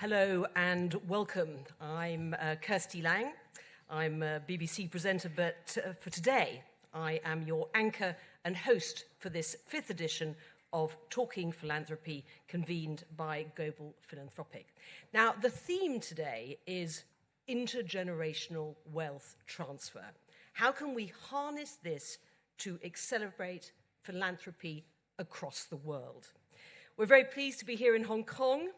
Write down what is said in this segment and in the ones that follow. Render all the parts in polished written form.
Hello and welcome. I'm Kirsty Lang. I'm a BBC presenter, but for today, I am your anchor and host for this 5th edition of Talking Philanthropy, convened by Global Philanthropic. Now, the theme today is intergenerational wealth transfer. How can we harness this to accelerate philanthropy across the world? We're very pleased to be here in Hong Kong,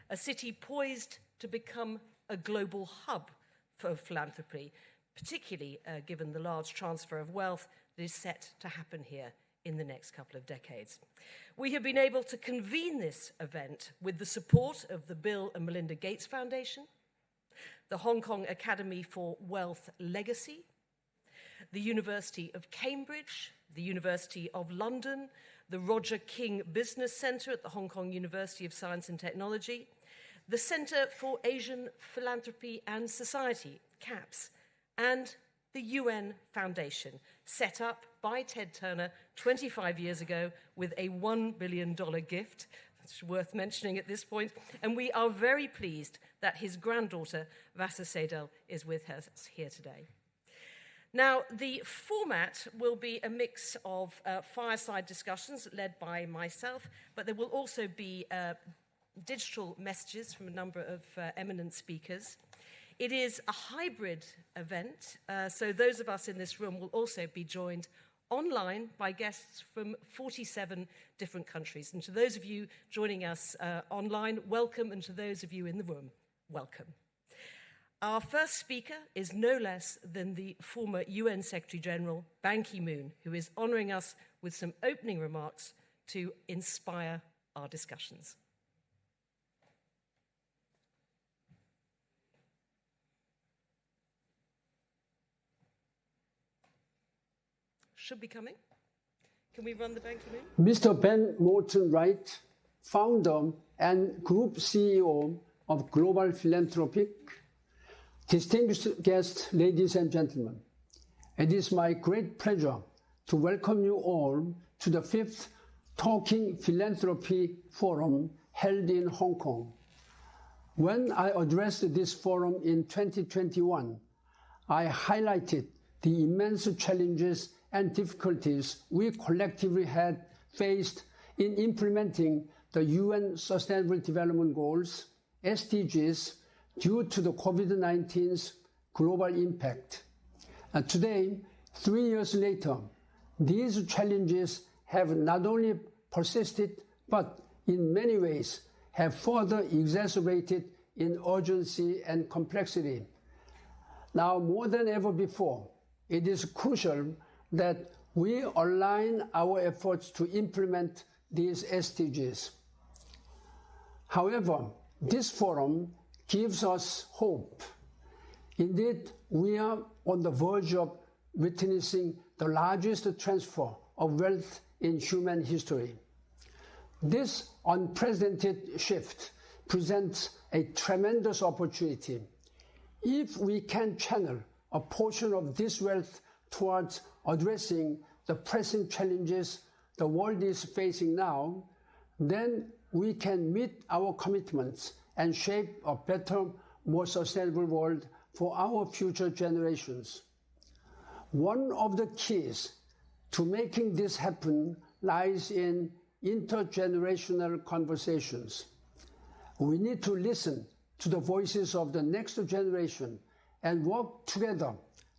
a city poised to become a global hub for philanthropy, particularly given the large transfer of wealth that is set to happen here in the next couple of decades. We have been able to convene this event with the support of the Bill and Melinda Gates Foundation, the Hong Kong Academy for Wealth Legacy, the University of Cambridge, the University of London, the Roger King Business Center at the Hong Kong University of Science and Technology, the Center for Asian Philanthropy and Society, CAPS, and the UN Foundation, set up by Ted Turner 25 years ago with a $1 billion gift. It's worth mentioning at this point. And we are very pleased that his granddaughter, Vasser Seydel, is with us here today. Now, the format will be a mix of fireside discussions led by myself, but there will also be digital messages from a number of eminent speakers. It is a hybrid event, so those of us in this room will also be joined online by guests from 47 different countries. And to those of you joining us online, welcome, and to those of you in the room, welcome. Our first speaker is no less than the former UN Secretary General, Ban Ki-moon, who is honoring us with some opening remarks to inspire our discussions. Should be coming. Can we run the Ban Ki-moon? Mr. Ben Morton Wright, founder and group CEO of Global Philanthropic, distinguished guests, ladies and gentlemen, it is my great pleasure to welcome you all to the 5th Talking Philanthropy Forum held in Hong Kong. When I addressed this forum in 2021, I highlighted the immense challenges and difficulties we collectively had faced in implementing the UN Sustainable Development Goals, SDGs, due to the COVID-19's global impact. And today, 3 years later, these challenges have not only persisted, but in many ways have further exacerbated in urgency and complexity. Now, more than ever before, it is crucial that we align our efforts to implement these SDGs. However, this forum gives us hope. Indeed, we are on the verge of witnessing the largest transfer of wealth in human history. This unprecedented shift presents a tremendous opportunity. If we can channel a portion of this wealth towards addressing the pressing challenges the world is facing now, then we can meet our commitments and shape a better, more sustainable world for our future generations. One of the keys to making this happen lies in intergenerational conversations. We need to listen to the voices of the next generation and work together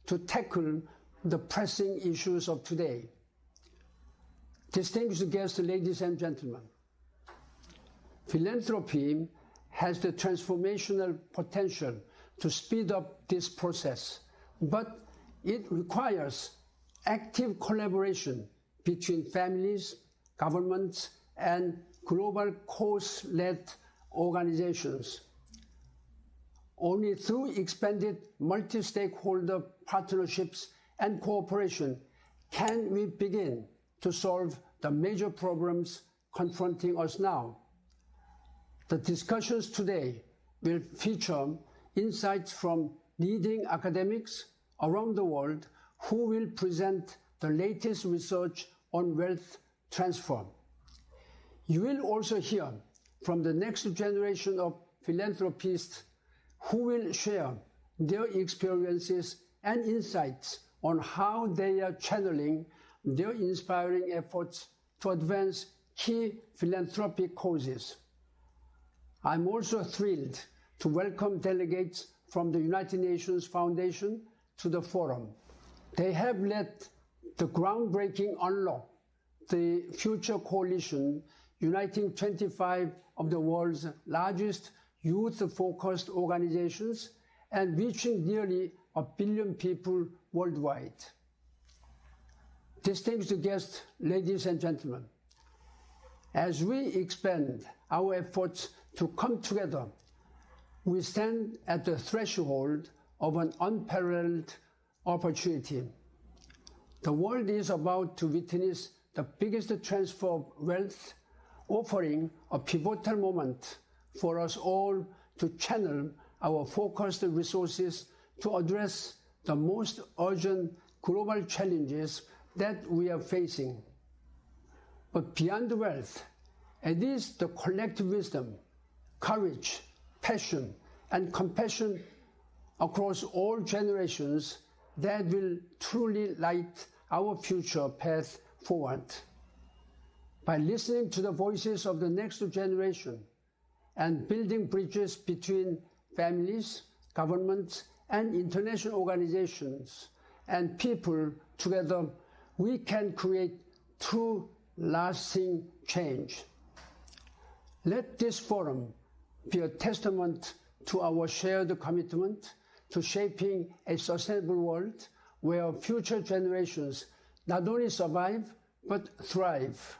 to tackle the pressing issues of today. Distinguished guests, ladies and gentlemen, philanthropy has the transformational potential to speed up this process, but it requires active collaboration between families, governments, and global cause-led organizations. Only through expanded multi-stakeholder partnerships and cooperation can we begin to solve the major problems confronting us now. The discussions today will feature insights from leading academics around the world who will present the latest research on wealth transfer. You will also hear from the next generation of philanthropists who will share their experiences and insights on how they are channeling their inspiring efforts to advance key philanthropic causes. I'm also thrilled to welcome delegates from the United Nations Foundation to the forum. They have led the groundbreaking Unlock, the future coalition uniting 25 of the world's largest youth-focused organizations and reaching nearly 1 billion people worldwide. Distinguished guests, ladies and gentlemen, as we expand our efforts to come together, we stand at the threshold of an unparalleled opportunity. The world is about to witness the biggest transfer of wealth, offering a pivotal moment for us all to channel our focused resources to address the most urgent global challenges that we are facing. But beyond the wealth, it is the collective wisdom, courage, passion, and compassion across all generations that will truly light our future path forward. By listening to the voices of the next generation and building bridges between families, governments, and international organizations and people together, we can create true, lasting change. Let this forum be a testament to our shared commitment to shaping a sustainable world where future generations not only survive, but thrive.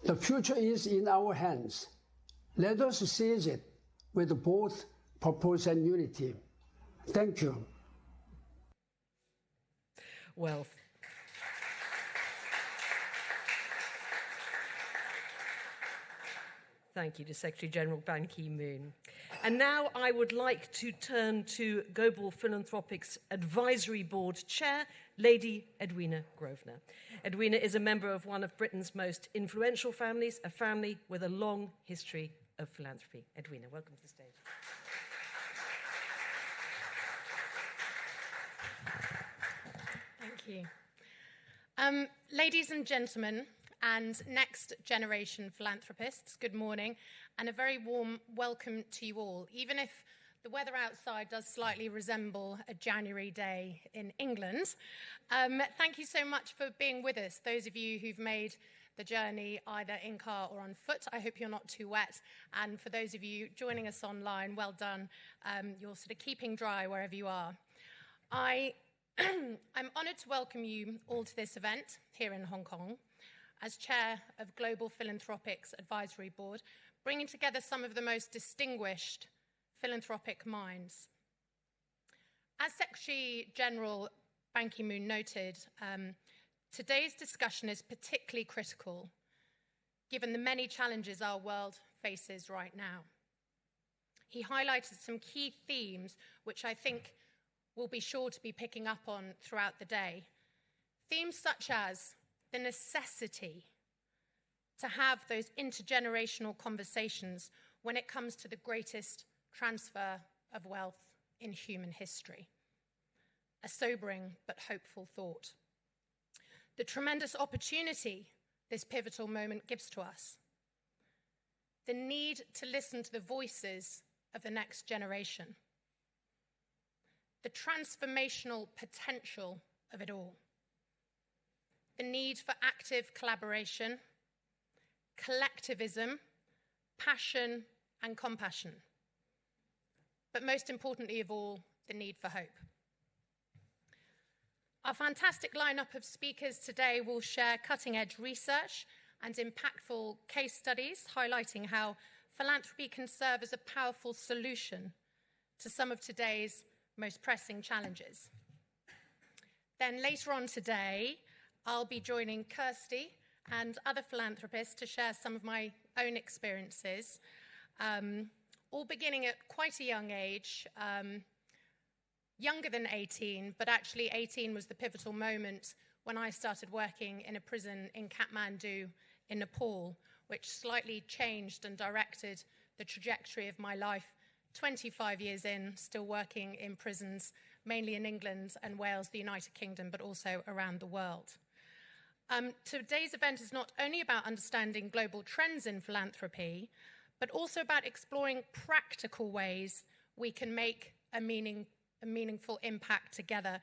The future is in our hands. Let us seize it with both purpose and unity. Thank you. Well, thank you to Secretary General Ban Ki-moon. And now I would like to turn to Global Philanthropic's Advisory Board Chair, Lady Edwina Grosvenor. Edwina is a member of one of Britain's most influential families, a family with a long history of philanthropy. Edwina, welcome to the stage. Thank you. Ladies and gentlemen, and next generation philanthropists, good morning, and a very warm welcome to you all, even if the weather outside does slightly resemble a January day in England. Thank you so much for being with us, those of you who've made the journey either in car or on foot. I hope you're not too wet, and for those of you joining us online, well done. You're sort of keeping dry wherever you are. I'm honoured to welcome you all to this event here in Hong Kong as chair of Global Philanthropic's Advisory Board, bringing together some of the most distinguished philanthropic minds. As Secretary General Ban Ki-moon noted, today's discussion is particularly critical given the many challenges our world faces right now. He highlighted some key themes which I think we'll be sure to be picking up on throughout the day. Themes such as the necessity to have those intergenerational conversations when it comes to the greatest transfer of wealth in human history. A sobering but hopeful thought. The tremendous opportunity this pivotal moment gives to us. The need to listen to the voices of the next generation. The transformational potential of it all. The need for active collaboration, collectivism, passion, and compassion. But most importantly of all, the need for hope. Our fantastic lineup of speakers today will share cutting-edge research and impactful case studies highlighting how philanthropy can serve as a powerful solution to some of today's most pressing challenges. Then later on today, I'll be joining Kirsty and other philanthropists to share some of my own experiences, all beginning at quite a young age, younger than 18, but actually 18 was the pivotal moment when I started working in a prison in Kathmandu in Nepal, which slightly changed and directed the trajectory of my life, 25 years in, still working in prisons, mainly in England and Wales, the United Kingdom, but also around the world. Today's event is not only about understanding global trends in philanthropy, but also about exploring practical ways we can make a meaningful impact together.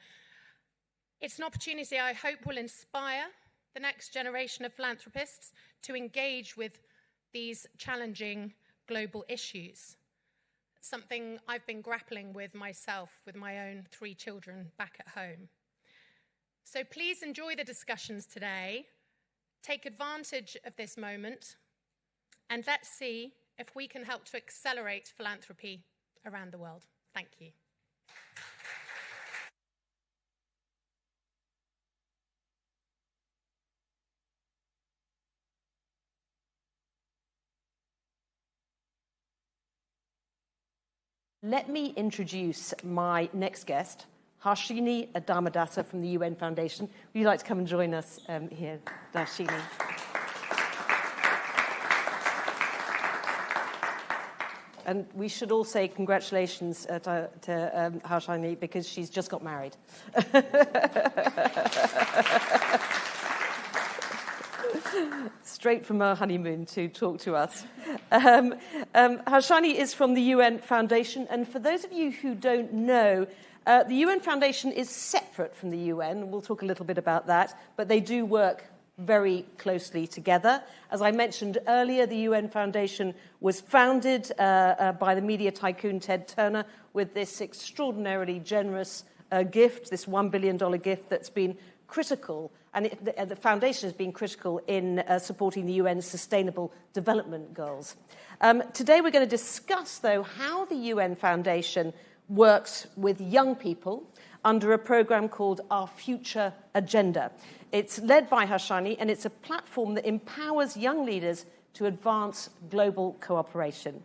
It's an opportunity I hope will inspire the next generation of philanthropists to engage with these challenging global issues, something I've been grappling with myself with my own 3 children back at home. So please enjoy the discussions today, take advantage of this moment, and let's see if we can help to accelerate philanthropy around the world. Thank you. Let me introduce my next guest, Harshani Dharmadasa from the UN Foundation. Would you like to come and join us here, Harshani? And we should all say congratulations to Harshani because she's just got married. Straight from her honeymoon to talk to us. Harshani is from the UN Foundation, and for those of you who don't know, the UN Foundation is separate from the UN, and we'll talk a little bit about that, but they do work very closely together. As I mentioned earlier, the UN Foundation was founded by the media tycoon Ted Turner with this extraordinarily generous gift, this $1 billion gift that's been critical, and the foundation has been critical in supporting the UN's Sustainable Development Goals. Today we're going to discuss, though, how the UN Foundation works with young people under a program called Our Future Agenda. It's led by Harshani, and it's a platform that empowers young leaders to advance global cooperation.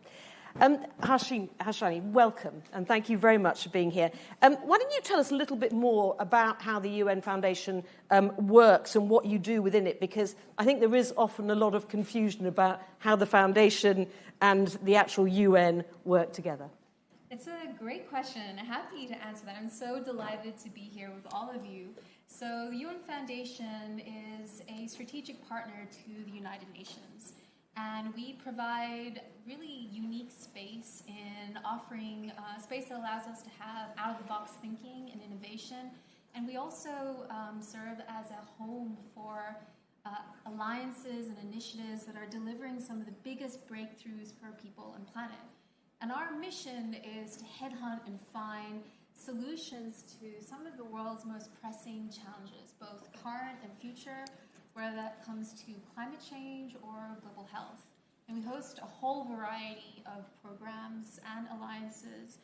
Harshani, welcome, and thank you very much for being here. Why don't you tell us a little bit more about how the UN Foundation works and what you do within it, because I think there is often a lot of confusion about how the Foundation and the actual UN work together. It's a great question, and I'm happy to answer that. I'm so delighted to be here with all of you. So the UN Foundation is a strategic partner to the United Nations. And we provide really unique space in offering space that allows us to have out-of-the-box thinking and innovation. And we also serve as a home for alliances and initiatives that are delivering some of the biggest breakthroughs for people and planet. And our mission is to headhunt and find solutions to some of the world's most pressing challenges, both current and future, whether that comes to climate change or global health. And we host a whole variety of programs and alliances,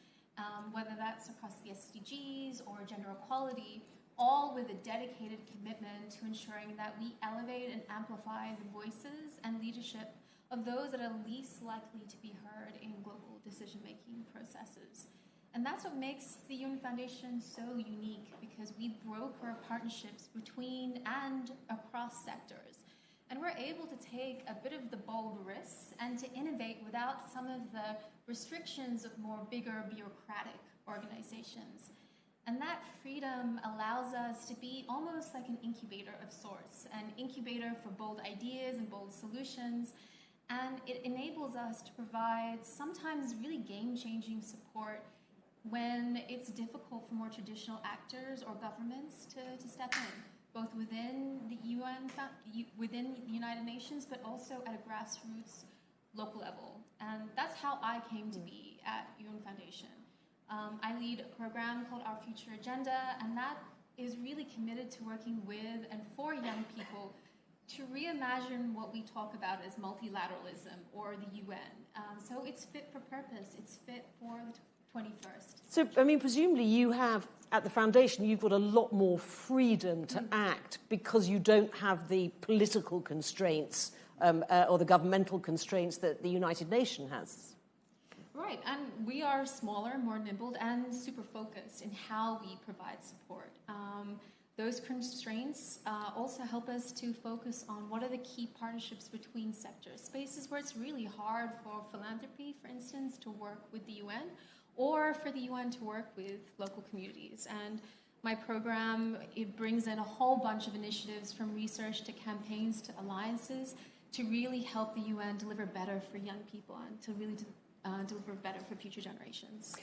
whether that's across the SDGs or gender equality, all with a dedicated commitment to ensuring that we elevate and amplify the voices and leadership of those that are least likely to be heard in global decision-making processes. And that's what makes the UN Foundation so unique, because we broker partnerships between and across sectors. And we're able to take a bit of the bold risks and to innovate without some of the restrictions of more bigger bureaucratic organizations. And that freedom allows us to be almost like an incubator of sorts, an incubator for bold ideas and bold solutions. And it enables us to provide sometimes really game-changing support when it's difficult for more traditional actors or governments to step in, both within the UN, within the United Nations, but also at a grassroots local level. And that's how I came to be at UN Foundation. I lead a program called Our Future Agenda, and that is really committed to working with and for young people to reimagine what we talk about as multilateralism or the UN. So it's fit for purpose. It's fit for the 21st. So, I mean, presumably you have, at the Foundation, you've got a lot more freedom to act because you don't have the political constraints or the governmental constraints that the United Nations has. Right, and we are smaller, more nimble, and super focused in how we provide support. Those constraints also help us to focus on what are the key partnerships between sectors, spaces where it's really hard for philanthropy, for instance, to work with the UN, or for the UN to work with local communities. And my program, it brings in a whole bunch of initiatives from research to campaigns to alliances to really help the UN deliver better for young people and to really deliver better for future generations.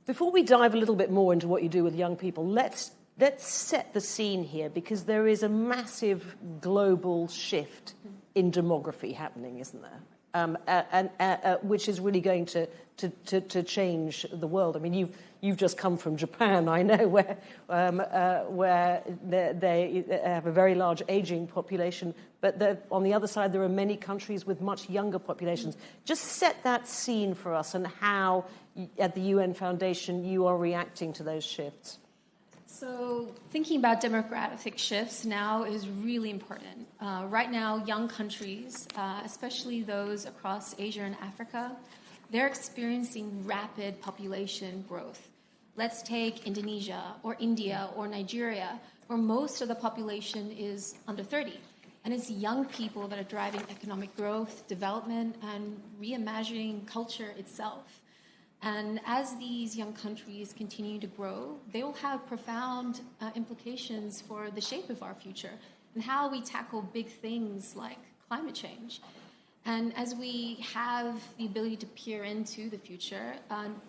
Before we dive a little bit more into what you do with young people, let's set the scene here, because there is a massive global shift in demography happening, isn't there? Which is really going to change the world. I mean, you've just come from Japan, I know, where they have a very large aging population, but on the other side there are many countries with much younger populations. Just set that scene for us and how, at the UN Foundation, you are reacting to those shifts. So thinking about demographic shifts now is really important. Right now, young countries, especially those across Asia and Africa, they're experiencing rapid population growth. Let's take Indonesia or India or Nigeria, where most of the population is under 30. And it's young people that are driving economic growth, development, and reimagining culture itself. And as these young countries continue to grow, they will have profound implications for the shape of our future and how we tackle big things like climate change. And as we have the ability to peer into the future,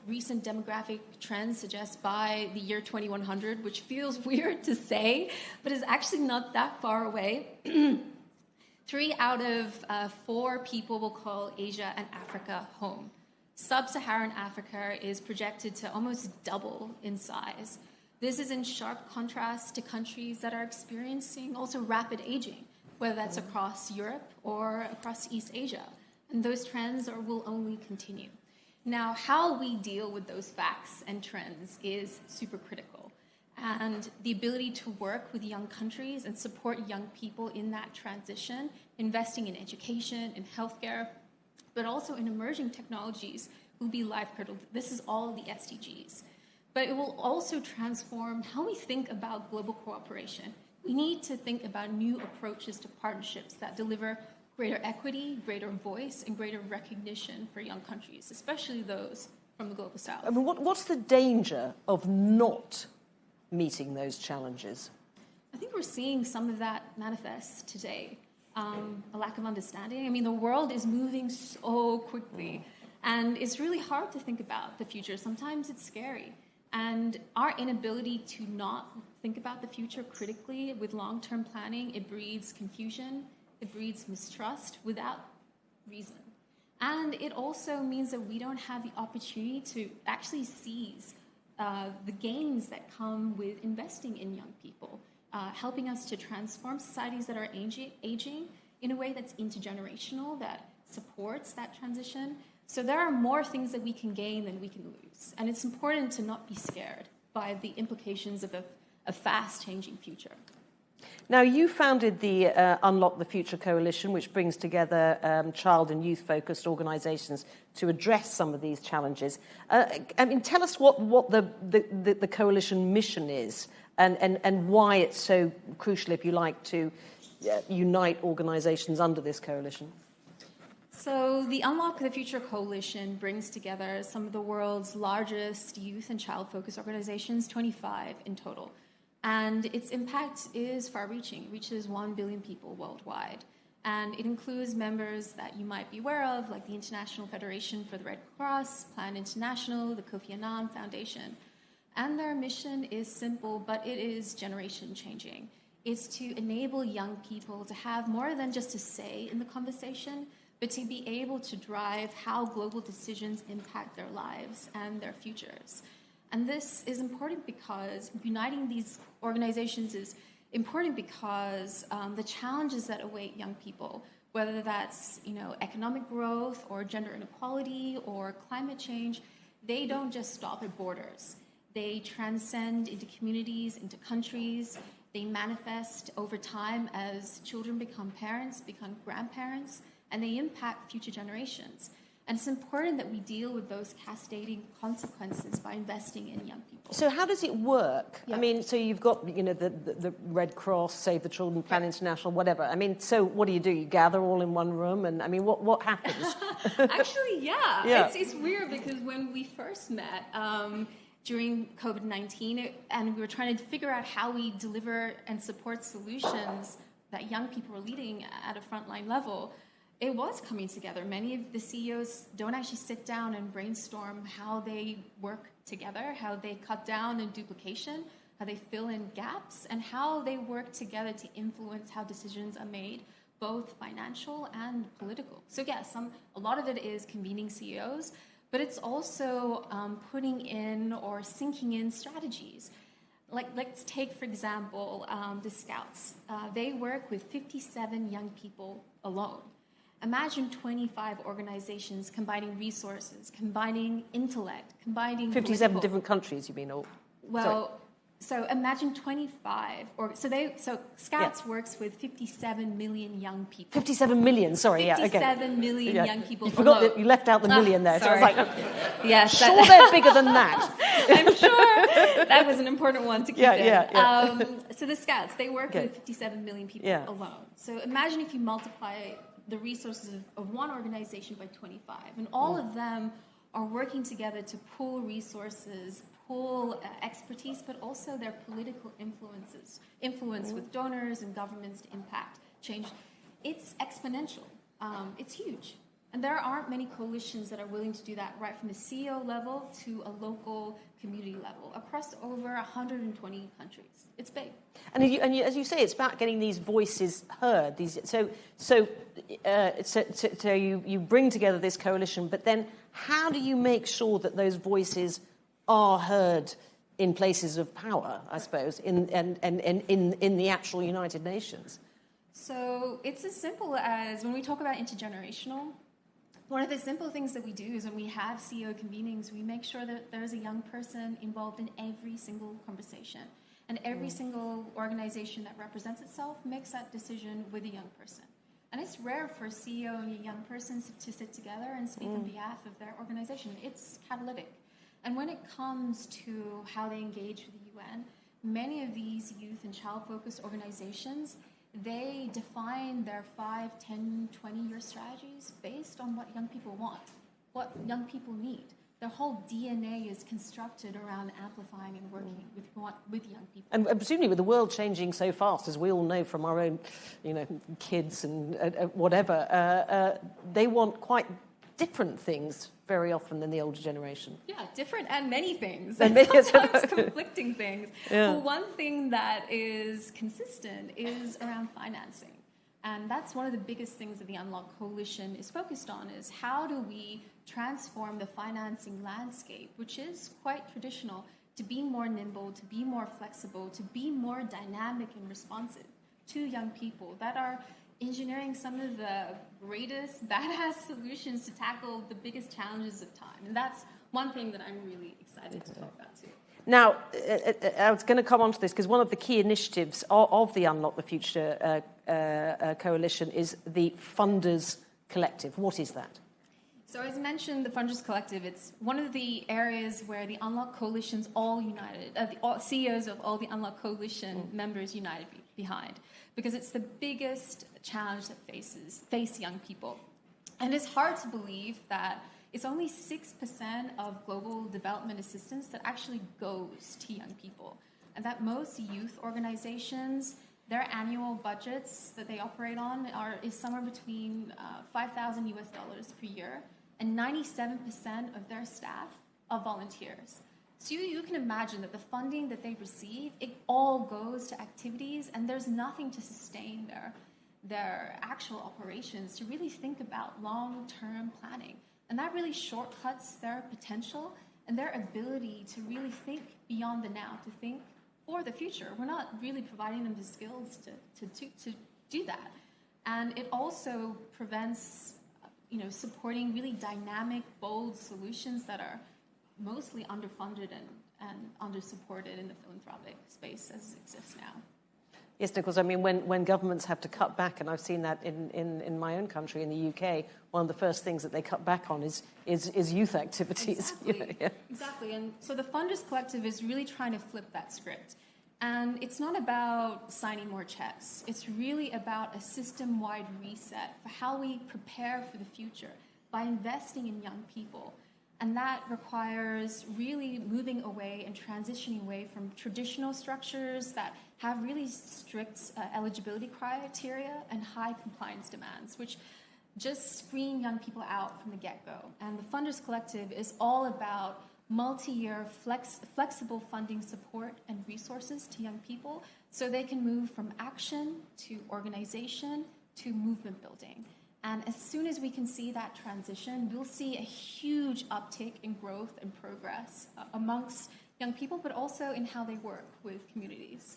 recent demographic trends suggest by the year 2100, which feels weird to say, but is actually not that far away, 3 out of 4 people will call Asia and Africa home. Sub-Saharan Africa is projected to almost double in size. This is in sharp contrast to countries that are experiencing also rapid aging, whether that's across Europe or across East Asia. And those trends will only continue. Now, how we deal with those facts and trends is super critical. And the ability to work with young countries and support young people in that transition, investing in education, in healthcare, but also in emerging technologies, will be life-critical. This is all the SDGs. But it will also transform how we think about global cooperation. We need to think about new approaches to partnerships that deliver greater equity, greater voice, and greater recognition for young countries, especially those from the global south. I mean, what's the danger of not meeting those challenges? I think we're seeing some of that manifest today. A lack of understanding. I mean, the world is moving so quickly, and it's really hard to think about the future. Sometimes it's scary. And our inability to not think about the future critically with long-term planning, it breeds confusion, it breeds mistrust without reason. And it also means that we don't have the opportunity to actually seize the gains that come with investing in young people. Helping us to transform societies that are aging in a way that's intergenerational, that supports that transition. So there are more things that we can gain than we can lose. And it's important to not be scared by the implications of a fast-changing future. Now, you founded the Unlock the Future Coalition, which brings together child and youth-focused organisations to address some of these challenges. I mean, tell us what the coalition mission is, and why it's so crucial, if you like, to unite organisations under this coalition. So the Unlock the Future Coalition brings together some of the world's largest youth and child-focused organizations, 25 in total. And its impact is far-reaching. It reaches 1 billion people worldwide. And it includes members that you might be aware of, like the International Federation for the Red Cross, Plan International, the Kofi Annan Foundation. And their mission is simple, but it is generation-changing. It's to enable young people to have more than just a say in the conversation, but to be able to drive how global decisions impact their lives and their futures. And this is important because uniting these organizations is important because the challenges that await young people, whether that's economic growth or gender inequality or climate change, they don't just stop at borders. They transcend into communities, into countries. They manifest over time as children become parents, become grandparents, and they impact future generations. And it's important that we deal with those cascading consequences by investing in young people. So how does it work? Yeah. I mean, so you've got, the Red Cross, Save the Children, Plan International, whatever. I mean, so what do? You gather all in one room? And, I mean, what happens? Actually, yeah. It's weird because when we first met during COVID-19, and we were trying to figure out how we deliver and support solutions that young people were leading at a frontline level, it was coming together. Many of the CEOs don't actually sit down and brainstorm how they work together, how they cut down on duplication, how they fill in gaps, and how they work together to influence how decisions are made, both financial and political. So yes, a lot of it is convening CEOs, but it's also putting in or sinking in strategies. Like, let's take, for example, the Scouts. They work with 57 young people alone. Imagine 25 organizations combining resources, combining intellect, combining 57 different countries, you mean? So imagine 25. So Scouts works with 57 million young people. 57 million, sorry, 57 million young people. You forgot that you left out the million there. Sorry. So I was like, yes, sure they're bigger than that. I'm sure that was an important one to keep in. Yeah. So the Scouts, they work with 57 million people alone. So imagine if you multiply the resources of one organization by 25, and all of them are working together to pool resources, pool expertise, but also their political influence with donors and governments to impact change. It's exponential. It's huge. And there aren't many coalitions that are willing to do that right from the CEO level to a local community level across over 120 countries. It's big. And as you say, it's about getting these voices heard. So you bring together this coalition, but then how do you make sure that those voices are heard in places of power, I suppose, in the actual United Nations? So it's as simple as when we talk about intergenerational, one of the simple things that we do is when we have CEO convenings, we make sure that there's a young person involved in every single conversation. And every single organization that represents itself makes that decision with a young person. And it's rare for a CEO and a young person to sit together and speak on behalf of their organization. It's catalytic. And when it comes to how they engage with the UN, many of these youth and child-focused organizations, they define their 5, 10, 20-year strategies based on what young people want, what young people need. Their whole DNA is constructed around amplifying and working with young people. And presumably with the world changing so fast, as we all know from our own, kids and whatever, they want quite different things very often than the older generation. Yeah, different and many things. And sometimes conflicting things. Yeah. But one thing that is consistent is around financing. And that's one of the biggest things that the Unlock Coalition is focused on, is how do we transform the financing landscape, which is quite traditional, to be more nimble, to be more flexible, to be more dynamic and responsive to young people that are engineering some of the greatest badass solutions to tackle the biggest challenges of time. And that's one thing that I'm really excited to talk about too. Now, I was going to come on to this because one of the key initiatives of the Unlock the Future Coalition is the Funders Collective. What is that? So as mentioned, the Funders Collective, it's one of the areas where the Unlock Coalition's all united, the CEOs of all the Unlock Coalition members united behind, because it's the biggest challenge that face young people. And it's hard to believe that it's only 6% of global development assistance that actually goes to young people, and that most youth organizations, their annual budgets that they operate on is somewhere between $5,000 US per year, and 97% of their staff are volunteers. So you can imagine that the funding that they receive, it all goes to activities, and there's nothing to sustain their actual operations to really think about long-term planning. And that really shortcuts their potential and their ability to really think beyond the now, to think for the future. We're not really providing them the skills to do that. And it also prevents, supporting really dynamic, bold solutions that are mostly underfunded and undersupported in the philanthropic space as it exists now. Yes, because I mean, when governments have to cut back, and I've seen that in my own country, in the UK, one of the first things that they cut back on is youth activities. Exactly. Yeah. Exactly. And so the Funders Collective is really trying to flip that script. And it's not about signing more checks. It's really about a system-wide reset for how we prepare for the future by investing in young people. And that requires really moving away and transitioning away from traditional structures that have really strict eligibility criteria and high compliance demands, which just screen young people out from the get-go. And the Funders Collective is all about multi-year flexible funding support and resources to young people so they can move from action to organization to movement building. And as soon as we can see that transition, we'll see a huge uptick in growth and progress amongst young people, but also in how they work with communities.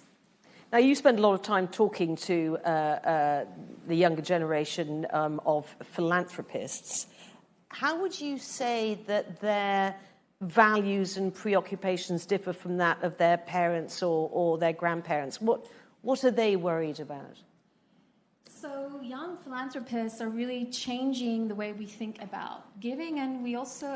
Now, you spend a lot of time talking to the younger generation of philanthropists. How would you say that their values and preoccupations differ from that of their parents or their grandparents? What are they worried about? So young philanthropists are really changing the way we think about giving, and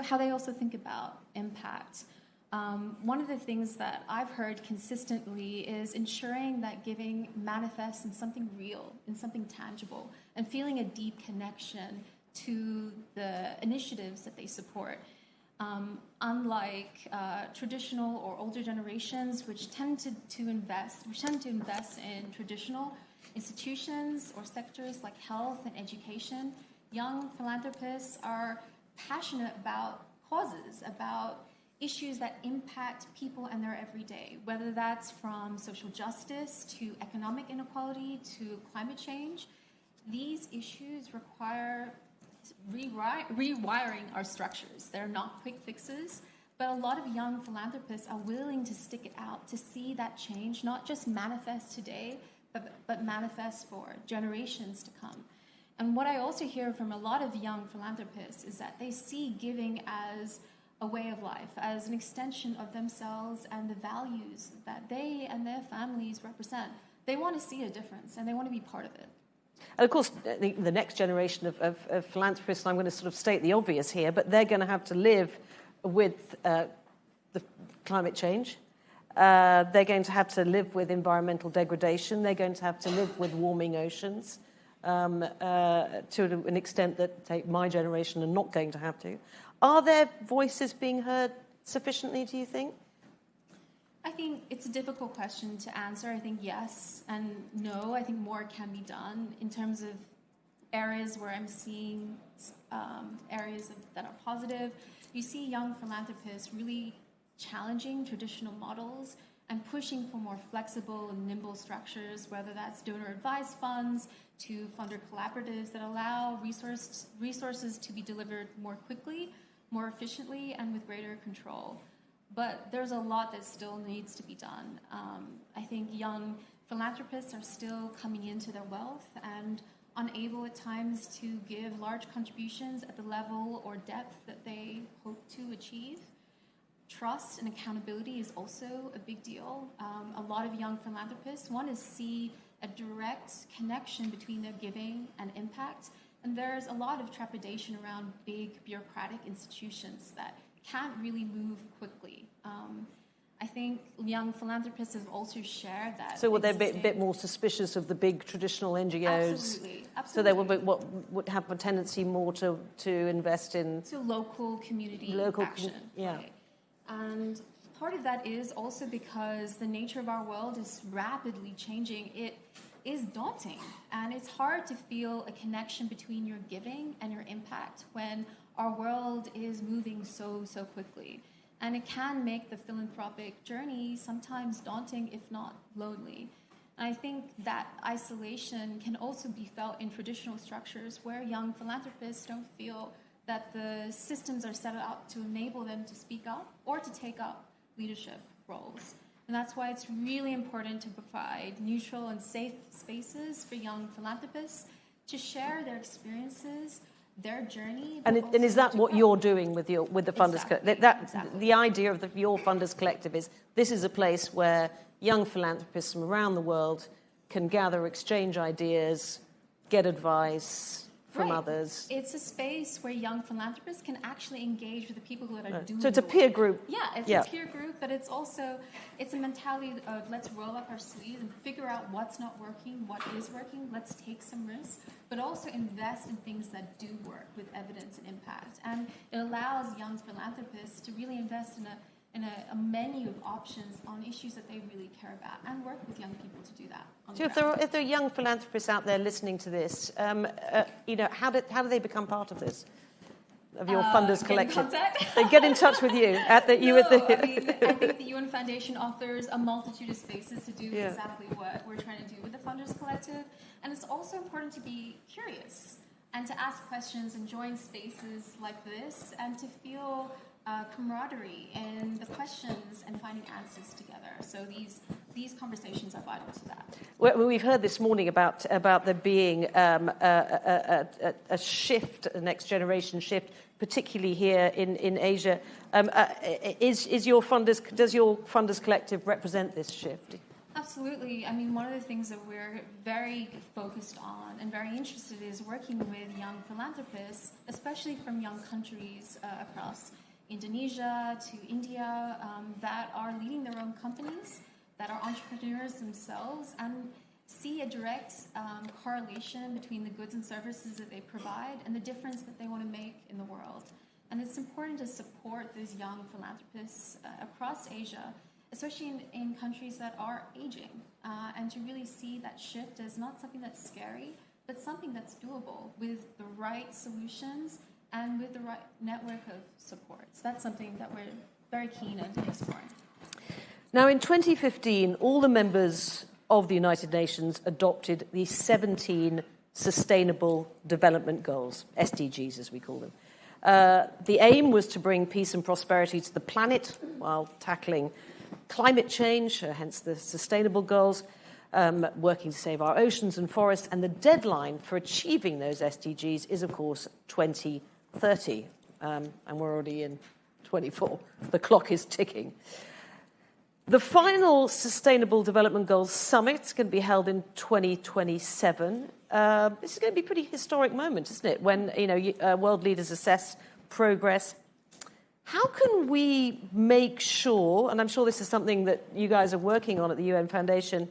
how they also think about impact. One of the things that I've heard consistently is ensuring that giving manifests in something real, in something tangible, and feeling a deep connection to the initiatives that they support. Unlike traditional or older generations, which tend to invest in traditional institutions or sectors like health and education, young philanthropists are passionate about causes, about issues that impact people and their everyday, whether that's from social justice to economic inequality to climate change. These issues require rewiring our structures. They're not quick fixes, but a lot of young philanthropists are willing to stick it out to see that change not just manifest today, but manifest for generations to come. And what I also hear from a lot of young philanthropists is that they see giving as a way of life, as an extension of themselves and the values that they and their families represent. They want to see a difference, and they want to be part of it. And of course, the next generation of philanthropists, I'm going to sort of state the obvious here, but they're going to have to live with the climate change. They're going to have to live with environmental degradation. They're going to have to live with warming oceans to an extent that my generation are not going to have to. Are their voices being heard sufficiently, do you think? I think it's a difficult question to answer. I think yes and no. I think more can be done in terms of areas where I'm seeing areas that are positive. You see young philanthropists really challenging traditional models and pushing for more flexible and nimble structures, whether that's donor-advised funds to funder collaboratives that allow resources to be delivered more quickly, more efficiently, and with greater control. But there's a lot that still needs to be done. I think young philanthropists are still coming into their wealth and unable at times to give large contributions at the level or depth that they hope to achieve. Trust and accountability is also a big deal. A lot of young philanthropists want to see a direct connection between their giving and impact, and there's a lot of trepidation around big bureaucratic institutions that can't really move quickly. I think young philanthropists have also shared that. So they're a bit more suspicious of the big traditional NGOs? Absolutely. So they would have a tendency more to invest in... To local community action. Yeah. Right? And part of that is also because the nature of our world is rapidly changing. It is daunting, and it's hard to feel a connection between your giving and your impact when our world is moving so quickly. And it can make the philanthropic journey sometimes daunting, if not lonely. And I think that isolation can also be felt in traditional structures where young philanthropists don't feel that the systems are set up to enable them to speak up or to take up leadership roles. And that's why it's really important to provide neutral and safe spaces for young philanthropists to share their experiences, their journey. And is that what you're doing with the Funders Collective? Exactly. The idea of your Funders Collective is this is a place where young philanthropists from around the world can gather, exchange ideas, get advice from Right. others. It's a space where young philanthropists can actually engage with the people that are doing So it's a the peer work. group. Yeah, it's a peer group, but it's a mentality of let's roll up our sleeves and figure out what's not working, what is working, let's take some risks, but also invest in things that do work with evidence and impact. And it allows young philanthropists to really invest in a menu of options on issues that they really care about and work with young people to do that. So if there are young philanthropists out there listening to this, how do they become part of this, of your funders collective? They get in touch with you I think the UN Foundation offers a multitude of spaces to do exactly what we're trying to do with the Funders Collective. And it's also important to be curious and to ask questions and join spaces like this and to feel camaraderie in the questions and finding answers together. So these conversations are vital to that. Well, we've heard this morning about there being a shift, a next generation shift, particularly here in Asia. Does your Funders Collective represent this shift? Absolutely. I mean, one of the things that we're very focused on and very interested in is working with young philanthropists, especially from young countries across Indonesia to India, that are leading their own companies, that are entrepreneurs themselves, and see a direct correlation between the goods and services that they provide and the difference that they want to make in the world. And it's important to support these young philanthropists across Asia, especially in countries that are aging, and to really see that shift as not something that's scary, but something that's doable with the right solutions and with the right network of supports. That's something that we're very keen on exploring. Now, in 2015, all the members of the United Nations adopted the 17 Sustainable Development Goals, SDGs as we call them. The aim was to bring peace and prosperity to the planet while tackling climate change, hence the sustainable goals, working to save our oceans and forests, and the deadline for achieving those SDGs is, of course, 2030, and we're already in 24. The clock is ticking. The final Sustainable Development Goals Summit is going to be held in 2027. This is going to be a pretty historic moment, isn't it, when world leaders assess progress. How can we make sure, and I'm sure this is something that you guys are working on at the UN Foundation,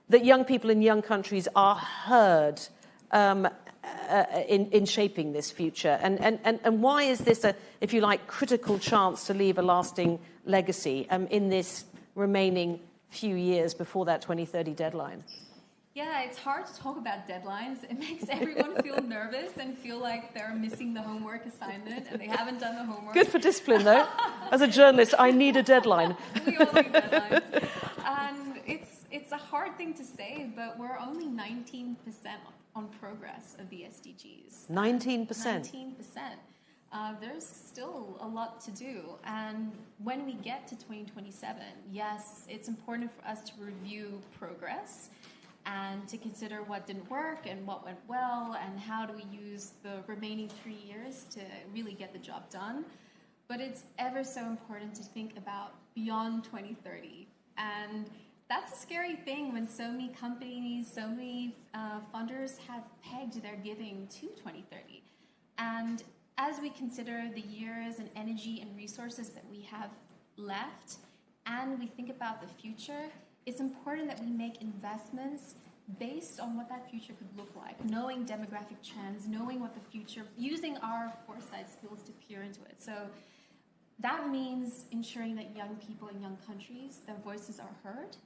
that young people in young countries are heard in shaping this future? And why is this a, if you like, critical chance to leave a lasting legacy in this remaining few years before that 2030 deadline? Yeah, it's hard to talk about deadlines. It makes everyone feel nervous and feel like they're missing the homework assignment and they haven't done the homework. Good for discipline, though. As a journalist, I need a deadline. We all need deadlines. And it's a hard thing to say, but we're only 19% on progress of the SDGs. 19%? 19%. There's still a lot to do. And when we get to 2027, yes, it's important for us to review progress and to consider what didn't work and what went well and how do we use the remaining 3 years to really get the job done. But it's ever so important to think about beyond 2030. And that's a scary thing when so many companies, so many funders have pegged their giving to 2030. And as we consider the years and energy and resources that we have left, and we think about the future, it's important that we make investments based on what that future could look like, knowing demographic trends, knowing what the future, using our foresight skills to peer into it. So that means ensuring that young people in young countries, their voices are heard,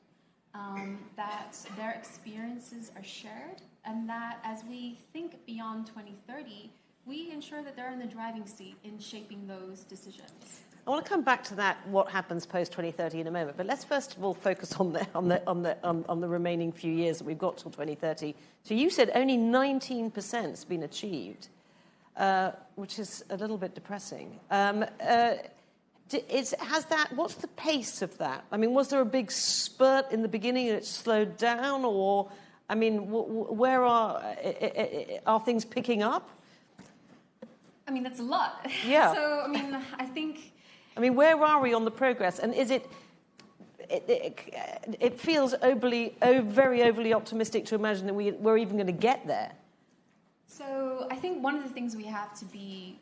that their experiences are shared, and that as we think beyond 2030, we ensure that they're in the driving seat in shaping those decisions. I want to come back to that, what happens post-2030 in a moment, but let's first of all focus on the remaining few years that we've got till 2030. So you said only 19% has been achieved, which is a little bit depressing. What's the pace of that? I mean, was there a big spurt in the beginning and it slowed down, or, I mean, where are things picking up? I mean, that's a lot. Yeah. So, I mean, where are we on the progress? And is it, it feels very overly optimistic to imagine that we're even going to get there. So I think one of the things we have to be,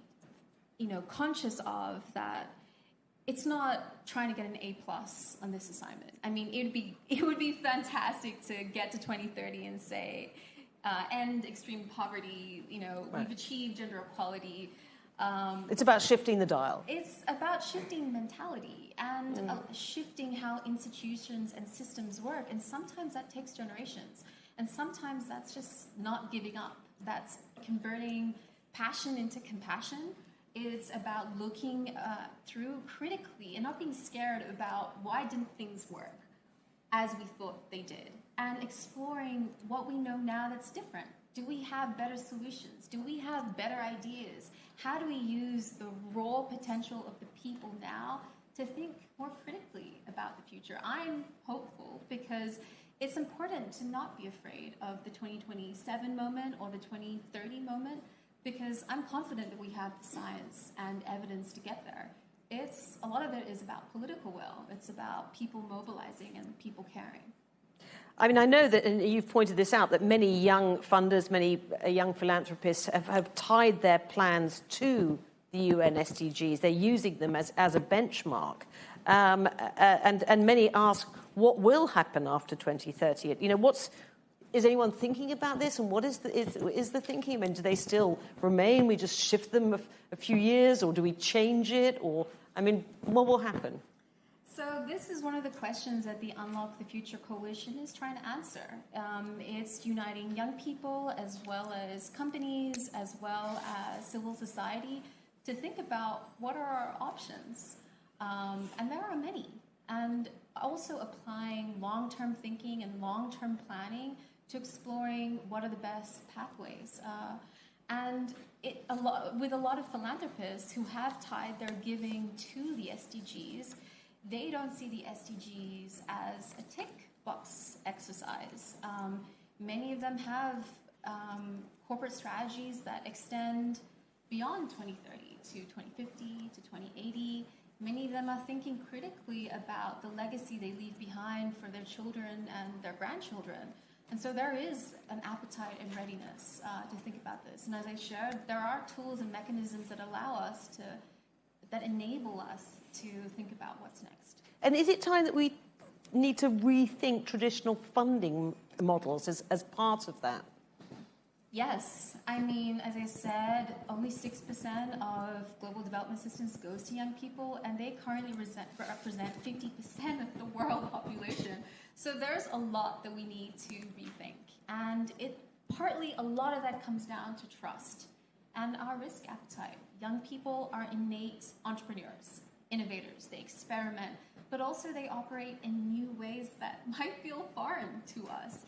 conscious of that it's not trying to get an A+ on this assignment. I mean, it would be fantastic to get to 2030 and say, end extreme poverty. Right. We've achieved gender equality. It's about shifting the dial. It's about shifting mentality and shifting how institutions and systems work. And sometimes that takes generations. And sometimes that's just not giving up. That's converting passion into compassion. It's about looking through critically and not being scared about why didn't things work as we thought they did. And exploring what we know now that's different. Do we have better solutions? Do we have better ideas? How do we use the raw potential of the people now to think more critically about the future? I'm hopeful because it's important to not be afraid of the 2027 moment or the 2030 moment because I'm confident that we have the science and evidence to get there. A lot of it is about political will. It's about people mobilizing and people caring. I mean, I know that, and you've pointed this out, that many young funders, many young philanthropists have tied their plans to the UN SDGs. They're using them as a benchmark. And many ask, what will happen after 2030? Is anyone thinking about this? And what is the thinking? I mean, do they still remain? We just shift them a few years, or do we change it? Or, I mean, what will happen? So this is one of the questions that the Unlock the Future Coalition is trying to answer. It's uniting young people as well as companies, as well as civil society, to think about what are our options. And there are many. And also applying long-term thinking and long-term planning to exploring what are the best pathways. With a lot of philanthropists who have tied their giving to the SDGs, they don't see the SDGs as a tick box exercise. Many of them have corporate strategies that extend beyond 2030 to 2050 to 2080. Many of them are thinking critically about the legacy they leave behind for their children and their grandchildren. And so there is an appetite and readiness to think about this. And as I shared, there are tools and mechanisms that enable us to think about what's next. And is it time that we need to rethink traditional funding models as part of that? Yes. I mean, as I said, only 6% of global development assistance goes to young people, and they currently represent 50% of the world population. So there's a lot that we need to rethink. And a lot of that comes down to trust and our risk appetite. Young people are innate entrepreneurs, innovators. They experiment, but also they operate in new ways that might feel foreign to us,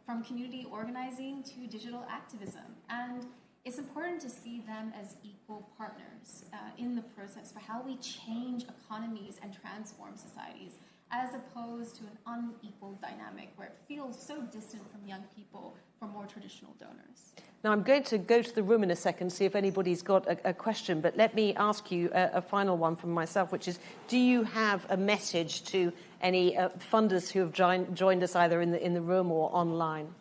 from community organizing to digital activism. And it's important to see them as equal partners in the process for how we change economies and transform societies, as opposed to an unequal dynamic where it feels so distant from young people from more traditional donors. Now, I'm going to go to the room in a second, see if anybody's got a question, but let me ask you a final one from myself, which is, do you have a message to any funders who have joined us either in the room or online?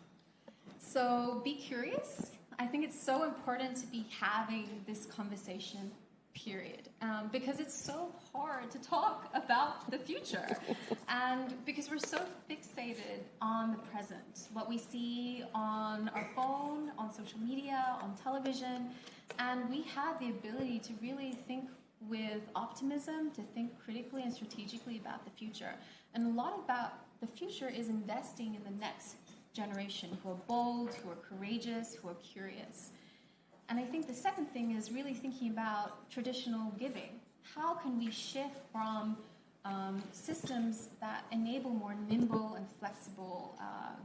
So be curious. I think it's so important to be having this conversation, period, because it's so hard to talk about the future, and because we're so fixated on the present, what we see on our phone, on social media, on television, and we have the ability to really think with optimism, to think critically and strategically about the future. And a lot about the future is investing in the next generation who are bold, who are courageous, who are curious. And I think the second thing is really thinking about traditional giving. How can we shift from systems that enable more nimble and flexible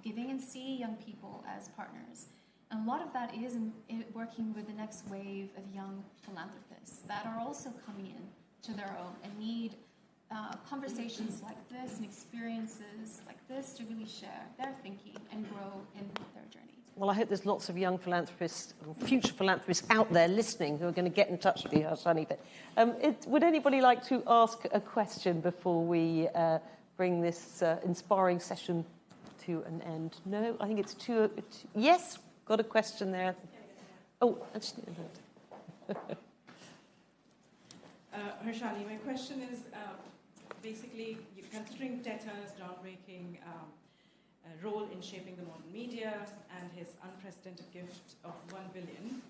giving and see young people as partners? And a lot of that is in working with the next wave of young philanthropists that are also coming in to their own and need conversations like this and experiences like this to really share their thinking and grow in their journey. Well, I hope there's lots of young philanthropists, future philanthropists out there listening who are going to get in touch with you, Harshani. But would anybody like to ask a question before we bring this inspiring session to an end. No, I think it's two. Yes, got a question there. Oh, actually. Harshani, my question is basically, considering Teta's groundbreaking role in shaping the modern media and his unprecedented gift of $1 billion,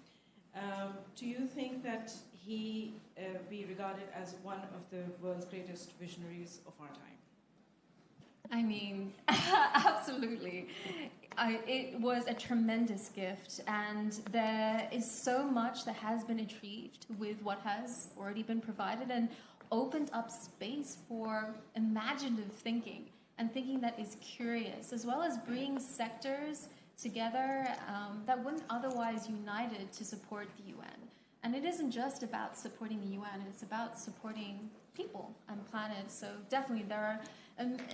do you think that he be regarded as one of the world's greatest visionaries of our time? I mean, absolutely. It was a tremendous gift, and there is so much that has been achieved with what has already been provided and opened up space for imaginative thinking and thinking that is curious, as well as bringing sectors together that wouldn't otherwise united to support the UN. And it isn't just about supporting the UN, it's about supporting people and planets. So definitely there are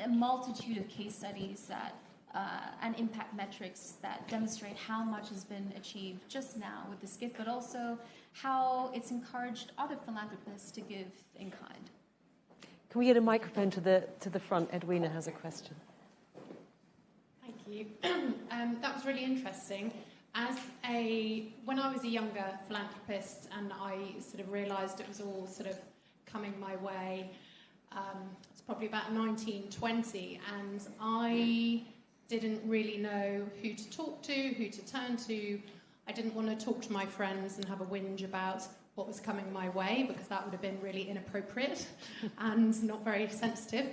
a multitude of case studies that and impact metrics that demonstrate how much has been achieved just now with this gift, but also how it's encouraged other philanthropists to give in kind. Can we get a microphone to the front? Edwina has a question. Thank you. That was really interesting. When I was a younger philanthropist and I sort of realised it was all sort of coming my way, it's probably about 1920, and I didn't really know who to talk to, who to turn to. I didn't want to talk to my friends and have a whinge about what was coming my way, because that would have been really inappropriate and not very sensitive.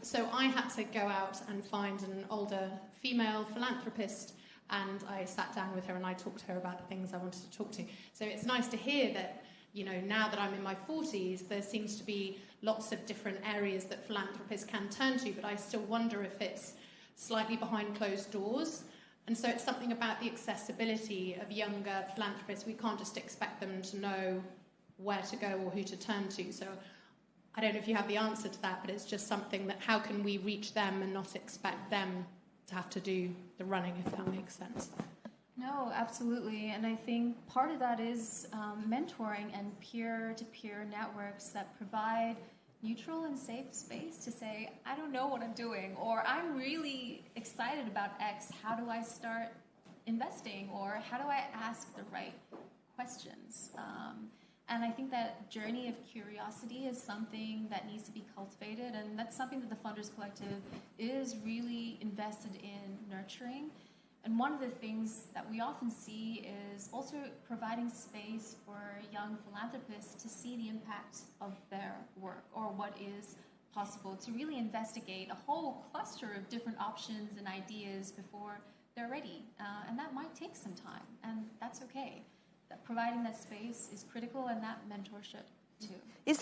So I had to go out and find an older female philanthropist, and I sat down with her and I talked to her about the things I wanted to talk to. So it's nice to hear that, you know, now that I'm in my 40s, there seems to be lots of different areas that philanthropists can turn to, but I still wonder if it's slightly behind closed doors. And so it's something about the accessibility of younger philanthropists. We can't just expect them to know where to go or who to turn to. So I don't know if you have the answer to that, but it's just something that how can we reach them and not expect them to have to do the running, if that makes sense. No, absolutely. And I think part of that is mentoring and peer-to-peer networks that provide neutral and safe space to say, I don't know what I'm doing, or I'm really excited about X. How do I start investing? Or how do I ask the right questions? And I think that journey of curiosity is something that needs to be cultivated, and that's something that the Funders Collective is really invested in nurturing. And one of the things that we often see is also providing space for young philanthropists to see the impact of their work, or what is possible, to really investigate a whole cluster of different options and ideas before they're ready. And that might take some time, and that's okay. That providing that space is critical, and that mentorship too. Is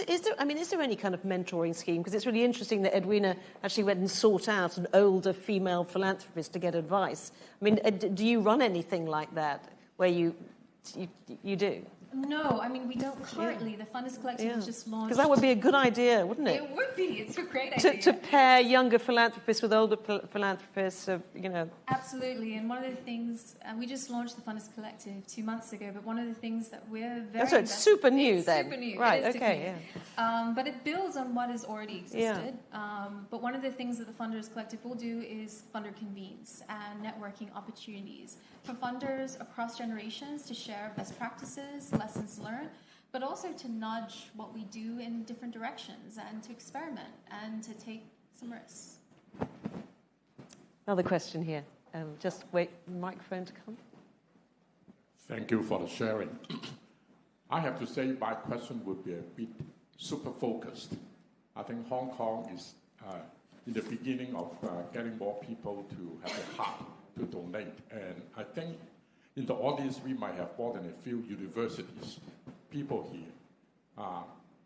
there any kind of mentoring scheme? Because it's really interesting that Edwina actually went and sought out an older female philanthropist to get advice. I mean, do you run anything like that where you do? No, I mean, we don't currently. The Funders Collective was just launched. Because that would be a good idea, wouldn't it? It would be. It's a great idea. To pair younger philanthropists with older philanthropists, Absolutely. And one of the things, we just launched the Funders Collective 2 months ago, but one of the things that we're very... So it's super new then. Super new. Right, it is okay, super new. But it builds on what has already existed. Yeah. But one of the things that the Funders Collective will do is funder convenes and networking opportunities for funders across generations to share best practices, lessons learned, but also to nudge what we do in different directions and to experiment and to take some risks. Another question here. Just wait for the microphone to come. Thank you for the sharing. I have to say my question would be a bit super focused. I think Hong Kong is in the beginning of getting more people to have a heart to donate. And I think in the audience, we might have more than a few universities, people here.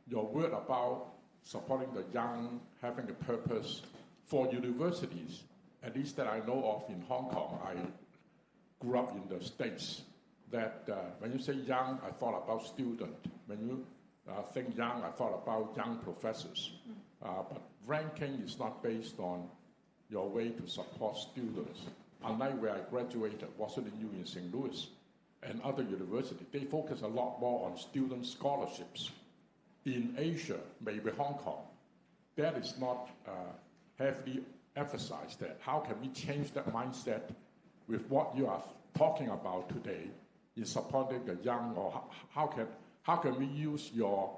Your word about supporting the young, having a purpose for universities, at least that I know of in Hong Kong. I grew up in the States. That when you say young, I thought about student. When you think young, I thought about young professors. But ranking is not based on your way to support students. Unlike where I graduated, Washington U in St. Louis, and other universities, they focus a lot more on student scholarships. In Asia, maybe Hong Kong, that is not heavily emphasize that. How can we change that mindset with what you are talking about today in supporting the young, or how can we use your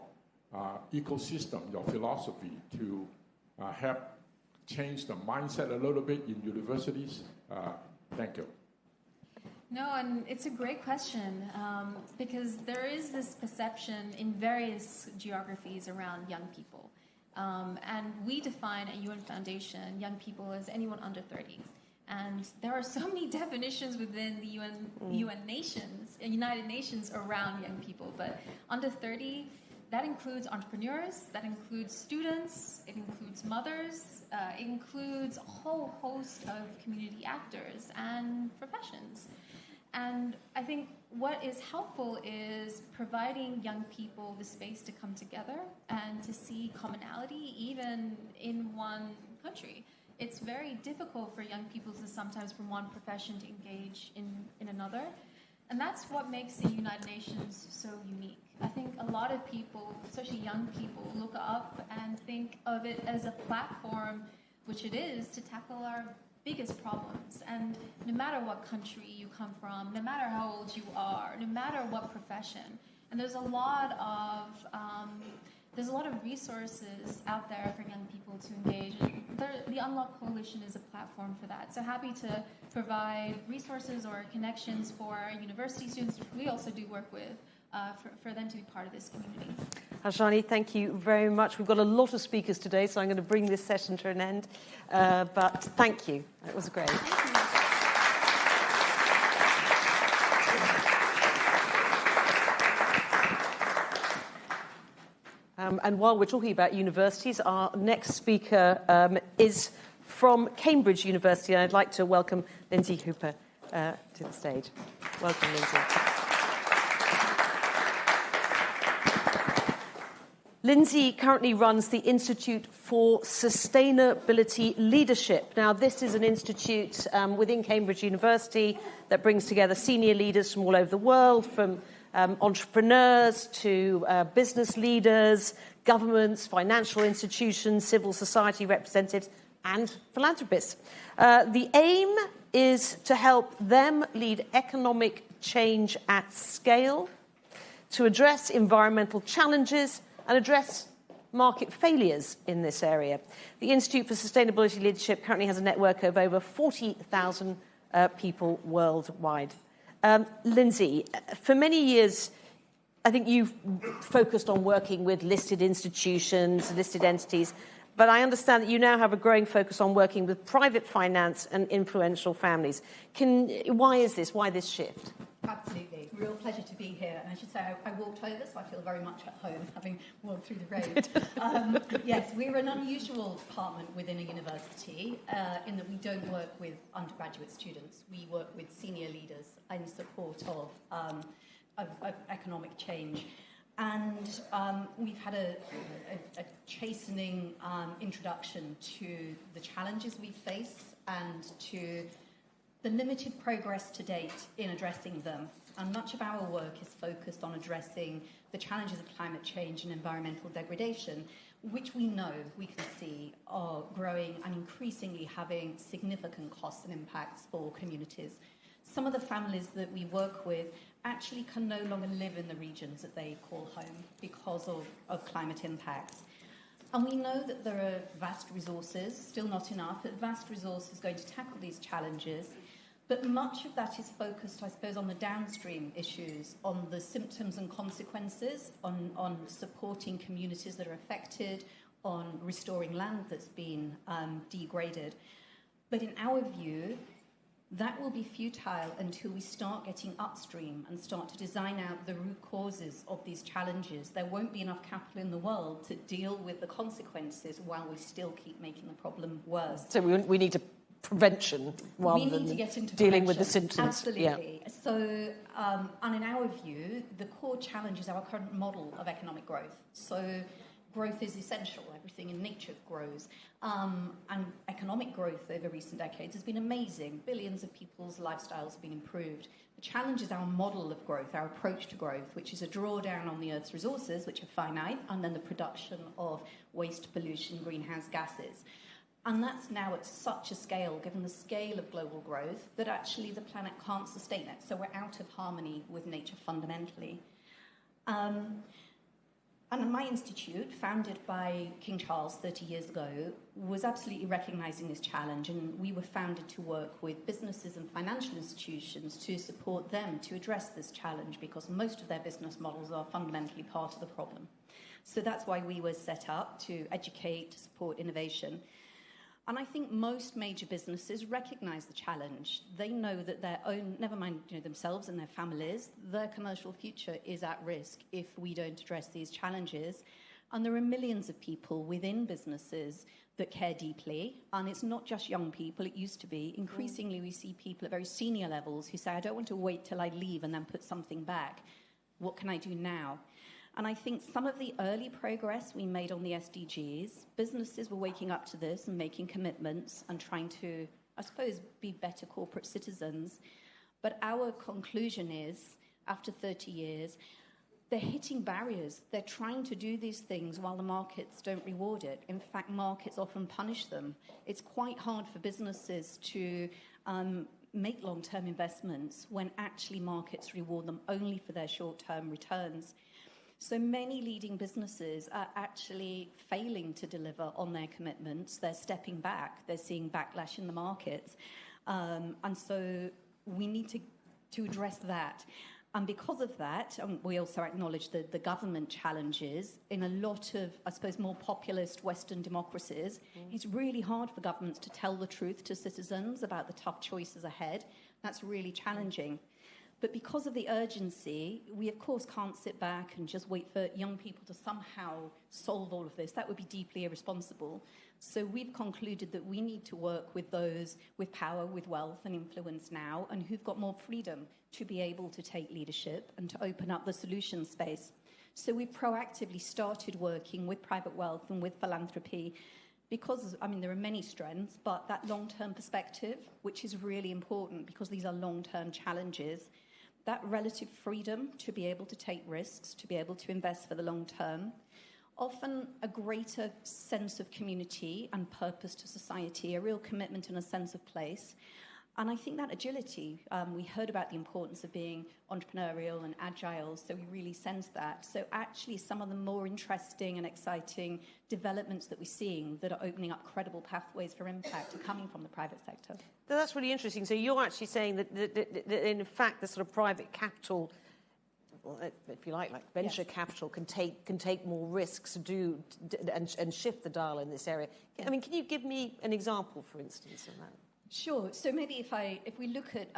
ecosystem, your philosophy to help change the mindset a little bit in universities? Thank you. No, and it's a great question because there is this perception in various geographies around young people. And we define at UN Foundation young people as anyone under 30. And there are so many definitions within the UN nations, United Nations around young people. But under 30, that includes entrepreneurs, that includes students, it includes mothers, it includes a whole host of community actors and professions. And I think what is helpful is providing young people the space to come together and to see commonality even in one country. It's very difficult for young people to sometimes from one profession to engage in another. And that's what makes the United Nations so unique. I think a lot of people, especially young people, look up and think of it as a platform, which it is, to tackle our biggest problems. And no matter what country you come from, no matter how old you are, no matter what profession, and there's a lot of resources out there for young people to engage. The Unlock Coalition is a platform for that. So happy to provide resources or connections for university students, which we also do work with, for them to be part of this community. Harshani, thank you very much. We've got a lot of speakers today, so I'm going to bring this session to an end. But thank you. It was great. And while we're talking about universities, our next speaker is from Cambridge University, and I'd like to welcome Lindsay Hooper to the stage. Welcome, Lindsay. Lindsay currently runs the Institute for Sustainability Leadership. Now, this is an institute within Cambridge University that brings together senior leaders from all over the world, from entrepreneurs to business leaders, governments, financial institutions, civil society representatives, and philanthropists. The aim is to help them lead economic change at scale, to address environmental challenges, and address market failures in this area. The Institute for Sustainability Leadership currently has a network of over 40,000 people worldwide. Lindsay, for many years, I think you've focused on working with listed institutions, listed entities, but I understand that you now have a growing focus on working with private finance and influential families. Why is this? Why this shift? Absolutely. Real pleasure to be here. And I should say I walked over, so I feel very much at home, having walked through the road. Yes, we're an unusual department within a university in that we don't work with undergraduate students. We work with senior leaders in support of economic change. And we've had a chastening introduction to the challenges we face and to the limited progress to date in addressing them. And much of our work is focused on addressing the challenges of climate change and environmental degradation, which we know, we can see, are growing and increasingly having significant costs and impacts for communities. Some of the families that we work with actually can no longer live in the regions that they call home because of climate impacts. And we know that there are vast resources, still not enough, but vast resources going to tackle these challenges. But much of that is focused, I suppose, on the downstream issues, on the symptoms and consequences, on supporting communities that are affected, on restoring land that's been degraded. But in our view, that will be futile until we start getting upstream and start to design out the root causes of these challenges. There won't be enough capital in the world to deal with the consequences while we still keep making the problem worse. So we need to prevention rather than dealing with the symptoms. Absolutely. Yeah. So, and in our view, the core challenge is our current model of economic growth. So growth is essential. Everything in nature grows. And economic growth over recent decades has been amazing. Billions of people's lifestyles have been improved. The challenge is our model of growth, our approach to growth, which is a drawdown on the Earth's resources, which are finite, and then the production of waste, pollution, greenhouse gases. And that's now at such a scale, given the scale of global growth, that actually the planet can't sustain it. So we're out of harmony with nature fundamentally. And my institute, founded by King Charles 30 years ago, was absolutely recognizing this challenge, and we were founded to work with businesses and financial institutions to support them to address this challenge, because most of their business models are fundamentally part of the problem. So that's why we were set up to educate, to support innovation. And I think most major businesses recognize the challenge. They know that their own, never mind themselves and their families, their commercial future is at risk if we don't address these challenges. And there are millions of people within businesses that care deeply. And it's not just young people, it used to be. Increasingly, we see people at very senior levels who say, I don't want to wait till I leave and then put something back. What can I do now? And I think some of the early progress we made on the SDGs, businesses were waking up to this and making commitments and trying to, I suppose, be better corporate citizens. But our conclusion is, after 30 years, they're hitting barriers. They're trying to do these things while the markets don't reward it. In fact, markets often punish them. It's quite hard for businesses to make long-term investments when actually markets reward them only for their short-term returns. So many leading businesses are actually failing to deliver on their commitments. They're stepping back. They're seeing backlash in the markets. And so we need to address that. And because of that, we also acknowledge the government challenges in a lot of, I suppose, more populist Western democracies. It's really hard for governments to tell the truth to citizens about the tough choices ahead. That's really challenging. But because of the urgency, we, of course, can't sit back and just wait for young people to somehow solve all of this. That would be deeply irresponsible. So we've concluded that we need to work with those with power, with wealth and influence now, and who've got more freedom to be able to take leadership and to open up the solution space. So we've proactively started working with private wealth and with philanthropy because, there are many strengths, but that long-term perspective, which is really important because these are long-term challenges, that relative freedom to be able to take risks, to be able to invest for the long term, often a greater sense of community and purpose to society, a real commitment and a sense of place. And I think that agility, we heard about the importance of being entrepreneurial and agile, so we really sense that. So actually some of the more interesting and exciting developments that we're seeing that are opening up credible pathways for impact are coming from the private sector. That's really interesting. So you're actually saying that in fact, the sort of private capital, if you like venture capital, can take more risks, and shift the dial in this area. Can you give me an example, for instance, of that? Sure. So maybe if we look at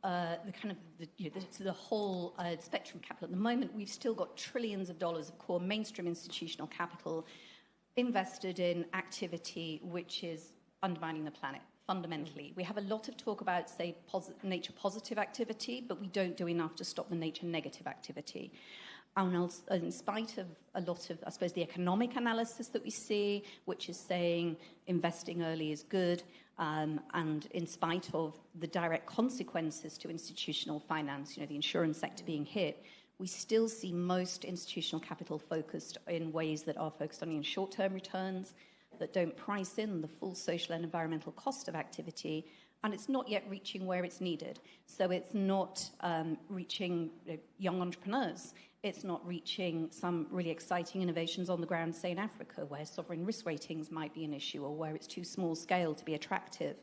the whole spectrum of capital at the moment, we've still got trillions of dollars of core mainstream institutional capital invested in activity which is undermining the planet fundamentally. We have a lot of talk about, say, nature positive activity, but we don't do enough to stop the nature negative activity. And in spite of a lot of, I suppose, the economic analysis that we see, which is saying investing early is good, and in spite of the direct consequences to institutional finance, the insurance sector being hit, we still see most institutional capital focused in ways that are focused on short-term returns, that don't price in the full social and environmental cost of activity, and it's not yet reaching where it's needed. So it's not reaching young entrepreneurs. It's not reaching some really exciting innovations on the ground, say in Africa, where sovereign risk ratings might be an issue or where it's too small scale to be attractive.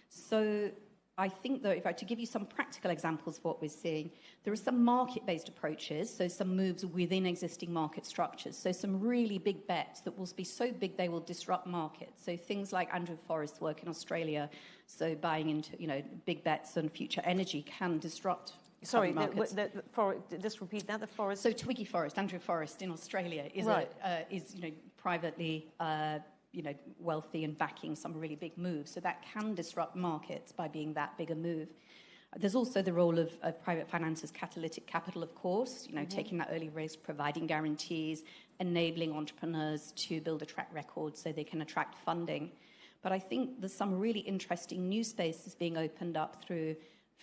So I think that if I had to give you some practical examples of what we're seeing, there are some market-based approaches, so some moves within existing market structures, so some really big bets that will be so big they will disrupt markets. So things like Andrew Forrest's work in Australia, so buying into big bets on future energy can disrupt. Sorry, just repeat that. The forest. So Twiggy Forrest, Andrew Forrest in Australia is privately wealthy and backing some really big moves. So that can disrupt markets by being that big a move. There's also the role of private finance as catalytic capital, of course. Taking that early risk, providing guarantees, enabling entrepreneurs to build a track record so they can attract funding. But I think there's some really interesting new spaces being opened up through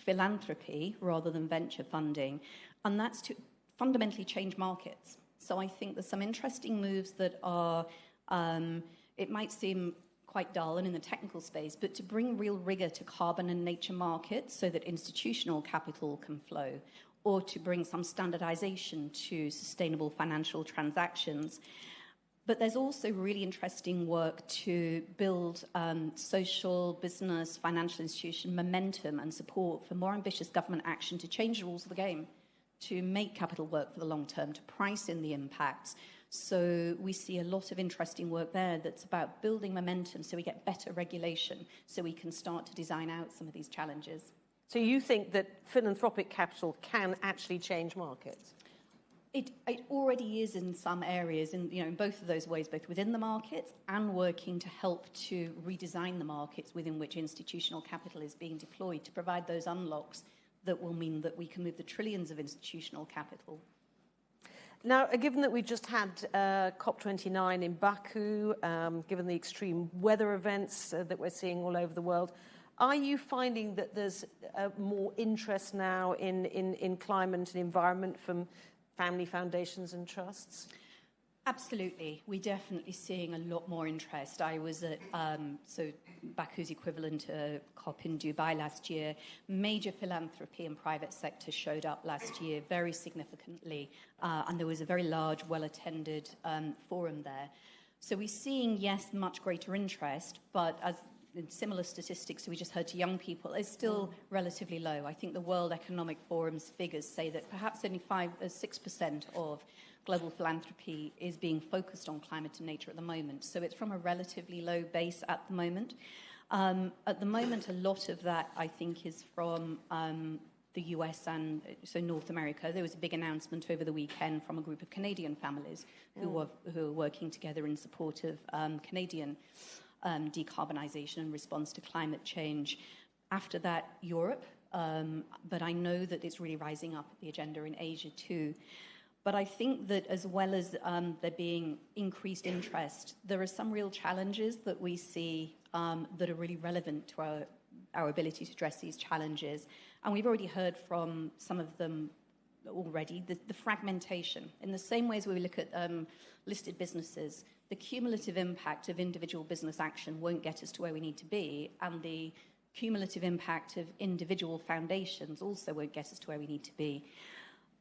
philanthropy rather than venture funding, and that's to fundamentally change markets. So I think there's some interesting moves that are, it might seem quite dull and in the technical space, but to bring real rigor to carbon and nature markets so that institutional capital can flow, or to bring some standardization to sustainable financial transactions. But there's also really interesting work to build social, business, financial institution momentum and support for more ambitious government action to change the rules of the game, to make capital work for the long term, to price in the impacts. So we see a lot of interesting work there that's about building momentum so we get better regulation, so we can start to design out some of these challenges. So you think that philanthropic capital can actually change markets? It already is in some areas, in both of those ways, both within the markets and working to help to redesign the markets within which institutional capital is being deployed to provide those unlocks that will mean that we can move the trillions of institutional capital. Now, given that we just had COP29 in Baku, given the extreme weather events that we're seeing all over the world, are you finding that there's more interest now in climate and environment from family foundations and trusts? Absolutely. We're definitely seeing a lot more interest. I was at, Baku's equivalent to COP in Dubai last year. Major philanthropy and private sector showed up last year very significantly, and there was a very large, well-attended forum there. So we're seeing, yes, much greater interest, but as in similar statistics we just heard to young people, is still relatively low. I think the World Economic Forum's figures say that perhaps only 6% of global philanthropy is being focused on climate and nature at the moment. So it's from a relatively low base at the moment. At the moment, a lot of that, I think, is from the US and so North America. There was a big announcement over the weekend from a group of Canadian families who are working together in support of Canadian decarbonisation and response to climate change. After that, Europe, but I know that it's really rising up the agenda in Asia too. But I think that as well as there being increased interest, there are some real challenges that we see that are really relevant to our ability to address these challenges. And we've already heard from some of them already, the fragmentation. In the same way as we look at listed businesses, the cumulative impact of individual business action won't get us to where we need to be, and the cumulative impact of individual foundations also won't get us to where we need to be.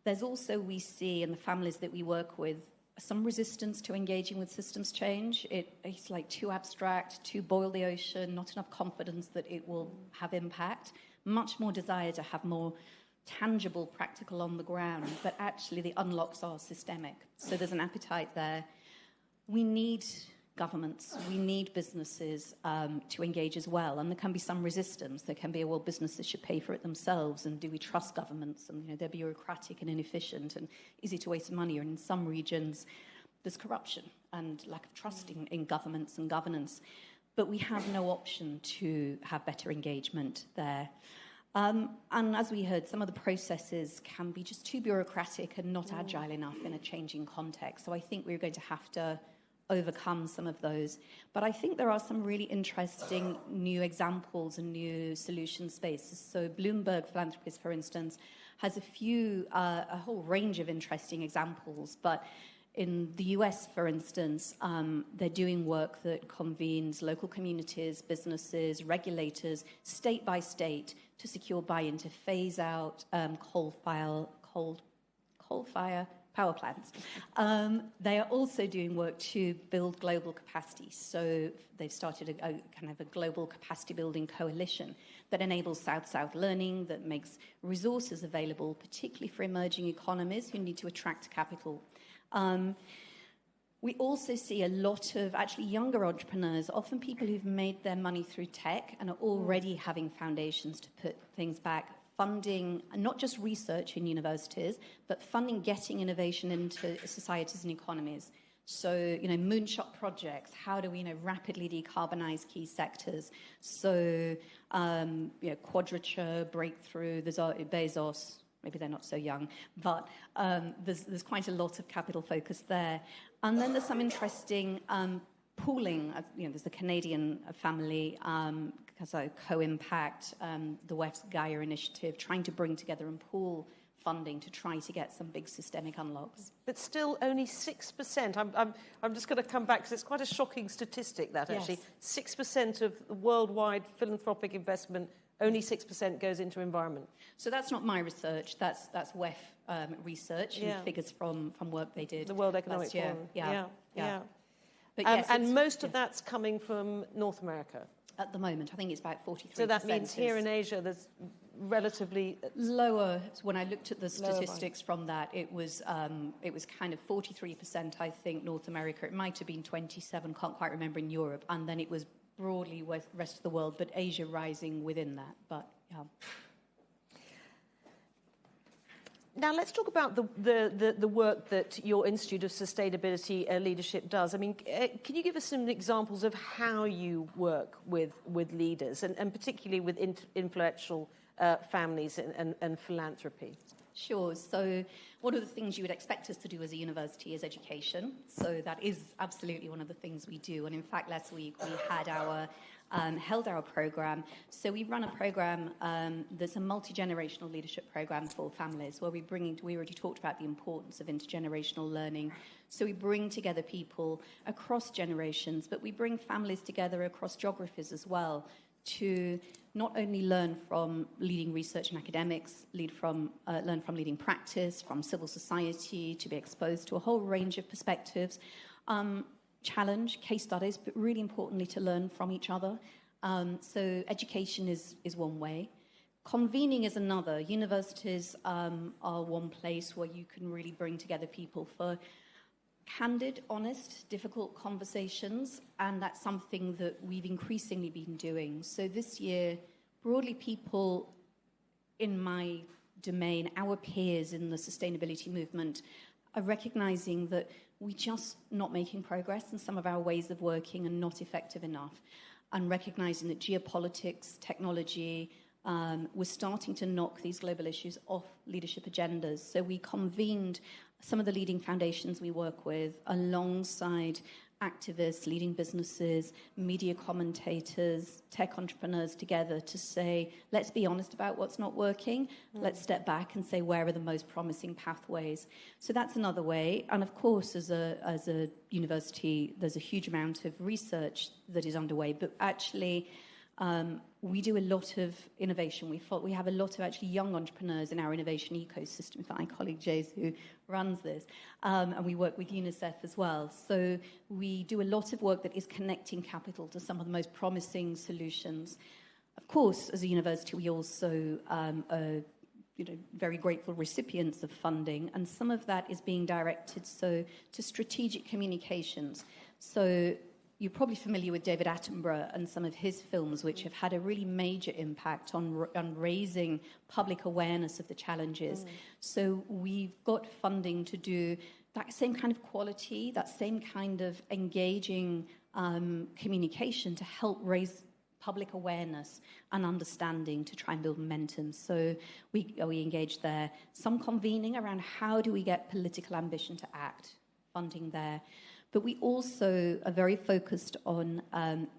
There's also, we see in the families that we work with, some resistance to engaging with systems change. It's like too abstract, too boil the ocean, not enough confidence that it will have impact. Much more desire to have more tangible, practical on the ground, but actually the unlocks are systemic. So there's an appetite there. We need governments, we need businesses to engage as well, and there can be some resistance. There can be, well, businesses should pay for it themselves, and do we trust governments? And they're bureaucratic and inefficient, and easy to waste money. And in some regions, there's corruption and lack of trust in governments and governance. But we have no option to have better engagement there. And as we heard, some of the processes can be just too bureaucratic and not agile enough in a changing context. So I think we're going to have to overcome some of those. But I think there are some really interesting new examples and new solution spaces. So Bloomberg Philanthropists, for instance, has a whole range of interesting examples. But in the US, for instance, they're doing work that convenes local communities, businesses, regulators, state by state, to secure buy-in to phase out coal-fire power plants. They are also doing work to build global capacity. So they've started a kind of a global capacity building coalition that enables South-South learning, that makes resources available, particularly for emerging economies who need to attract capital. We also see a lot of actually younger entrepreneurs, often people who've made their money through tech and are already having foundations to put things back, funding not just research in universities, but funding getting innovation into societies and economies. So, moonshot projects, how do we, rapidly decarbonize key sectors? So, Quadrature, Breakthrough, there's Bezos, maybe they're not so young, but there's quite a lot of capital focus there. And then there's some interesting pooling, there's a Canadian family, has a co-impact, the West's Gaia initiative, trying to bring together and pool funding to try to get some big systemic unlocks. But still only 6%. I'm just going to come back because it's quite a shocking statistic, that actually. Yes. 6% of worldwide philanthropic investment, only 6% goes into environment. So that's not my research, that's WEF research and figures from work they did. The World Economic Forum. Yeah. But yes, and most of that's coming from North America. At the moment, I think it's about 43%. So that means here in Asia, there's relatively lower. When I looked at the statistics from that, it was kind of 43%. I think North America. It might have been 27. Can't quite remember in Europe, and then it was broadly with the rest of the world, but Asia rising within that. But yeah. Now, let's talk about the work that your Institute of Sustainability Leadership does. I mean, can you give us some examples of how you work with leaders, and particularly with influential families and philanthropy? Sure. So one of the things you would expect us to do as a university is education. So that is absolutely one of the things we do. And in fact, last week we had held our program. So we run a program that's a multi-generational leadership program for families where we already talked about the importance of intergenerational learning. So we bring together people across generations, but we bring families together across geographies as well to not only learn from leading research and academics, learn from leading practice, from civil society, to be exposed to a whole range of perspectives, challenge, case studies, but really importantly to learn from each other. So education is one way. Convening is another. Universities are one place where you can really bring together people for candid, honest, difficult conversations, and that's something that we've increasingly been doing. So this year, broadly, people in my domain, our peers in the sustainability movement, are recognizing that we're just not making progress and some of our ways of working are not effective enough, and recognizing that geopolitics, technology, we're starting to knock these global issues off leadership agendas. So we convened some of the leading foundations we work with alongside activists, leading businesses, media commentators, tech entrepreneurs together to say, let's be honest about what's not working. Let's step back and say, where are the most promising pathways? So that's another way. And of course, as a university, there's a huge amount of research that is underway, but actually we do a lot of innovation. We have a lot of actually young entrepreneurs in our innovation ecosystem. My colleague Jays, who runs this, and we work with UNICEF as well. So we do a lot of work that is connecting capital to some of the most promising solutions. Of course, as a university, we also are very grateful recipients of funding, and some of that is being directed to strategic communications. So you're probably familiar with David Attenborough and some of his films, which have had a really major impact on raising public awareness of the challenges. So we've got funding to do that same kind of quality, that same kind of engaging communication to help raise public awareness and understanding to try and build momentum. So we engage there. Some convening around how do we get political ambition to act, funding there. But we also are very focused on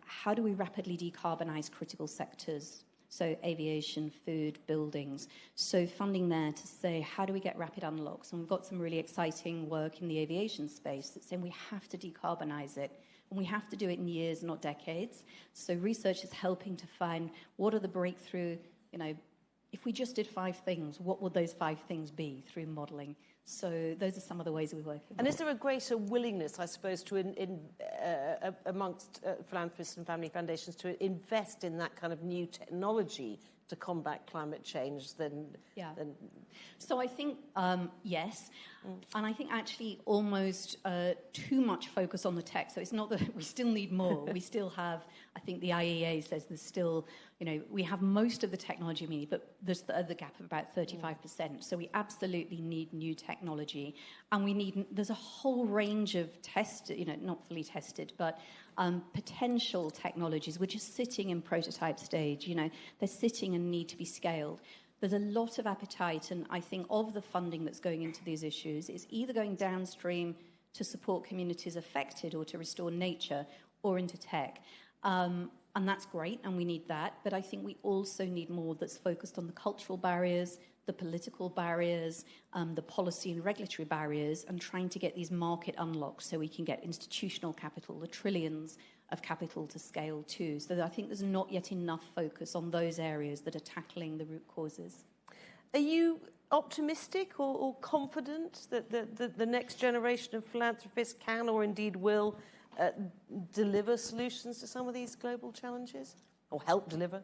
how do we rapidly decarbonize critical sectors, so aviation, food, buildings. So funding there to say, how do we get rapid unlocks? And we've got some really exciting work in the aviation space that's saying we have to decarbonize it, and we have to do it in years, not decades. So research is helping to find what are the breakthrough, if we just did 5 things, what would those 5 things be through modeling? So those are some of the ways we work. And is there a greater willingness, I suppose, amongst philanthropists and family foundations to invest in that kind of new technology to combat climate change than... So I think, yes. And I think actually almost too much focus on the tech. So it's not that we still need more. We still have, I think the IEA says there's still, we have most of the technology we need, but there's the other gap of about 35%. So we absolutely need new technology. And there's a whole range of not fully tested, but potential technologies which are sitting in prototype stage. They're sitting and need to be scaled. There's a lot of appetite, and I think of the funding that's going into these issues is either going downstream to support communities affected or to restore nature, or into tech. And that's great, and we need that. But I think we also need more that's focused on the cultural barriers, the political barriers, the policy and regulatory barriers, and trying to get these market unlocks so we can get institutional capital, the trillions of capital to scale too. So I think there's not yet enough focus on those areas that are tackling the root causes. Are you optimistic or confident that the next generation of philanthropists can or indeed will deliver solutions to some of these global challenges? Or help deliver?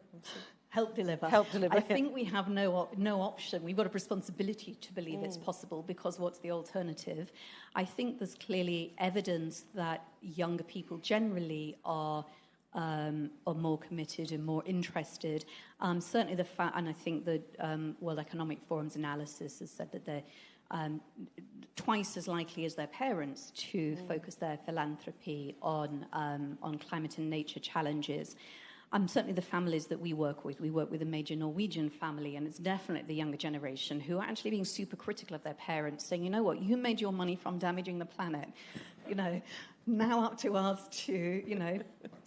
Help deliver. Help deliver. I think we have no option. We've got a responsibility to believe it's possible, because what's the alternative? I think there's clearly evidence that younger people generally are more committed and more interested. Certainly and I think the World Economic Forum's analysis has said that they're twice as likely as their parents to focus their philanthropy on climate and nature challenges. Certainly the families that we work with a major Norwegian family, and it's definitely the younger generation who are actually being super critical of their parents, saying, you know what, you made your money from damaging the planet, now up to us to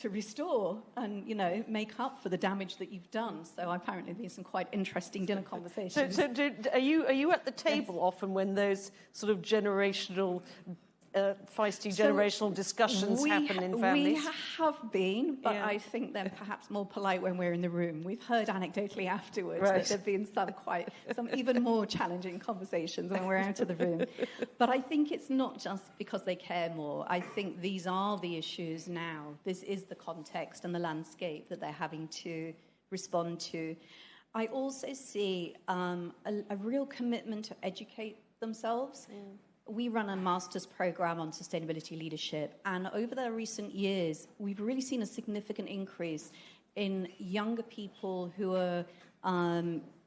restore and, make up for the damage that you've done. So apparently there's some quite interesting dinner conversations. So are you at the table often when those sort of generational feisty generational discussions happen in families? We have been, but I think they're perhaps more polite when we're in the room. We've heard anecdotally afterwards that there have been some even more challenging conversations when we're out of the room. But I think it's not just because they care more. I think these are the issues now. This is the context and the landscape that they're having to respond to. I also see a real commitment to educate themselves. We run a master's program on sustainability leadership, and over the recent years, we've really seen a significant increase in younger people who are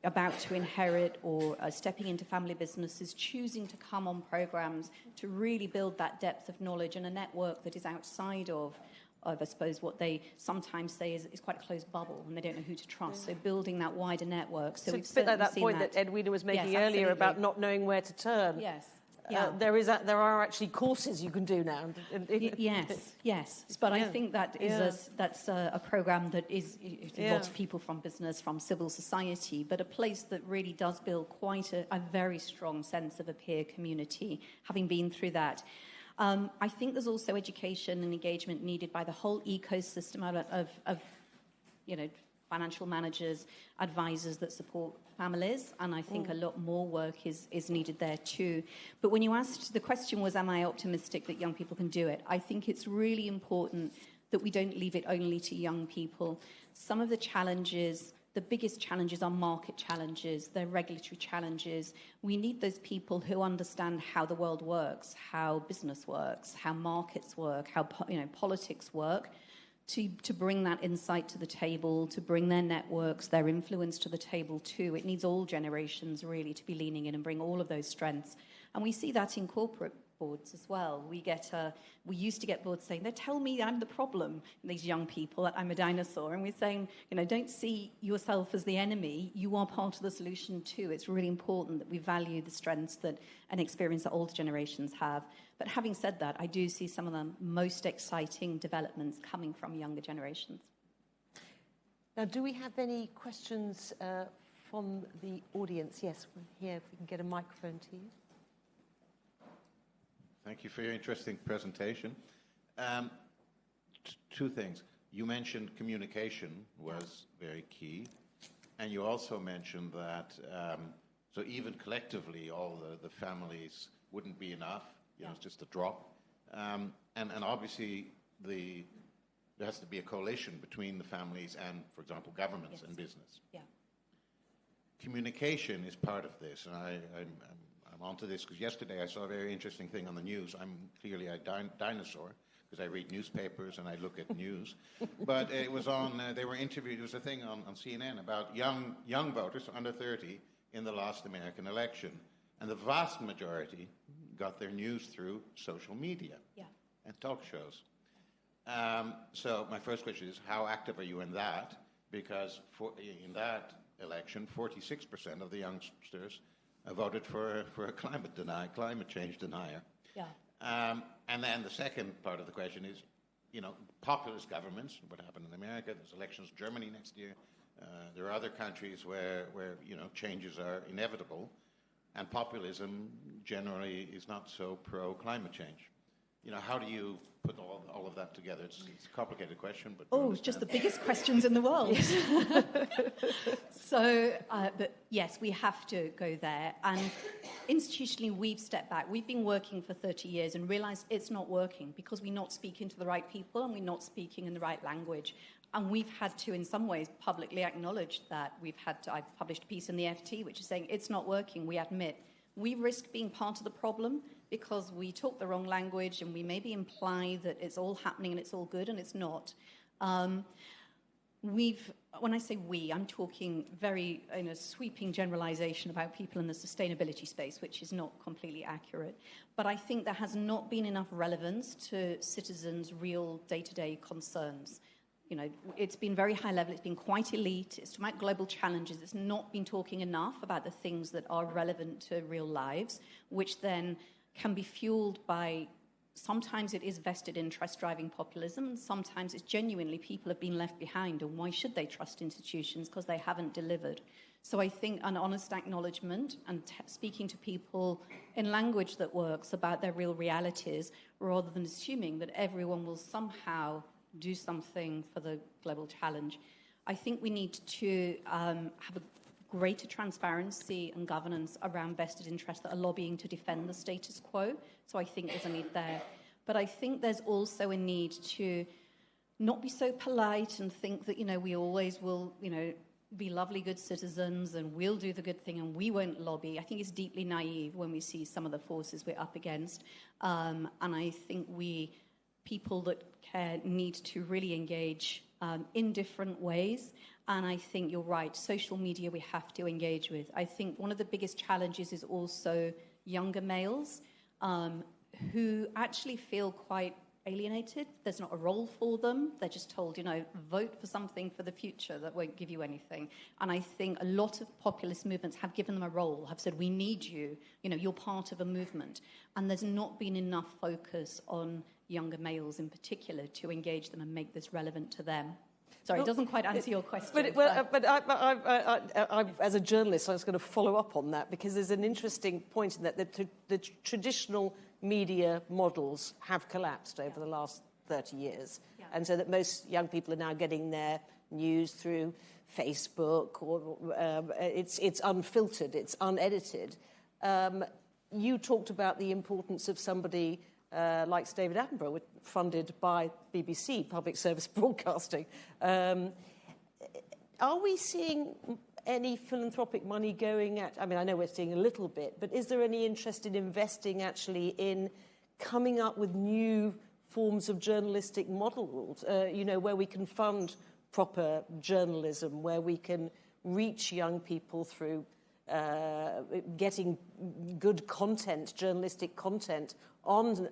about to inherit or stepping into family businesses, choosing to come on programs to really build that depth of knowledge and a network that is outside of I suppose, what they sometimes say is quite a closed bubble, and they don't know who to trust. So building that wider network. So it's a bit like that point that Edwina was making earlier about not knowing where to turn. Yes. There are actually courses you can do now. Yes. But I think that's a program that is lots of people from business, from civil society, but a place that really does build quite a very strong sense of a peer community, having been through that. I think there's also education and engagement needed by the whole ecosystem of financial managers, advisors that support families, and I think a lot more work is needed there too. But when you asked, the question was, am I optimistic that young people can do it? I think it's really important that we don't leave it only to young people. Some of the challenges, the biggest challenges are market challenges, they're regulatory challenges. We need those people who understand how the world works, how business works, how markets work, how politics work, to bring that insight to the table, to bring their networks, their influence to the table too. It needs all generations really to be leaning in and bring all of those strengths. And we see that in corporate boards as well. We used to get boards saying, they tell me I'm the problem, these young people, that I'm a dinosaur. And we're saying, don't see yourself as the enemy. You are part of the solution too. It's really important that we value the strengths and experience that older generations have. But having said that, I do see some of the most exciting developments coming from younger generations. Now, do we have any questions from the audience? Yes, here, if we can get a microphone to you. Thank you for your interesting presentation. Two things. You mentioned communication was very key, and you also mentioned that so even collectively, all the families wouldn't be enough. It's just a drop. And obviously, there has to be a coalition between the families and, for example, governments and business. Yeah. Communication is part of this, and I'm onto this because yesterday I saw a very interesting thing on the news. I'm clearly a dinosaur because I read newspapers and I look at news. But it was on, they were interviewed, there was a thing on CNN about young voters under 30 in the last American election. And the vast majority got their news through social media and talk shows. So my first question is, how active are you in that? Because in that election, 46% of the youngsters voted for a climate change denier. Yeah. And then the second part of the question is, populist governments, what happened in America, there's elections in Germany next year. There are other countries where changes are inevitable, and populism generally is not so pro-climate change. How do you put all of that together? It's a complicated question, but... Oh, just the biggest questions in the world. So, but yes, we have to go there. And institutionally, we've stepped back. We've been working for 30 years and realized it's not working because we're not speaking to the right people and we're not speaking in the right language. And we've had to, in some ways, publicly acknowledge that. I've published a piece in the FT which is saying it's not working. We admit we risk being part of the problem because we talk the wrong language and we maybe imply that it's all happening and it's all good, and it's not. When I say we, I'm talking very in a sweeping generalization about people in the sustainability space, which is not completely accurate. But I think there has not been enough relevance to citizens' real day-to-day concerns. It's been very high level, it's been quite elite, it's about global challenges, it's not been talking enough about the things that are relevant to real lives, which then can be fueled by, sometimes it is vested interest driving populism, and sometimes it's genuinely people have been left behind, and why should they trust institutions? Because they haven't delivered. So I think an honest acknowledgement and speaking to people in language that works about their real realities, rather than assuming that everyone will somehow do something for the global challenge. I think we need to have a greater transparency and governance around vested interests that are lobbying to defend the status quo. So I think there's a need there. But I think there's also a need to not be so polite and think that, we always will, be lovely, good citizens and we'll do the good thing and we won't lobby. I think it's deeply naive when we see some of the forces we're up against. And I think people that care need to really engage in different ways. And I think you're right, social media we have to engage with. I think one of the biggest challenges is also younger males who actually feel quite alienated. There's not a role for them. They're just told, vote for something for the future that won't give you anything. And I think a lot of populist movements have given them a role, have said, we need you, you're part of a movement. And there's not been enough focus on younger males in particular to engage them and make this relevant to them. Sorry, it doesn't quite answer your question. But I, as a journalist, I was going to follow up on that because there's an interesting point in that the traditional media models have collapsed over the last 30 years. Yeah. And so that most young people are now getting their news through Facebook or it's unfiltered, it's unedited. You talked about the importance of somebody like David Attenborough, funded by BBC, Public Service Broadcasting. Are we seeing any philanthropic money going at, I know we're seeing a little bit, but is there any interest in investing actually in coming up with new forms of journalistic models, where we can fund proper journalism, where we can reach young people through getting good content, journalistic content on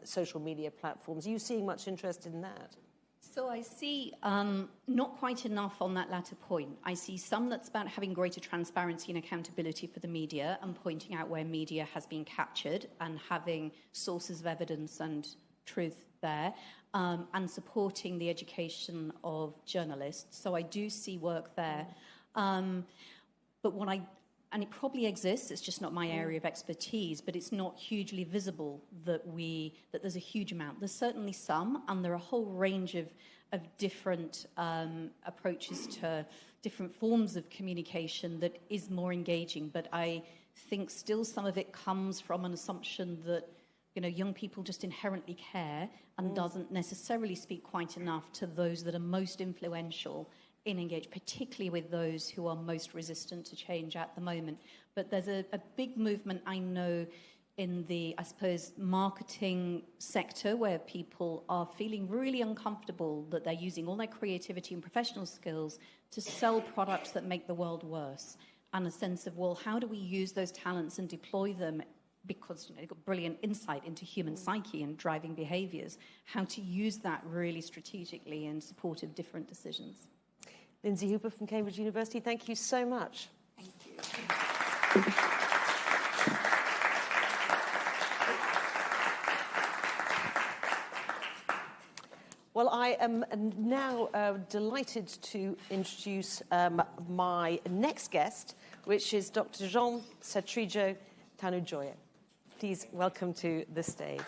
social media platforms? Are you seeing much interest in that? So I see not quite enough on that latter point. I see some that's about having greater transparency and accountability for the media and pointing out where media has been captured and having sources of evidence and truth there, and supporting the education of journalists. So I do see work there. But and it probably exists, it's just not my area of expertise, but it's not hugely visible that there's a huge amount. There's certainly some, and there are a whole range of different approaches to different forms of communication that is more engaging. But I think still some of it comes from an assumption that young people just inherently care and doesn't necessarily speak quite enough to those that are most influential in engage, particularly with those who are most resistant to change at the moment. But there's a big movement, I know, in the, I suppose, marketing sector where people are feeling really uncomfortable that they're using all their creativity and professional skills to sell products that make the world worse. And a sense of, well, how do we use those talents and deploy them? Because they've got brilliant insight into human psyche and driving behaviours. How to use that really strategically in support of different decisions. Lindsay Hooper from Cambridge University, thank you so much. Thank you. Well, I am now delighted to introduce my next guest, which is Dr. Jean Satrijo Tanudjojo. Please welcome to the stage.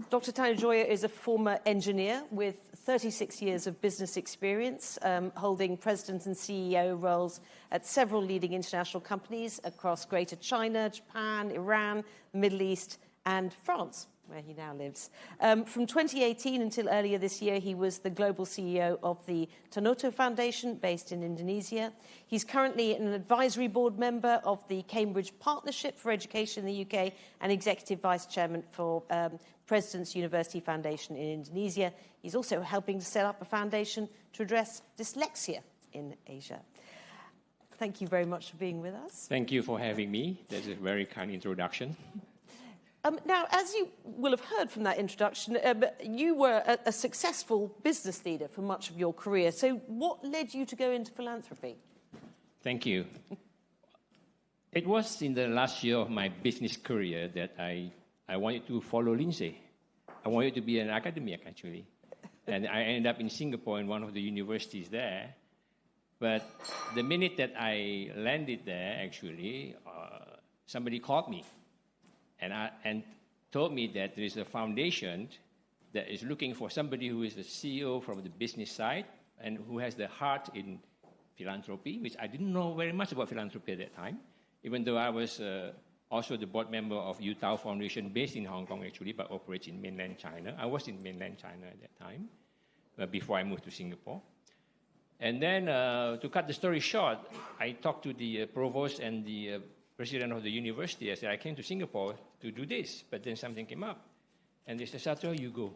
Dr. Tanudjojo is a former engineer with 36 years of business experience, holding president and CEO roles at several leading international companies across Greater China, Japan, Iran, the Middle East, and France, where he now lives. From 2018 until earlier this year, he was the global CEO of the Tanoto Foundation, based in Indonesia. He's currently an advisory board member of the Cambridge Partnership for Education in the UK and executive vice chairman for President's University Foundation in Indonesia. He's also helping to set up a foundation to address dyslexia in Asia. Thank you very much for being with us. Thank you for having me. That's a very kind introduction. Now, as you will have heard from that introduction, you were a successful business leader for much of your career. So what led you to go into philanthropy? Thank you. It was in the last year of my business career that I wanted to follow Lindsay. I wanted to be an academic, actually. And I ended up in Singapore in one of the universities there. But the minute that I landed there, actually, somebody called me and told me that there is a foundation that is looking for somebody who is the CEO from the business side and who has the heart in philanthropy, which I didn't know very much about philanthropy at that time, even though I was also the board member of Utah Foundation, based in Hong Kong, actually, but operates in mainland China. I was in mainland China at that time, before I moved to Singapore. And then, to cut the story short, I talked to the provost and the president of the university. I said, I came to Singapore to do this, but then something came up. And they said, Satrijo, you go.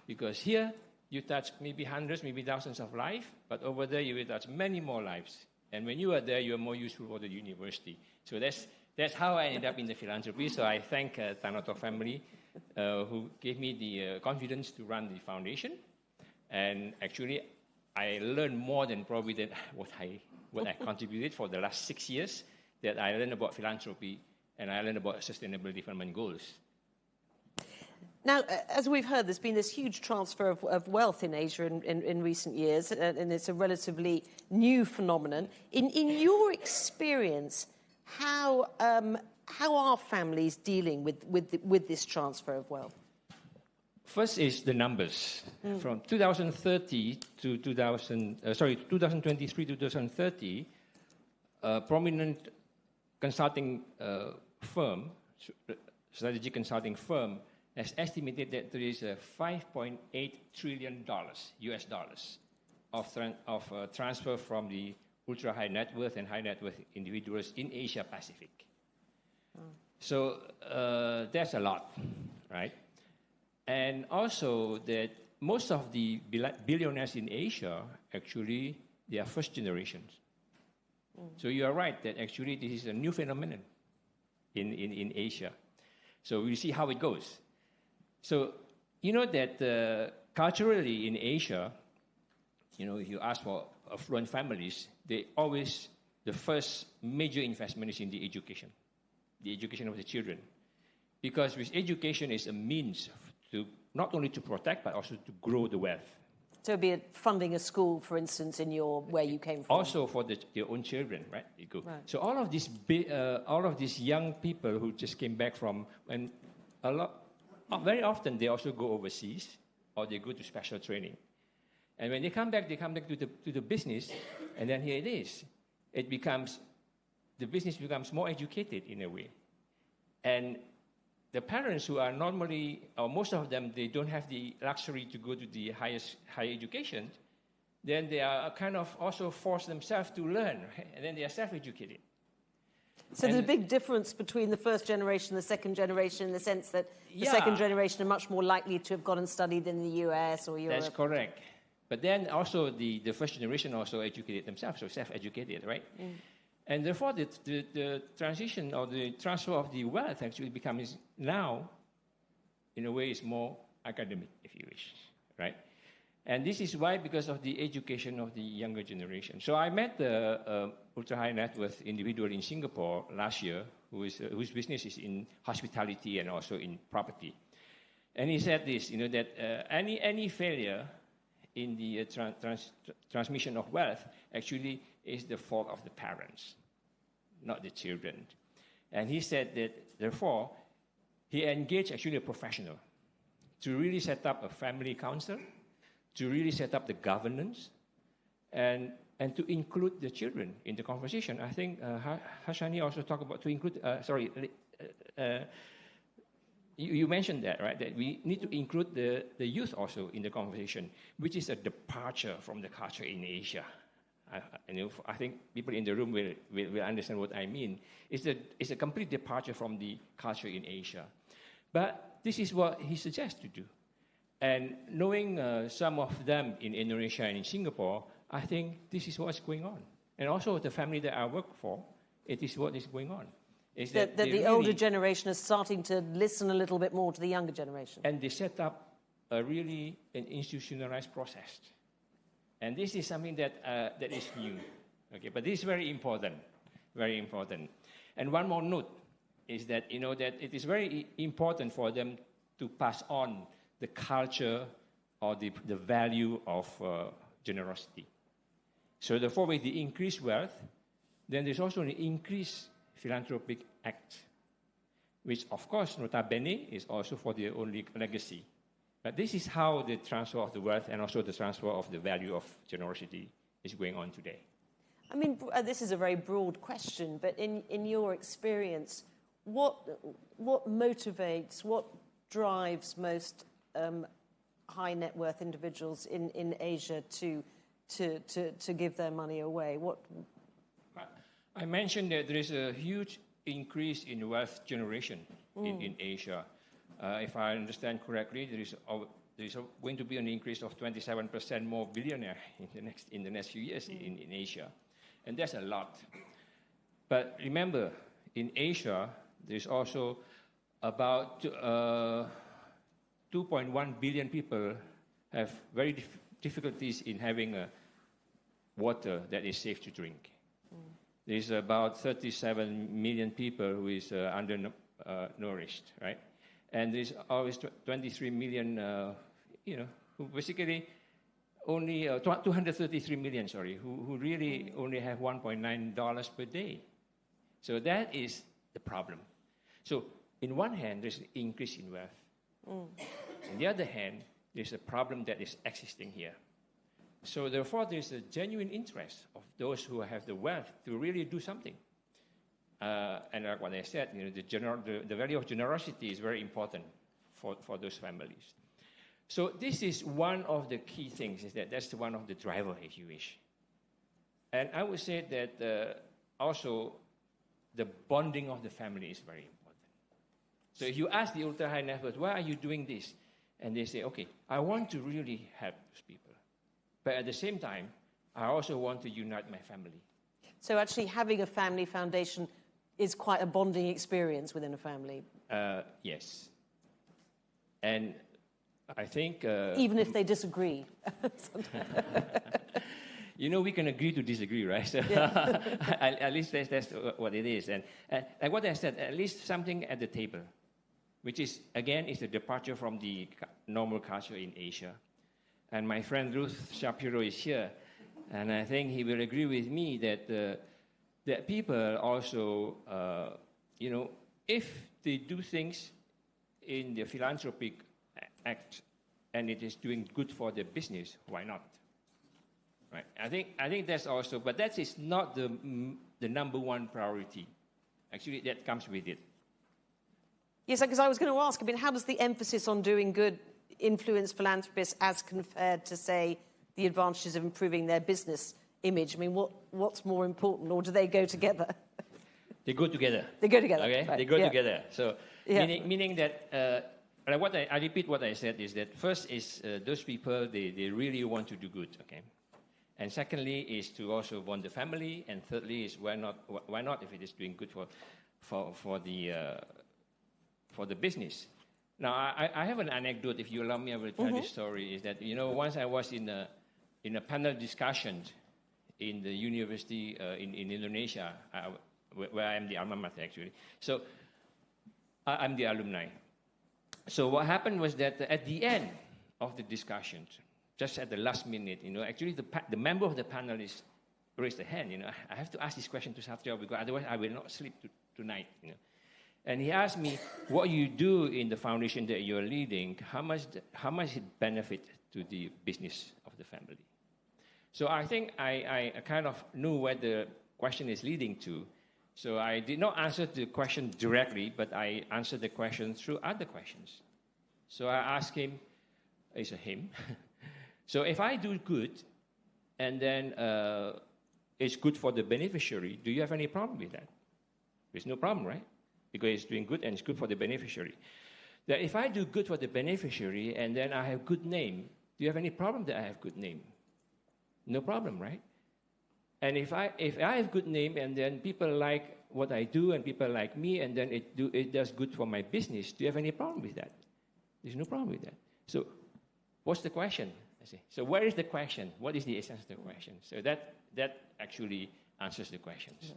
Because here, you touch maybe hundreds, maybe thousands of lives, but over there, you will touch many more lives. And when you are there, you are more useful for the university. So that's how I ended up in the philanthropy. So I thank Tanoto family who gave me the confidence to run the foundation. And actually, I learned more than probably than what I contributed for the last 6 years, that I learned about philanthropy and I learned about sustainable development goals. Now, as we've heard, there's been this huge transfer of wealth in Asia in recent years, and it's a relatively new phenomenon. In your experience, how are families dealing with this transfer of wealth? First is the numbers. From 2023 to 2030, a prominent consulting firm, strategy consulting firm, has estimated that there is a $5.8 trillion US dollars of transfer from the ultra high net worth and high net worth individuals in Asia Pacific. So that's a lot, right? And also that most of the billionaires in Asia, actually, they are first generations. So you are right that actually this is a new phenomenon in Asia. So we'll see how it goes. So you know that culturally in Asia, you know, if you ask for affluent families, they always, the first major investment is in the education of the children. Because with education is a means to not only to protect, but also to grow the wealth. So be it funding a school, for instance, in where you came from. Also for your own children, right? Right. So all of these young people who just came back from, and very often they also go overseas or they go to special training. And when they come back to the business, and then here it is. The business becomes more educated in a way. And the parents who are normally, or most of them, they don't have the luxury to go to the higher education, then they are kind of also force themselves to learn, and then they are self-educated. So there's a big difference between the first generation and the second generation in the sense that the second generation are much more likely to have gone and studied in the US or Europe. That's correct. But then also the first generation also educated themselves, so self-educated, right? And therefore, the transition or the transfer of the wealth actually becomes now, in a way, is more academic, if you wish, right? And this is why, because of the education of the younger generation. So I met the ultra-high net worth individual in Singapore last year whose business is in hospitality and also in property. And he said this, that any failure in the transmission of wealth actually is the fault of the parents, not the children. And he said that, therefore, he engaged actually a professional to really set up a family council, to really set up the governance, and to include the children in the conversation. I think Harshani also talked about to include, you mentioned that, right? That we need to include the youth also in the conversation, which is a departure from the culture in Asia. I think people in the room will understand what I mean. It's a complete departure from the culture in Asia. But this is what he suggests to do. And knowing some of them in Indonesia and in Singapore, I think this is what's going on. And also the family that I work for, it is what is going on. Is that the really, older generation is starting to listen a little bit more to the younger generation. And they set up an institutionalized process. And this is something that is new. Okay, but this is very important, very important. And one more note is that, that it is very important for them to pass on the culture or the value of generosity. So therefore, with the increased wealth, then there's also an increased philanthropic act, which, of course, nota bene, is also for their own legacy. But this is how the transfer of the wealth and also the transfer of the value of generosity is going on today. I mean, this is a very broad question, but in your experience, what motivates, what drives most high net worth individuals in Asia to give their money away? I mentioned that there is a huge increase in wealth generation in Asia. If I understand correctly, there is going to be an increase of 27% more billionaire in the next few years in Asia, and that's a lot. But remember, in Asia, there's also about 2.1 billion people have very difficulties in having water that is safe to drink. There's about 37 million people who is undernourished, right? And there's always 23 million, who basically only 233 million, who really only have $1.9 per day. So that is the problem. So in one hand, there's an increase in wealth. On the other hand, there's a problem that is existing here. So therefore, there's a genuine interest of those who have the wealth to really do something. And like what I said, the value of generosity is very important for those families. So this is one of the key things, that's one of the drivers, if you wish. And I would say that also the bonding of the family is very important. So if you ask the ultra high net worth, why are you doing this? And they say, okay, I want to really help those people. But at the same time, I also want to unite my family. So actually having a family foundation is quite a bonding experience within a family. Yes. And I think... even if they disagree. We can agree to disagree, right? So yeah. at least that's what it is. And like what I said, at least something at the table, which is, again, is a departure from the normal culture in Asia. And my friend Ruth Shapiro is here, and I think he will agree with me that people also, if they do things in the philanthropic act and it is doing good for their business, why not? Right? I think that's also, but that is not the number one priority. Actually, that comes with it. Yes, because I was going to ask, how does the emphasis on doing good influence philanthropists as compared to, say, the advantages of improving their business image? What's more important, or do they go together? They go together. They go together. Okay, right. They go yeah. together. So meaning that I repeat what I said is that first is those people they really want to do good. Okay, and secondly is to also bond the family, and thirdly is why not if it is doing good for the business. Now, I have an anecdote, if you allow me, I will tell this story, is that, once I was in a panel discussion in the university in Indonesia, where I am the alma mater, actually. So I'm the alumni. So what happened was that at the end of the discussions, just at the last minute, actually the member of the panelists raised a hand. I have to ask this question to Satrijo because otherwise I will not sleep tonight. And he asked me, what you do in the foundation that you're leading, how much it benefit to the business of the family? So I think I kind of knew where the question is leading to. So I did not answer the question directly, but I answered the question through other questions. So I asked him, it's a him. So if I do good, and then it's good for the beneficiary, do you have any problem with that? There's no problem, right? Because it's doing good and it's good for the beneficiary. That if I do good for the beneficiary and then I have good name, do you have any problem that I have good name? No problem, right? And if I have good name and then people like what I do and people like me and then it does good for my business, do you have any problem with that? There's no problem with that. So what's the question? I say. So where is the question? What is the essence of the question? So that actually answers the questions.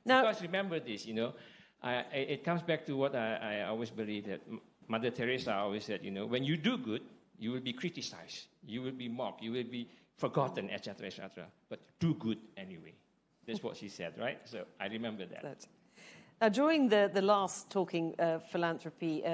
Now, because remember this, it comes back to what I always believe that Mother Teresa always said, when you do good, you will be criticized, you will be mocked, you will be forgotten, etc., etc. But do good anyway. That's what she said, right? So I remember that. Now, during the last Talking Philanthropy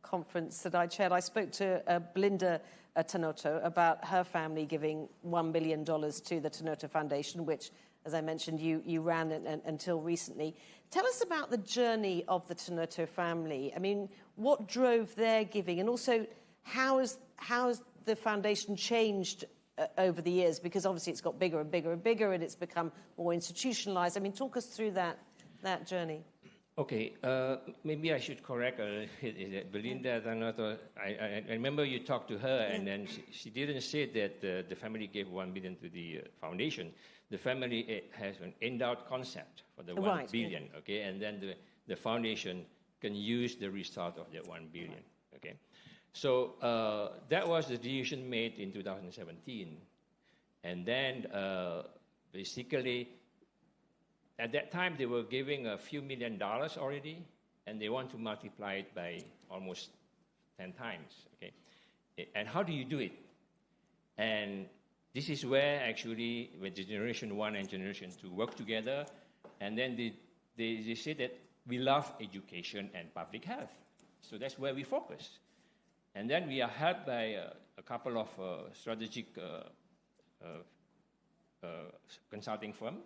conference that I chaired, I spoke to Belinda Tanoto about her family giving $1 billion to the Tanoto Foundation, which, as I mentioned, you ran until recently. Tell us about the journey of the Tanoto family. I mean, what drove their giving? And also, how has the foundation changed over the years? Because obviously it's got bigger and bigger and bigger, and it's become more institutionalized. I mean, talk us through that journey. Okay, maybe I should correct Belinda Tanoto. I remember you talked to her, and then she didn't say that the family gave $1 billion to the foundation. The family has an endowed concept for the $1 billion, okay, and then the foundation can use the result of that $1 billion, okay. So that was the decision made in 2017, and then basically. At that time, they were giving a few $1 million already, and they want to multiply it by almost 10 times, okay? And how do you do it? And this is where actually, with Generation 1 and Generation 2 work together, and then they say that we love education and public health. So that's where we focus. And then we are helped by a couple of strategic consulting firms,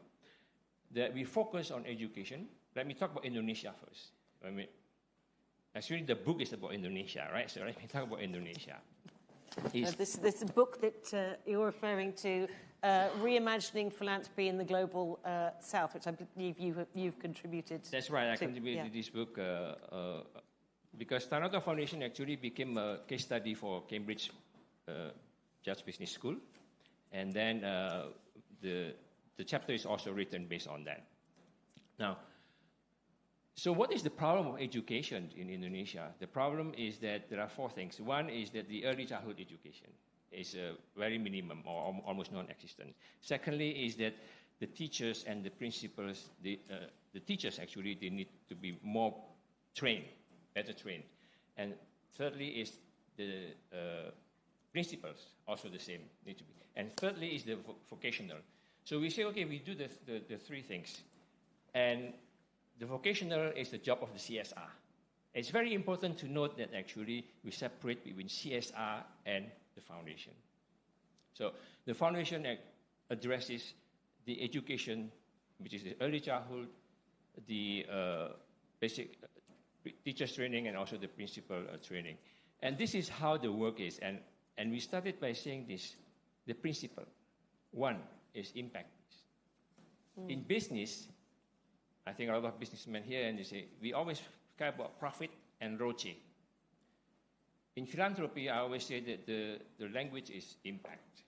that we focus on education. Let me talk about Indonesia first. Actually, the book is about Indonesia, right? So let me talk about Indonesia. This book that you're referring to, Reimagining Philanthropy in the Global South, which I believe you've contributed. That's right. I contributed to this book because Tanoto Foundation actually became a case study for Cambridge Judge Business School, and then the chapter is also written based on that. Now, so what is the problem of education in Indonesia? The problem is that there are four things. One is that the early childhood education is very minimum or almost non-existent. Secondly is that the teachers and the principals, the teachers actually, they need to be more trained, better trained. And thirdly is the principals, also the same, need to be. And thirdly is the vocational. So we say, okay, we do the three things. And the vocational is the job of the CSR. It's very important to note that actually we separate between CSR and the foundation. So the foundation addresses the education, which is the early childhood, the basic teachers training, and also the principal training. And this is how the work is. And we started by saying this, the principle. One is impact. In business, I think a lot of businessmen here, and they say, we always care about profit and ROCE. In philanthropy, I always say that the language is impact.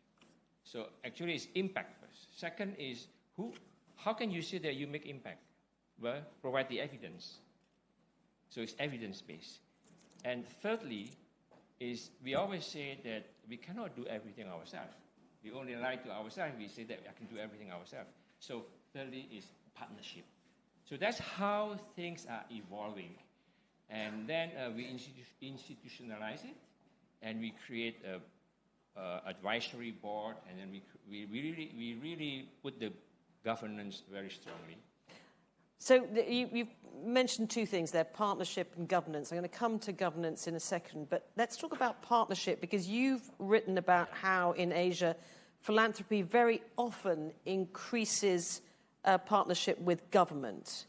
So actually, it's impact first. Second is, how can you say that you make impact? Well, provide the evidence. So it's evidence-based. And thirdly is, we always say that we cannot do everything ourselves. We only lie to ourselves. We say that I can do everything ourselves. So thirdly is partnership. So that's how things are evolving. And then we institutionalize it, and we create a advisory board, and then we really put the governance very strongly. So you've mentioned two things there, partnership and governance. I'm going to come to governance in a second, but let's talk about partnership, because you've written about how in Asia, philanthropy very often increases partnership with government.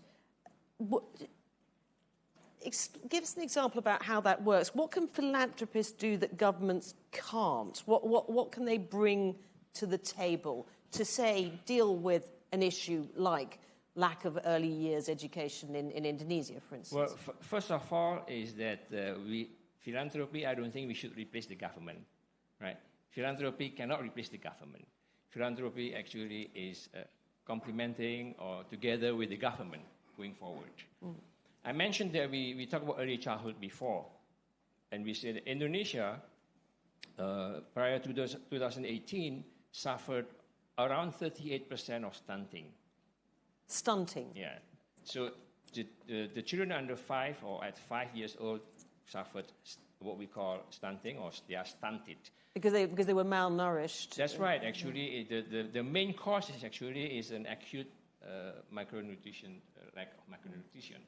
Give us an example about how that works. What can philanthropists do that governments can't? What can they bring to the table to, say, deal with an issue like lack of early years education in Indonesia, for instance? Well, first of all is that philanthropy, I don't think we should replace the government, right? Philanthropy cannot replace the government. Philanthropy actually is complementing or together with the government going forward. Mm. I mentioned that we talked about early childhood before, and we said that Indonesia, prior to 2018, suffered around 38% of stunting. Stunting? Yeah. So the children under 5 or at 5 years old suffered what we call stunting, or they are stunted. Because they were malnourished. That's right. Actually, the main cause is an acute micronutrition, lack of micronutrition.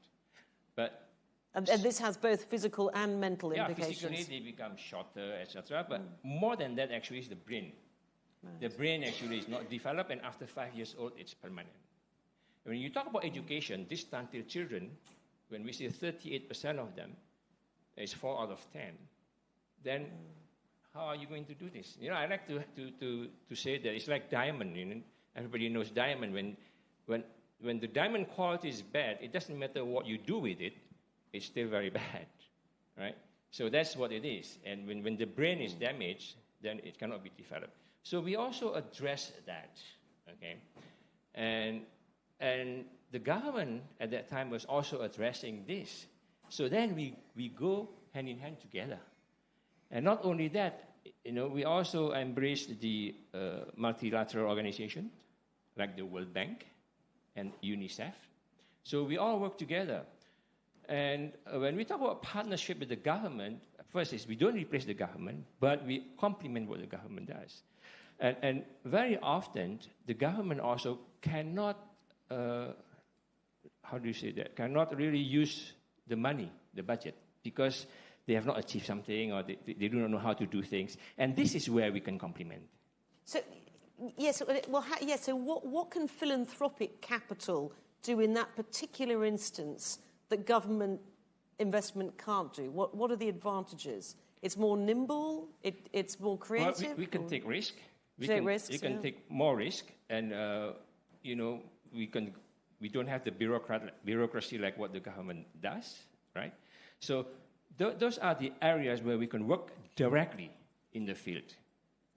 But and this has both physical and mental implications. Yeah, physically they become shorter, etc. But more than that, actually, is the brain. Right. The brain actually is not developed, and after 5 years old, it's permanent. When you talk about education, these stunted children, when we say 38% of them, it's 4 out of 10. Then how are you going to do this? You know, I like to say that it's like diamond. You know, everybody knows diamond. When the diamond quality is bad, it doesn't matter what you do with it, it's still very bad, right? So that's what it is. And when the brain is damaged, then it cannot be developed. So we also address that, okay? And the government at that time was also addressing this. So then we go hand in hand together. And not only that, you know, we also embraced the multilateral organization, like the World Bank and UNICEF. So we all work together. And when we talk about partnership with the government, first is we don't replace the government, but we complement what the government does. And very often, the government also cannot, cannot really use the money, the budget, because they have not achieved something, or they do not know how to do things. And this is where we can complement. So, yes, so what can philanthropic capital do in that particular instance that government investment can't do? What are the advantages? It's more nimble? It's more creative? Well, we can take risk. We can take more risk, and you know, we don't have the bureaucracy like what the government does, right? So those are the areas where we can work directly in the field.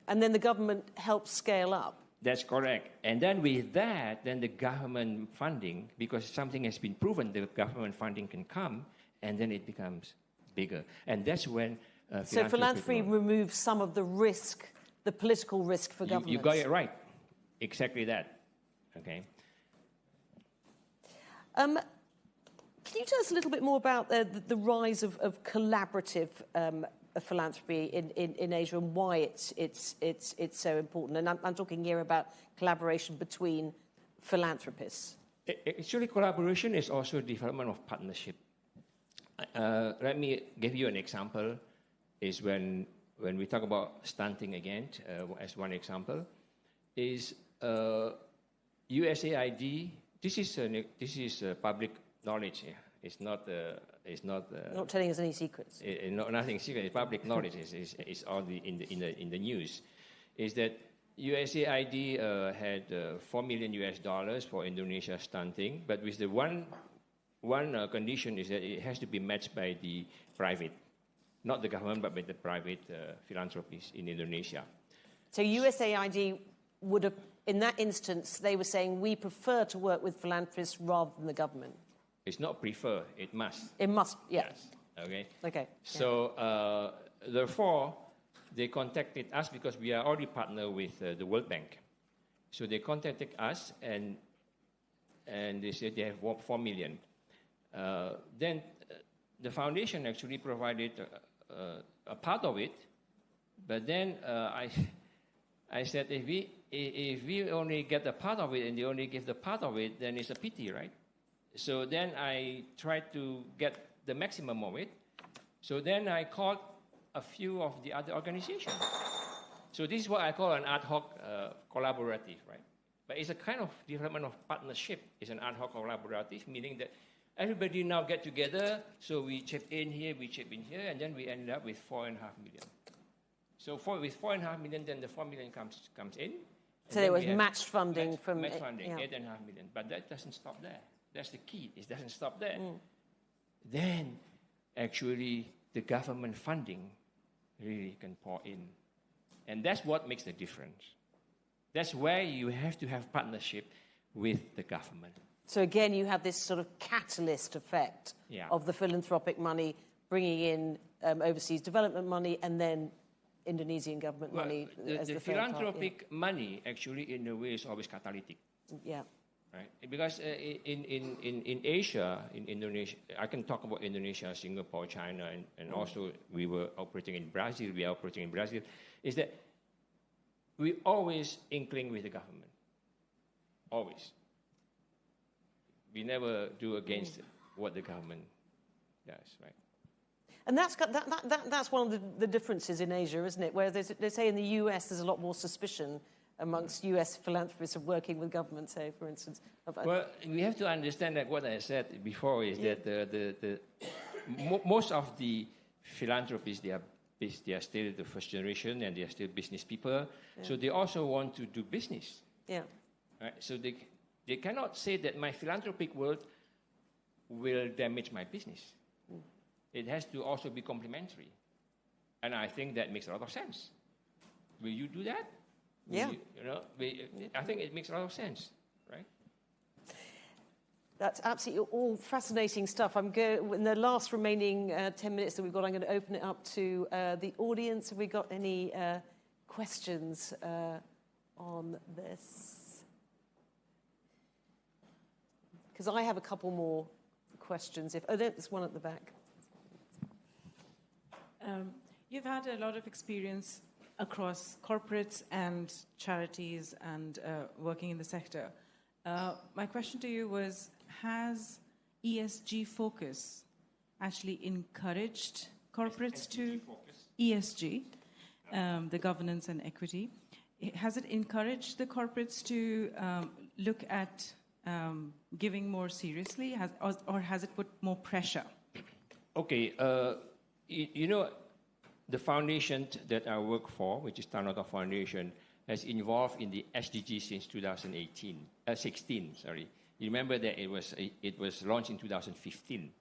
And then the government helps scale up. That's correct. And then with that, then the government funding, because something has been proven, the government funding can come, and then it becomes bigger. And that's when so philanthropy removes some of the risk, the political risk for governments. You got it right. Exactly that. Okay. Can you tell us a little bit more about the rise of collaborative philanthropy in Asia, and why it's so important? And I'm talking here about collaboration between philanthropists. Actually, collaboration is also development of partnership. Let me give you an example. Is when we talk about stunting again, as one example, is USAID. This is public knowledge. It's not not telling us any secrets. Nothing secret. It's public knowledge. It's all in the news. Is that USAID had $4 million for Indonesia stunting, but with the one condition is that it has to be matched by the private, not the government, but by the private philanthropists in Indonesia. So USAID would have, in that instance, they were saying we prefer to work with philanthropists rather than the government. It's not prefer, it must. It must, yeah. Yes. Okay. Okay. So, therefore, they contacted us because we are already partnered with the World Bank. So they contacted us, and and they said they have 4 million. Then the foundation actually provided a part of it, but then I said, if we only get a part of it and they only give the part of it, then it's a pity, right? So then I tried to get the maximum of it. So then I called a few of the other organizations. So this is what I call an ad hoc collaborative, right? But it's a kind of development of partnership. It's an ad hoc collaborative, meaning that everybody now get together, so we chip in here, we chip in here, and then we end up with 4.5 million. So with 4.5 million, then the 4 million comes in. So there was matched funding from... Matched funding, 8.5 million. But that doesn't stop there. That's the key. It doesn't stop there. Then, actually, the government funding really can pour in. And that's what makes the difference. That's where you have to have partnership with the government. So again, you have this sort of catalyst effect of the philanthropic money bringing in overseas development money and then Indonesian government money. The philanthropic money, actually, in a way, is always catalytic. Yeah. Right? Because in Asia, in Indonesia, I can talk about Indonesia, Singapore, China, and also we were operating in Brazil, we are operating in Brazil, is that we always inkling with the government. Always. We never do against what the government does, right? And that's one of the differences in Asia, isn't it? Where they say in the US there's a lot more suspicion amongst US philanthropists of working with government, say, for instance. Well, we have to understand that what I said before is that most of the philanthropists, they are still the first generation and they are still business people. Yeah. So they also want to do business. Yeah. Right? So they cannot say that my philanthropic world will damage my business. It has to also be complementary. And I think that makes a lot of sense. Will you do that? Yeah. I think it makes a lot of sense, right? That's absolutely all fascinating stuff. In the last remaining 10 minutes that we've got, I'm going to open it up to the audience. Have we got any questions on this? Because I have a couple more questions. There's one at the back. You've had a lot of experience across corporates and charities and working in the sector. My question to you was, has ESG focus actually encouraged corporates to... ESG, the governance and equity. Has it encouraged the corporates to look at giving more seriously, or has it put more pressure? Okay, the foundation that I work for, which is Dharmadasa Foundation, has involved in the SDG since 2016. Sorry, you remember that it was launched in 2015.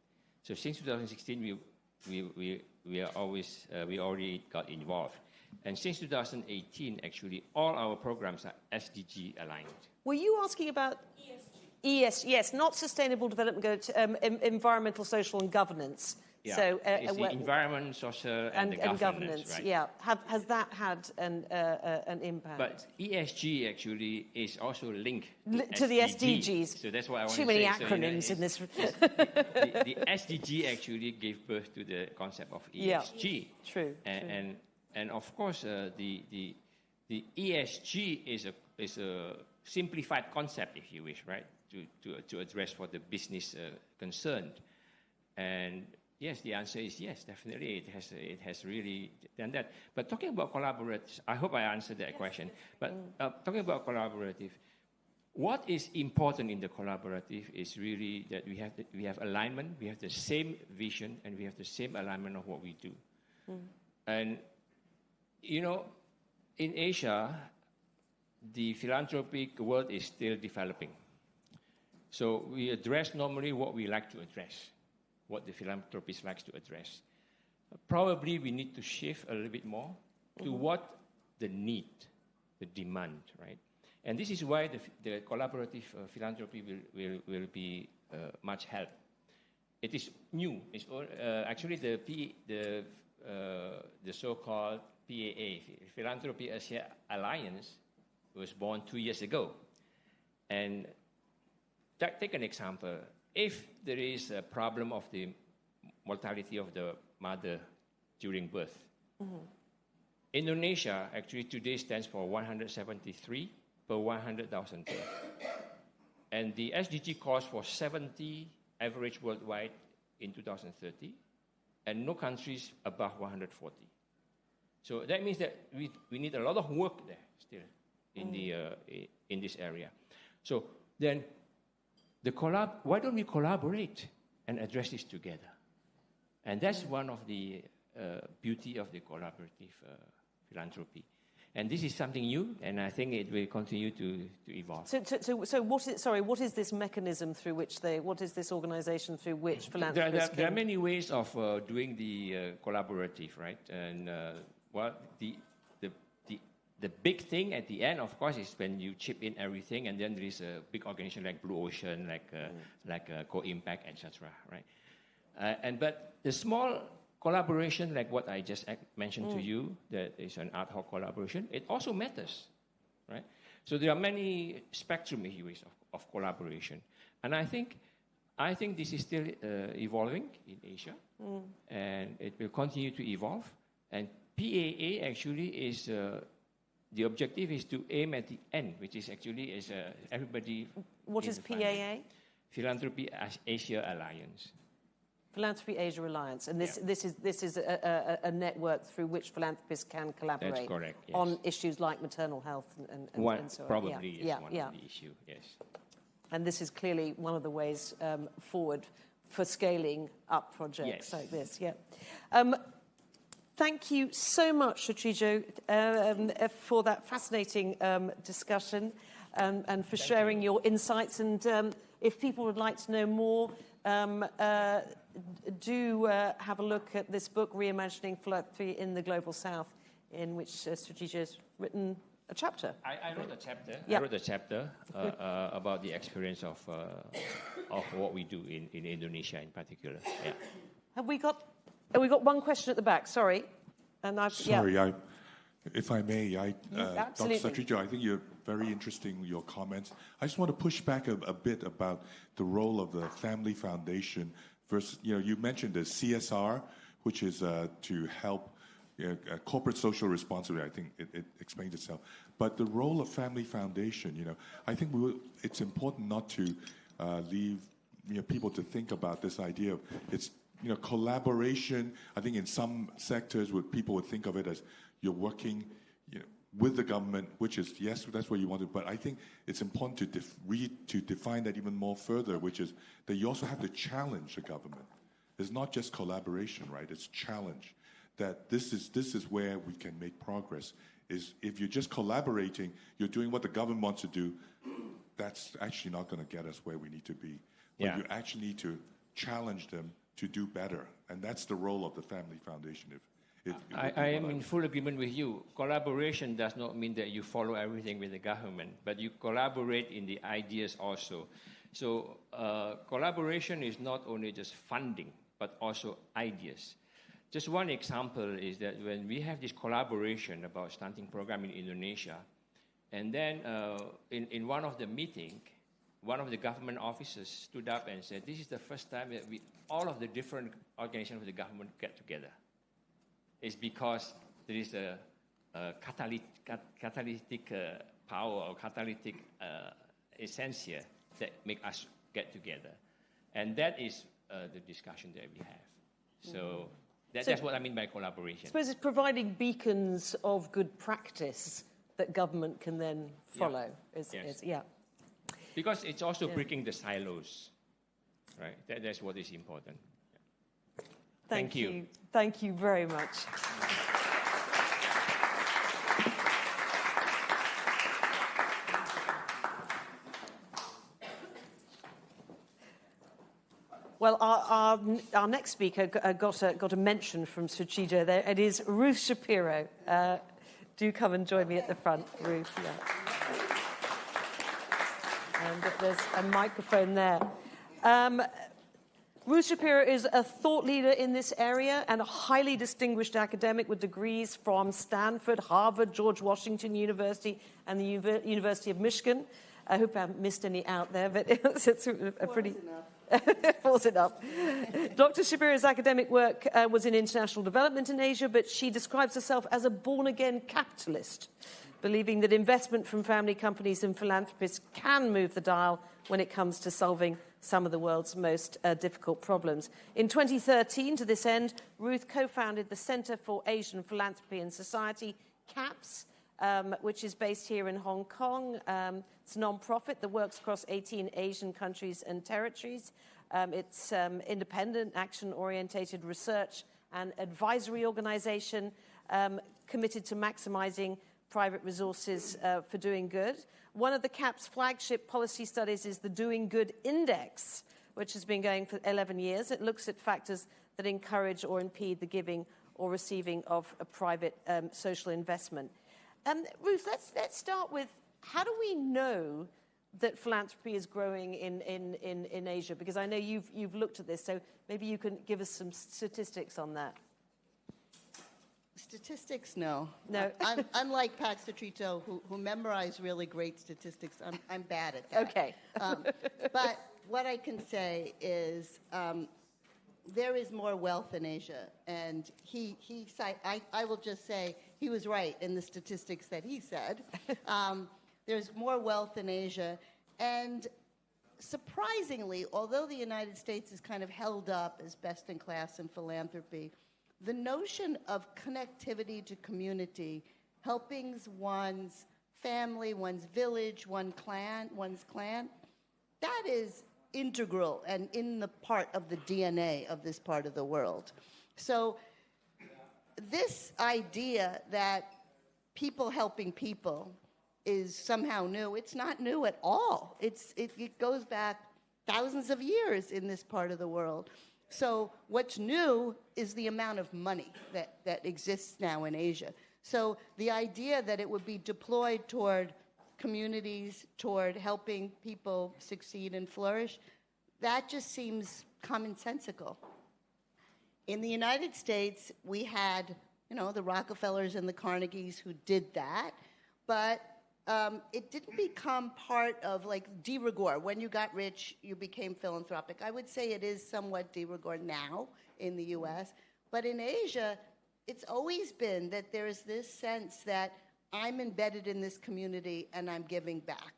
So since 2016, we already got involved, and since 2018, actually, all our programs are SDG aligned. Were you asking about ESG? Yes, not sustainable development, environmental, social, and governance. Yeah, so, it's the environment, social, and the governance, right? Yeah, has that had an impact? But ESG actually is also linked to the SDGs. So that's what I want to say. Too many acronyms in this. The SDG actually gave birth to the concept of ESG. Yeah, true. And of course, the ESG is a simplified concept, if you wish, right? To address for the business concerned. And yes, the answer is yes, definitely. It has really done that. But talking about collaborative, I hope I answered that question. But talking about collaborative, what is important in the collaborative is really that we have alignment, we have the same vision, and we have the same alignment of what we do. And in Asia, the philanthropic world is still developing. So we address normally what we like to address, what the philanthropist likes to address. Probably we need to shift a little bit more to what the need, the demand, right? And this is why the collaborative philanthropy will be much help. It is new. It's actually the so-called PAA, Philanthropy Asia Alliance, was born 2 years ago. And take an example. If there is a problem of the mortality of the mother during birth, Indonesia actually today stands for 173 per 100,000 births. And the SDG calls for 70 average worldwide in 2030, and no countries above 140. So that means that we need a lot of work there still in this area. So then, why don't we collaborate and address this together? And that's one of the beauty of the collaborative philanthropy. And this is something new, and I think it will continue to evolve. So what is this mechanism through which what is this organization through which philanthropists there are many ways of doing the collaborative, right? And the big thing at the end, of course, is when you chip in everything, and then there is a big organization like Blue Ocean, like Co-Impact, etc., right? But the small collaboration, like what I just mentioned to you, that is an ad hoc collaboration, it also matters, right? So there are many spectrum ways of collaboration. And I think this is still evolving in Asia, and it will continue to evolve. And PAA actually is, the objective is to aim at the end, which is actually everybody. What is PAA? Philanthropy Asia Alliance. Philanthropy Asia Alliance, and this is a network through which philanthropists can collaborate. That's correct, yes. On issues like maternal health and so on. Probably is one of the issue, yes. And this is clearly one of the ways forward for scaling up projects like this. Yeah. Thank you so much, Satrijo, for that fascinating discussion and for sharing your insights. And if people would like to know more, do have a look at this book, Reimagining Philanthropy in the Global South, in which Satrijo has written a chapter. I wrote a chapter. Yeah. I wrote a chapter about the experience of what we do in Indonesia in particular. Yeah. Have we got one question at the back? Sorry. And if I may, Dr. Satrijo, I think you're very interesting, your comments. I just want to push back a bit about the role of the Family Foundation versus, you mentioned the CSR, which is to help corporate social responsibility. I think it explains itself. But the role of Family Foundation, I think it's important not to leave people to think about this idea of it's collaboration. I think in some sectors, people would think of it as you're working with the government, which is, yes, that's what you want to, but I think it's important to define that even more further, which is that you also have to challenge the government. It's not just collaboration, right? It's challenge. That this is where we can make progress. Is if you're just collaborating, you're doing what the government wants to do, that's actually not going to get us where we need to be. But you actually need to challenge them to do better. And that's the role of the Family Foundation. I am in full agreement with you. Collaboration does not mean that you follow everything with the government, but you collaborate in the ideas also. So collaboration is not only just funding, but also ideas. Just one example is that when we have this collaboration about stunting program in Indonesia, and then in one of the meetings, one of the government officers stood up and said, this is the first time that all of the different organizations of the government get together. It's because there is a catalytic power or catalytic essentia that make us get together. And that is the discussion that we have. So that's what I mean by collaboration. I suppose it's providing beacons of good practice that government can then follow. Because it's also breaking the silos, right? That's what is important. Thank you. Thank you very much. Well, our next speaker got a mention from Satrijo there. It is Ruth Shapiro. Do come and join me at the front, Ruth. Yeah. And there's a microphone there. Ruth Shapiro is a thought leader in this area and a highly distinguished academic with degrees from Stanford, Harvard, George Washington University, and the University of Michigan. I hope I haven't missed any out there, but it's a pretty... False enough. Dr. Shapiro's academic work was in international development in Asia, but she describes herself as a born-again capitalist, believing that investment from family companies and philanthropists can move the dial when it comes to solving some of the world's most difficult problems. In 2013, to this end, Ruth co-founded the Center for Asian Philanthropy and Society, CAPS, which is based here in Hong Kong. It's a non-profit that works across 18 Asian countries and territories. It's independent, action-orientated research and advisory organization committed to maximizing private resources for doing good. One of the CAP's flagship policy studies is the Doing Good Index, which has been going for 11 years. It looks at factors that encourage or impede the giving or receiving of a private social investment. Ruth, let's start with, how do we know that philanthropy is growing in Asia? Because I know you've looked at this, so maybe you can give us some statistics on that. Statistics, no. No. I'm unlike Pat Satrijo, who memorized really great statistics. I'm bad at that. Okay. But what I can say is there is more wealth in Asia, and I will just say he was right in the statistics that he said. There's more wealth in Asia, and surprisingly, although the United States is kind of held up as best in class in philanthropy, the notion of connectivity to community, helping one's family, one's village, one's clan, that is integral and in the part of the DNA of this part of the world. So this idea that people helping people is somehow new, it's not new at all. It goes back thousands of years in this part of the world. So what's new is the amount of money that exists now in Asia. So the idea that it would be deployed toward communities, toward helping people succeed and flourish, that just seems commonsensical. In the United States, we had, the Rockefellers and the Carnegies who did that, but it didn't become part of, like, de rigueur. When you got rich, you became philanthropic. I would say it is somewhat de rigueur now in the U.S., but in Asia, it's always been that there's this sense that I'm embedded in this community and I'm giving back,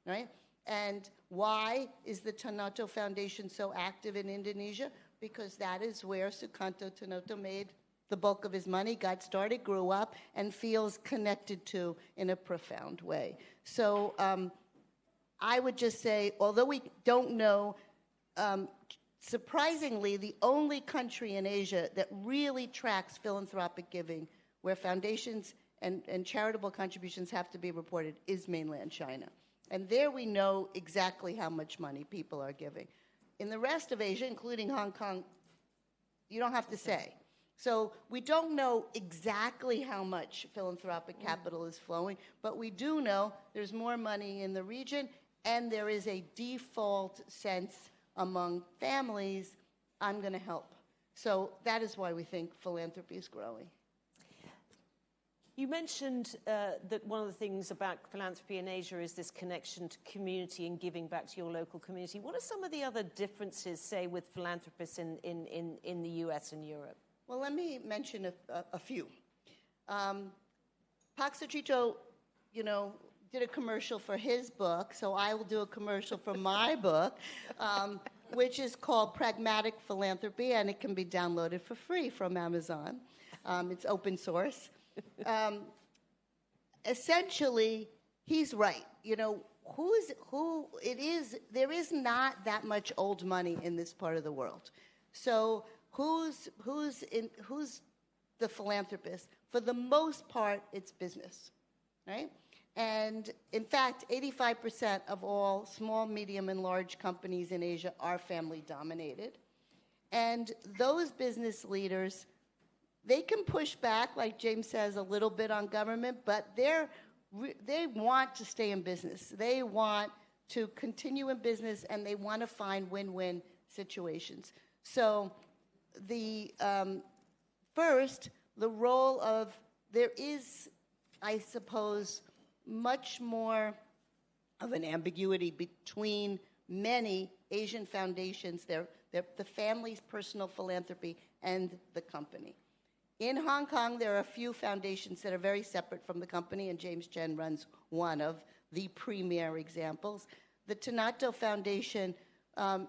right? And why is the Tanoto Foundation so active in Indonesia? Because that is where Sukanto Tanoto made the bulk of his money, got started, grew up, and feels connected to in a profound way. So I would just say, although we don't know, surprisingly, the only country in Asia that really tracks philanthropic giving, where foundations and charitable contributions have to be reported, is mainland China. And there we know exactly how much money people are giving. In the rest of Asia, including Hong Kong, you don't have to say. So we don't know exactly how much philanthropic capital is flowing, but we do know there's more money in the region, and there is a default sense among families, I'm going to help. So that is why we think philanthropy is growing. You mentioned that one of the things about philanthropy in Asia is this connection to community and giving back to your local community. What are some of the other differences, say, with philanthropists in the US and Europe? Well, let me mention a few. Pak Satrijo, did a commercial for his book, so I will do a commercial for my book, which is called Pragmatic Philanthropy, and it can be downloaded for free from Amazon. It's open source. Essentially, he's right. There is not that much old money in this part of the world. So who's the philanthropist? For the most part, it's business, right? And in fact, 85% of all small, medium, and large companies in Asia are family-dominated. And those business leaders, they can push back, like James says, a little bit on government, but they want to stay in business. They want to continue in business, and they want to find win-win situations. So first, the role of, there is, I suppose, much more of an ambiguity between many Asian foundations, the family's personal philanthropy, and the company. In Hong Kong, there are a few foundations that are very separate from the company, and James Chen runs one of the premier examples. The Tanudjojo Foundation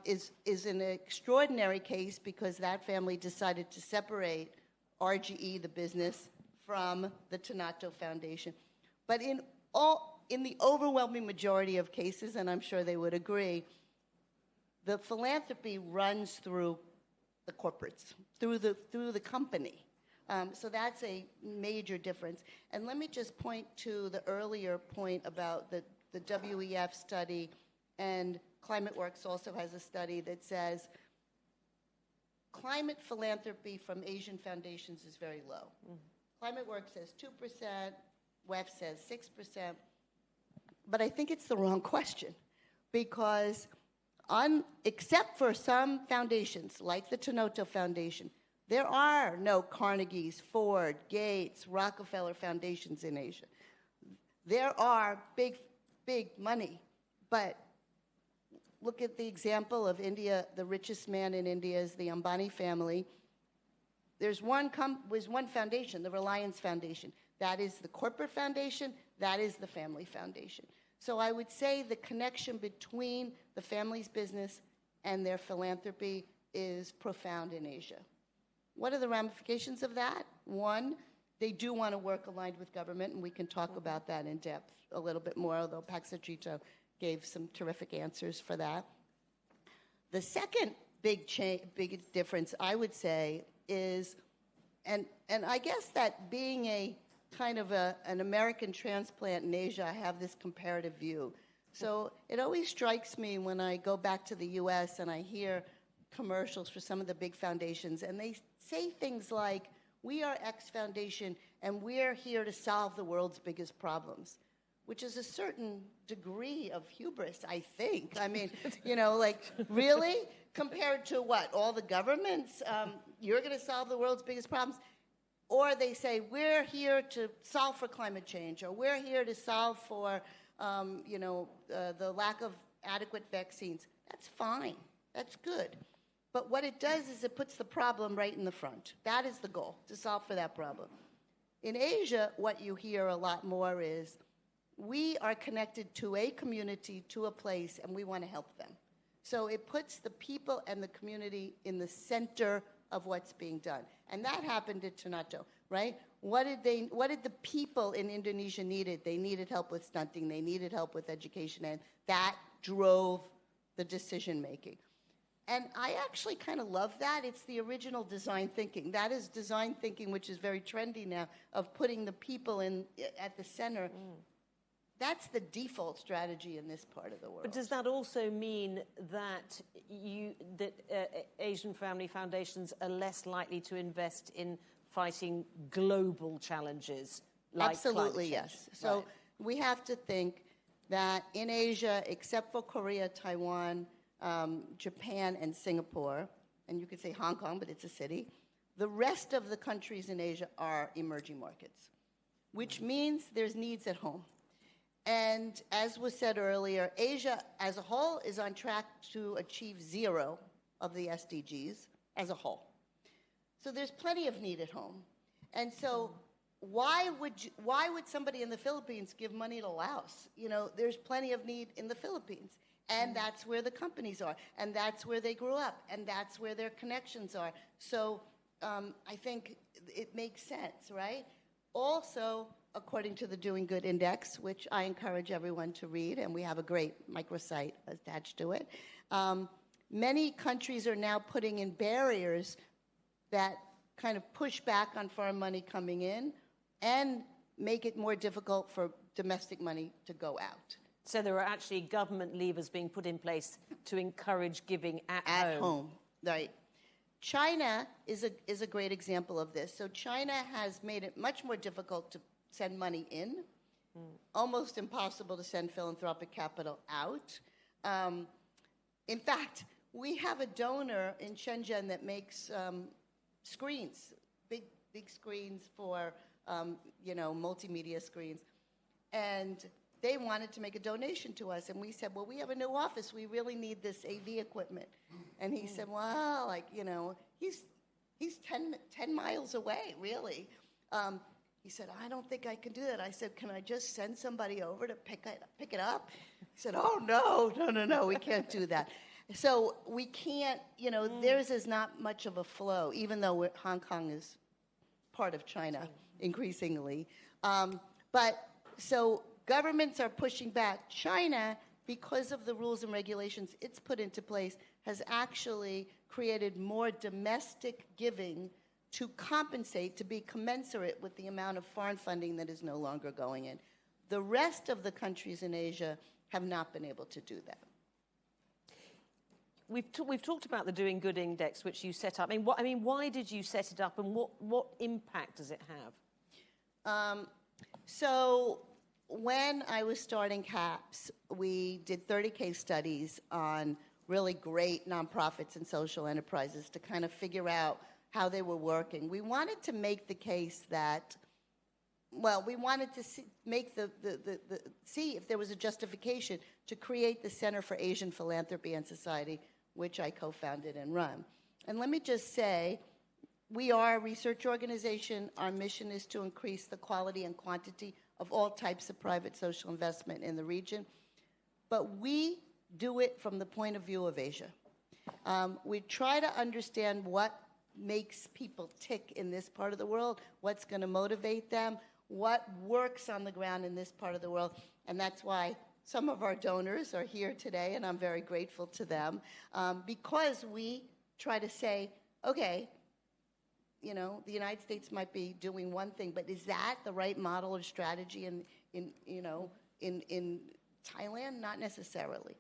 is an extraordinary case because that family decided to separate RGE, the business, from the Tanudjojo Foundation. But in the overwhelming majority of cases, and I'm sure they would agree, the philanthropy runs through the corporates, through the company. So that's a major difference. And let me just point to the earlier point about the WEF study, and ClimateWorks also has a study that says climate philanthropy from Asian foundations is very low. ClimateWorks says 2%, WEF says 6%, but I think it's the wrong question because except for some foundations like the Tanudjojo Foundation, there are no Carnegies, Ford, Gates, Rockefeller foundations in Asia. There are big money, but look at the example of India. The richest man in India is the Ambani family. There's one foundation, the Reliance Foundation. That is the corporate foundation. That is the family foundation. So I would say the connection between the family's business and their philanthropy is profound in Asia. What are the ramifications of that? One, they do want to work aligned with government, and we can talk about that in depth a little bit more, although Satrijo gave some terrific answers for that. The second big difference, I would say, is, and I guess that being a kind of an American transplant in Asia, I have this comparative view. So it always strikes me when I go back to the U.S. and I hear commercials for some of the big foundations, and they say things like, we are X foundation, and we're here to solve the world's biggest problems, which is a certain degree of hubris, I think. I mean, really? Compared to what? All the governments? You're going to solve the world's biggest problems? Or they say, we're here to solve for climate change, or we're here to solve for, the lack of adequate vaccines. That's fine. That's good. But what it does is it puts the problem right in the front. That is the goal, to solve for that problem. In Asia, what you hear a lot more is, we are connected to a community, to a place, and we want to help them. So it puts the people and the community in the center of what's being done. And that happened at Tanudjojo, right? What did the people in Indonesia needed? They needed help with stunting. They needed help with education. And that drove the decision making. And I actually kind of love that. It's the original design thinking. That is design thinking, which is very trendy now, of putting the people at the center. That's the default strategy in this part of the world. But does that also mean that Asian family foundations are less likely to invest in fighting global challenges like Absolutely, climate change? Yes. So we have to think that in Asia, except for Korea, Taiwan, Japan, and Singapore, and you could say Hong Kong, but it's a city, the rest of the countries in Asia are emerging markets, which means there's needs at home. And as was said earlier, Asia as a whole is on track to achieve 0 of the SDGs as a whole. So there's plenty of need at home. And so why would somebody in the Philippines give money to Laos? There's plenty of need in the Philippines. And that's where the companies are. And that's where they grew up. And that's where their connections are. So I think it makes sense, right? Also, according to the Doing Good Index, which I encourage everyone to read, and we have a great microsite attached to it, many countries are now putting in barriers that kind of push back on foreign money coming in and make it more difficult for domestic money to go out. So there are actually government levers being put in place to encourage giving at home. Right. China is a great example of this. So China has made it much more difficult to send money in, almost impossible to send philanthropic capital out. In fact, we have a donor in Shenzhen that makes screens, big screens for multimedia screens, and they wanted to make a donation to us. And we said, well, we have a new office. We really need this AV equipment. And he said, well, like, you know, he's 10 miles away, really. He said, I don't think I can do that. I said, can I just send somebody over to pick it up? He said, oh, no, we can't do that. So we can't, you know, theirs is not much of a flow, even though Hong Kong is part of China increasingly. But so governments are pushing back. China, because of the rules and regulations it's put into place, has actually created more domestic giving to compensate, to be commensurate with the amount of foreign funding that is no longer going in. The rest of the countries in Asia have not been able to do that. We've talked about the Doing Good Index, which you set up. Why did you set it up, and what impact does it have? So when I was starting CAPS, we did 30 case studies on really great nonprofits and social enterprises to kind of figure out how they were working. We wanted to make the case that, well, we wanted to see if there was a justification to create the Center for Asian Philanthropy and Society, which I co-founded and run. And let me just say, we are a research organization. Our mission is to increase the quality and quantity of all types of private social investment in the region. But we do it from the point of view of Asia. We try to understand what makes people tick in this part of the world, what's going to motivate them, what works on the ground in this part of the world. And that's why some of our donors are here today, and I'm very grateful to them, because we try to say, okay, you know, the United States might be doing one thing, but is that the right model or strategy in Thailand? Not necessarily.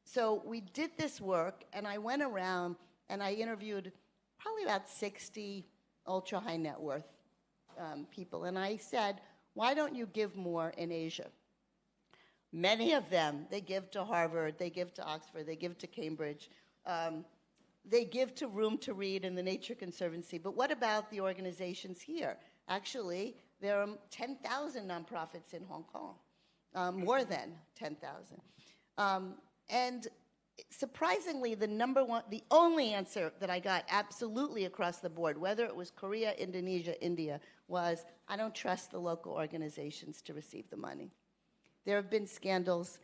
So we did this work, and I went around and I interviewed probably about 60 ultra-high net worth people. And I said, why don't you give more in Asia? Many of them, they give to Harvard, they give to Oxford, they give to Cambridge. They give to Room to Read and the Nature Conservancy. But what about the organizations here? Actually, there are 10,000 nonprofits in Hong Kong, more than 10,000. And surprisingly, the only answer that I got absolutely across the board, whether it was Korea, Indonesia, India, was, I don't trust the local organizations to receive the money. There have been scandals.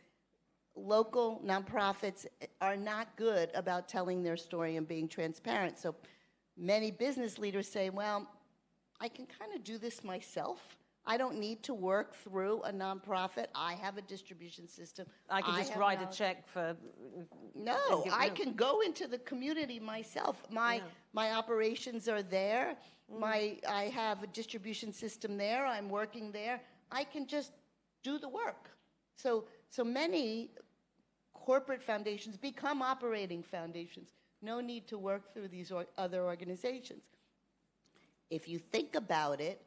Local nonprofits are not good about telling their story and being transparent. So many business leaders say, well, I can kind of do this myself. I don't need to work through a nonprofit. I have a distribution system. I can just write a check for... No, I can go into the community myself. My operations are there. I have a distribution system there. I'm working there. I can just do the work. So many corporate foundations become operating foundations. No need to work through these other organizations. If you think about it,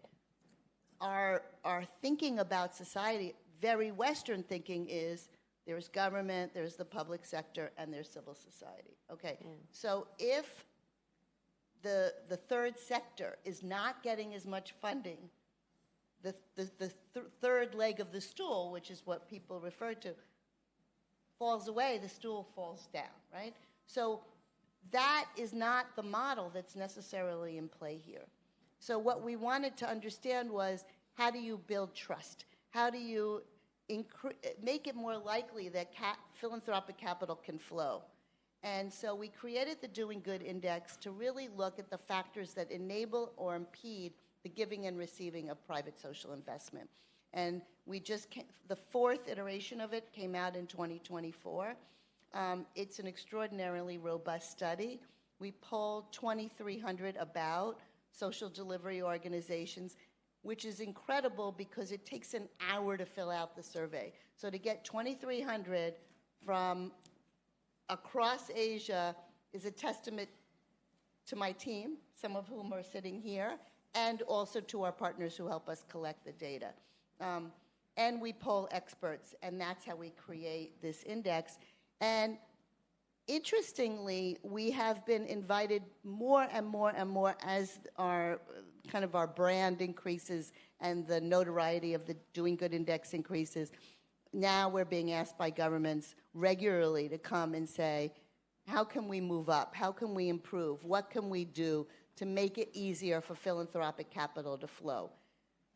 our thinking about society, very Western thinking, is there's government, there's the public sector, and there's civil society. Okay, so if the third sector is not getting as much funding, the third leg of the stool, which is what people refer to, falls away, the stool falls down, right? So that is not the model that's necessarily in play here. So what we wanted to understand was, how do you build trust? How do you make it more likely that philanthropic capital can flow? And so we created the Doing Good Index to really look at the factors that enable or impede the giving and receiving of private social investment. And the fourth iteration of it came out in 2024. It's an extraordinarily robust study. We polled 2,300 about social delivery organizations, which is incredible because it takes an hour to fill out the survey. So to get 2,300 from across Asia is a testament to my team, some of whom are sitting here, and also to our partners who help us collect the data. And we poll experts, and that's how we create this index. And interestingly, we have been invited more and more and more as our brand increases and the notoriety of the Doing Good Index increases. now we're being asked by governments regularly to come and say, how can we move up? How can we improve? What can we do to make it easier for philanthropic capital to flow?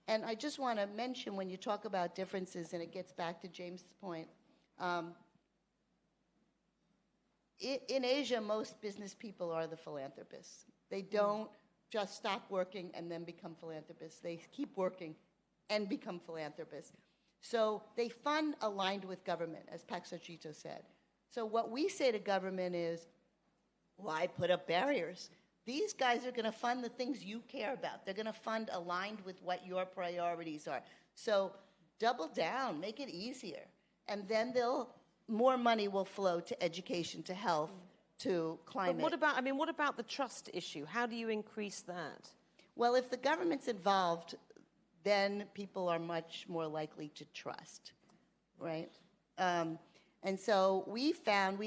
And I just want to mention, when you talk about differences, and it gets back to James' point, in Asia, most business people are the philanthropists. They don't just stop working and then become philanthropists. They keep working and become philanthropists. So they fund aligned with government, as Satrijo said. So what we say to government is, why put up barriers? These guys are going to fund the things you care about. They're going to fund aligned with what your priorities are. So double down, make it easier. And then more money will flow to education, to health, to climate. But what about the trust issue? How do you increase that? Well, if the government's involved, then people are much more likely to trust, right? And so we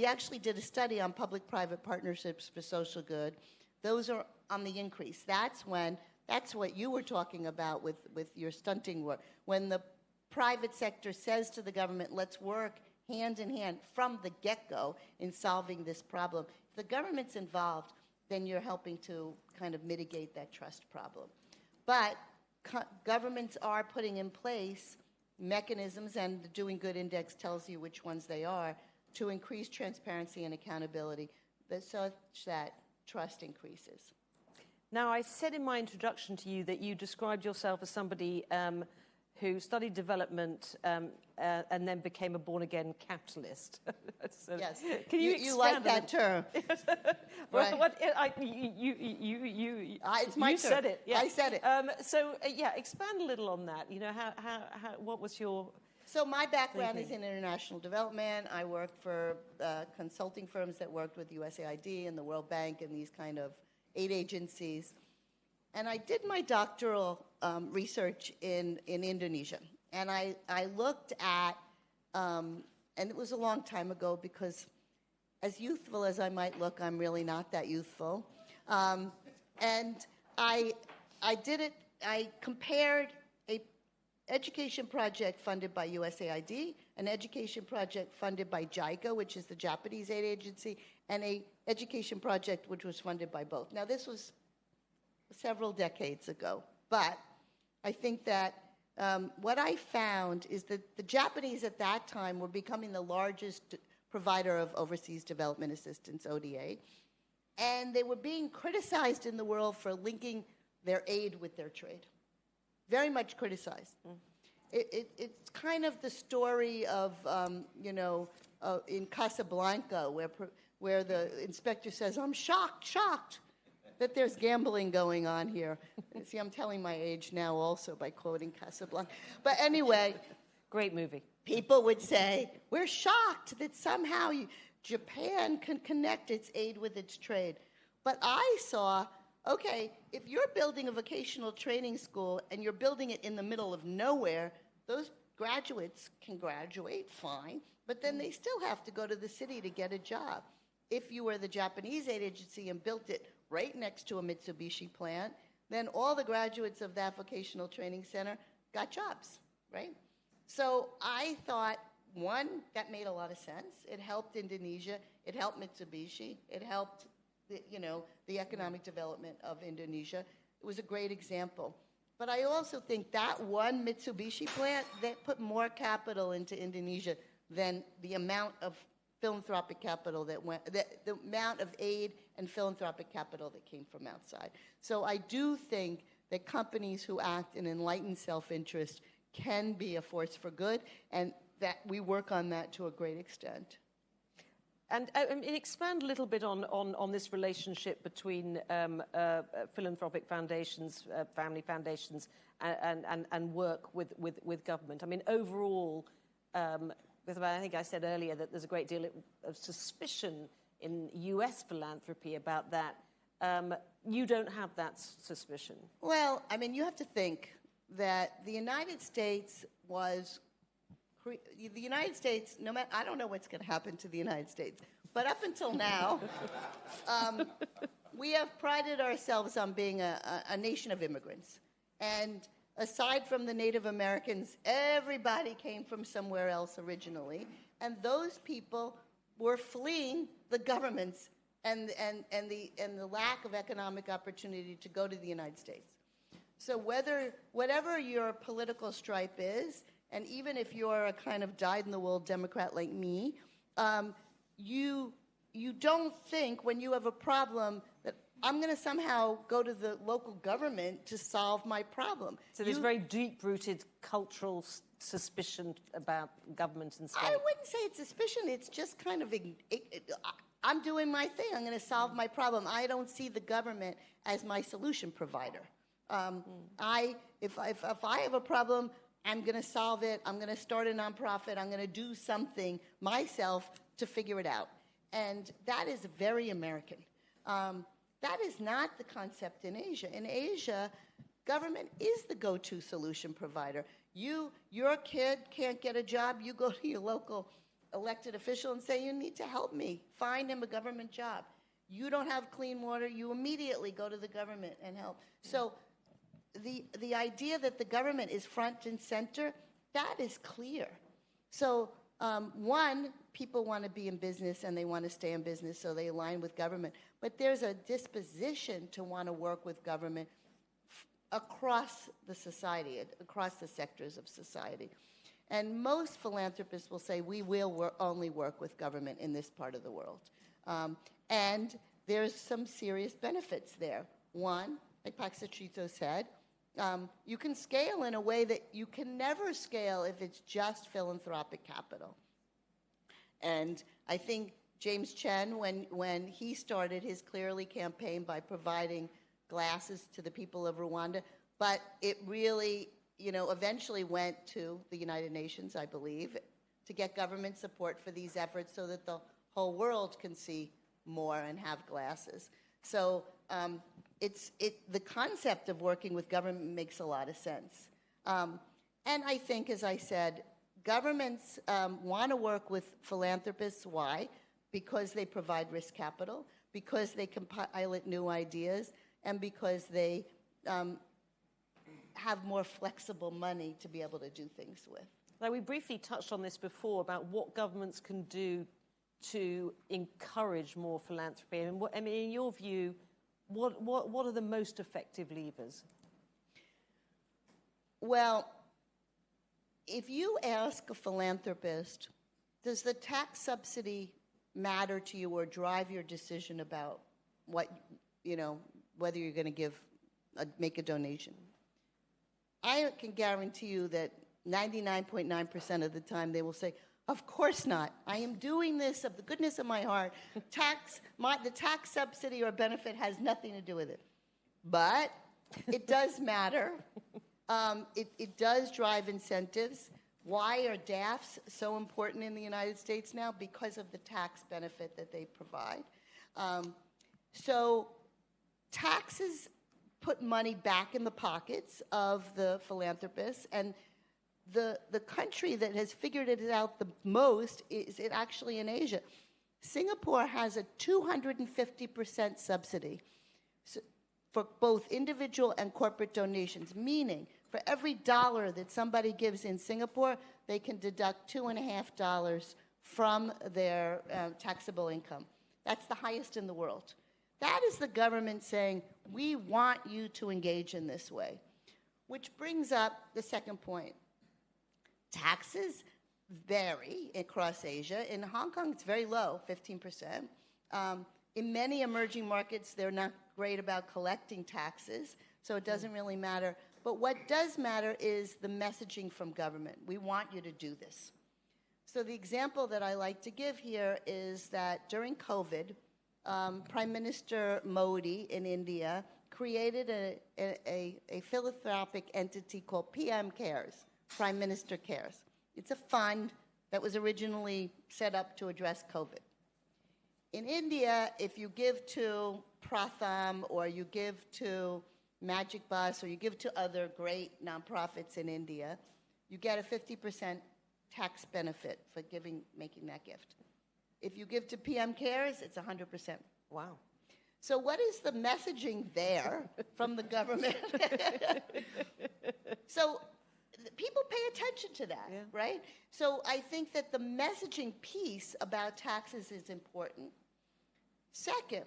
actually did a study on public-private partnerships for social good. Those are on the increase. That's what you were talking about with your stunting work. When the private sector says to the government, let's work hand in hand from the get-go in solving this problem. If the government's involved, then you're helping to kind of mitigate that trust problem. But governments are putting in place mechanisms, and the Doing Good Index tells you which ones they are, to increase transparency and accountability such that trust increases. Now, I said in my introduction to you that you described yourself as somebody who studied development and then became a born-again capitalist. So yes. Can you like that term? Right. It's my you term. said it. Yeah. I said it. Expand a little on that. You know, what was your... So my background is in international development. I worked for consulting firms that worked with USAID and the World Bank and these kind of aid agencies. And I did my doctoral research in Indonesia. And I looked at, and it was a long time ago because as youthful as I might look, I'm really not that youthful. And I compared an education project funded by USAID, an education project funded by JICA, which is the Japanese aid agency, and an education project which was funded by both. Now, this was several decades ago, but I think that what I found is that the Japanese at that time were becoming the largest provider of overseas development assistance, ODA, and they were being criticized in the world for linking their aid with their trade. Very much criticized. It's kind of the story of, in Casablanca, where the inspector says, I'm shocked that there's gambling going on here. See, I'm telling my age now also by quoting Casablanca. But anyway. Great movie. People would say, we're shocked that somehow Japan can connect its aid with its trade. But I saw, okay, if you're building a vocational training school and you're building it in the middle of nowhere, those graduates can graduate, fine, but then they still have to go to the city to get a job. If you were the Japanese aid agency and built it right next to a Mitsubishi plant, then all the graduates of that vocational training center got jobs, right? So I thought, one, that made a lot of sense. It helped Indonesia. It helped Mitsubishi. It helped the economic development of Indonesia. It was a great example. But I also think that one Mitsubishi plant, that put more capital into Indonesia than the amount of philanthropic capital the amount of aid and philanthropic capital that came from outside. So I do think that companies who act in enlightened self-interest can be a force for good, and that we work on that to a great extent. And expand a little bit on this relationship between philanthropic foundations, family foundations, and work with government. I mean, overall, because I think I said earlier that there's a great deal of suspicion in US philanthropy about that. You don't have that suspicion. Well, I mean, you have to think that the United States no matter, I don't know what's going to happen to the United States, but up until now, we have prided ourselves on being a nation of immigrants. And aside from the Native Americans, everybody came from somewhere else originally, and those people were fleeing the governments and the lack of economic opportunity to go to the United States. So whatever your political stripe is, and even if you're a kind of dyed-in-the-wool Democrat like me, you don't think when you have a problem that I'm going to somehow go to the local government to solve my problem. So there's very deep-rooted cultural suspicion about government and state. I wouldn't say it's suspicion. It's just kind of, I'm doing my thing. I'm going to solve my problem. I don't see the government as my solution provider. If I have a problem, I'm going to solve it. I'm going to start a nonprofit. I'm going to do something myself to figure it out. And that is very American. That is not the concept in Asia. In Asia, government is the go-to solution provider. Your kid can't get a job, you go to your local elected official and say, you need to help me. Find him a government job. You don't have clean water, you immediately go to the government and help. So the idea that the government is front and center, that is clear. So one, people want to be in business and they want to stay in business, so they align with government. But there's a disposition to want to work with government across the society, across the sectors of society. And most philanthropists will say, we will only work with government in this part of the world. And there's some serious benefits there. One, like Satrijo said, you can scale in a way that you can never scale if it's just philanthropic capital. And I think James Chen, when he started his Clearly campaign by providing glasses to the people of Rwanda, but it really, eventually went to the United Nations, I believe, to get government support for these efforts so that the whole world can see more and have glasses. So the concept of working with government makes a lot of sense. And I think, as I said, governments want to work with philanthropists. Why? Because they provide risk capital, because they can pilot new ideas, and because they have more flexible money to be able to do things with. Now, we briefly touched on this before about what governments can do to encourage more philanthropy. And in your view, what are the most effective levers? Well, if you ask a philanthropist, does the tax subsidy matter to you or drive your decision about whether you're going to make a donation? I can guarantee you that 99.9% of the time they will say, of course not. I am doing this of the goodness of my heart. The tax subsidy or benefit has nothing to do with it. But it does matter. It does drive incentives. Why are DAFs so important in the United States now? Because of the tax benefit that they provide. So taxes put money back in the pockets of the philanthropists, and the country that has figured it out the most is actually in Asia. Singapore has a 250% subsidy for both individual and corporate donations, meaning for every dollar that somebody gives in Singapore, they can deduct $2.50 from their taxable income. That's the highest in the world. That is the government saying, we want you to engage in this way. Which brings up the second point. Taxes vary across Asia. In Hong Kong, it's very low, 15%. In many emerging markets, they're not great about collecting taxes, so it doesn't really matter. But what does matter is the messaging from government. We want you to do this. So the example that I like to give here is that during COVID, Prime Minister Modi in India created a philanthropic entity called PM Cares, Prime Minister Cares. It's a fund that was originally set up to address COVID. In India, if you give to Pratham or you give to Magic Bus or you give to other great nonprofits in India, you get a 50% tax benefit for making that gift. If you give to PM Cares, it's 100%. Wow. So what is the messaging there from the government? So people pay attention to that, right? So I think that the messaging piece about taxes is important. Second,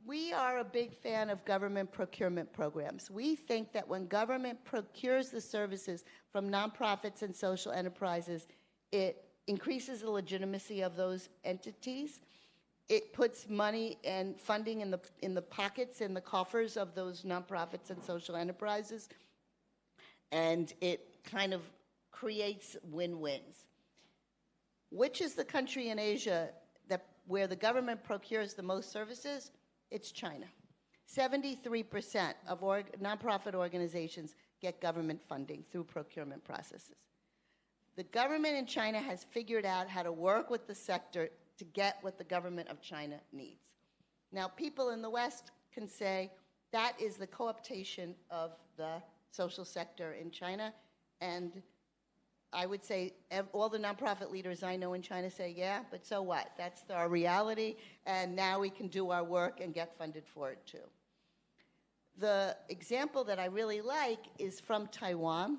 we are a big fan of government procurement programs. We think that when government procures the services from nonprofits and social enterprises, it increases the legitimacy of those entities. It puts money and funding in the pockets, in the coffers of those nonprofits and social enterprises, and it kind of creates win-wins. Which is the country in Asia where the government procures the most services? It's China. 73% of nonprofit organizations get government funding through procurement processes. The government in China has figured out how to work with the sector to get what the government of China needs. Now, people in the West can say that is the co-optation of the social sector in China, and I would say all the nonprofit leaders I know in China say, yeah, but so what? That's our reality, and now we can do our work and get funded for it too. The example that I really like is from Taiwan.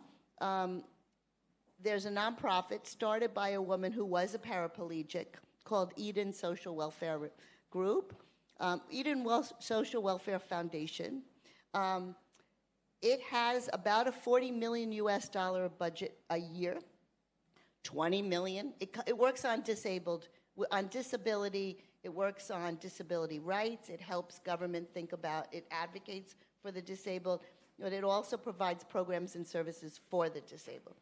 There's a nonprofit started by a woman who was a paraplegic called Eden Social Welfare Group, Eden Social Welfare Foundation. It has about a $40 million budget a year, 20 million. It works on disability. It works on disability rights. It helps government think about, it advocates for the disabled, but it also provides programs and services for the disabled.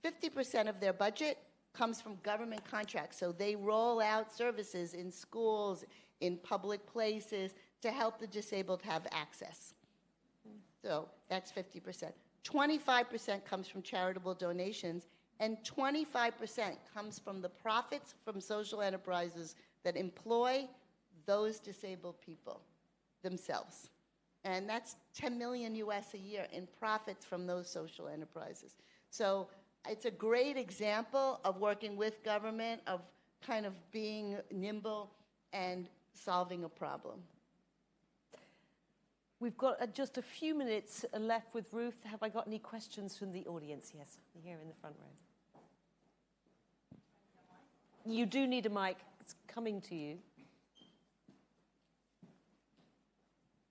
50% of their budget comes from government contracts. So they roll out services in schools, in public places to help the disabled have access. So that's 50%. 25% comes from charitable donations, and 25% comes from the profits from social enterprises that employ those disabled people themselves. And that's $10 million US a year in profits from those social enterprises. So it's a great example of working with government, of kind of being nimble and solving a problem. We've got just a few minutes left with Ruth. Have I got any questions from the audience? Yes, here in the front row. You do need a mic. It's coming to you.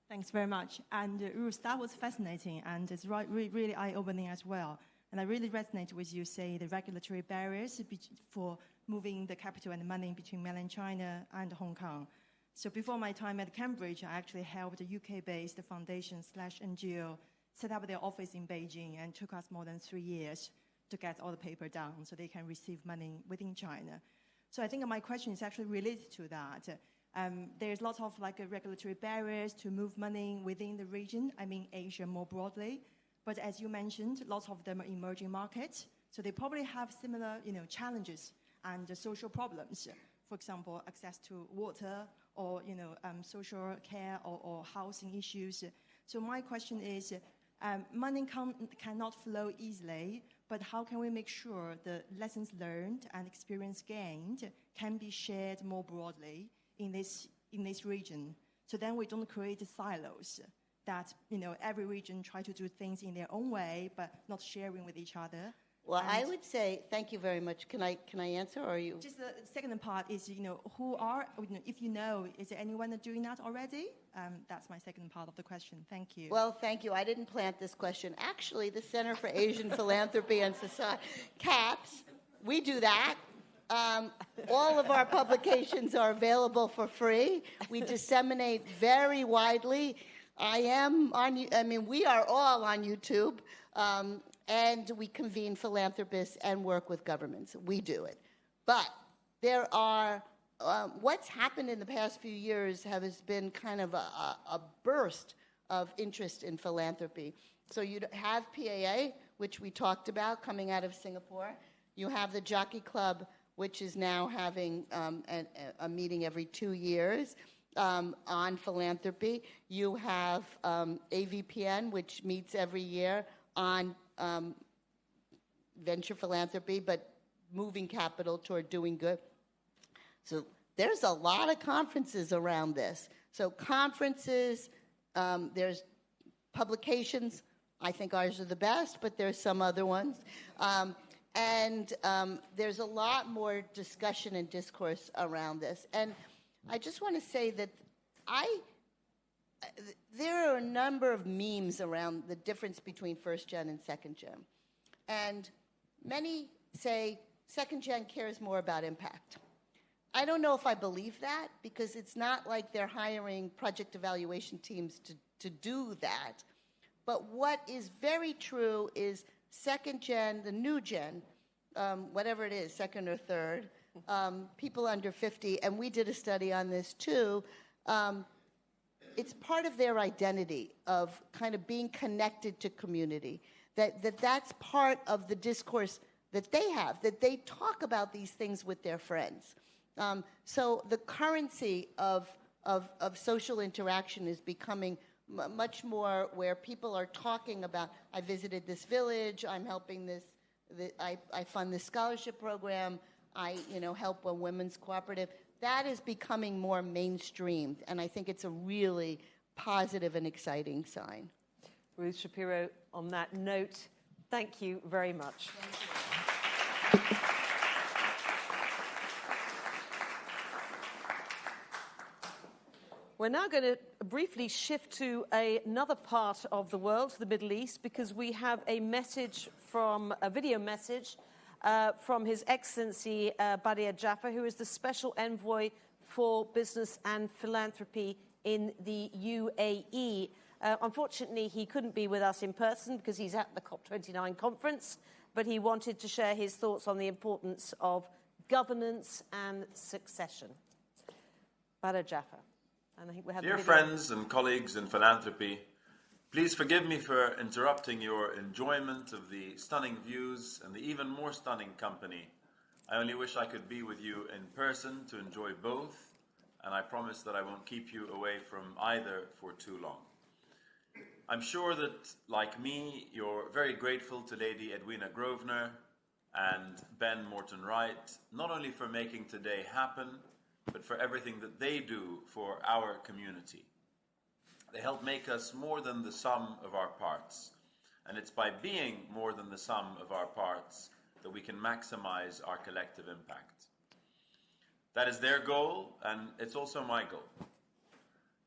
Thanks very much. And Ruth, that was fascinating, and it's really eye-opening as well. And I really resonate with you say the regulatory barriers for moving the capital and the money between mainland China and Hong Kong. So before my time at Cambridge, I actually helped a UK-based foundation/NGO set up their office in Beijing, and took us more than 3 years to get all the paper done so they can receive money within China. So I think my question is actually related to that. There's lots of regulatory barriers to move money within the region, I mean Asia more broadly. But as you mentioned, lots of them are emerging markets, so they probably have similar challenges and social problems. For example, access to water, or social care, or housing issues. So my question is, money cannot flow easily, but how can we make sure the lessons learned and experience gained can be shared more broadly in this region? So then we don't create silos that every region try to do things in their own way, but not sharing with each other. Well, I would say, thank you very much. Can I answer, or are you? Just the second part is, who are, if is there anyone doing that already? That's my second part of the question. Thank you. Well, thank you. I didn't plant this question. Actually, the Center for Asian Philanthropy and Society, CAPS, we do that. All of our publications are available for free. We disseminate very widely. we are all on YouTube. And we convene philanthropists and work with governments. We do it. But there are, what's happened in the past few years has been kind of a burst of interest in philanthropy. So you have PAA, which we talked about, coming out of Singapore. You have the Jockey Club, which is now having a meeting every 2 years on philanthropy. You have AVPN, which meets every year on venture philanthropy, but moving capital toward doing good. So there's a lot of conferences around this. So conferences, there's publications. I think ours are the best, but there's some other ones. And there's a lot more discussion and discourse around this. And I just want to say that there are a number of memes around the difference between first gen and second gen. And many say second gen cares more about impact. I don't know if I believe that, because it's not like they're hiring project evaluation teams to do that. But what is very true is second gen, the new gen, whatever it is, second or third, people under 50, and we did a study on this too, it's part of their identity of kind of being connected to community, that's part of the discourse that they have, that they talk about these things with their friends. So the currency of social interaction is becoming much more where people are talking about, I visited this village, I'm helping this, I fund this scholarship program, I help a women's cooperative. That is becoming more mainstreamed, and I think it's a really positive and exciting sign. Ruth Shapiro, on that note, thank you very much. We're now going to briefly shift to another part of the world, the Middle East, because we have a video message from His Excellency Badr Jafar, who is the Special Envoy for Business and Philanthropy in the UAE. Unfortunately, he couldn't be with us in person because he's at the COP29 conference, but he wanted to share his thoughts on the importance of governance and succession. Badr Jafar. And I think we have Dear friends and colleagues in philanthropy, please forgive me for interrupting your enjoyment of the stunning views and the even more stunning company. I only wish I could be with you in person to enjoy both, and I promise that I won't keep you away from either for too long. I'm sure that, like me, you're very grateful to Lady Edwina Grosvenor and Ben Morton Wright, not only for making today happen, but for everything that they do for our community. They help make us more than the sum of our parts. And it's by being more than the sum of our parts that we can maximize our collective impact. That is their goal, and it's also my goal.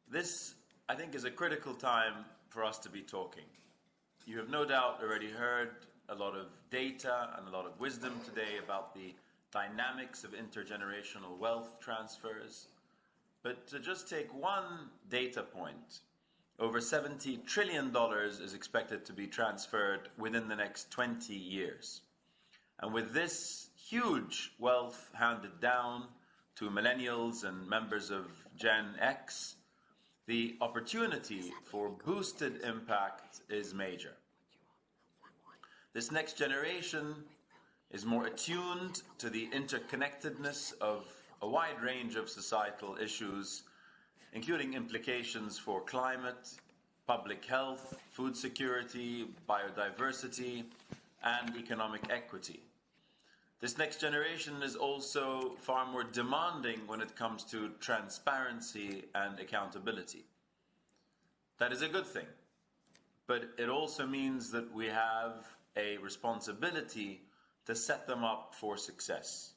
This, I think, is a critical time for us to be talking. You have no doubt already heard a lot of data and a lot of wisdom today about the dynamics of intergenerational wealth transfers. But to just take one data point, over $70 trillion is expected to be transferred within the next 20 years. And with this huge wealth handed down to millennials and members of Gen X, the opportunity for boosted impact is major. This next generation is more attuned to the interconnectedness of a wide range of societal issues, including implications for climate, public health, food security, biodiversity, and economic equity. This next generation is also far more demanding when it comes to transparency and accountability. That is a good thing, but it also means that we have a responsibility to set them up for success.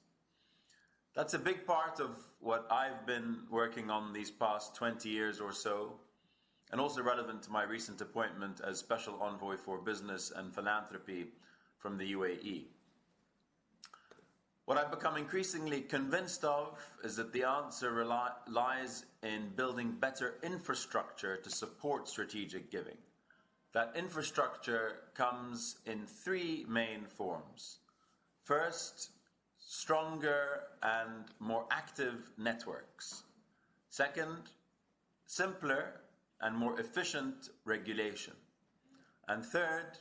That's a big part of what I've been working on these past 20 years or so, and also relevant to my recent appointment as Special Envoy for Business and Philanthropy from the UAE. What I've become increasingly convinced of is that the answer lies in building better infrastructure to support strategic giving. That infrastructure comes in three main forms. First, stronger and more active networks. Second, simpler and more efficient regulation. And third,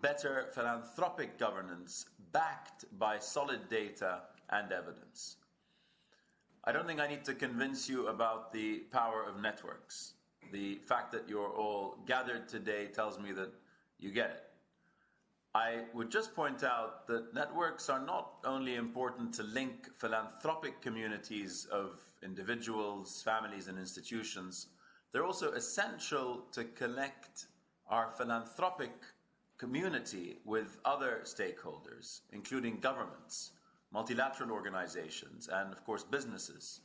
better philanthropic governance backed by solid data and evidence. I don't think I need to convince you about the power of networks. The fact that you're all gathered today tells me that you get it. I would just point out that networks are not only important to link philanthropic communities of individuals, families, and institutions, they're also essential to connect our philanthropic community with other stakeholders, including governments, multilateral organizations, and of course businesses.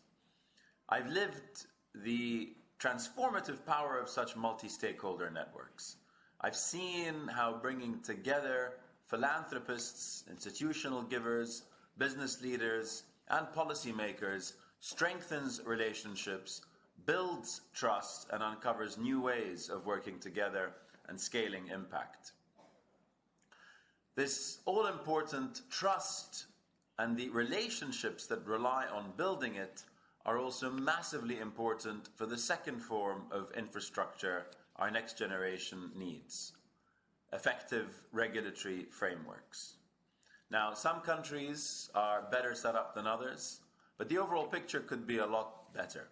I've lived the transformative power of such multi-stakeholder networks. I've seen how bringing together philanthropists, institutional givers, business leaders, and policymakers strengthens relationships, builds trust, and uncovers new ways of working together and scaling impact. This all-important trust and the relationships that rely on building it are also massively important for the second form of infrastructure our next generation needs: effective regulatory frameworks. Now, some countries are better set up than others, but the overall picture could be a lot better.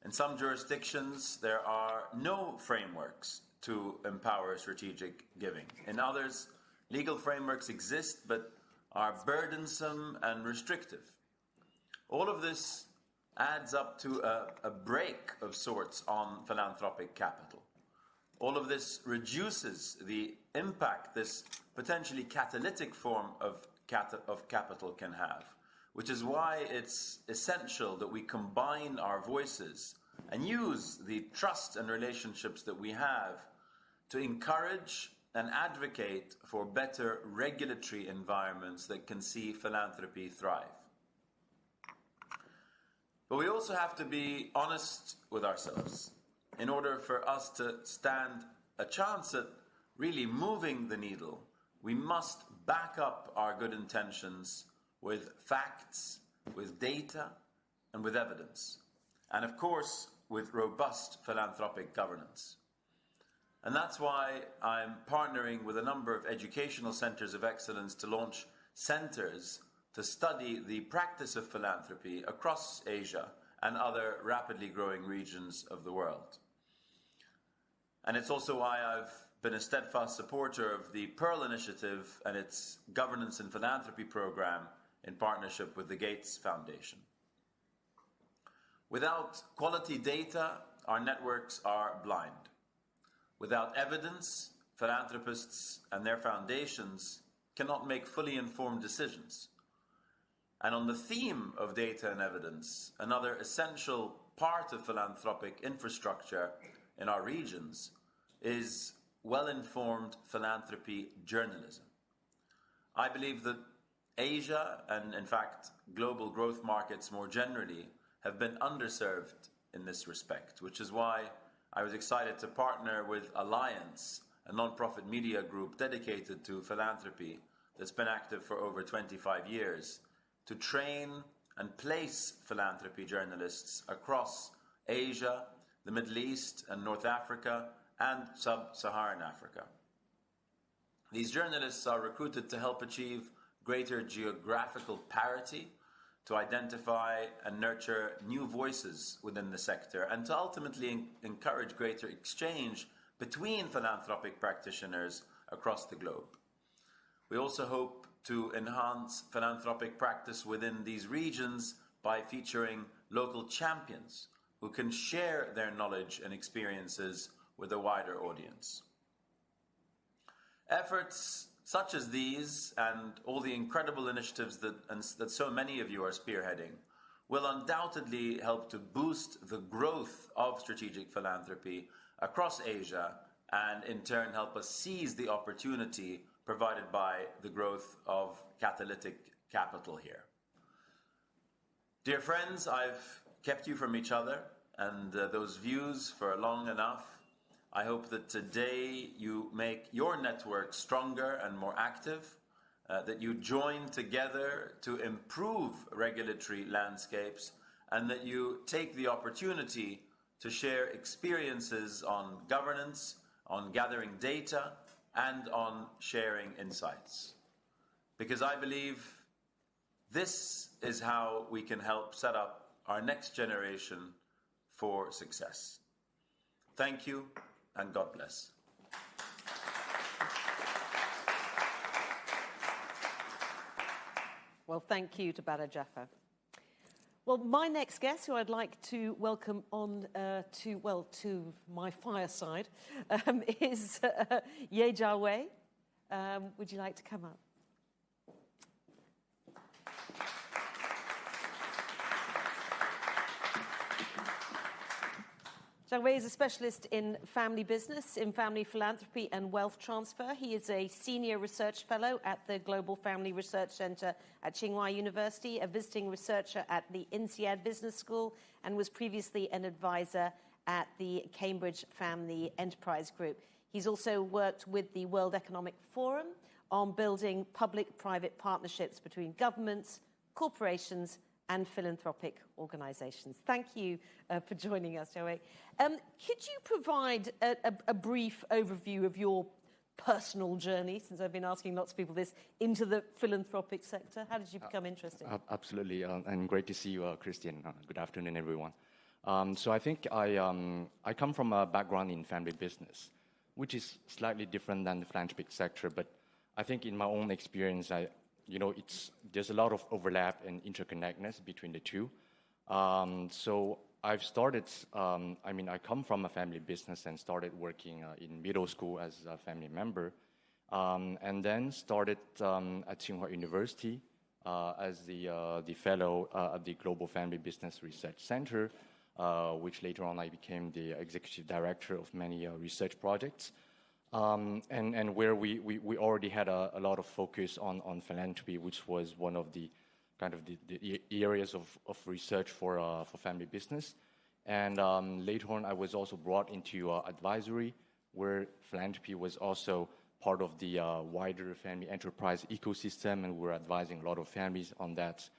In some jurisdictions, there are no frameworks to empower strategic giving. In others, legal frameworks exist but are burdensome and restrictive. All of this adds up to a brake of sorts on philanthropic capital. All of this reduces the impact this potentially catalytic form of capital can have, which is why it's essential that we combine our voices and use the trust and relationships that we have to encourage and advocate for better regulatory environments that can see philanthropy thrive. But we also have to be honest with ourselves. In order for us to stand a chance at really moving the needle, we must back up our good intentions with facts, with data, and with evidence. And of course, with robust philanthropic governance. And that's why I'm partnering with a number of educational centers of excellence to launch centers to study the practice of philanthropy across Asia and other rapidly growing regions of the world. And it's also why I've been a steadfast supporter of the Pearl Initiative and its Governance and Philanthropy program in partnership with the Gates Foundation. Without quality data, our networks are blind. Without evidence, philanthropists and their foundations cannot make fully informed decisions. And on the theme of data and evidence, another essential part of philanthropic infrastructure in our regions is well-informed philanthropy journalism. I believe that Asia, and in fact global growth markets more generally, have been underserved in this respect, which is why I was excited to partner with Alliance, a non-profit media group dedicated to philanthropy that's been active for over 25 years, to train and place philanthropy journalists across Asia, the Middle East and North Africa, and sub-Saharan Africa. These journalists are recruited to help achieve greater geographical parity, to identify and nurture new voices within the sector, and to ultimately encourage greater exchange between philanthropic practitioners across the globe. We also hope to enhance philanthropic practice within these regions by featuring local champions who can share their knowledge and experiences with a wider audience. Efforts such as these and all the incredible initiatives that so many of you are spearheading will undoubtedly help to boost the growth of strategic philanthropy across Asia and in turn help us seize the opportunity provided by the growth of catalytic capital here. Dear friends, I've kept you from each other and those views for long enough. I hope that today you make your network stronger and more active, that you join together to improve regulatory landscapes, and that you take the opportunity to share experiences on governance, on gathering data, and on sharing insights. Because I believe this is how we can help set up our next generation for success. Thank you, and God bless. Well, thank you to Badr Jafar. Well, my next guest, who I'd like to welcome on to my fireside, is Ye Jiawei. Would you like to come up? Jiawei is a specialist in family business, in family philanthropy and wealth transfer. He is a senior research fellow at the Global Family Research Center at Tsinghua University, a visiting researcher at the INSEAD Business School, and was previously an advisor at the Cambridge Family Enterprise Group. He's also worked with the World Economic Forum on building public-private partnerships between governments, corporations, and philanthropic organizations. Thank you for joining us, Jiawei. Could you provide a brief overview of your personal journey, since I've been asking lots of people this, into the philanthropic sector? How did you become interested? Absolutely, and great to see you, Kirsty, and good afternoon, everyone. So I think I come from a background in family business, which is slightly different than the philanthropic sector, but I think in my own experience, there's a lot of overlap and interconnectedness between the two. So I've started, I come from a family business and started working in middle school as a family member, and then started at Tsinghua University as the fellow at the Global Family Business Research Center, which later on I became the executive director of many research projects. And where we already had a lot of focus on philanthropy, which was one of the kind of the areas of research for family business. And later on, I was also brought into advisory, where philanthropy was also part of the wider family enterprise ecosystem, and we're advising a lot of families on that.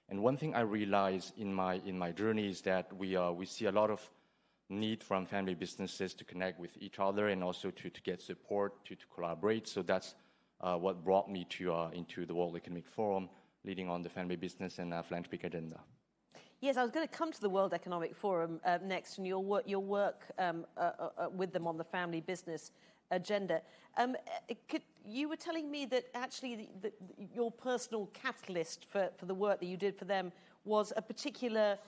And one thing I realized in my journey is that we see a lot of need from family businesses to connect with each other and also to get support, to collaborate. So that's what brought me into the World Economic Forum, leading on the family business and philanthropic agenda. Yes, I was going to come to the World Economic Forum next, and your work with them on the family business agenda. You were telling me that actually your personal catalyst for the work that you did for them was a particular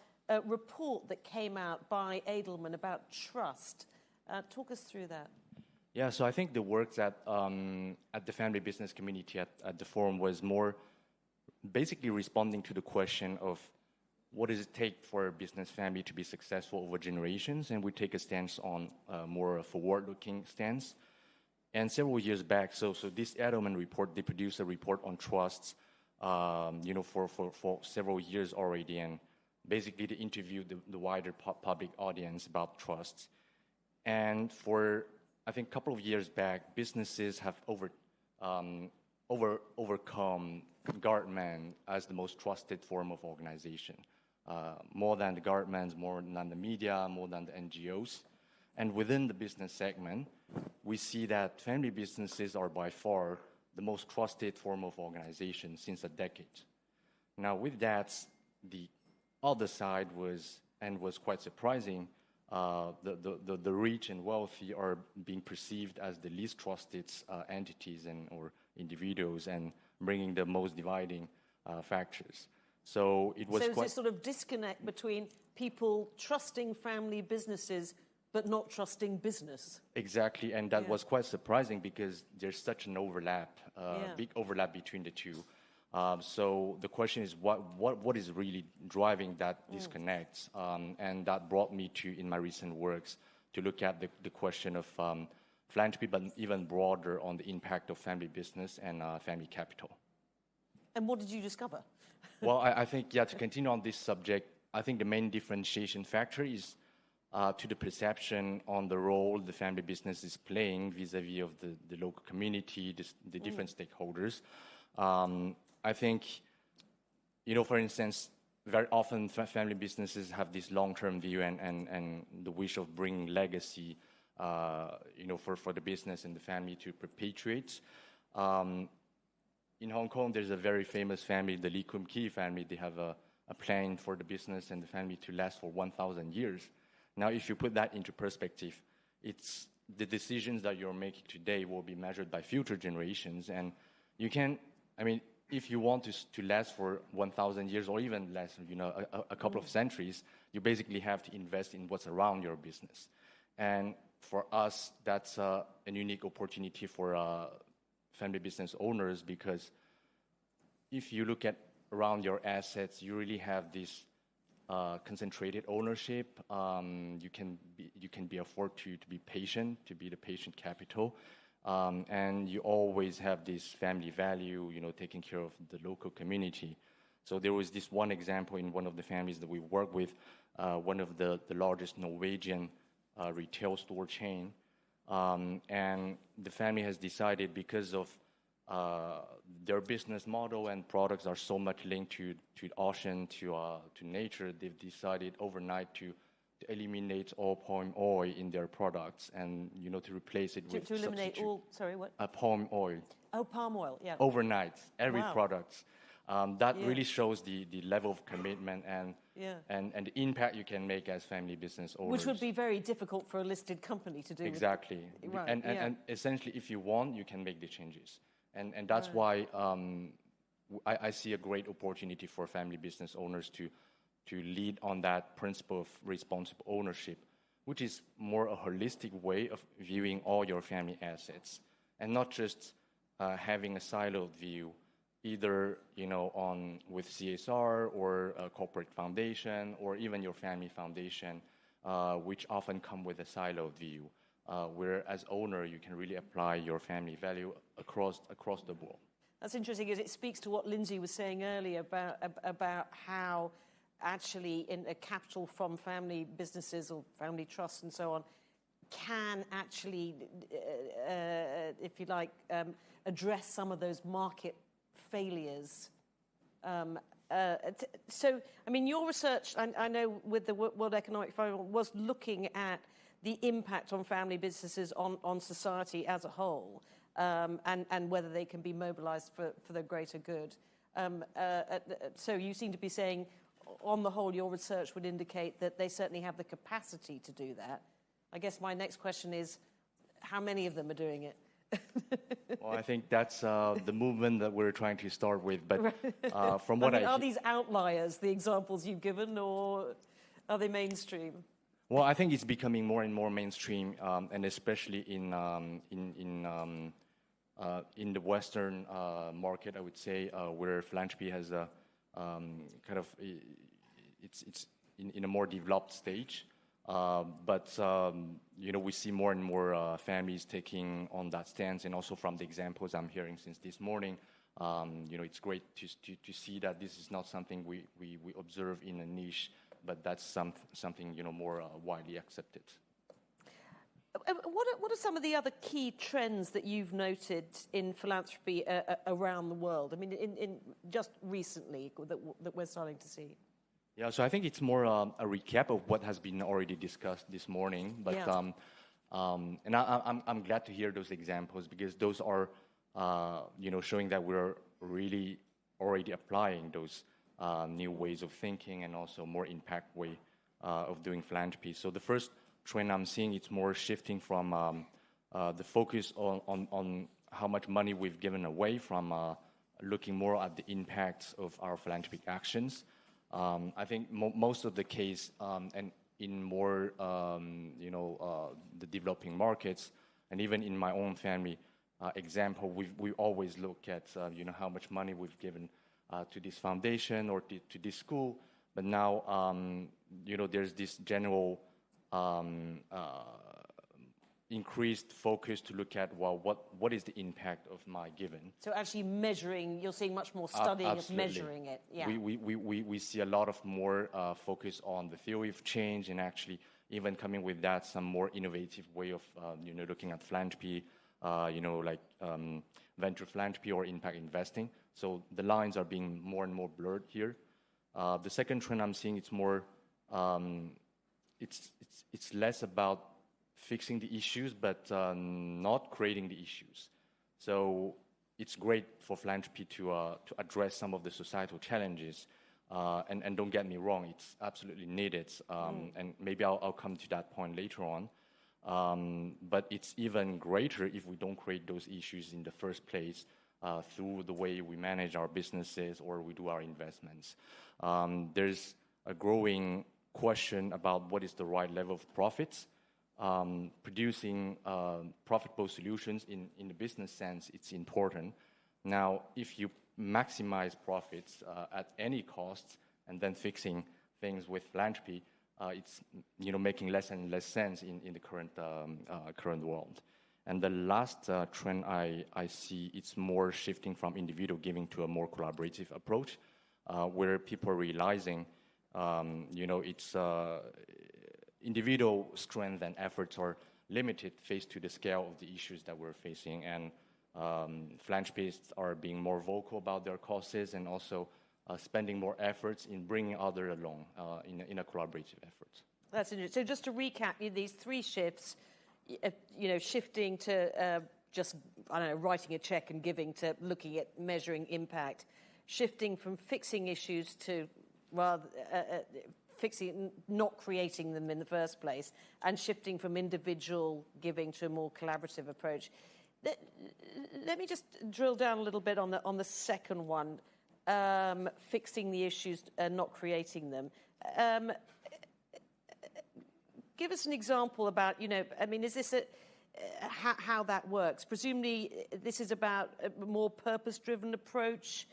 report that came out by Edelman about trust. Talk us through that. Yeah, so I think the work that at the family business community at the forum was more basically responding to the question of what does it take for a business family to be successful over generations, and we take a stance on more a forward-looking stance. And several years back, so this Edelman report, they produced a report on trusts, for several years already, and basically they interviewed the wider public audience about trusts. And for, I think, a couple of years back, businesses have overcome government as the most trusted form of organization. More than the governments, more than the media, more than the NGOs. And within the business segment, we see that family businesses are by far the most trusted form of organization since a decade. Now, with that, the other side was quite surprising. The rich and wealthy are being perceived as the least trusted entities or individuals, and bringing the most dividing factors. So it was this sort of disconnect between people trusting family businesses but not trusting business. Exactly, and that was quite surprising because there's such an overlap, big overlap between the two. So the question is, what is really driving that disconnect? And that brought me to, in my recent works, to look at the question of philanthropy, but even broader on the impact of family business and family capital. And what did you discover? Well, I think, to continue on this subject, I think the main differentiation factor is to the perception on the role the family business is playing vis-a-vis of the local community, the different stakeholders. I think, for instance, very often family businesses have this long-term view and the wish of bringing legacy, for the business and the family to perpetuate. In Hong Kong, there's a very famous family, the Lee Kum Kee family. They have a plan for the business and the family to last for 1,000 years. Now, if you put that into perspective, it's the decisions that you're making today will be measured by future generations. And you can, if you want to last for 1,000 years or even less, a couple of centuries, you basically have to invest in what's around your business. And for us, that's a unique opportunity for family business owners, because if you look at around your assets, you really have this concentrated ownership. You can be afford to be patient, to be the patient capital. And you always have this family value, taking care of the local community. So there was this one example in one of the families that we work with, one of the largest Norwegian retail store chain. And the family has decided, because of their business model and products are so much linked to ocean, to nature, they've decided overnight to eliminate all palm oil in their products, and to replace it with to eliminate all. Sorry, what? Palm oil. Oh, palm oil. Yeah. Overnight, every Wow. product. That really shows the level of commitment and the impact you can make as family business owners. Which would be very difficult for a listed company to do. Exactly. Right. And essentially, if you want, you can make the changes. And that's why I see a great opportunity for family business owners to lead on that principle of responsible ownership, which is more a holistic way of viewing all your family assets, and not just having a siloed view, either with CSR or a corporate foundation or even your family foundation, which often come with a siloed view, where as owner you can really apply your family value across the board. That's interesting, because it speaks to what Lindsay was saying earlier about how actually in a capital from family businesses or family trusts and so on can actually, if you like, address some of those market failures. So, I mean, your research, I know with the World Economic Forum, was looking at the impact on family businesses on society as a whole, and whether they can be mobilized for the greater good. So you seem to be saying, on the whole, your research would indicate that they certainly have the capacity to do that. I guess my next question is, how many of them are doing it? Well, I think that's the movement that we're trying to start with. But from what are these outliers, the examples you've given, or are they mainstream? Well, I think it's becoming more and more mainstream, and especially in the Western market, I would say, where philanthropy has a kind of it's in a more developed stage. But we see more and more families taking on that stance, and also from the examples I'm hearing since this morning, it's great to see that this is not something we observe in a niche, but that's something more widely accepted. What are some of the other key trends that you've noted in philanthropy around the world? I mean, in just recently that we're starting to see. Yeah, so I think it's more a recap of what has been already discussed this morning. But and I'm glad to hear those examples, because those are showing that we're really already applying those new ways of thinking, and also more impact way of doing philanthropy. So the first trend I'm seeing, it's more shifting from the focus on how much money we've given away, from looking more at the impacts of our philanthropic actions. I think most of the case, and in more the developing markets, and even in my own family example, we always look at how much money we've given to this foundation or to this school. But now there's this general increased focus to look at, well, what is the impact of my giving? So actually measuring, you're seeing much more studying of measuring it. Yeah. We see a lot of more focus on the theory of change, and actually even coming with that some more innovative way of looking at philanthropy, like venture philanthropy or impact investing. So the lines are being more and more blurred here. The second trend I'm seeing, it's more it's less about fixing the issues, but not creating the issues. So it's great for philanthropy to address some of the societal challenges, and don't get me wrong, it's absolutely needed, and maybe I'll come to that point later on. But it's even greater if we don't create those issues in the first place, through the way we manage our businesses or we do our investments. There's a growing question about what is the right level of profits. Producing profitable solutions in the business sense, it's important. Now, if you maximize profits at any cost and then fixing things with philanthropy, it's making less and less sense in the current world. And the last trend I see, it's more shifting from individual giving to a more collaborative approach, where people are realizing, it's individual strength and efforts are limited faced to the scale of the issues that we're facing, and philanthropists are being more vocal about their causes and also spending more efforts in bringing others along in a collaborative effort. That's interesting. So just to recap, these three shifts, shifting to just, writing a check and giving to looking at measuring impact, shifting from fixing issues to rather fixing, not creating them in the first place, and shifting from individual giving to a more collaborative approach. Let me just drill down a little bit on the second one, fixing the issues and not creating them. Give us an example about, is this how that works? Presumably, this is about a more purpose-driven approach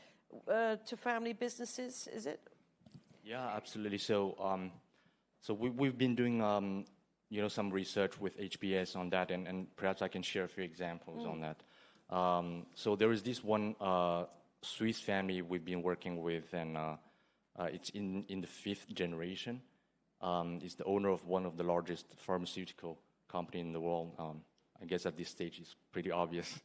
to family businesses, is it? Yeah, absolutely. So, we've been doing, some research with HBS on that, and perhaps I can share a few examples on that. So there is this one Swiss family we've been working with, and it's in the 5th generation. It's the owner of one of the largest pharmaceutical company in the world. I guess at this stage it's pretty obvious.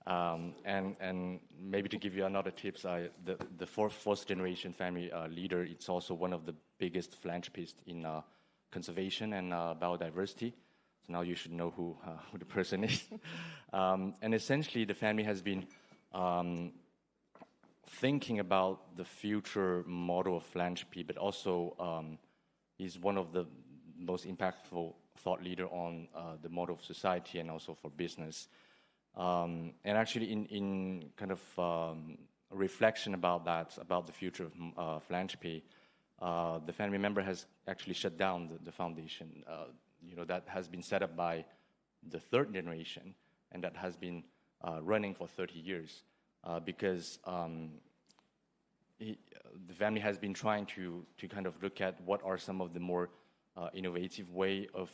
And maybe to give you another tips, the fourth generation family leader, it's also one of the biggest philanthropists in conservation and biodiversity. So now you should know who the person is. And essentially, the family has been thinking about the future model of philanthropy, but also is one of the most impactful thought leader on the model of society and also for business. And actually, in kind of reflection about that, about the future of philanthropy, the family member has actually shut down the foundation, that has been set up by the 3rd generation, and that has been running for 30 years, because the family has been trying to kind of look at what are some of the more innovative way of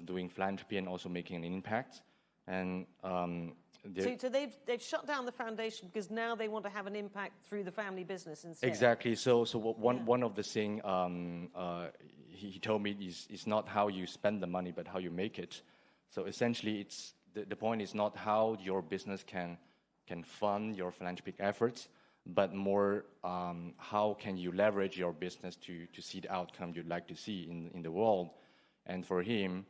doing philanthropy and also making an impact. And so they've shut down the foundation because now they want to have an impact through the family business instead. Exactly. So one of the things he told me is it's not how you spend the money, but how you make it. So essentially, it's the point is not how your business can fund your philanthropic efforts, but more how can you leverage your business to see the outcome you'd like to see in the world. And for him,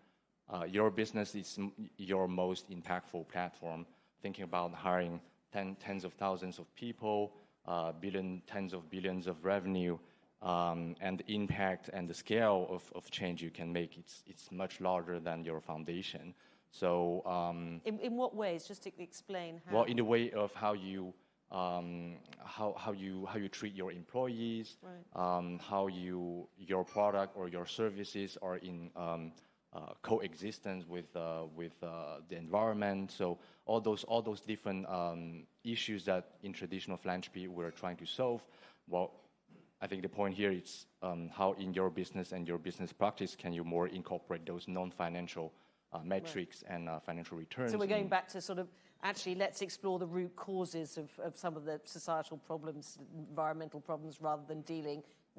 your business is your most impactful platform, thinking about hiring tens of thousands of people, tens of billions of revenue, and the impact and the scale of change you can make, it's much larger than your foundation. So in what ways? Just to explain how. Well, in the way of how you treat your employees, right. How your product or your services are in coexistence with the environment. So all those different issues that in traditional philanthropy we're trying to solve. Well, I think the point here is how in your business and your business practice can you more incorporate those non-financial metrics and financial returns. So we're going back to sort of, actually, let's explore the root causes of some of the societal problems, environmental problems, rather than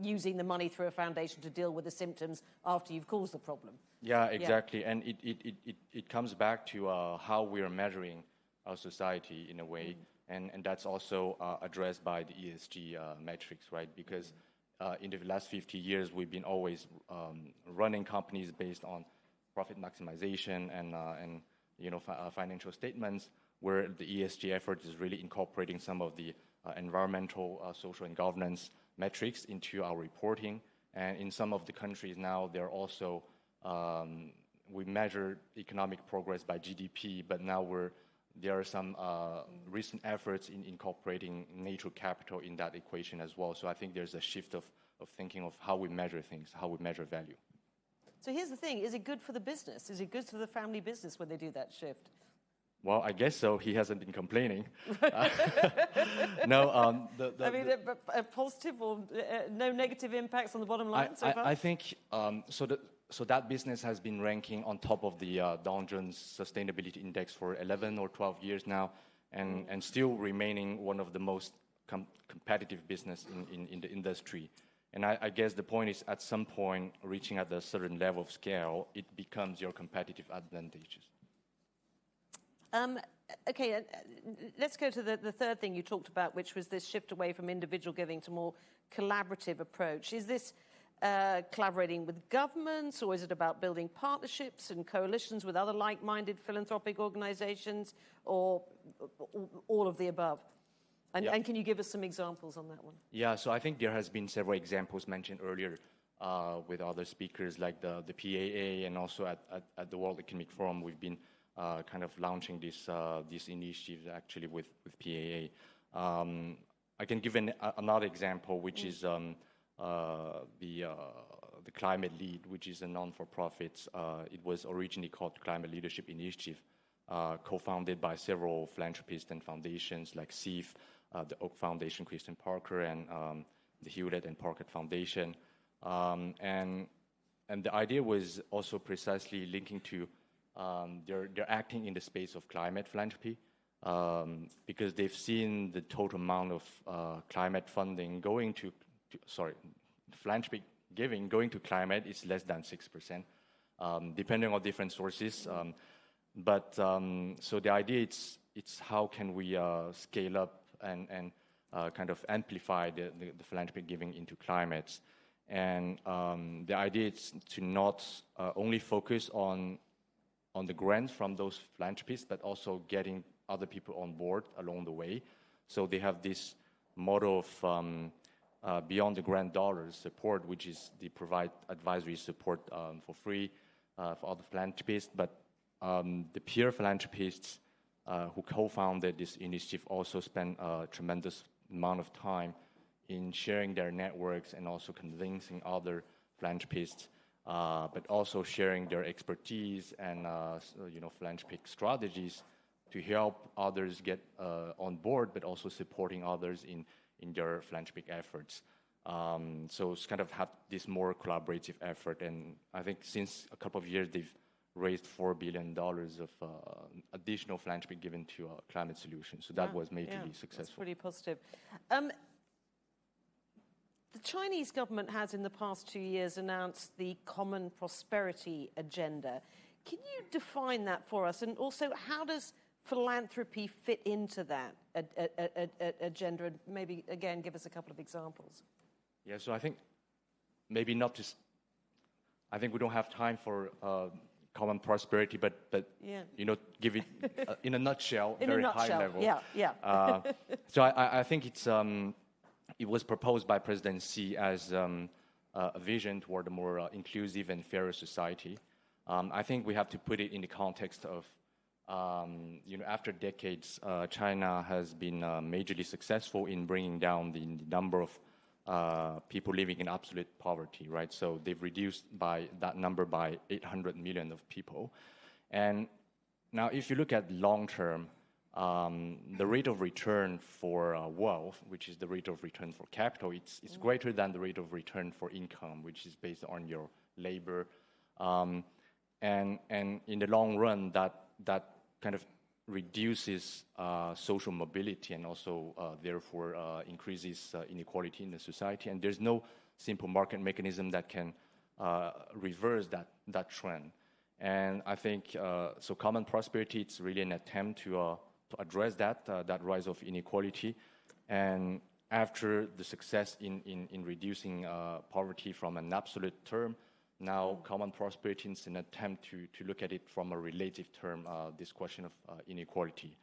using the money through a foundation to deal with the symptoms after you've caused the problem. Yeah, exactly. Yeah. And it comes back to how we are measuring our society in a way. And that's also addressed by the ESG metrics, right? Because in the last 50 years, we've been always running companies based on profit maximization and financial statements, where the ESG effort is really incorporating some of the environmental, social, and governance metrics into our reporting. And in some of the countries now, they're also we measure economic progress by GDP, but now we're there are some recent efforts in incorporating natural capital in that equation as well. So I think there's a shift of thinking of how we measure things, how we measure value. So here's the thing, is it good for the business? Is it good for the family business when they do that shift? Well, I guess so. He hasn't been complaining. No, a positive or no negative impacts on the bottom line so far? I think so that business has been ranking on top of the Dow Jones Sustainability Index for 11 or 12 years now, and still remaining one of the most competitive business in the industry. And I guess the point is, at some point, reaching at a certain level of scale, it becomes your competitive advantages. Okay, let's go to the third thing you talked about, which was this shift away from individual giving to more collaborative approach. Is this collaborating with governments, or is it about building partnerships and coalitions with other like-minded philanthropic organizations, or all of the above? And can you give us some examples on that one? Yeah, so I think there has been several examples mentioned earlier with other speakers, like the PAA, and also at the World Economic Forum, we've been kind of launching this initiative actually with PAA. I can give another example, which is the Climate Lead, which is a non-for-profit. It was originally called Climate Leadership Initiative, co-founded by several philanthropists and foundations like CEF, the Oak Foundation, Christian Parker, and the Hewlett and Parker Foundation. And the idea was also precisely linking to they're acting in the space of climate philanthropy because they've seen the total amount of climate funding going to philanthropic giving going to climate is less than 6%, depending on different sources. So the idea it's how can we scale up and kind of amplify the philanthropic giving into climates. And the idea is to not only focus on the grants from those philanthropists, but also getting other people on board along the way. So they have this model of beyond the grant dollars support, which is they provide advisory support for free for other philanthropists. But the peer philanthropists who co-founded this initiative also spent a tremendous amount of time in sharing their networks and also convincing other philanthropists, but also sharing their expertise and philanthropic strategies to help others get on board, but also supporting others in their philanthropic efforts. So it's kind of have this more collaborative effort, and I think since a couple of years they've raised $4 billion of additional philanthropy given to climate solutions. So that was majorly successful. That's pretty positive. The Chinese government has, in the past 2 years, announced the Common Prosperity Agenda. Can you define that for us? And also, how does philanthropy fit into that agenda? And maybe, again, give us a couple of examples. Yeah, so I think maybe not just... I think we don't have time for common prosperity, but give it in a nutshell, very high level. So I think it was proposed by President Xi as a vision toward a more inclusive and fairer society. I think we have to put it in the context of, after decades, China has been majorly successful in bringing down the number of people living in absolute poverty, right? So they've reduced that number by 800 million of people. And now if you look at long term, the rate of return for wealth, which is the rate of return for capital, it's greater than the rate of return for income, which is based on your labor. And in the long run, that kind of reduces social mobility and also therefore increases inequality in the society. And there's no simple market mechanism that can reverse that trend. And I think so common prosperity, it's really an attempt to address that rise of inequality. And after the success in reducing poverty from an absolute term, now common prosperity is an attempt to look at it from a relative term, this question of inequality.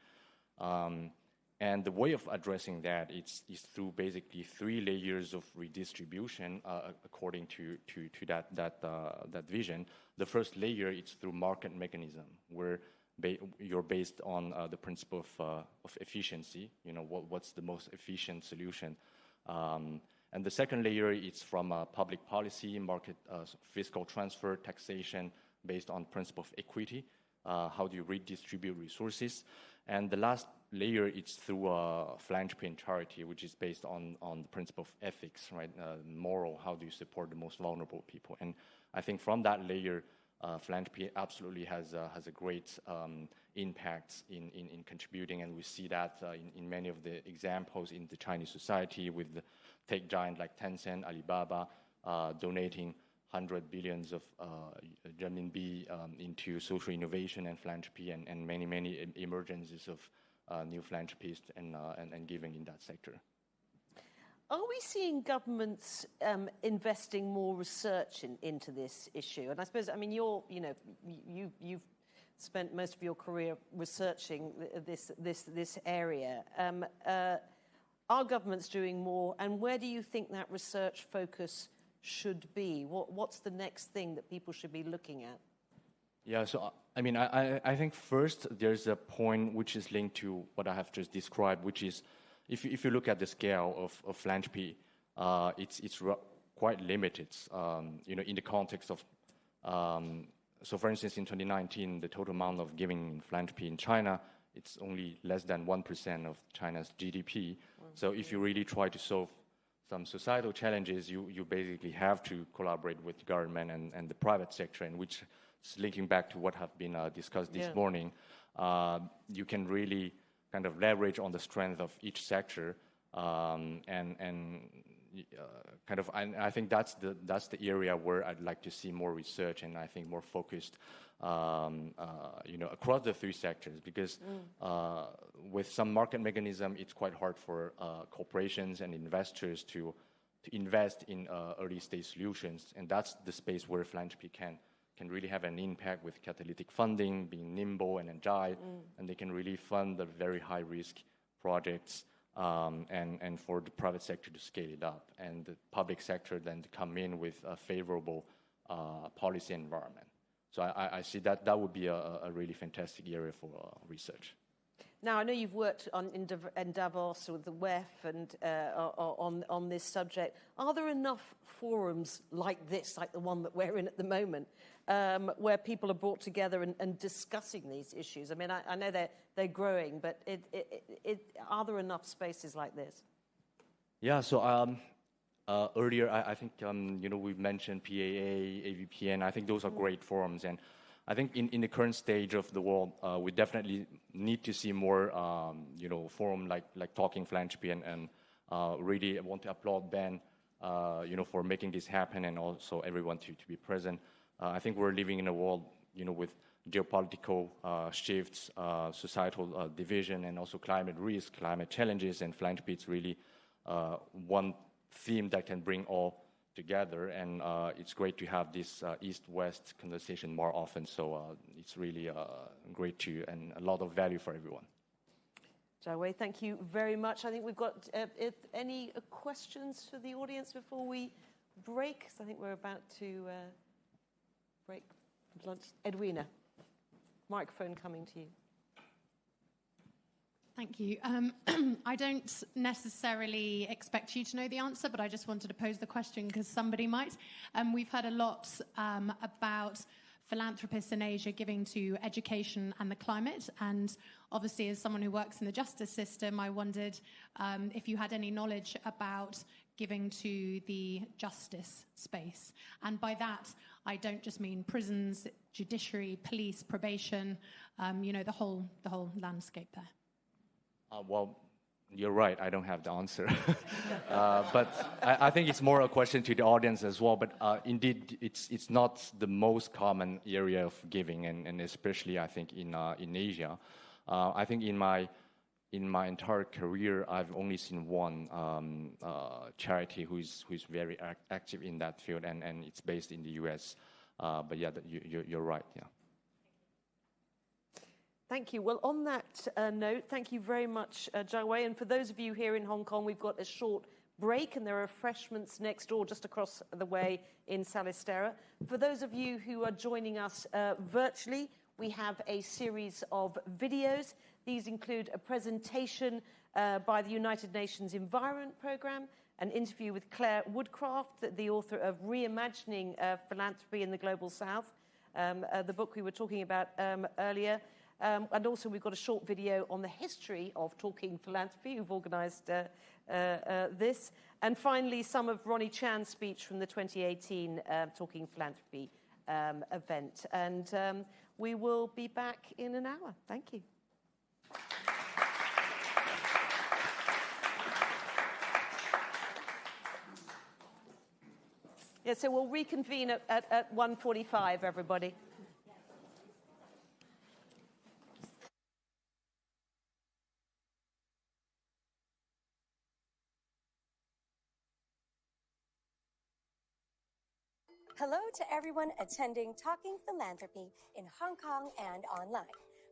And the way of addressing that is through basically 3 layers of redistribution according to that vision. The first layer is through market mechanism, where you're based on the principle of efficiency. You know, what's the most efficient solution? And the second layer is from public policy, market, fiscal transfer, taxation, based on principle of equity. How do you redistribute resources? And the last layer is through philanthropy and charity, which is based on the principle of ethics, right? Moral, how do you support the most vulnerable people? And I think from that layer, philanthropy absolutely has a great impact in contributing, and we see that in many of the examples in the Chinese society with the tech giant like Tencent, Alibaba, donating 100 billions of renminbi into social innovation and philanthropy, and many emergences of new philanthropists and giving in that sector. Are we seeing governments investing more research into this issue? And I suppose, I mean, you've spent most of your career researching this area. Are governments doing more, and where do you think that research focus should be? What's the next thing that people should be looking at? Yeah, so I mean, I think first there's a point which is linked to what I have just described, which is if you look at the scale of philanthropy, it's quite limited. You know, in the context of so for instance, in 2019, the total amount of giving in philanthropy in China, it's only less than 1% of China's GDP. So if you really try to solve some societal challenges, you basically have to collaborate with the government and the private sector, and which is linking back to what have been discussed this morning. You can really kind of leverage on the strength of each sector, and kind of. I think that's the area where I'd like to see more research, and I think more focused, you know, across the three sectors, because with some market mechanism, it's quite hard for corporations and investors to invest in early stage solutions, and that's the space where philanthropy can really have an impact with catalytic funding, being nimble and agile, and they can really fund the very high risk projects, and for the private sector to scale it up, and the public sector then to come in with a favorable policy environment. So I see that would be a really fantastic area for research. Now, I know you've worked in Davos with the WEF and on this subject. Are there enough forums like this, like the one that we're in at the moment, where people are brought together and discussing these issues? I mean, I know they're growing, but are there enough spaces like this? Yeah, so earlier, I think, you know, we've mentioned PAA, AVPN. I think those are great forums. And I think in the current stage of the world, we definitely need to see more, you know, forum like Talking Philanthropy, and really want to applaud Ben, you know, for making this happen, and also everyone to be present. I think we're living in a world, you know, with geopolitical shifts, societal division, and also climate risk, climate challenges, and philanthropy is really one theme that can bring all together, and it's great to have this East-West conversation more often, so it's really great and a lot of value for everyone. Jiawei, thank you very much. I think we've got any questions for the audience before we break? Because I think we're about to break lunch. Edwina, microphone coming to you. Thank you. I don't necessarily expect you to know the answer, but I just wanted to pose the question because somebody might. We've heard a lot about philanthropists in Asia giving to education and the climate. And obviously, as someone who works in the justice system, I wondered if you had any knowledge about giving to the justice space. And by that, I don't just mean prisons, judiciary, police, probation, you know, the whole landscape there. Well, you're right. I don't have the answer. But I think it's more a question to the audience as well. But indeed, it's not the most common area of giving, and especially I think in Asia. I think in my entire career, I've only seen one charity who's very active in that field, and it's based in the U.S. But yeah, you're right. Yeah. Thank you. Well, on that note, thank you very much, Jiawei. And for those of you here in Hong Kong, we've got a short break, and there are refreshments next door, just across the way in Salistera. For those of you who are joining us virtually, we have a series of videos. These include a presentation by the United Nations Environment Programme, an interview with Clare Woodcraft, the author of Reimagining Philanthropy in the Global South, the book we were talking about earlier. And also we've got a short video on the history of Talking Philanthropy, who've organised this. And finally, some of Ronnie Chan's speech from the 2018 Talking Philanthropy event. And we will be back in an hour. Thank you. Yeah, so we'll reconvene at 1:45, everybody. Hello to everyone attending Talking Philanthropy in Hong Kong and online.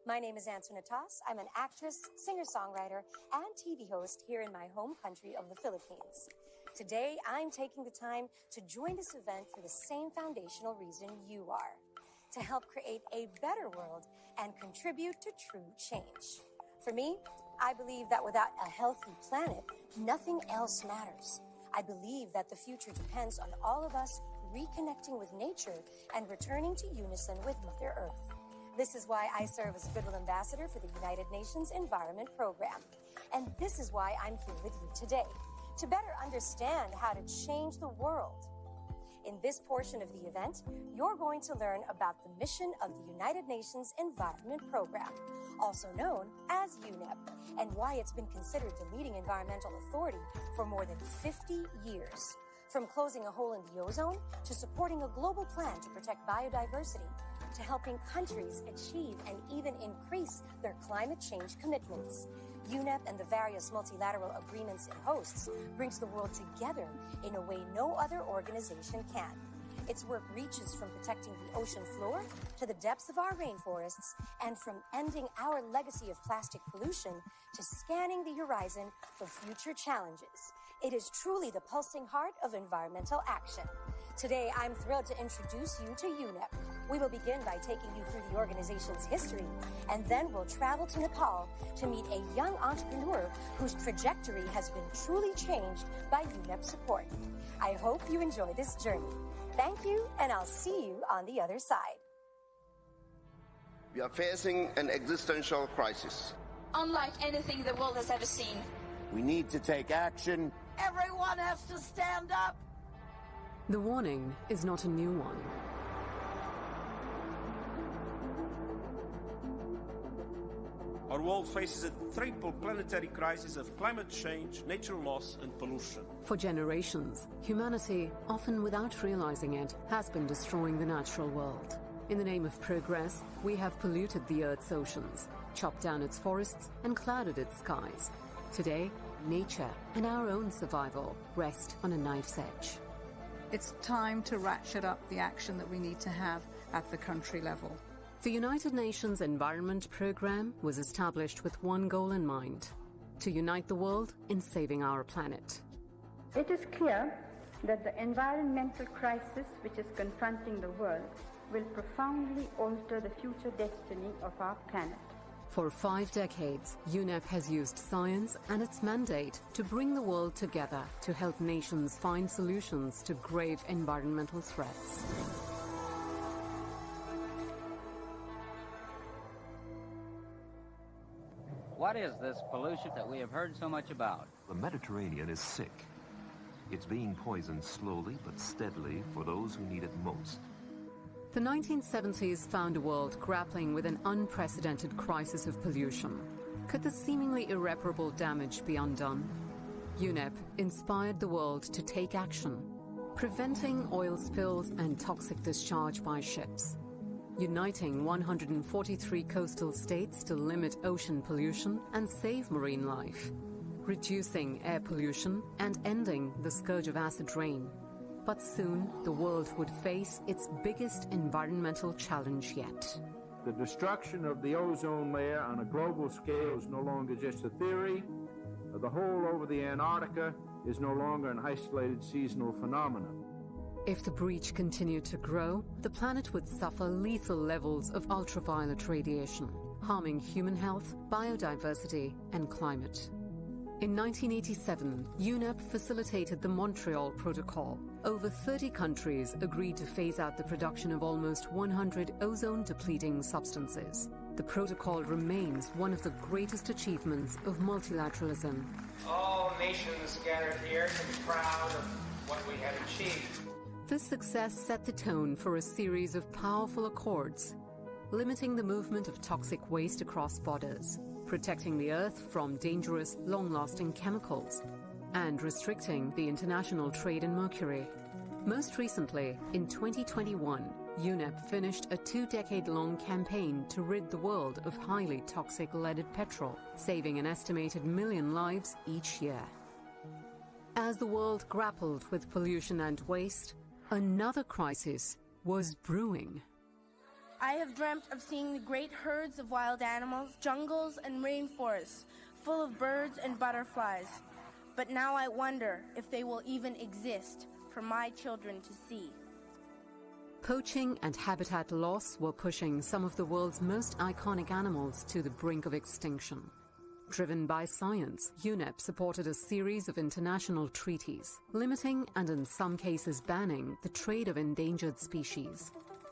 My name is Edwina Grosvenor. I'm an actress, singer-songwriter, and TV host here in my home country of the Philippines. Today, I'm taking the time to join this event for the same foundational reason you are, to help create a better world and contribute to true change. For me, I believe that without a healthy planet, nothing else matters. I believe that the future depends on all of us reconnecting with nature and returning to unison with Mother Earth. This is why I serve as a Goodwill Ambassador for the United Nations Environment Program. And this is why I'm here with you today, to better understand how to change the world. In this portion of the event, you're going to learn about the mission of the United Nations Environment Program, also known as UNEP, and why it's been considered the leading environmental authority for more than 50 years. From closing a hole in the ozone, to supporting a global plan to protect biodiversity, to helping countries achieve and even increase their climate change commitments. UNEP and the various multilateral agreements it hosts brings the world together in a way no other organization can. Its work reaches from protecting the ocean floor to the depths of our rainforests, and from ending our legacy of plastic pollution to scanning the horizon for future challenges. It is truly the pulsing heart of environmental action. Today, I'm thrilled to introduce you to UNEP. We will begin by taking you through the organization's history, and then we'll travel to Nepal to meet a young entrepreneur whose trajectory has been truly changed by UNEP support. I hope you enjoy this journey. Thank you, and I'll see you on the other side. We are facing an existential crisis. Unlike anything the world has ever seen. We need to take action. Everyone has to stand up. The warning is not a new one. Our world faces a triple planetary crisis of climate change, natural loss, and pollution. For generations, humanity, often without realizing it, has been destroying the natural world. In the name of progress, we have polluted the Earth's oceans, chopped down its forests, and clouded its skies. Today, nature and our own survival rest on a knife's edge. It's time to ratchet up the action that we need to have at the country level. The United Nations Environment Program was established with one goal in mind: to unite the world in saving our planet. It is clear that the environmental crisis which is confronting the world will profoundly alter the future destiny of our planet. For 5 decades, UNEP has used science and its mandate to bring the world together to help nations find solutions to grave environmental threats. What is this pollution that we have heard so much about? The Mediterranean is sick. It's being poisoned slowly but steadily for those who need it most. The 1970s found a world grappling with an unprecedented crisis of pollution. Could the seemingly irreparable damage be undone? UNEP inspired the world to take action, preventing oil spills and toxic discharge by ships, uniting 143 coastal states to limit ocean pollution and save marine life, reducing air pollution and ending the scourge of acid rain. But soon, the world would face its biggest environmental challenge yet. The destruction of the ozone layer on a global scale is no longer just a theory. The hole over the Antarctica is no longer an isolated seasonal phenomenon. If the breach continued to grow, the planet would suffer lethal levels of ultraviolet radiation, harming human health, biodiversity, and climate. In 1987, UNEP facilitated the Montreal Protocol. Over 30 countries agreed to phase out the production of almost 100 ozone-depleting substances. The protocol remains one of the greatest achievements of multilateralism. All nations gathered here can be proud of what we have achieved. This success set the tone for a series of powerful accords, limiting the movement of toxic waste across borders, protecting the Earth from dangerous, long-lasting chemicals, and restricting the international trade in mercury. Most recently, in 2021, UNEP finished a 2-decade-long campaign to rid the world of highly toxic leaded petrol, saving an estimated 1 million lives each year. As the world grappled with pollution and waste, another crisis was brewing. I have dreamt of seeing the great herds of wild animals, jungles and rainforests, full of birds and butterflies. But now I wonder if they will even exist for my children to see. Poaching and habitat loss were pushing some of the world's most iconic animals to the brink of extinction. Driven by science, UNEP supported a series of international treaties, limiting and in some cases banning the trade of endangered species,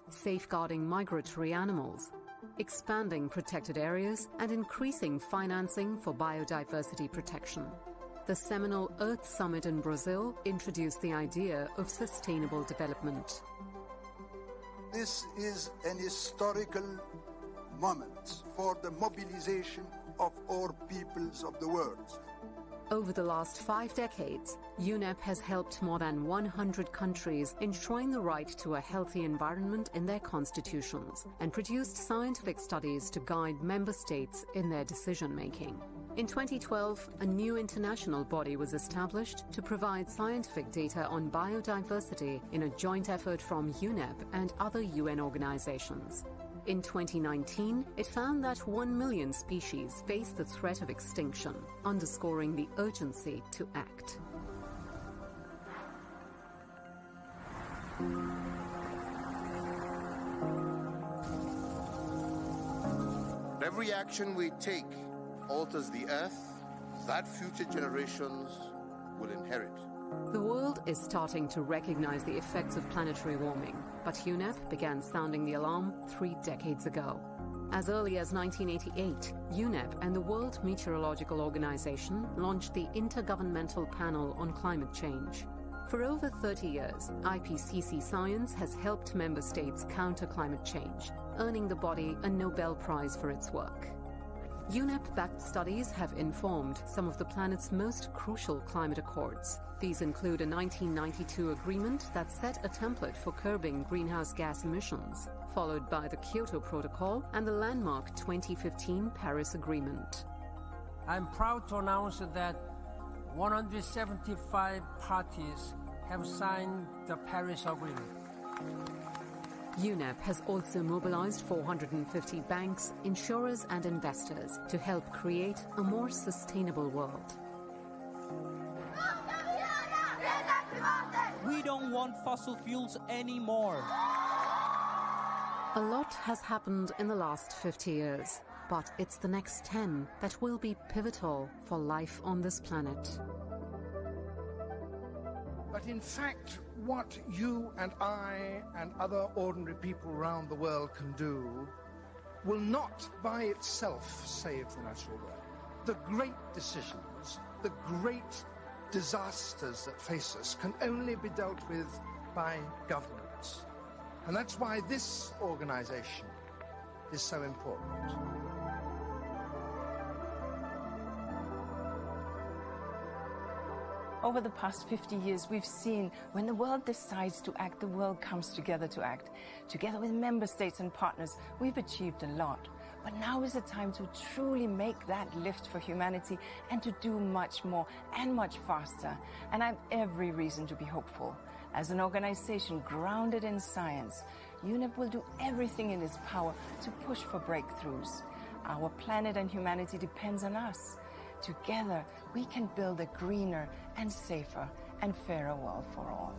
safeguarding migratory animals, expanding protected areas, and increasing financing for biodiversity protection. The seminal Earth Summit in Brazil introduced the idea of sustainable development. This is an historical moment for the mobilization of all peoples of the world. Over the last 5 decades, UNEP has helped more than 100 countries enshrine the right to a healthy environment in their constitutions and produced scientific studies to guide member states in their decision-making. In 2012, a new international body was established to provide scientific data on biodiversity in a joint effort from UNEP and other UN organizations. In 2019, it found that 1 million species face the threat of extinction, underscoring the urgency to act. Every action we take alters the earth that future generations will inherit. The world is starting to recognize the effects of planetary warming, but UNEP began sounding the alarm 3 decades ago. As early as 1988, UNEP and the World Meteorological Organization launched the Intergovernmental Panel on Climate Change. For over 30 years, IPCC science has helped member states counter climate change, earning the body a Nobel Prize for its work. UNEP-backed studies have informed some of the planet's most crucial climate accords. These include a 1992 agreement that set a template for curbing greenhouse gas emissions, followed by the Kyoto Protocol and the landmark 2015 Paris Agreement. I'm proud to announce that 175 parties have signed the Paris Agreement. UNEP has also mobilized 450 banks, insurers and investors to help create a more sustainable world. We don't want fossil fuels anymore. A lot has happened in the last 50 years, but it's the next 10 that will be pivotal for life on this planet. But in fact, what you and I and other ordinary people around the world can do will not by itself save the natural world. The great decisions, the great disasters that face us can only be dealt with by governments. And that's why this organization is so important. Over the past 50 years, we've seen when the world decides to act, the world comes together to act. Together with member states and partners, we've achieved a lot. But now is the time to truly make that lift for humanity and to do much more and much faster. And I have every reason to be hopeful. As an organization grounded in science, UNEP will do everything in its power to push for breakthroughs. Our planet and humanity depends on us. Together, we can build a greener and safer and fairer world for all.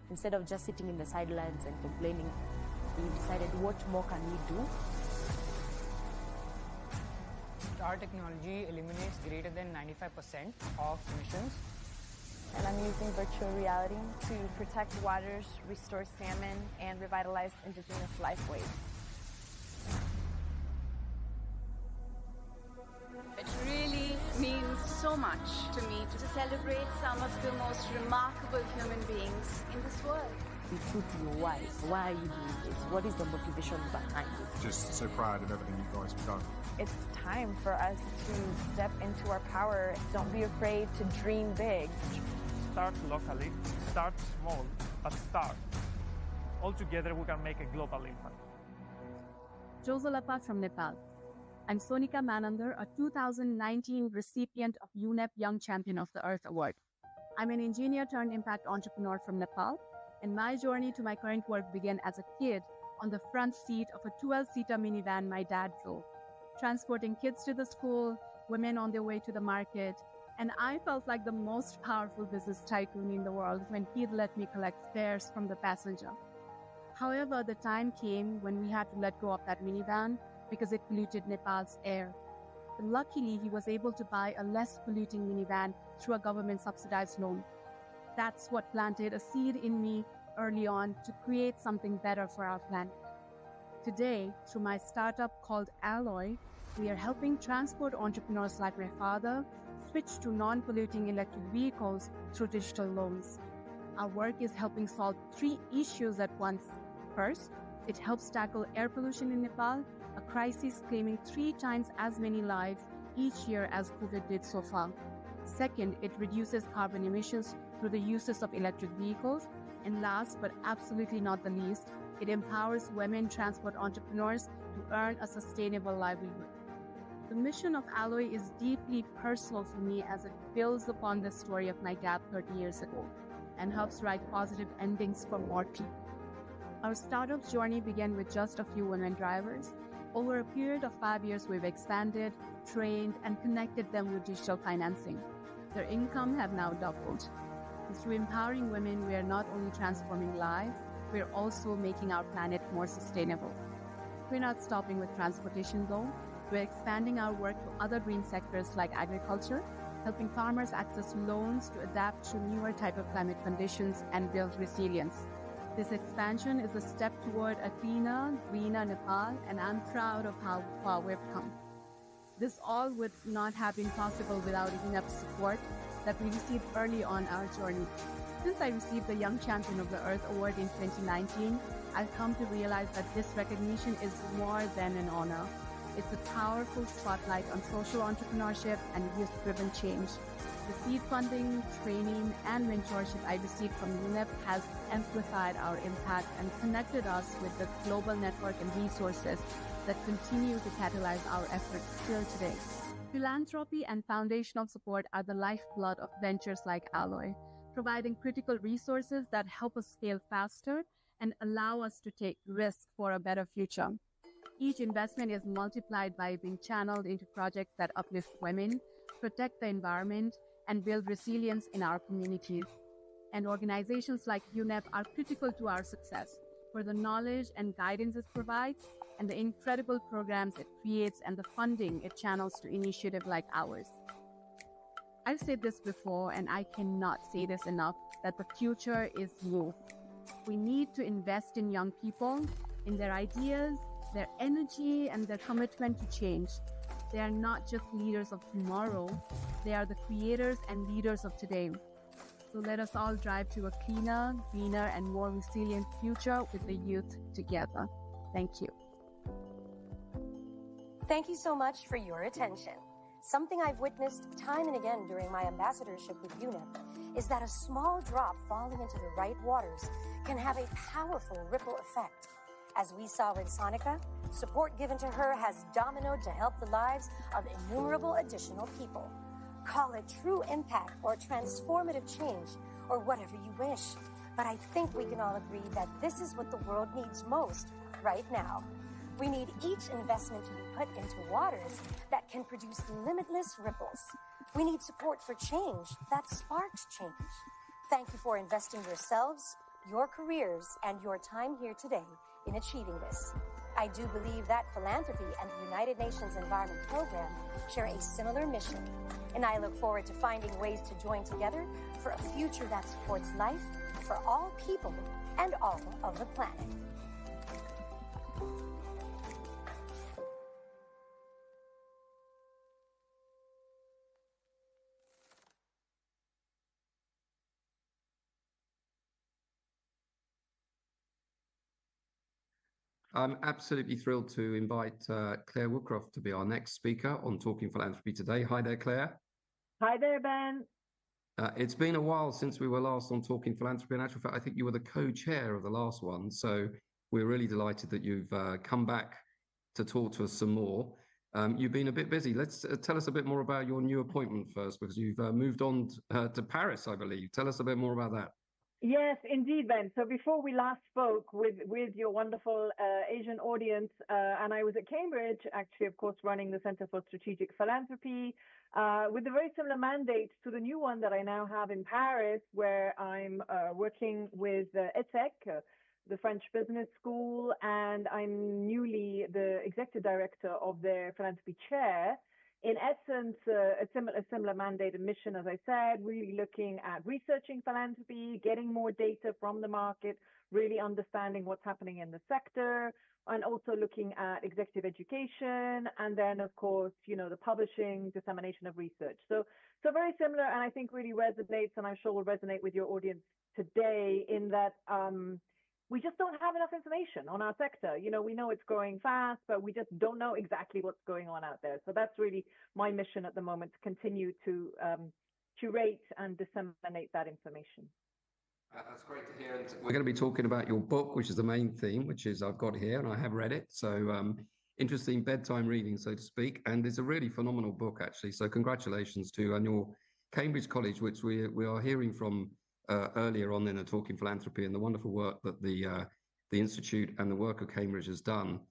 Instead of just sitting in the sidelines and complaining, we decided, what more can we do? Our technology eliminates greater than 95% of emissions. And I'm using virtual reality to protect waters, restore salmon, and revitalize indigenous lifeways. It really means so much to me to celebrate some of the most remarkable human beings in this world. Be true to your why. Why are you doing this? What is the motivation behind it? Just so proud of everything you guys have done. It's time for us to step into our power. Don't be afraid to dream big. Start locally, start small, but start. All together we can make a global impact. Josolapa from Nepal. I'm Sonika Manandar, a 2019 recipient of UNEP Young Champion of the Earth Award. I'm an engineer turned impact entrepreneur from Nepal, and my journey to my current work began as a kid on the front seat of a 12-seater minivan my dad drove, transporting kids to the school, women on their way to the market, and I felt like the most powerful business tycoon in the world when he'd let me collect fares from the passenger. However, the time came when we had to let go of that minivan because it polluted Nepal's air. But luckily, he was able to buy a less polluting minivan through a government-subsidized loan. That's what planted a seed in me early on to create something better for our planet. Today, through my startup called Alloy, we are helping transport entrepreneurs like my father switch to non-polluting electric vehicles through digital loans. Our work is helping solve 3 issues at once. First, it helps tackle air pollution in Nepal, a crisis claiming 3 times as many lives each year as COVID did so far. Second, it reduces carbon emissions through the uses of electric vehicles. And last, but absolutely not the least, it empowers women transport entrepreneurs to earn a sustainable livelihood. The mission of Alloy is deeply personal for me as it builds upon the story of my dad 30 years ago and helps write positive endings for more people. Our startup's journey began with just a few women drivers. Over a period of 5 years, we've expanded, trained, and connected them with digital financing. Their income have now doubled. And through empowering women, we are not only transforming lives, we are also making our planet more sustainable. We're not stopping with transportation though. We're expanding our work to other green sectors like agriculture, helping farmers access loans to adapt to newer type of climate conditions and build resilience. This expansion is a step toward a cleaner, greener Nepal, and I'm proud of how far we've come. This all would not have been possible without UNEP's support that we received early on our journey. Since I received the Young Champion of the Earth Award in 2019, I've come to realize that this recognition is more than an honor. It's a powerful spotlight on social entrepreneurship and youth-driven change. The seed funding, training, and mentorship I received from UNEP has amplified our impact and connected us with the global network and resources that continue to catalyze our efforts still today. Philanthropy and foundational support are the lifeblood of ventures like Alloy, providing critical resources that help us scale faster and allow us to take risks for a better future. Each investment is multiplied by being channeled into projects that uplift women, protect the environment, and build resilience in our communities. And organizations like UNEP are critical to our success for the knowledge and guidance it provides, and the incredible programs it creates and the funding it channels to initiatives like ours. I've said this before, and I cannot say this enough, that the future is youth. We need to invest in young people, in their ideas, their energy, and their commitment to change. They are not just leaders of tomorrow, they are the creators and leaders of today. So let us all drive to a cleaner, greener, and more resilient future with the youth together. Thank you. Thank you so much for your attention. Something I've witnessed time and again during my ambassadorship with UNEP is that a small drop falling into the right waters can have a powerful ripple effect. As we saw with Sonika, support given to her has dominoed to help the lives of innumerable additional people. Call it true impact or transformative change or whatever you wish. But I think we can all agree that this is what the world needs most right now. We need each investment to be put into waters that can produce limitless ripples. We need support for change that sparks change. Thank you for investing yourselves, your careers, and your time here today in achieving this. I do believe that philanthropy and the United Nations Environment Program share a similar mission, and I look forward to finding ways to join together for a future that supports life for all people and all of the planet. I'm absolutely thrilled to invite Clare Woodcraft to be our next speaker on Talking Philanthropy today. Hi there, Clare. Hi there, Ben. It's been a while since we were last on Talking Philanthropy. In actual fact, I think you were the co-chair of the last one. So we're really delighted that you've come back to talk to us some more. You've been a bit busy. Let's tell us a bit more about your new appointment first, because you've moved on to Paris, I believe. Tell us a bit more about that. Yes, indeed, Ben. So before we last spoke with your wonderful Asian audience, and I was at Cambridge, actually, of course, running the Center for Strategic Philanthropy, with a very similar mandate to the new one that I now have in Paris, where I'm working with ESSEC, the French Business School, and I'm newly the Executive Director of their Philanthropy Chair. In essence, a similar mandate and mission, as I said, really looking at researching philanthropy, getting more data from the market, really understanding what's happening in the sector, and also looking at executive education, and then, of course, the publishing, dissemination of research. So very similar, and I think really resonates, and I'm sure will resonate with your audience today, in that we just don't have enough information on our sector. We know it's growing fast, but we just don't know exactly what's going on out there. So that's really my mission at the moment, to continue to curate and disseminate that information. That's great to hear. And we're going to be talking about your book, which is the main theme, which is I've got here, and I have read it. So interesting bedtime reading, so to speak. And it's a really phenomenal book, actually. So congratulations to you and your Cambridge College, which we are hearing from earlier on in the Talking Philanthropy, and the wonderful work that the Institute and the work of Cambridge has done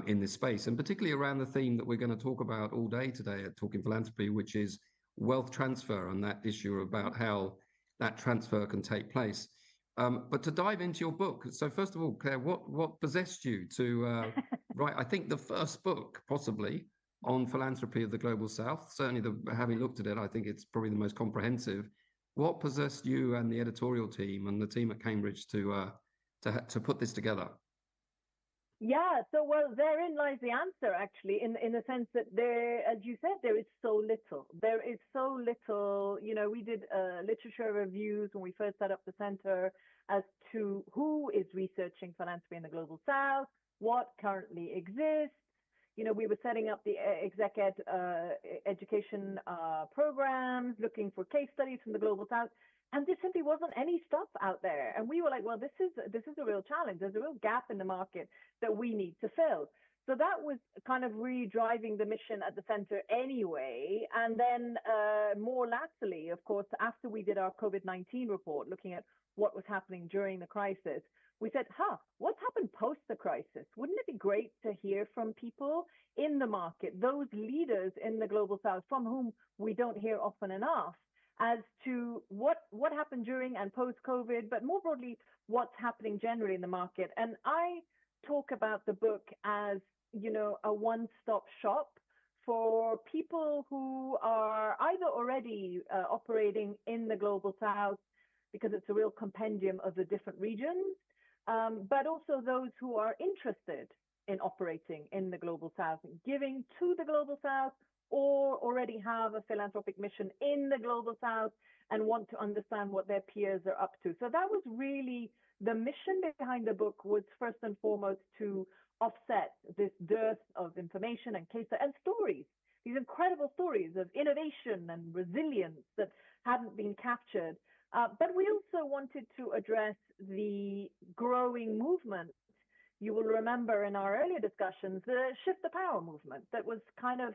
in this space, and particularly around the theme that we're going to talk about all day today at Talking Philanthropy, which is wealth transfer, and that issue about how that transfer can take place. But to dive into your book, so first of all, Clare, what possessed you to write, I think, the first book possibly on philanthropy of the Global South? Certainly, having looked at it, I think it's probably the most comprehensive. What possessed you and the editorial team and the team at Cambridge to put this together? Yeah, so therein lies the answer, actually, in the sense that there, as you said, there is so little. There is so little. We did literature reviews when we first set up the center as to who is researching philanthropy in the Global South, what currently exists. We were setting up the exec ed education programs, looking for case studies from the Global South, and there simply wasn't any stuff out there. And we were like, well, this is a real challenge. There's a real gap in the market that we need to fill. So that was kind of really driving the mission at the center anyway. And then more latterly, of course, after we did our COVID-19 report, looking at what was happening during the crisis, we said, what's happened post the crisis? Wouldn't it be great to hear from people in the market, those leaders in the Global South from whom we don't hear often enough, as to what happened during and post-COVID, but more broadly, what's happening generally in the market. And I talk about the book as, a one-stop shop for people who are either already operating in the Global South, because it's a real compendium of the different regions, but also those who are interested in operating in the Global South, giving to the Global South, or already have a philanthropic mission in the Global South and want to understand what their peers are up to. So that was really the mission behind the book, was first and foremost to offset this dearth of information and case and stories, these incredible stories of innovation and resilience that hadn't been captured. But we also wanted to address the growing movement. You will remember in our earlier discussions, the Shift the Power movement that was kind of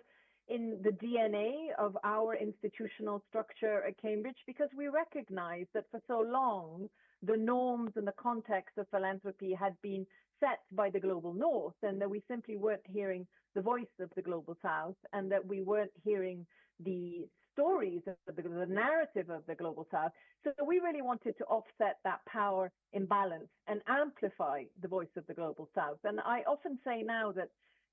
in the DNA of our institutional structure at Cambridge, because we recognized that for so long, the norms and the context of philanthropy had been set by the Global North, and that we simply weren't hearing the voice of the Global South, and that we weren't hearing the stories, the narrative of the Global South. So we really wanted to offset that power imbalance and amplify the voice of the Global South. And I often say now that,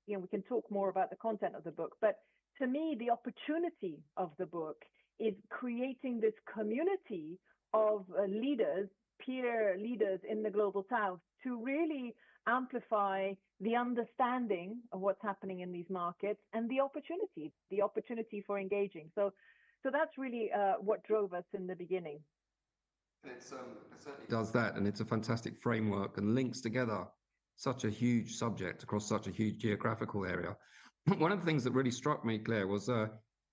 we can talk more about the content of the book, but to me, the opportunity of the book is creating this community of leaders, peer leaders in the Global South, to really amplify the understanding of what's happening in these markets and the opportunity for engaging. So that's really what drove us in the beginning. It certainly does that, and it's a fantastic framework and links together such a huge subject across such a huge geographical area. One of the things that really struck me, Claire, was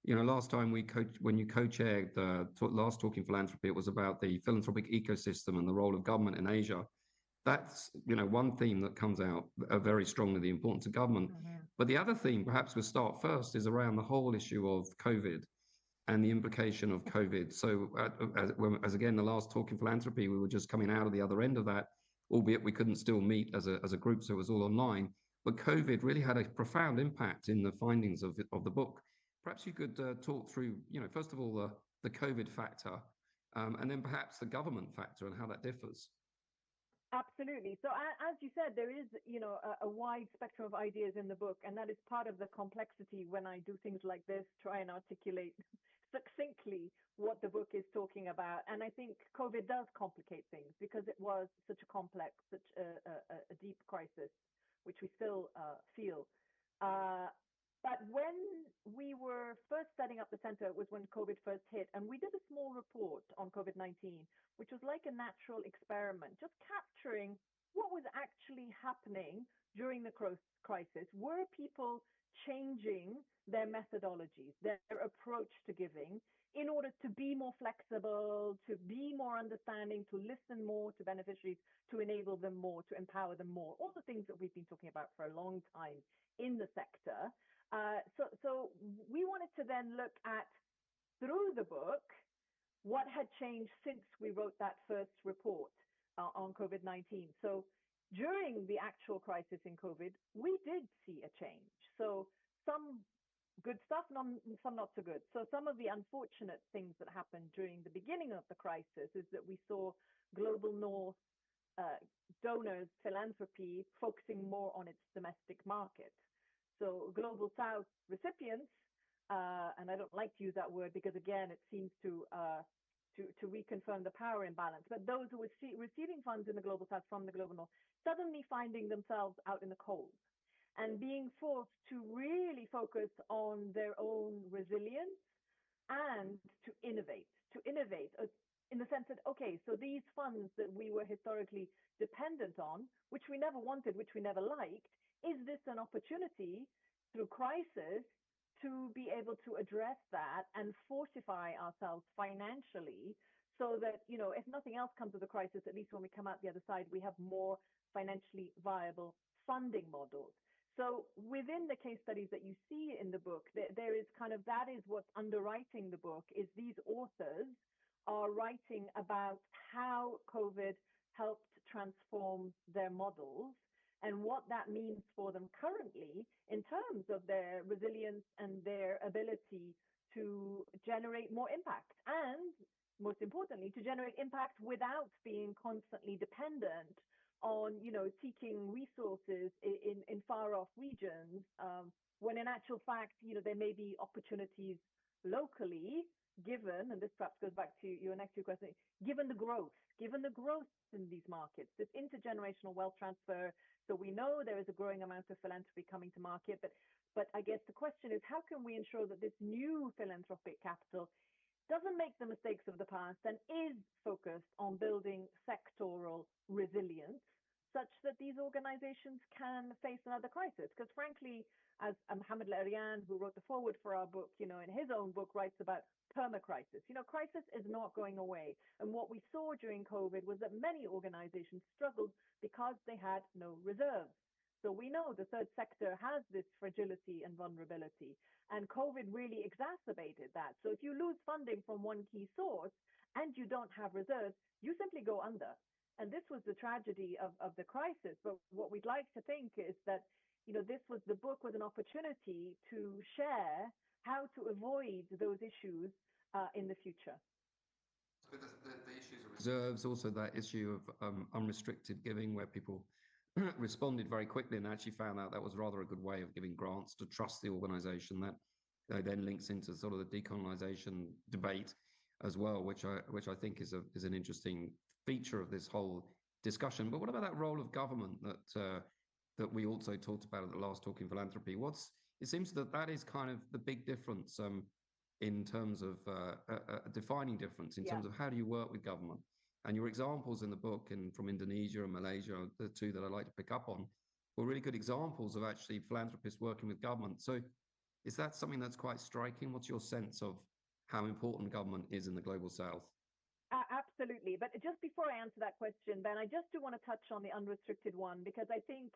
last time when you co-chaired the last Talking Philanthropy, it was about the philanthropic ecosystem and the role of government in Asia. That's one theme that comes out very strongly, the importance of government. Mm-hmm. But the other theme, perhaps we'll start first, is around the whole issue of COVID and the implication of COVID. So as again, the last Talking Philanthropy, we were just coming out of the other end of that, albeit we couldn't still meet as a group, so it was all online. But COVID really had a profound impact in the findings of the book. Perhaps you could talk through, first of all, the COVID factor, and then perhaps the government factor and how that differs. Absolutely. So as you said, there is, a wide spectrum of ideas in the book, and that is part of the complexity when I do things like this, try and articulate succinctly what the book is talking about. And I think COVID does complicate things because it was such a complex, such a deep crisis, which we still feel. But when we were first setting up the center, it was when COVID first hit, and we did a small report on COVID-19, which was like a natural experiment, just capturing what was actually happening during the crisis. Were people changing their methodologies, their approach to giving, in order to be more flexible, to be more understanding, to listen more to beneficiaries, to enable them more, to empower them more, all the things that we've been talking about for a long time in the sector. So we wanted to then look at, through the book, what had changed since we wrote that first report on COVID-19. So during the actual crisis in COVID, we did see a change. So some good stuff, some not so good. So some of the unfortunate things that happened during the beginning of the crisis is that we saw Global North donors, philanthropy, focusing more on its domestic market. So Global South recipients, and I don't like to use that word because, again, it seems to reconfirm the power imbalance, but those who were receiving funds in the Global South from the Global North, suddenly finding themselves out in the cold and being forced to really focus on their own resilience and to innovate in the sense that, okay, so these funds that we were historically dependent on, which we never wanted, which we never liked, is this an opportunity through crisis to be able to address that and fortify ourselves financially so that, if nothing else comes of the crisis, at least when we come out the other side, we have more financially viable funding models. So within the case studies that you see in the book, there is that is what's underwriting the book, is these authors are writing about how COVID helped transform their models and what that means for them currently in terms of their resilience and their ability to generate more impact, and most importantly, to generate impact without being constantly dependent on, seeking resources in far-off regions, when in actual fact, there may be opportunities locally, given, and this perhaps goes back to your next two questions, given the growth in these markets, this intergenerational wealth transfer. So we know there is a growing amount of philanthropy coming to market, but I guess the question is, how can we ensure that this new philanthropic capital doesn't make the mistakes of the past and is focused on building sectoral resilience such that these organizations can face another crisis? Because frankly, as Mohamed Al-Arian, who wrote the foreword for our book, in his own book writes about perma-crisis. Crisis is not going away. And what we saw during COVID was that many organizations struggled because they had no reserves. So we know the third sector has this fragility and vulnerability, and COVID really exacerbated that. So if you lose funding from one key source and you don't have reserves, you simply go under. And this was the tragedy of the crisis. But what we'd like to think is that, the book was an opportunity to share how to avoid those issues in the future. But the issues of reserves, also that issue of unrestricted giving, where people responded very quickly and actually found out that was rather a good way of giving grants to trust the organization. That then links into sort of the decolonization debate as well, which I think is an interesting feature of this whole discussion. But what about that role of government that we also talked about at the last Talking Philanthropy? It seems that is kind of the big difference in terms of a defining difference in terms of how do you work with government. And your examples in the book from Indonesia and Malaysia, the two that I like to pick up on, were really good examples of actually philanthropists working with government. So is that something that's quite striking? What's your sense of how important government is in the Global South? Absolutely. But just before I answer that question, Ben, I just do want to touch on the unrestricted one, because I think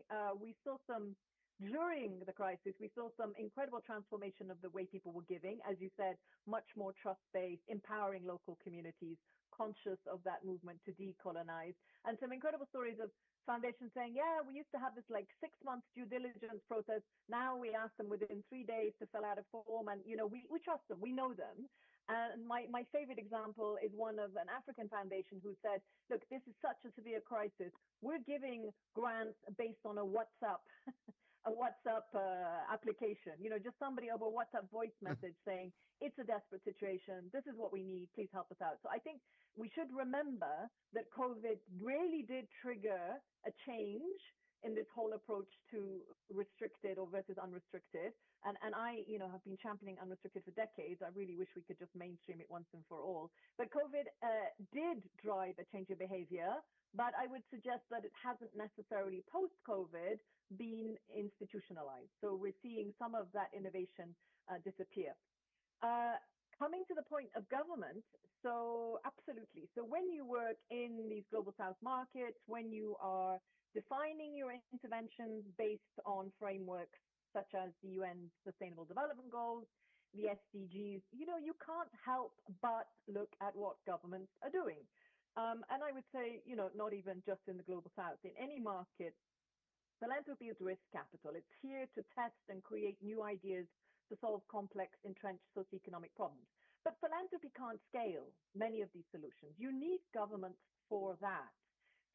during the crisis, we saw some incredible transformation of the way people were giving. As you said, much more trust-based, empowering local communities, conscious of that movement to decolonize, and some incredible stories of foundations saying, yeah, we used to have this like 6 months due diligence process. Now we ask them within 3 days to fill out a form, and we trust them, we know them. And my favorite example is one of an African foundation who said, look, this is such a severe crisis. We're giving grants based on a WhatsApp application, just somebody over WhatsApp voice message saying, it's a desperate situation. This is what we need. Please help us out. So I think we should remember that COVID really did trigger a change in this whole approach to restricted or versus unrestricted. And I, have been championing unrestricted for decades. I really wish we could just mainstream it once and for all. But COVID did drive a change of behavior, but I would suggest that it hasn't necessarily post-COVID been institutionalized. So we're seeing some of that innovation disappear. Coming to the point of government, so absolutely. So when you work in these Global South markets, when you are defining your interventions based on frameworks such as the UN Sustainable Development Goals, the SDGs, you can't help but look at what governments are doing. And I would say, not even just in the Global South, in any market, philanthropy is risk capital. It's here to test and create new ideas to solve complex, entrenched socioeconomic problems. But philanthropy can't scale many of these solutions. You need governments for that.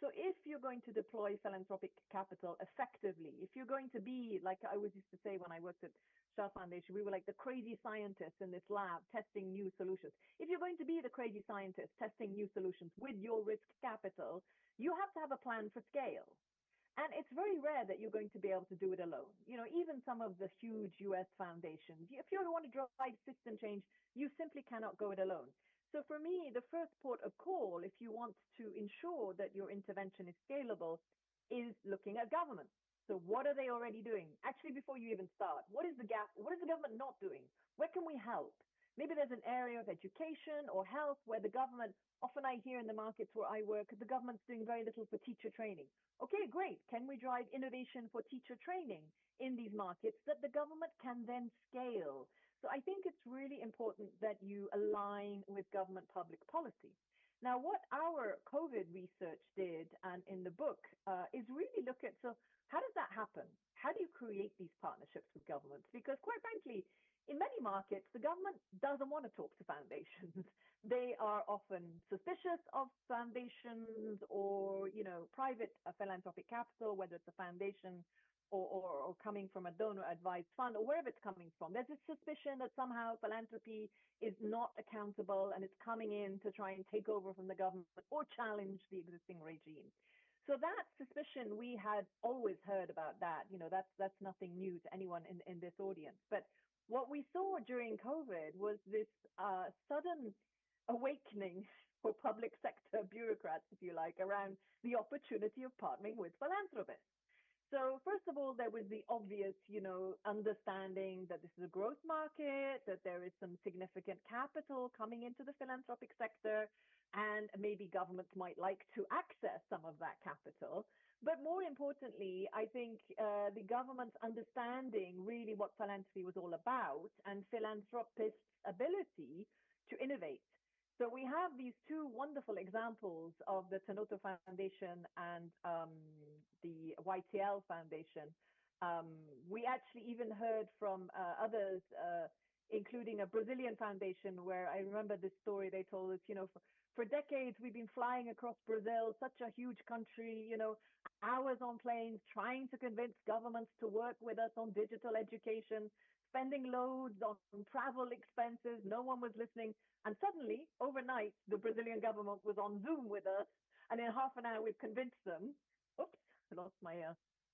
So if you're going to deploy philanthropic capital effectively, if you're going to be, like I always used to say when I worked at Shah Foundation, we were like the crazy scientists in this lab testing new solutions. If you're going to be the crazy scientist testing new solutions with your risk capital, you have to have a plan for scale. And it's very rare that you're going to be able to do it alone. Even some of the huge US foundations, if you want to drive system change, you simply cannot go it alone. So for me, the first port of call, if you want to ensure that your intervention is scalable, is looking at government. So what are they already doing? Actually, before you even start, what is the gap? What is the government not doing? Where can we help? Maybe there's an area of education or health where the government, often I hear in the markets where I work, the government's doing very little for teacher training. Okay, great. Can we drive innovation for teacher training in these markets that the government can then scale? So I think it's really important that you align with government public policy. Now, what our COVID research did, and in the book, is really look at, so how does that happen? How do you create these partnerships with governments? Because quite frankly, in many markets, the government doesn't want to talk to foundations. They are often suspicious of foundations or, private philanthropic capital, whether it's a foundation or coming from a donor-advised fund or wherever it's coming from. There's a suspicion that somehow philanthropy is not accountable and it's coming in to try and take over from the government or challenge the existing regime. So that suspicion, we had always heard about that. That's nothing new to anyone in this audience. But what we saw during COVID was this sudden awakening for public sector bureaucrats, if you like, around the opportunity of partnering with philanthropists. So first of all, there was the obvious, understanding that this is a growth market, that there is some significant capital coming into the philanthropic sector, and maybe governments might like to access some of that capital. But more importantly, I think the government's understanding really what philanthropy was all about and philanthropists' ability to innovate. So we have these two wonderful examples of the Tanoto Foundation and the YTL Foundation. We actually even heard from others including a Brazilian foundation where I remember this story they told us, for decades we've been flying across Brazil, such a huge country, hours on planes trying to convince governments to work with us on digital education, spending loads on travel expenses. No one was listening. And suddenly, overnight, the Brazilian government was on Zoom with us. And in half an hour, we've convinced them. Oops, I lost my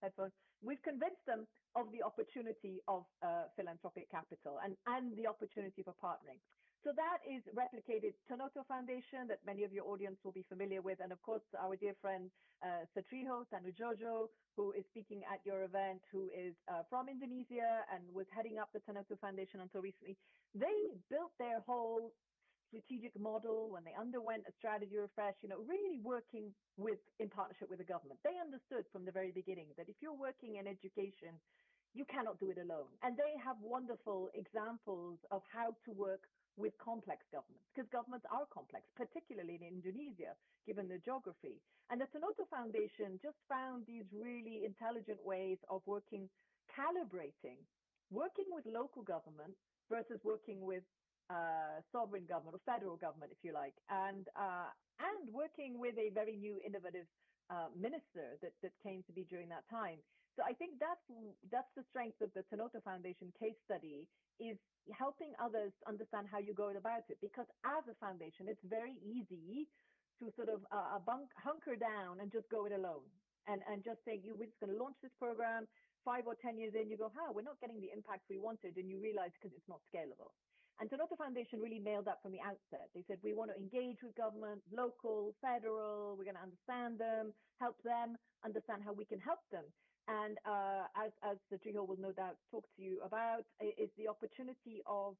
headphone. We've convinced them of the opportunity of philanthropic capital and the opportunity for partnering. So that is replicated Tanudjojo Foundation that many of your audience will be familiar with. And of course, our dear friend Satrijo Tanudjojo, who is speaking at your event, who is from Indonesia and was heading up the Tanudjojo Foundation until recently. They built their whole strategic model when they underwent a strategy refresh, really working in partnership with the government. They understood from the very beginning that if you're working in education, you cannot do it alone. And they have wonderful examples of how to work with complex governments, because governments are complex, particularly in Indonesia, given the geography. And the Tanudjojo Foundation just found these really intelligent ways of calibrating, working with local government versus working with sovereign government or federal government, if you like, and working with a very new, innovative minister that came to be during that time. So I think that's the strength of the Tanudjojo Foundation case study, is helping others understand how you go about it. Because as a foundation, it's very easy to sort of hunker down and just go it alone and just say, we're just going to launch this program. 5 or 10 years in, you go, we're not getting the impact we wanted, and you realize because it's not scalable. And Tanudjojo Foundation really nailed that from the outset. They said, we want to engage with government, local, federal, we're going to understand them, help them understand how we can help them. And as Satrijo will no doubt talk to you about, is the opportunity of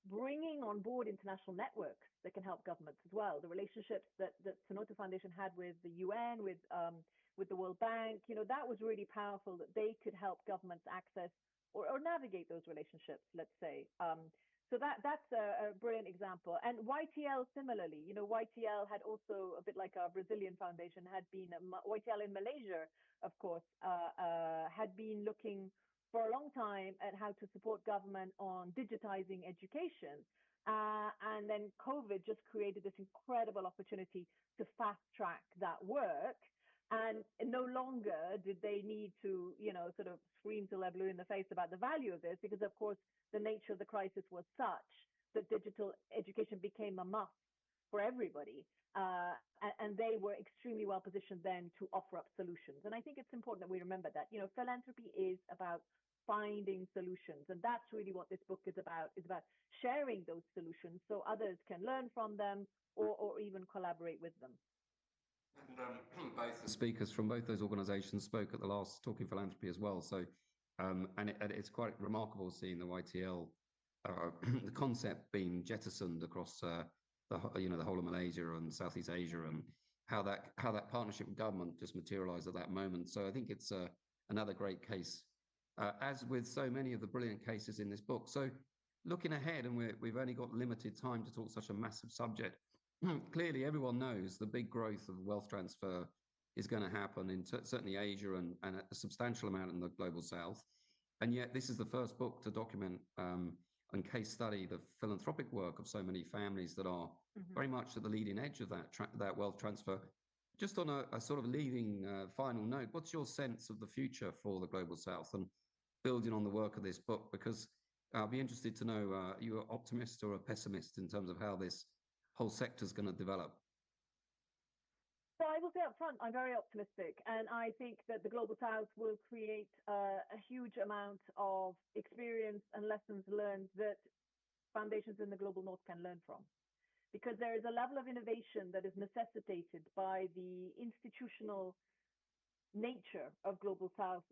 bringing on board international networks that can help governments as well. The relationships that Tanudjojo Foundation had with the UN, with the World Bank, that was really powerful, that they could help governments access or navigate those relationships, let's say. So that's a brilliant example. And YTL similarly, YTL had also, a bit like our Brazilian foundation, had been, YTL in Malaysia, of course, had been looking for a long time at how to support government on digitizing education. And then COVID just created this incredible opportunity to fast track that work. And no longer did they need to, sort of scream till they're blue in the face about the value of this, because of course the nature of the crisis was such that digital education became a must for everybody. And they were extremely well positioned then to offer up solutions. And I think it's important that we remember that, philanthropy is about finding solutions. And that's really what this book is about sharing those solutions so others can learn from them or even collaborate with them. And both the speakers from both those organizations spoke at the last Talking Philanthropy as well. So, and it's quite remarkable seeing the YTL, the concept being jettisoned across the whole of Malaysia and Southeast Asia, and how that partnership with government just materialized at that moment. So I think it's another great case, as with so many of the brilliant cases in this book. So looking ahead, and we've only got limited time to talk such a massive subject. Clearly, everyone knows the big growth of wealth transfer is going to happen in certainly Asia and a substantial amount in the global South. And yet this is the first book to document and case study the philanthropic work of so many families that are very much at the leading edge of that wealth transfer. Just on a sort of leading final note, what's your sense of the future for the global South and building on the work of this book? Because I'll be interested to know, are you an optimist or a pessimist in terms of how this whole sector is going to develop? So I will say up front, I'm very optimistic, and I think that the Global South will create a huge amount of experience and lessons learned that foundations in the Global North can learn from. Because there is a level of innovation that is necessitated by the institutional nature of Global South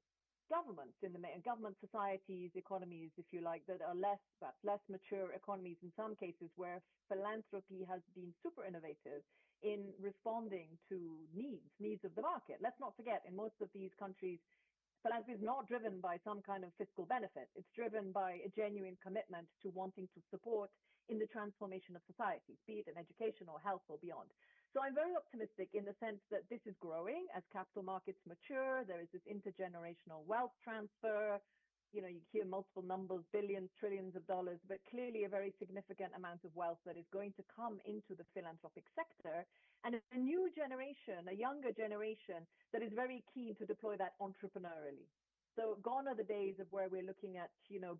governments, in the government societies, economies, if you like, that are less mature economies in some cases, where philanthropy has been super innovative in responding to needs of the market. Let's not forget, in most of these countries, philanthropy is not driven by some kind of fiscal benefit. It's driven by a genuine commitment to wanting to support in the transformation of societies, be it in education or health or beyond. So I'm very optimistic in the sense that this is growing as capital markets mature. There is this intergenerational wealth transfer. you hear multiple numbers, billions, trillions of dollars, but clearly a very significant amount of wealth that is going to come into the philanthropic sector, and a new generation, a younger generation that is very keen to deploy that entrepreneurially. So gone are the days of where we're looking at,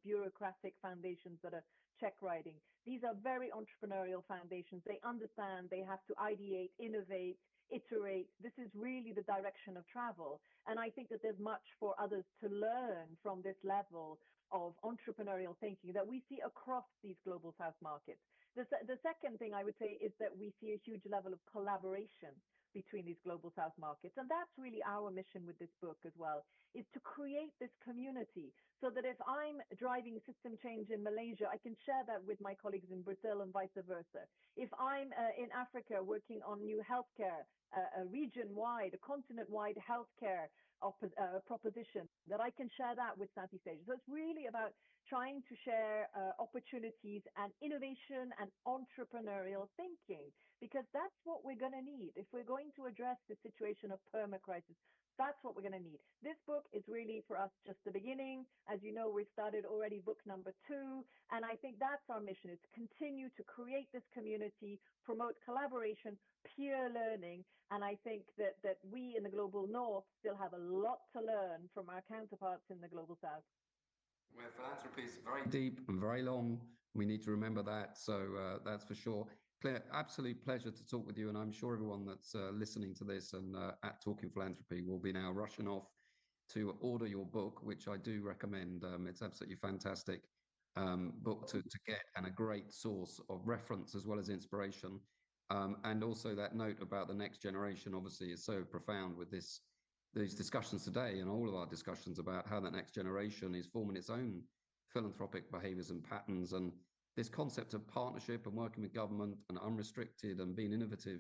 bureaucratic foundations that are check writing. These are very entrepreneurial foundations. They understand they have to ideate, innovate, iterate. This is really the direction of travel. And I think that there's much for others to learn from this level of entrepreneurial thinking that we see across these global South markets. The second thing I would say is that we see a huge level of collaboration between these global South markets. And that's really our mission with this book as well, is to create this community so that if I'm driving system change in Malaysia, I can share that with my colleagues in Brazil and vice versa. If I'm in Africa working on new healthcare, a region-wide, a continent-wide healthcare proposition, that I can share that with Southeast Asia. So it's really about trying to share opportunities and innovation and entrepreneurial thinking, because that's what we're going to need. If we're going to address the situation of perma-crisis, that's what we're going to need. This book is really for us just the beginning. As you know, we started already book number 2. And I think that's our mission, is to continue to create this community, promote collaboration, peer learning. And I think that we in the global North still have a lot to learn from our counterparts in the global South. Where philanthropy is very deep and very long. We need to remember that. So that's for sure. Claire, absolute pleasure to talk with you. And I'm sure everyone that's listening to this and at Talking Philanthropy will be now rushing off to order your book, which I do recommend. It's absolutely fantastic book to get, and a great source of reference as well as inspiration. And also that note about the next generation obviously is so profound with these discussions today, and all of our discussions about how that next generation is forming its own philanthropic behaviors and patterns. And this concept of partnership and working with government and unrestricted and being innovative,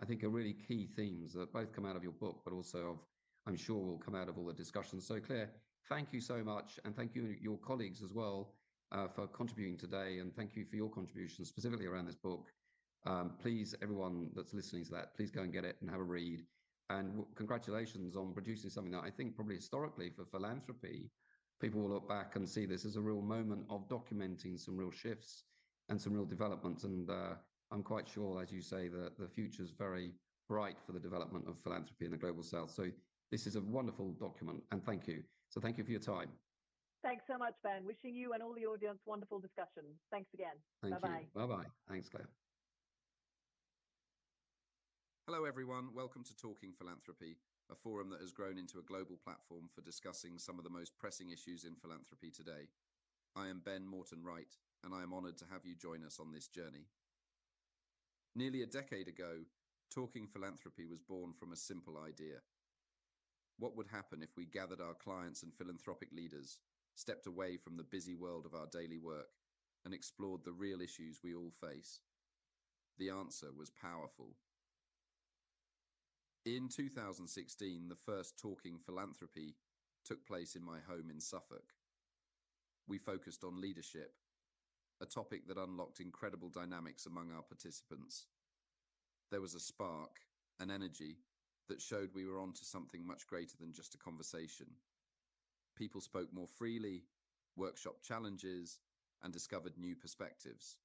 I think are really key themes that both come out of your book, but also I'm sure will come out of all the discussions. So Claire, thank you so much. And thank you, your colleagues as well, for contributing today. And thank you for your contributions specifically around this book. Please, everyone that's listening to that, please go and get it and have a read. And congratulations on producing something that I think probably historically for philanthropy, people will look back and see this as a real moment of documenting some real shifts and some real developments. And I'm quite sure, as you say, that the future is very bright for the development of philanthropy in the Global South. So this is a wonderful document, and thank you. So thank you for your time. Thanks so much, Ben. Wishing you and all the audience wonderful discussion. Thanks again. Thank Bye-bye. you. Bye-bye. Thanks, Claire. Hello, everyone. Welcome to Talking Philanthropy, a forum that has grown into a global platform for discussing some of the most pressing issues in philanthropy today. I am Ben Morton Wright, and I am honoured to have you join us on this journey. Nearly a decade ago, Talking Philanthropy was born from a simple idea. What would happen if we gathered our clients and philanthropic leaders, stepped away from the busy world of our daily work, and explored the real issues we all face? The answer was powerful. In 2016, the first Talking Philanthropy took place in my home in Suffolk. We focused on leadership, a topic that unlocked incredible dynamics among our participants. There was a spark, an energy, that showed we were onto something much greater than just a conversation. People spoke more freely, workshopped challenges, and discovered new perspectives.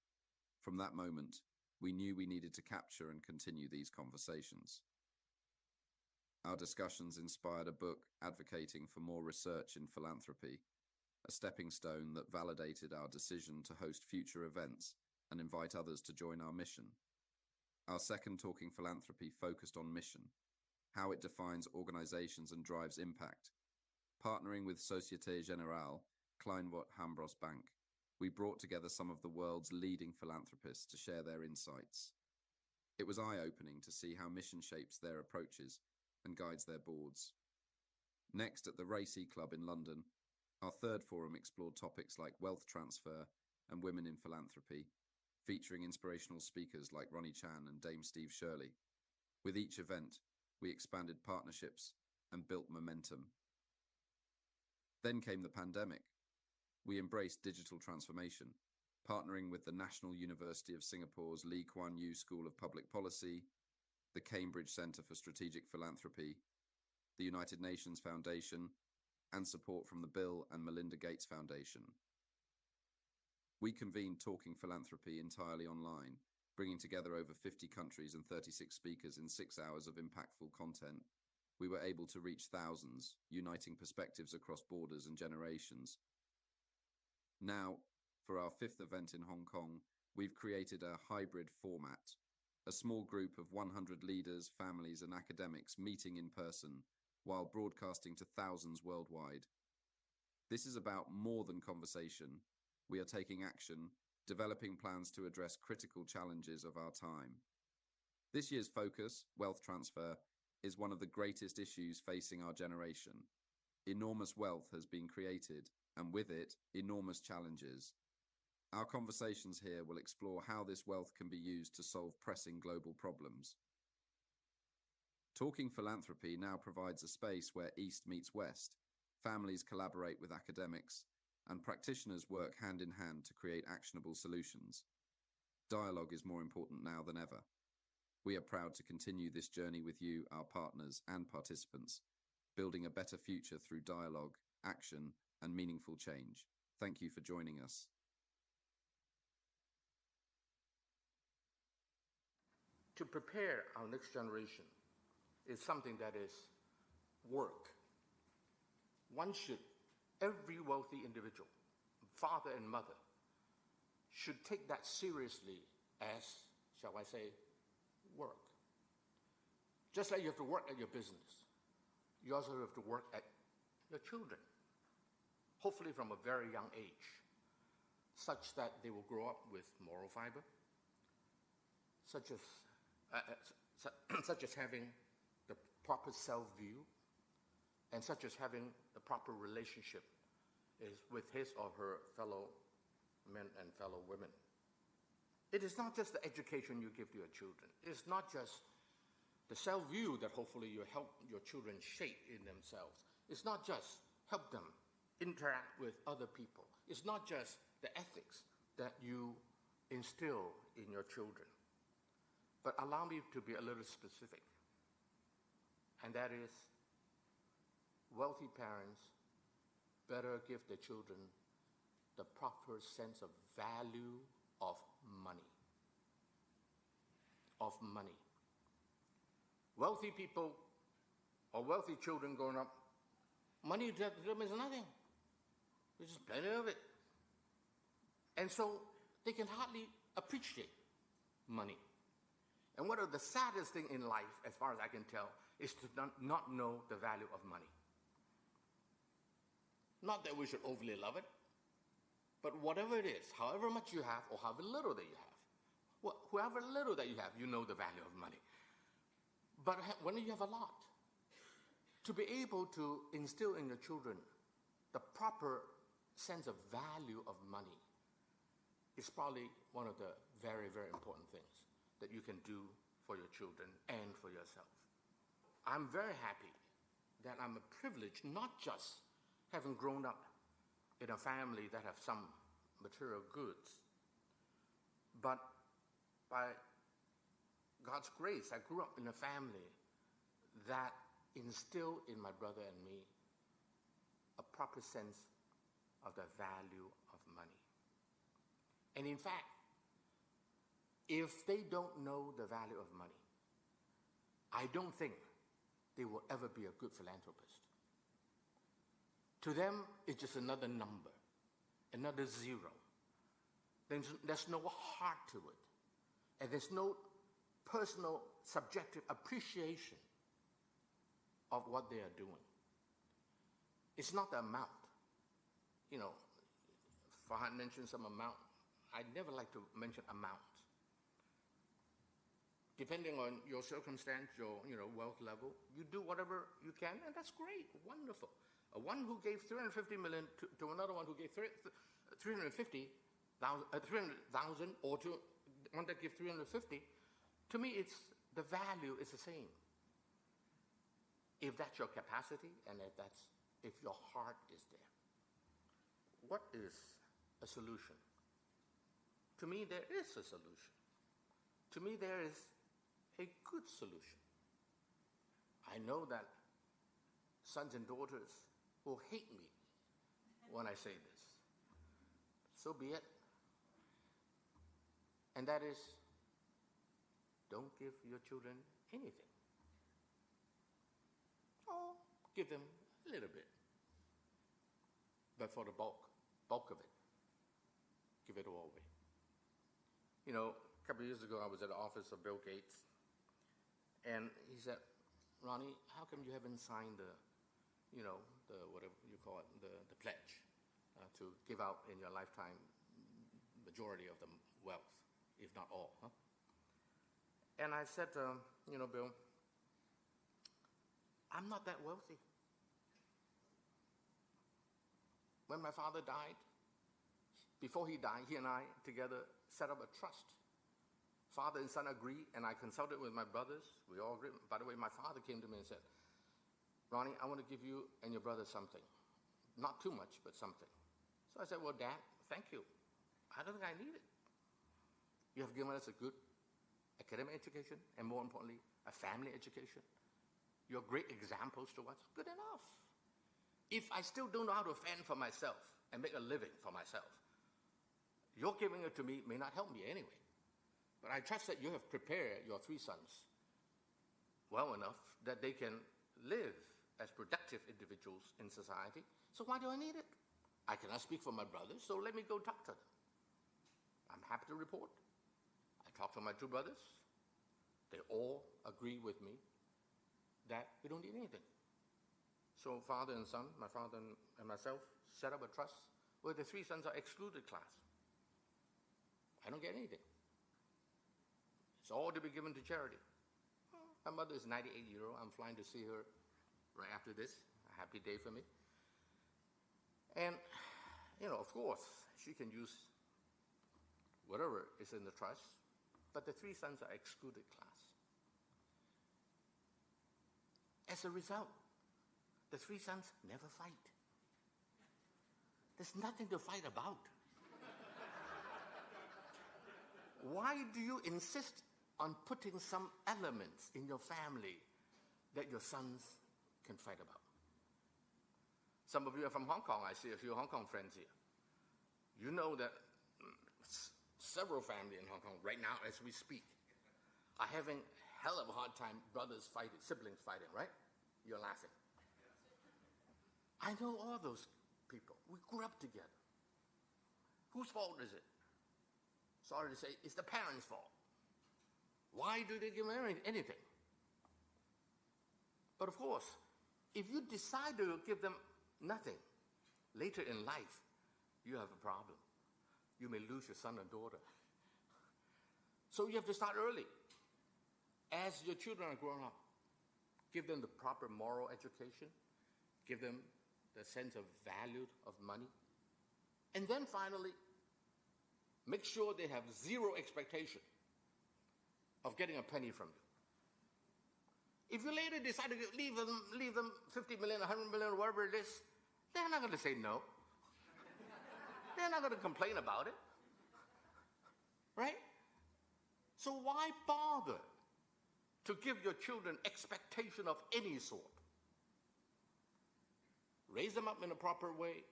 From that moment, we knew we needed to capture and continue these conversations. Our discussions inspired a book advocating for more research in philanthropy, a stepping stone that validated our decision to host future events and invite others to join our mission. Our second Talking Philanthropy focused on mission, how it defines organizations and drives impact. Partnering with Société Générale, Kleinwort Hambros Bank, we brought together some of the world's leading philanthropists to share their insights. It was eye-opening to see how mission shapes their approaches and guides their boards. Next, at the Reimagining Club in London, our third forum explored topics like wealth transfer and women in philanthropy, featuring inspirational speakers like Ronnie Chan and Dame Steve Shirley. With each event, we expanded partnerships and built momentum. Then came the pandemic. We embraced digital transformation, partnering with the National University of Singapore's Lee Kuan Yew School of Public Policy, the Cambridge Centre for Strategic Philanthropy, the United Nations Foundation, and support from the Bill and Melinda Gates Foundation. We convened Talking Philanthropy entirely online, bringing together over 50 countries and 36 speakers in 6 hours of impactful content. We were able to reach thousands, uniting perspectives across borders and generations. Now, for our 5th event in Hong Kong, we've created a hybrid format, a small group of 100 leaders, families, and academics meeting in person while broadcasting to thousands worldwide. This is about more than conversation. We are taking action, developing plans to address critical challenges of our time. This year's focus, wealth transfer, is one of the greatest issues facing our generation. Enormous wealth has been created, and with it, enormous challenges. Our conversations here will explore how this wealth can be used to solve pressing global problems. Talking Philanthropy now provides a space where East meets West, families collaborate with academics, and practitioners work hand in hand to create actionable solutions. Dialogue is more important now than ever. We are proud to continue this journey with you, our partners and participants, building a better future through dialogue, action, and meaningful change. Thank you for joining us. To prepare our next generation is something that is work. Every wealthy individual, father and mother, should take that seriously as, shall I say, work. Just like you have to work at your business, you also have to work at your children, hopefully from a very young age, such that they will grow up with moral fiber, such as having the proper self-view, and such as having the proper relationship with his or her fellow men and fellow women. It is not just the education you give to your children. It's not just the self-view that hopefully you help your children shape in themselves. It's not just help them interact with other people. It's not just the ethics that you instill in your children. But allow me to be a little specific. And that is, wealthy parents better give their children the proper sense of value of money. Of money. Wealthy people or wealthy children growing up, money to them is nothing. There's just plenty of it. And so they can hardly appreciate money. And one of the saddest things in life, as far as I can tell, is to not know the value of money. Not that we should overly love it, but whatever it is, however much you have or however little that you have, however little that you have, you know the value of money. But when you have a lot, to be able to instill in your children the proper sense of value of money is probably one of the very, very important things that you can do for your children and for yourself. I'm very happy that I'm privileged, not just having grown up in a family that have some material goods, but by God's grace, I grew up in a family that instilled in my brother and me a proper sense of the value of money. And in fact, if they don't know the value of money, I don't think they will ever be a good philanthropist. To them, it's just another number, another zero. There's no heart to it. And there's no personal, subjective appreciation of what they are doing. It's not the amount. You know, Farhan mentioned some amount. I'd never like to mention amount. Depending on your circumstance, your wealth level, you do whatever you can, and that's great, wonderful. One who gave $350 million to another one who gave $350,000, or to one that gave $350, to me, it's the value is the same. If that's your capacity, and if your heart is there. What is a solution? To me, there is a solution. To me, there is a good solution. I know that sons and daughters will hate me when I say this. So be it. And that is, don't give your children anything. Or give them a little bit. But for the bulk of it, give it all away. You know, a couple of years ago, I was at the office of Bill Gates, and he said, Ronnie, how come you haven't signed the whatever you call it, the pledge to give out in your lifetime majority of the wealth, if not all, huh? And I said, Bill, I'm not that wealthy. When my father died, before he died, he and I together set up a trust. Father and son agreed, and I consulted with my brothers. We all agreed. By the way, my father came to me and said, Ronnie, I want to give you and your brother something. Not too much, but something. So I said, well, Dad, thank you. I don't think I need it. You have given us a good academic education, and more importantly, a family education. You're great examples to us. Good enough. If I still don't know how to fend for myself and make a living for myself, your giving it to me may not help me anyway. But I trust that you have prepared your three sons well enough that they can live as productive individuals in society. So why do I need it? I cannot speak for my brothers, so let me go talk to them. I'm happy to report. I talked to my two brothers. They all agree with me that we don't need anything. So father and son, my father and myself, set up a trust where the three sons are excluded class. I don't get anything. It's all to be given to charity. My mother is 98-year-old. I'm flying to see her right after this. A happy day for me. And, of course, she can use whatever is in the trust, but the three sons are excluded class. As a result, the three sons never fight. There's nothing to fight about. Why do you insist on putting some elements in your family that your sons can fight about? Some of you are from Hong Kong. I see a few Hong Kong friends here. You know that several families in Hong Kong right now as we speak are having a hell of a hard time, brothers fighting, siblings fighting, right? You're laughing. I know all those people. We grew up together. Whose fault is it? Sorry to say, it's the parents' fault. Why do they give them anything? But of course, if you decide to give them nothing, later in life, you have a problem. You may lose your son or daughter. So you have to start early. As your children are growing up, give them the proper moral education, give them the sense of value of money, and then finally, make sure they have zero expectation of getting a penny from you. If you later decide to leave them 50 million, 100 million, whatever it is, they're not going to say no. They're not going to complain about it. Right? So why bother to give your children expectation of any sort? Raise them up in a proper way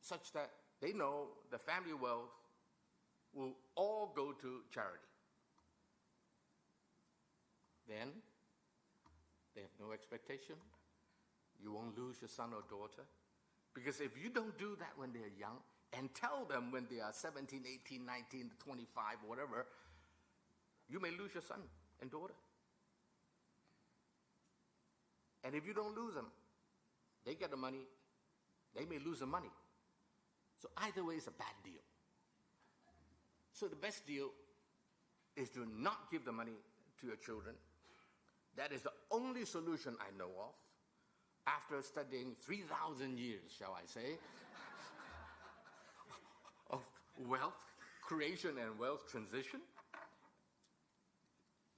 such that they know the family wealth will all go to charity. Then they have no expectation. You won't lose your son or daughter. Because if you don't do that when they're young and tell them when they are 17, 18, 19, 25, whatever, you may lose your son and daughter. And if you don't lose them, they get the money, they may lose the money. So either way, it's a bad deal. So the best deal is to not give the money to your children. That is the only solution I know of, after studying 3,000 years, shall I say, of wealth creation and wealth transition.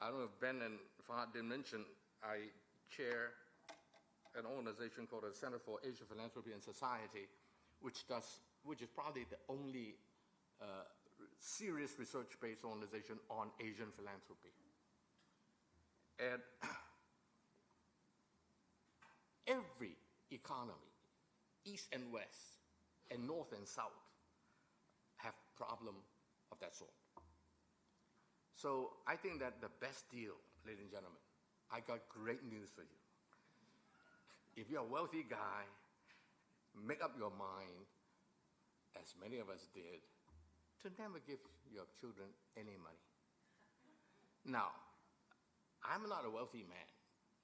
I don't know if Ben and Fahad didn't mention, I chair an organization called the Center for Asian Philanthropy and Society, which is probably the only serious research-based organization on Asian philanthropy. And every economy East and West, and North and South have problem of that sort. So I think that the best deal, ladies and gentlemen, I got great news for you. If you're a wealthy guy, make up your mind, as many of us did, to never give your children any money. Now, I'm not a wealthy man.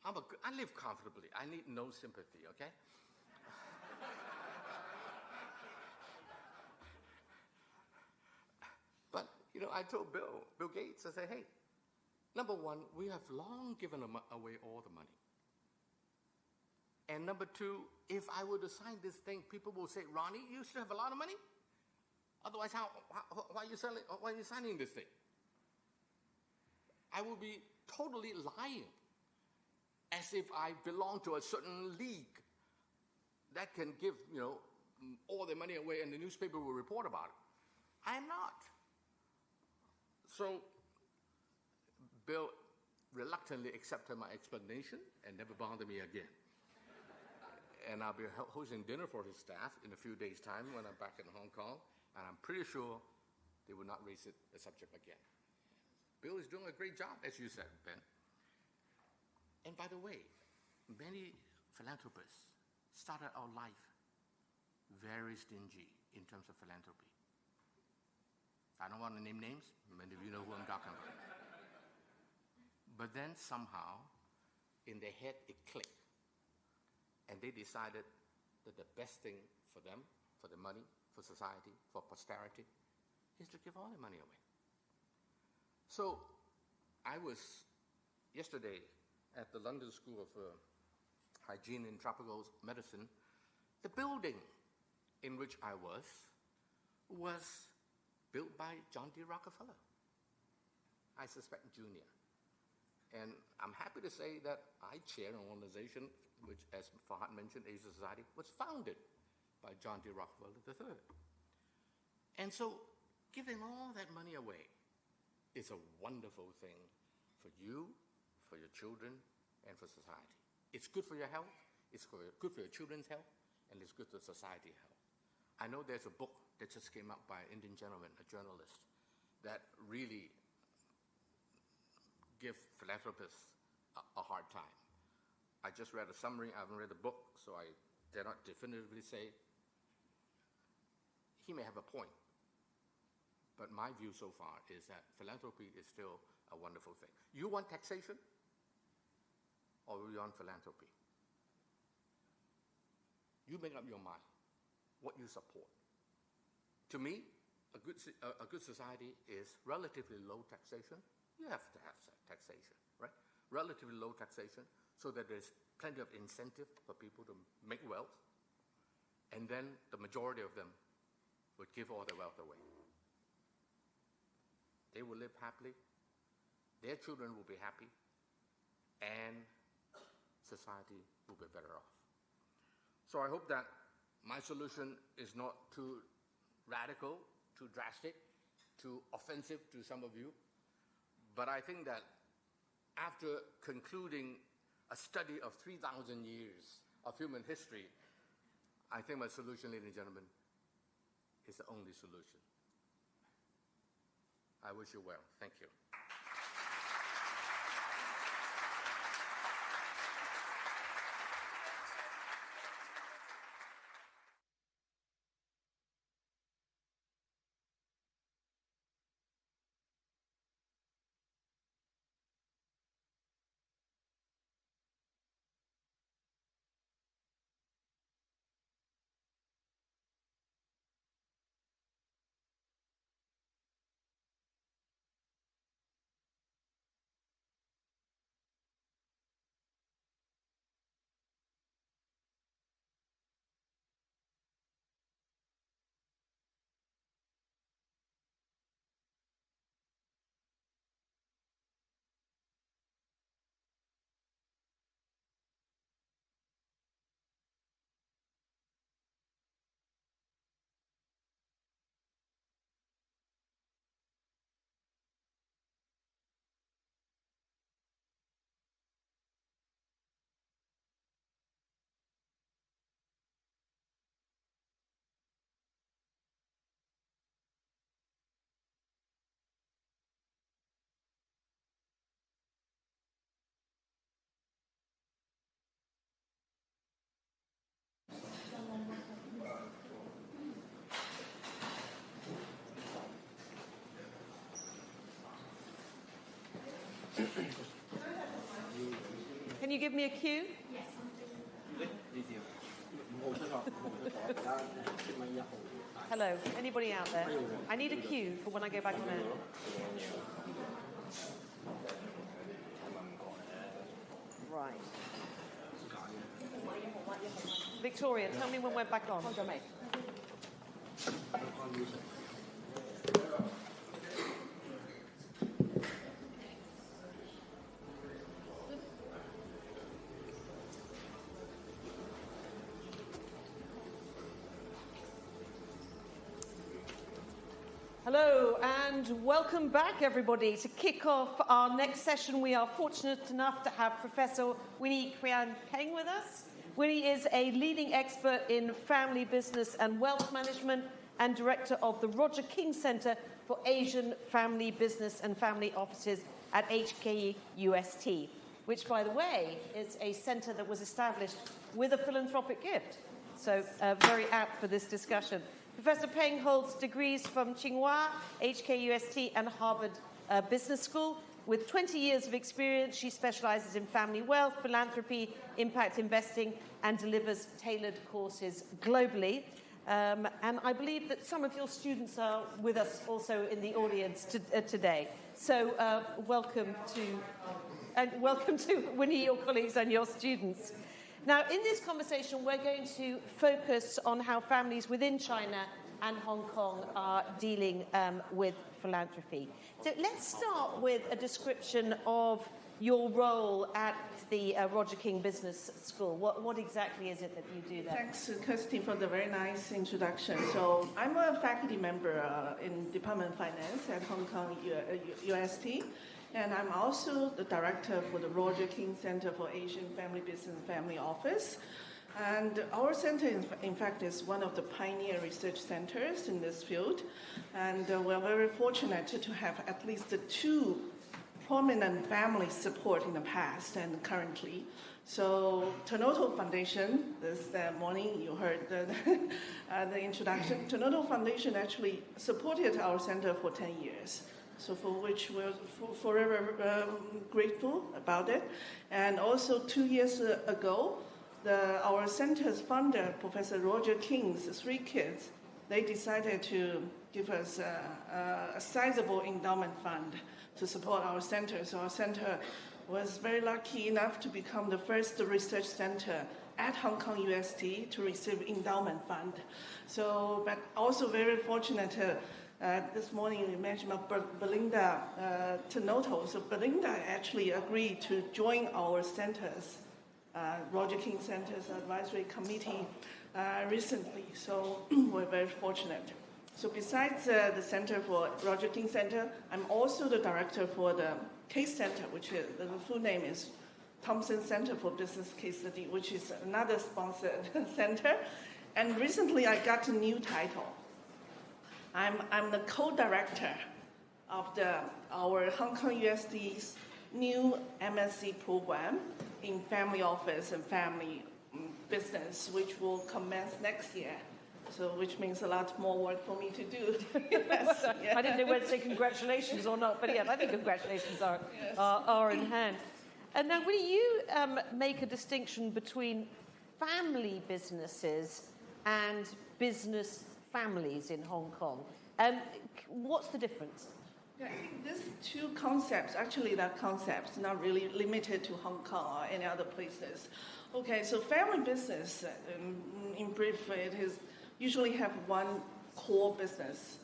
I live comfortably. I need no sympathy, okay? But, you know, I told Bill Gates, I said, hey, number one, we have long given away all the money. And number two, if I were to sign this thing, people will say, Ronnie, you should have a lot of money. Otherwise, why are you signing this thing? I will be totally lying, as if I belong to a certain league that can give, you know, all their money away and the newspaper will report about it. I am not. So Bill reluctantly accepted my explanation and never bothered me again. And I'll be hosting dinner for his staff in a few days' time when I'm back in Hong Kong, and I'm pretty sure they will not raise the subject again. Bill is doing a great job, as you said, Ben. And by the way, many philanthropists started our life very stingy in terms of philanthropy. I don't want to name names. Many of you know who I'm talking about. But then somehow, in their head, it clicked. And they decided that the best thing for them, for the money, for society, for posterity, is to give all their money away. So I was yesterday at the London School of Hygiene and Tropical Medicine. The building in which I was built by John D. Rockefeller, I suspect Jr. And I'm happy to say that I chair an organization which, as Farhad mentioned, Asia Society, was founded by John D. Rockefeller III. And so giving all that money away is a wonderful thing for you, for your children, and for society. It's good for your health, it's good for your children's health, and it's good for society's health. I know there's a book that just came out by an Indian gentleman, a journalist, that really give philanthropists a hard time. I just read a summary. I haven't read the book, so I dare not definitively say. He may have a point, but my view so far is that philanthropy is still a wonderful thing. You want taxation, or you want philanthropy? You make up your mind what you support. To me, a good society is relatively low taxation. You have to have taxation, right? Relatively low taxation, so that there's plenty of incentive for people to make wealth, and then the majority of them would give all their wealth away. They will live happily, their children will be happy, and society will be better off. So I hope that my solution is not too radical, too drastic, too offensive to some of you, but I think that after concluding a study of 3,000 years of human history, I think my solution, ladies and gentlemen, is the only solution. I wish you well. Thank you. Can you give me a cue? Hello, anybody out there? I need a cue for when I go back on air. Right. Victoria, tell me when we're back on. Hello and welcome back, everybody. To kick off our next session, we are fortunate enough to have Professor Winnie Peng with us. Winnie is a leading expert in family business and wealth management and director of the Roger King Center for Asian Family Business and Family Offices at HKUST, which, by the way, is a center that was established with a philanthropic gift. So very apt for this discussion. Professor Peng holds degrees from Tsinghua, HKUST, and Harvard Business School. With 20 years of experience, she specializes in family wealth, philanthropy, impact investing, and delivers tailored courses globally. And I believe that some of your students are with us also in the audience today. So welcome to Winnie, your colleagues, and your students. Now, in this conversation, we're going to focus on how families within China and Hong Kong are dealing with philanthropy. So let's start with a description of your role at the Roger King Business School. What exactly is it that you do there? Thanks, Kirsty, for the very nice introduction. So I'm a faculty member in Department of Finance at Hong Kong UST. And I'm also the director for the Roger King Center for Asian Family Business and Family Office. And our center, in fact, is one of the pioneer research centers in this field. And we're very fortunate to have at least 2 prominent family support in the past and currently. So Tanudjojo Foundation, this morning you heard the introduction. Tanudjojo Foundation actually supported our center for 10 years. So for which we're forever grateful about it. And also 2 years ago, our center's founder, Professor Roger King's 3 kids, they decided to give us a sizable endowment fund to support our center. So our center was very lucky enough to become the first research center at Hong Kong UST to receive endowment fund. So, but also very fortunate this morning we mentioned about Belinda Tanudjojo. So Belinda actually agreed to join our center's, Roger King Center's advisory committee recently. So we're very fortunate. So besides the Center for Roger King Center, I'm also the director for the Case Center, which is, the full name is Thompson Center for Business Case Study, which is another sponsored center. And recently I got a new title. I'm the co-director of our Hong Kong USD's new MSc program in family office and family business, which will commence next year. So, which means a lot more work for me to do. Yes. Yeah. I didn't know whether to say congratulations or not, but yeah, I think congratulations are in hand. And now, will you make a distinction between family businesses and business families in Hong Kong? What's the difference? Yeah, I think these 2 concepts, actually that concept's not really limited to Hong Kong or any other places. Okay, so family business, in brief, it is usually have one core business.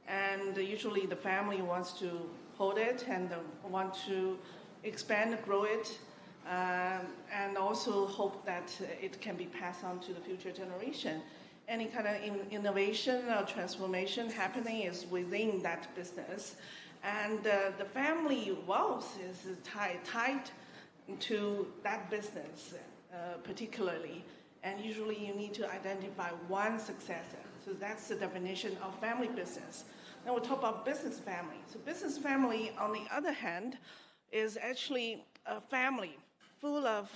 And usually the family wants to hold it and want to expand, grow it, and also hope that it can be passed on to the future generation. Any kind of innovation or transformation happening is within that business. And the family wealth is tied to that business particularly. And usually you need to identify one successor. So that's the definition of family business. Now we'll talk about business family. So business family, on the other hand, is actually a family full of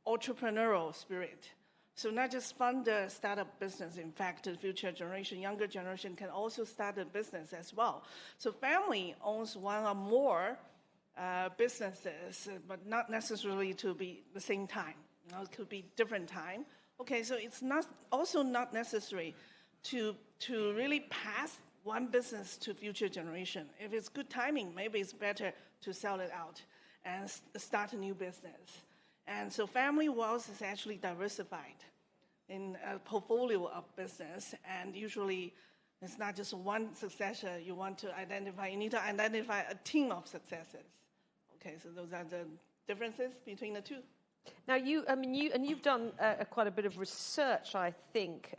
entrepreneurial spirit. So not just fund a startup business. In fact, the future generation, younger generation can also start a business as well. So family owns one or more businesses, but not necessarily to be the same time. It could be different time. Okay, so it's not necessary to really pass one business to future generation. If it's good timing, maybe it's better to sell it out and start a new business. And so family wealth is actually diversified in a portfolio of business, and usually it's not just one successor you want to identify. You need to identify a team of successors. Okay, so those are the differences between the two. Now, you've done quite a bit of research, I think,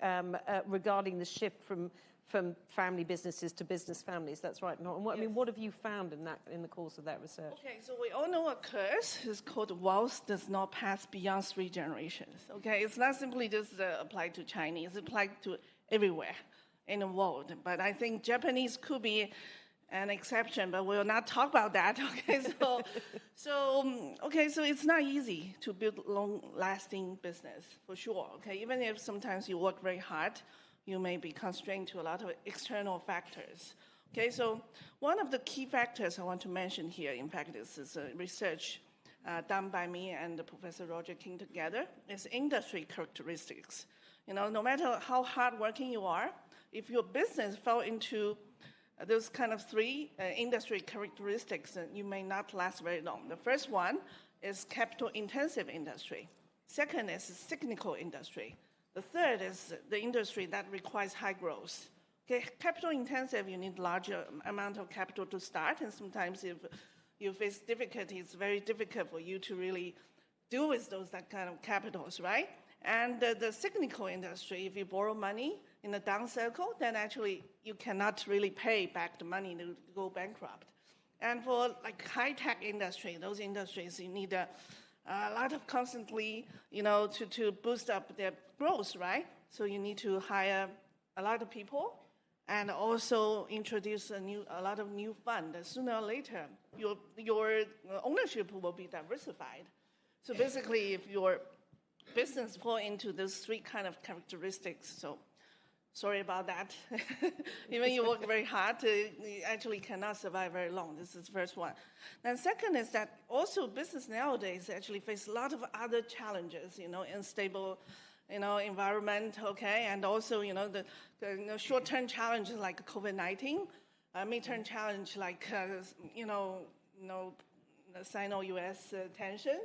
regarding the shift from family businesses to business families. That's right. What have you found in the course of that research? Okay, so we all know a curse is called wealth does not pass beyond 3 generations. Okay, it's not simply just applied to Chinese; it's applied to everywhere in the world. But I think Japanese could be an exception, but we'll not talk about that. Okay, so it's not easy to build long-lasting business for sure. Okay, even if sometimes you work very hard, you may be constrained to a lot of external factors. Okay, so one of the key factors I want to mention here, in fact, this is research done by me and Professor Roger King together, is industry characteristics. No matter how hardworking you are, if your business fell into those kind of 3 industry characteristics, you may not last very long. The first one is capital-intensive industry. Second is cyclical industry. The third is the industry that requires high growth. Okay, capital-intensive, you need larger amount of capital to start, and sometimes if you face difficulty, it's very difficult for you to really deal with that kind of capitals, right? And the cyclical industry, if you borrow money in a down cycle, then actually you cannot really pay back the money to go bankrupt. And for like high-tech industry, those industries, you need a lot of constantly, to boost up their growth, right? So you need to hire a lot of people and also introduce a lot of new funds. Sooner or later, your ownership will be diversified. So basically, if your business fall into those 3 kind of characteristics, so sorry about that. Even you work very hard, you actually cannot survive very long. This is the first one. Then second is that also business nowadays actually face a lot of other challenges, unstable, environment, okay, and also, the short-term challenges like COVID-19, mid-term challenge like, Sino-US tension.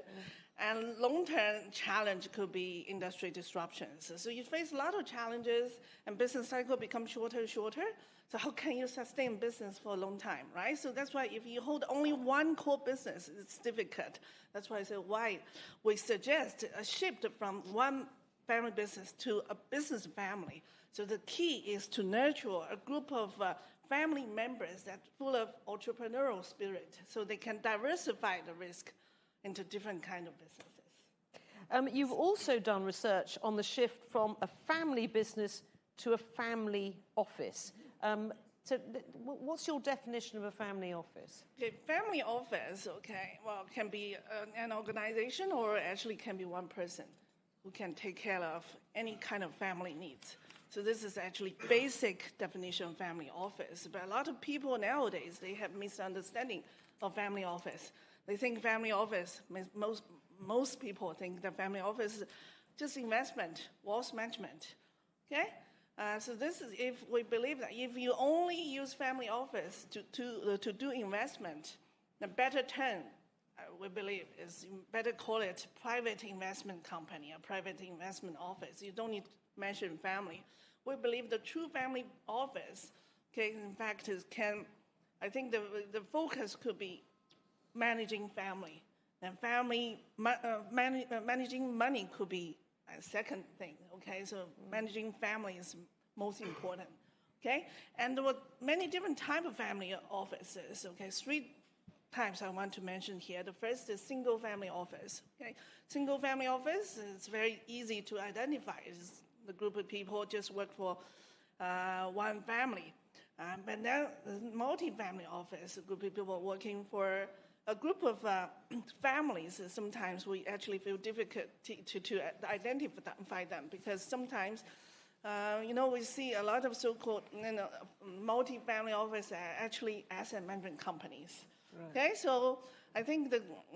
And long-term challenge could be industry disruptions. So you face a lot of challenges, and business cycle becomes shorter and shorter. So how can you sustain business for a long time, right? So that's why if you hold only one core business, it's difficult. That's why I said why we suggest a shift from one family business to a business family. So the key is to nurture a group of family members that's full of entrepreneurial spirit, so they can diversify the risk into different kind of businesses. You've also done research on the shift from a family business to a family office. So what's your definition of a family office? Okay, family office, can be an organization or actually can be one person who can take care of any kind of family needs. So this is actually basic definition of family office. But a lot of people nowadays, they have misunderstanding of family office. They think family office, most people think that family office is just investment, wealth management, okay? So this is, if we believe that if you only use family office to do investment, the better term, we believe, is you better call it private investment company, a private investment office. You don't need to mention family. We believe the true family office, okay, in fact, I think the focus could be managing family. And managing money could be a second thing, okay? So managing family is most important, okay? And there were many different types of family offices, okay? 3 types I want to mention here. The first is single family office, okay? Single family office is very easy to identify. It's the group of people just work for one family. But now multi-family office, a group of people working for a group of families. Sometimes we actually feel difficult to identify them because sometimes, we see a lot of so-called multi-family office are actually asset management companies. Right. Okay, so I think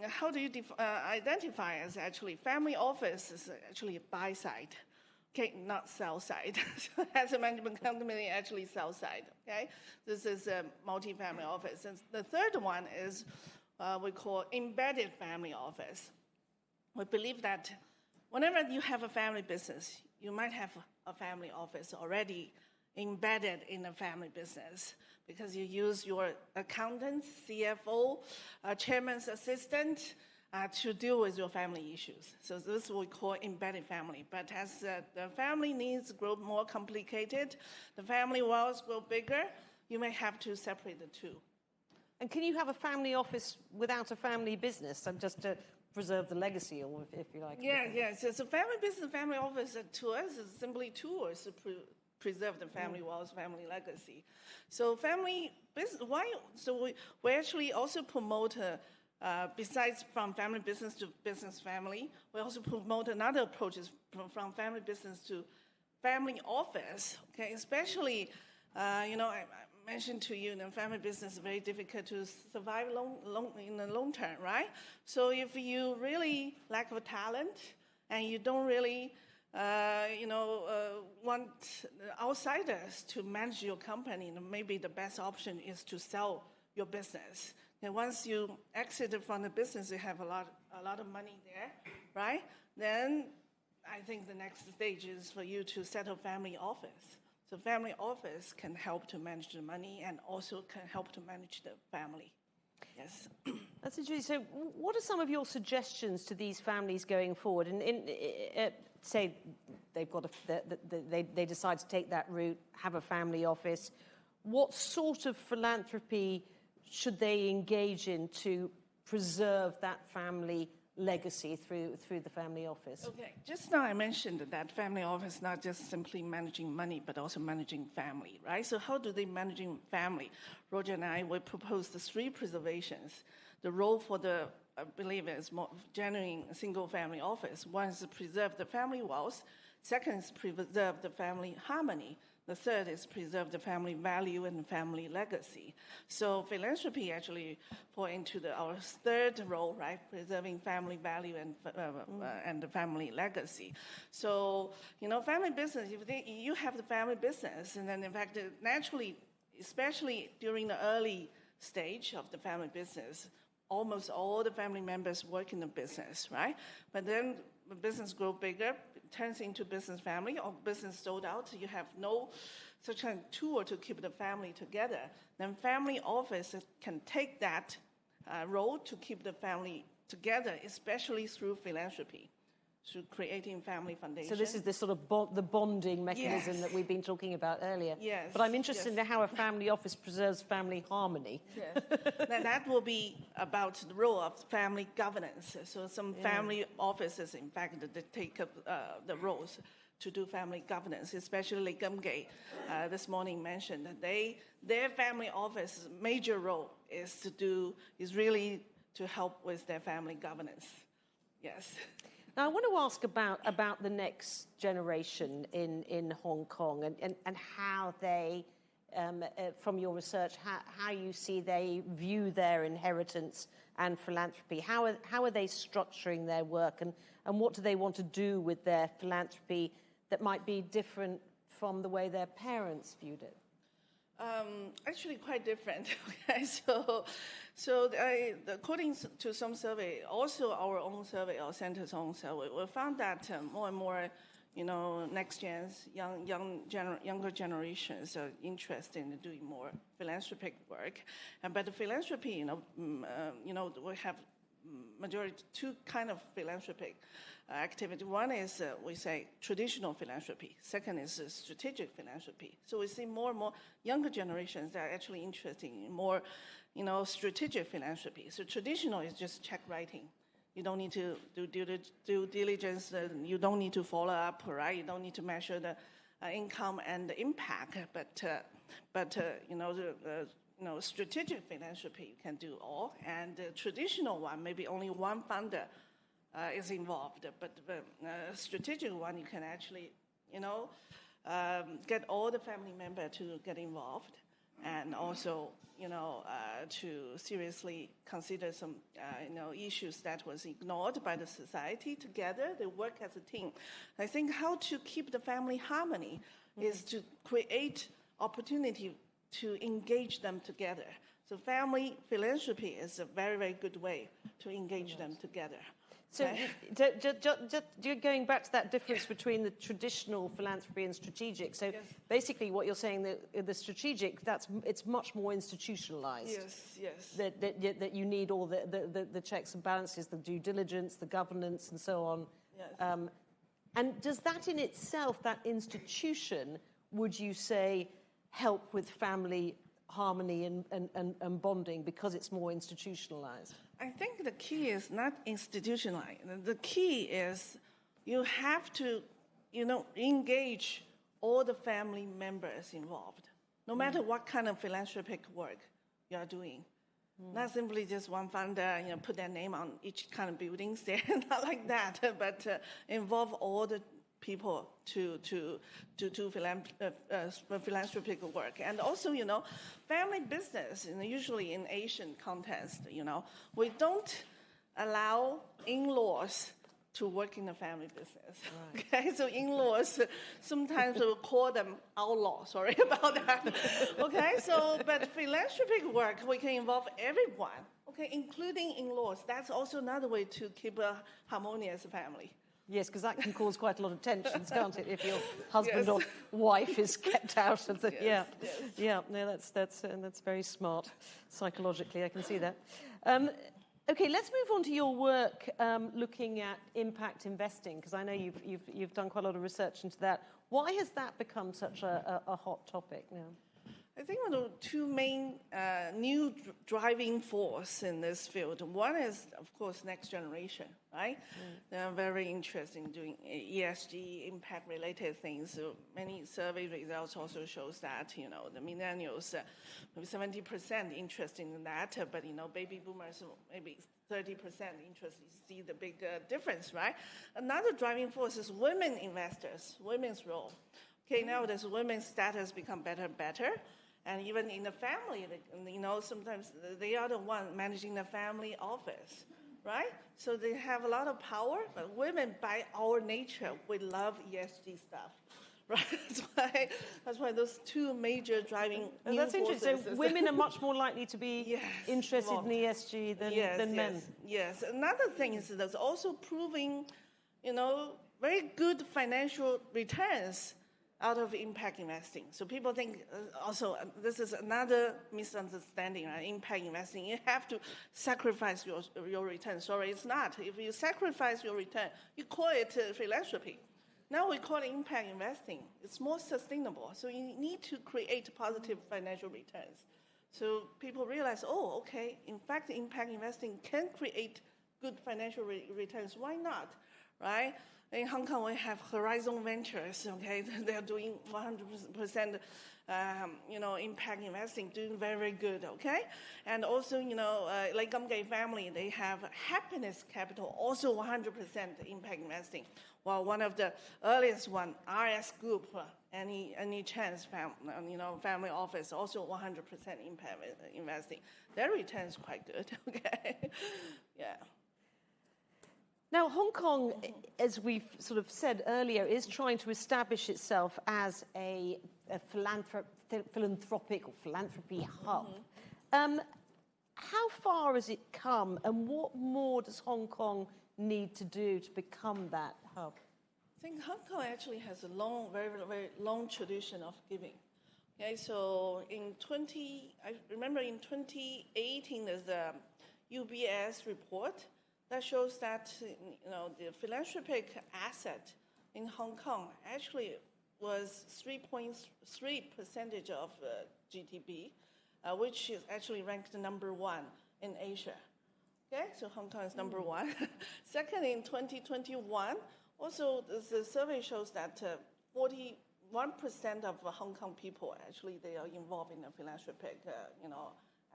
how do you identify as actually family office is actually buy side, okay, not sell side. So as a management company, actually sell side, okay? This is a multi-family office. And the third one is we call embedded family office. We believe that whenever you have a family business, you might have a family office already embedded in a family business because you use your accountant, CFO, chairman's assistant to deal with your family issues. So this is what we call embedded family. But as the family needs grow more complicated, the family walls grow bigger, you may have to separate the two. And can you have a family office without a family business, and just to preserve the legacy, or if you like? Yeah. So family business, family office to us is simply tools to preserve the family walls, family legacy. So family business, why? So we actually also promote, besides from family business to business family, we also promote another approaches from family business to family office. Okay, especially, I mentioned to you, family business is very difficult to survive in the long term, right? So if you really lack of talent and you don't really want outsiders to manage your company, maybe the best option is to sell your business. And once you exit from the business, you have a lot of money there, right? Then I think the next stage is for you to set a family office. So family office can help to manage the money and also can help to manage the family. Yes. That's interesting. So what are some of your suggestions to these families going forward? And say they've got they decide to take that route, have a family office. What sort of philanthropy should they engage in to preserve that family legacy through the family office? Okay, just now I mentioned that family office not just simply managing money, but also managing family, right? So how do they managing family? Roger and I, we proposed the 3 preservations. The role for the, I believe, is more genuine single family office. One is to preserve the family walls. Second is preserve the family harmony. The third is preserve the family value and family legacy. So philanthropy actually fall into our third role, right? Preserving family value and the family legacy. So, family business, if you have the family business, and then in fact, naturally, especially during the early stage of the family business, almost all the family members work in the business, right? But then the business grow bigger, turns into business family, or business sold out, you have no such a tool to keep the family together. Then family office can take that role to keep the family together, especially through philanthropy, through creating family foundation. So this is the sort of the bonding mechanism that we've been talking about earlier. Yes. But I'm interested in how a family office preserves family harmony. Yes. That will be about the role of family governance. So some family offices, in fact, they take up the roles to do family governance, especially Gamgay this morning mentioned that their family office major role is really to help with their family governance. Yes. Now, I want to ask about the next generation in Hong Kong and how they, from your research, how you see they view their inheritance and philanthropy. How are they structuring their work, and what do they want to do with their philanthropy that might be different from the way their parents viewed it? Actually, quite different. Okay, so according to some survey, also our own survey, our center's own survey, we found that more and more, next gens, younger generations are interested in doing more philanthropic work. But the philanthropy, we have majority 2 kind of philanthropic activity. One is, we say, traditional philanthropy. Second is strategic philanthropy. So we see more and more younger generations that are actually interested in more, strategic philanthropy. So traditional is just check writing. You don't need to do due diligence. You don't need to follow up, right? You don't need to measure the income and the impact. But strategic philanthropy you can do all, and the traditional one, maybe only one funder is involved. But the strategic one, you can actually, get all the family members to get involved. and also, to seriously consider some, issues that was ignored by the society together. They work as a team. I think how to keep the family harmony is to create opportunity to engage them together. So family philanthropy is a very, very good way to engage them together. So just going back to that difference between the traditional philanthropy and strategic. So basically what you're saying, that the strategic, it's much more institutionalized. Yes. That you need all the checks and balances, the due diligence, the governance, and so on. Yes. And does that in itself, that institution, would you say, help with family harmony and bonding because it's more institutionalized? I think the key is not institutionalized. The key is you have to, engage all the family members involved, no matter what kind of philanthropic work you are doing. Not simply just one founder, put their name on each kind of buildings there, not like that, but involve all the people to do philanthropic work. And also, family business, usually in Asian context, we don't allow in-laws to work in the family business. Right. Okay, so in-laws, sometimes we'll call them outlaws, sorry about that. Okay, but philanthropic work, we can involve everyone, okay, including in-laws. That's also another way to keep a harmonious family. Yes, because that can cause quite a lot of tensions, can't it? If your husband or wife is kept out of the No, that's very smart psychologically. I can see that. Okay, let's move on to your work looking at impact investing, because I know you've done quite a lot of research into that. Why has that become such a hot topic now? I think one of the two main new driving force in this field. One is, of course, next generation, right? They're very interested in doing ESG, impact-related things. So many survey results also shows that, the millennials, maybe 70% interested in that, but, baby boomers, maybe 30% interested. You see the big difference, right? Another driving force is women investors, women's role. Okay, nowadays women's status become better and better. And even in the family, sometimes they are the one managing the family office, right? So they have a lot of power, but women, by our nature, we love ESG stuff, right? That's why those two major driving new that's forces. interesting. So women are much more likely to be interested in ESG than men. Yes. Another thing is there's also proving, very good financial returns out of impact investing. So people think also, this is another misunderstanding, right? Impact investing, you have to sacrifice your return. Sorry, it's not. If you sacrifice your return, you call it philanthropy. Now we call it impact investing. It's more sustainable. So you need to create positive financial returns. So people realize, okay, in fact, impact investing can create good financial returns. Why not, right? In Hong Kong, we have Horizon Ventures, okay? They're doing 100%, impact investing, doing very, very good, okay? And also, like Gamgay family, they have Happiness Capital, also 100% impact investing. While one of the earliest one, RS Group, any chance, family office, also 100% impact investing. Their return is quite good, okay? Yeah. Now, Hong Kong, as we've sort of said earlier, is trying to establish itself as a philanthropic or philanthropy hub. How far has it come, and what more does Hong Kong need to do to become that hub? I think Hong Kong actually has a very, very long tradition of giving. Okay, so I remember in 2018, there's a UBS report that shows that the philanthropic asset in Hong Kong actually was 3.3% of GDP, which is actually ranked number one in Asia. Okay, so Hong Kong is number one. Second, in 2021, also the survey shows that 41% of Hong Kong people actually they are involved in the philanthropic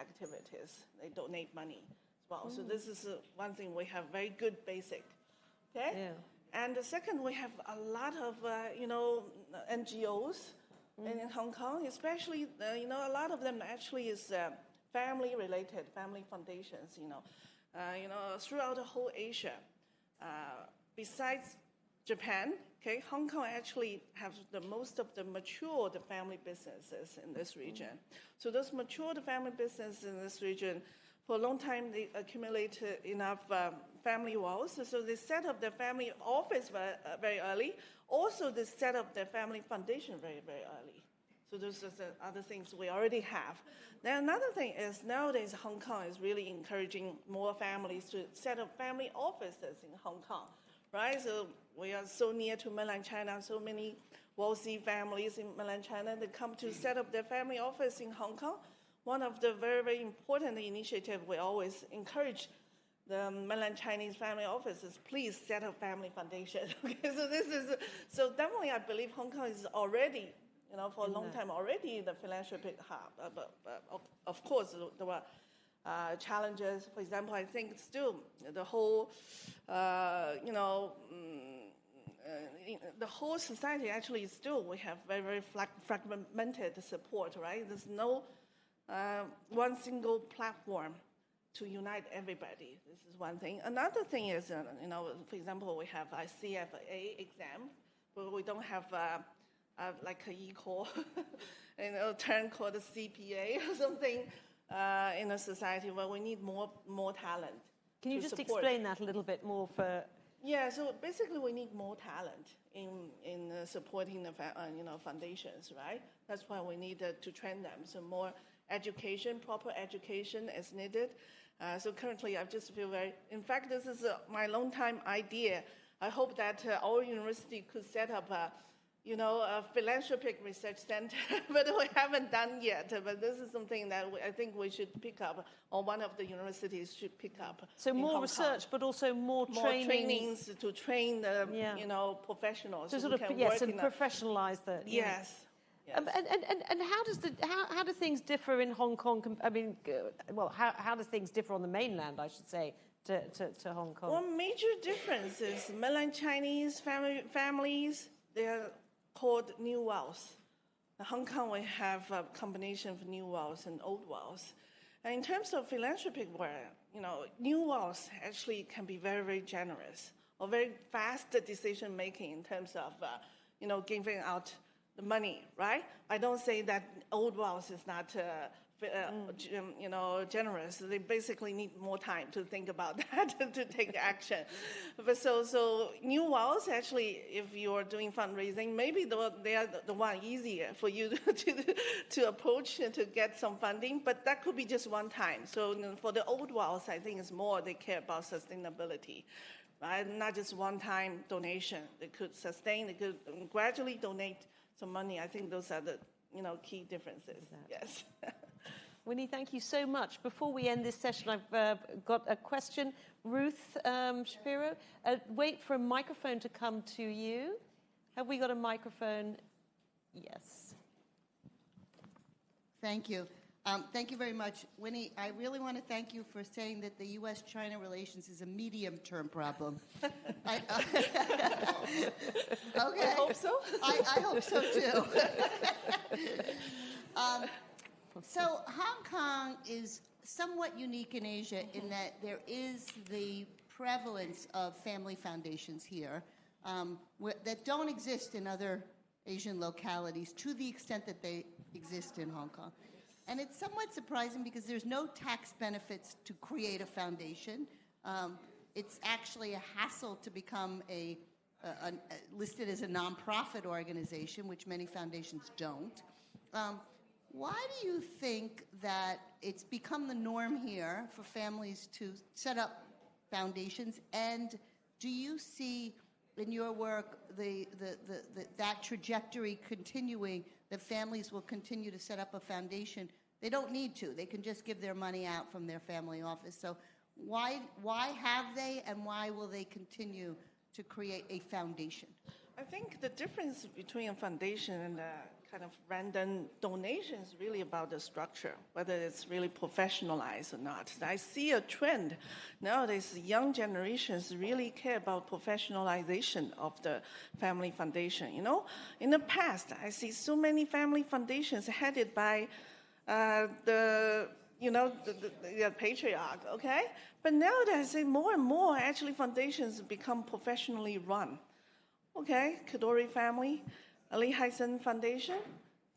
activities. They donate money. Well, so this is one thing we have very good basic, okay? Yeah. And the second, we have a lot of NGOs, in Hong Kong, especially, a lot of them actually is family-related, family foundations, throughout the whole Asia. Besides Japan, Hong Kong actually has the most of the matured family businesses in this region. So those matured family businesses in this region, for a long time, they accumulated enough family wealth. So they set up their family office very early. Also, they set up their family foundation very, very early. So those are the other things we already have. Then another thing is nowadays Hong Kong is really encouraging more families to set up family offices in Hong Kong, right? So we are so near to mainland China, so many wealthy families in mainland China that come to set up their family office in Hong Kong. One of the very, very important initiatives we always encourage the mainland Chinese family offices, please set up family foundation. So definitely I believe Hong Kong is already, for a long time already the philanthropic hub. But of course there were challenges. For example, I think still the whole, the whole society actually still we have very, very fragmented support, right? There's no one single platform to unite everybody. This is one thing. Another thing is, for example, we have a CFA exam, but we don't have like an equal, term called a CPA or something in a society where we need more talent. Can you just explain that a little bit more for? Yeah, so basically we need more talent in supporting the foundations, right? That's why we need to train them. So more education, proper education is needed. So currently I just feel in fact, this is my long time idea. I hope that our university could set up a philanthropic research center, but we haven't done yet. But this is something that I think we should pick up, or one of the universities should pick up. So more research, but also more trainings to train the professionals. So sort of and professionalize the. Yes. Yes. And how do things differ in Hong Kong? I mean, how do things differ on the mainland, I should say, to Hong Kong? One major difference is mainland Chinese families, they are called new wealth. In Hong Kong, we have a combination of new wealth and old wealth. And in terms of philanthropic work, new wealth actually can be very, very generous or very fast decision making in terms of, giving out the money, right? I don't say that old wealth is not, generous. They basically need more time to think about that to take action. But so new wealth, actually, if you're doing fundraising, maybe they are the one easier for you to approach and to get some funding, but that could be just one time. So for the old wealth, I think it's more they care about sustainability. Right? Not just one-time donation. They could sustain, they could gradually donate some money. I think those are the key differences. Yes. Winnie, thank you so much. Before we end this session, I've got a question. Ruth Shapiro, wait for a microphone to come to you. Have we got a microphone? Yes. Thank you. Thank you very much. Winnie, I really want to thank you for saying that the U.S.-China relations is a medium-term problem. Okay. I hope so. I hope so, too. So Hong Kong is somewhat unique in Asia in that there is the prevalence of family foundations here that don't exist in other Asian localities to the extent that they exist in Hong Kong. And it's somewhat surprising because there's no tax benefits to create a foundation. It's actually a hassle to become listed as a nonprofit organization, which many foundations don't. Why do you think that it's become the norm here for families to set up foundations? And do you see in your work that trajectory continuing, that families will continue to set up a foundation? They don't need to. They can just give their money out from their family office. So why have they, and why will they continue to create a foundation? I think the difference between a foundation and a kind of random donations, really about the structure, whether it's really professionalized or not. I see a trend nowadays. Young generations really care about professionalization of the family foundation. You know, in the past, I see so many family foundations headed by the patriarch. Okay, but nowadays, I see more and more actually foundations become professionally run. Okay, Kadori family, Ali Hyson Foundation,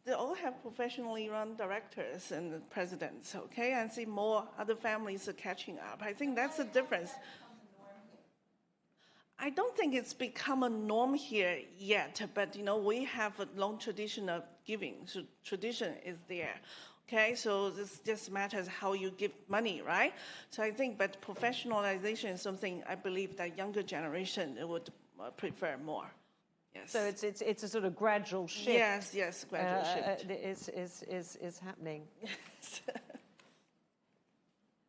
they all have professionally run directors and presidents, okay? And see more other families are catching up. I think that's the difference. I don't think it's become a norm here yet, but we have a long tradition of giving, so tradition is there. Okay, so this just matters how you give money, right? So I think, but professionalization is something I believe that younger generation would prefer more. Yes. So it's a sort of gradual shift. Yes, gradual shift is happening. Yes.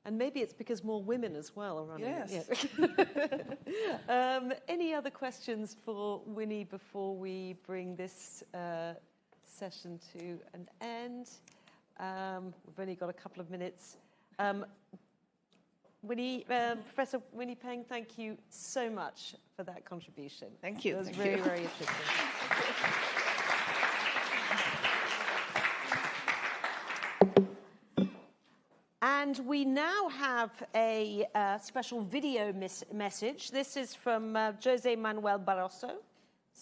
And maybe it's because more women as well are running. Yes. Yeah. Any other questions for Winnie before we bring this session to an end? We've only got a couple of minutes. Winnie, Professor Winnie Peng, thank you so much for that contribution. Thank you. It was very, very interesting. And we now have a special video message. This is from José Manuel Barroso,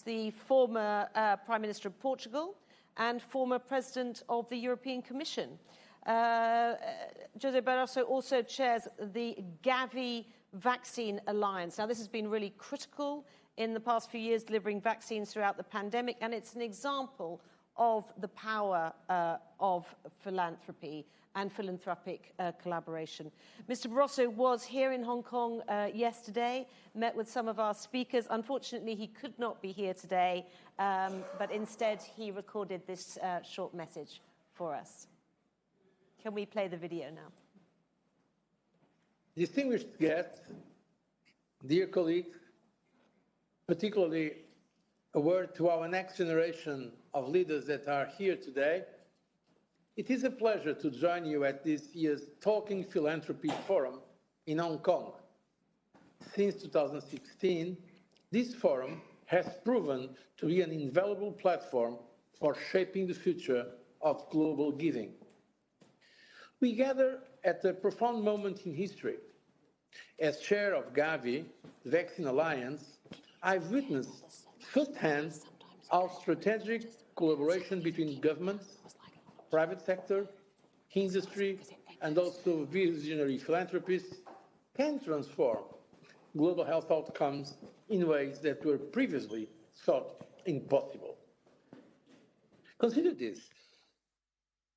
the former Prime Minister of Portugal and former President of the European Commission. José Barroso also chairs the Gavi Vaccine Alliance. Now, this has been really critical in the past few years, delivering vaccines throughout the pandemic, and it's an example of the power of philanthropy and philanthropic collaboration. Mr. Barroso was here in Hong Kong yesterday, met with some of our speakers. Unfortunately, he could not be here today, but instead he recorded this short message for us. Can we play the video now? Distinguished guests, dear colleagues, particularly a word to our next generation of leaders that are here today. It is a pleasure to join you at this year's Talking Philanthropy Forum in Hong Kong. Since 2016, this forum has proven to be an invaluable platform for shaping the future of global giving. We gather at a profound moment in history. As chair of Gavi, the Vaccine Alliance, I've witnessed firsthand how strategic collaboration between governments, private sector, industry, and also visionary philanthropists can transform global health outcomes in ways that were previously thought impossible. Consider this.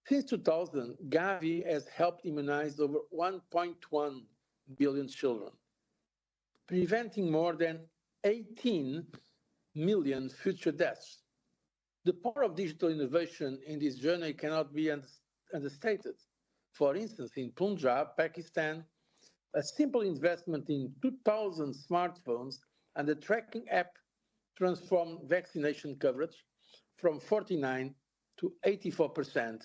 Since 2000, Gavi has helped immunize over 1.1 billion children, preventing more than 18 million future deaths. The power of digital innovation in this journey cannot be understated. For instance, in Punjab, Pakistan, a simple investment in 2,000 smartphones and a tracking app transformed vaccination coverage from 49 to 84%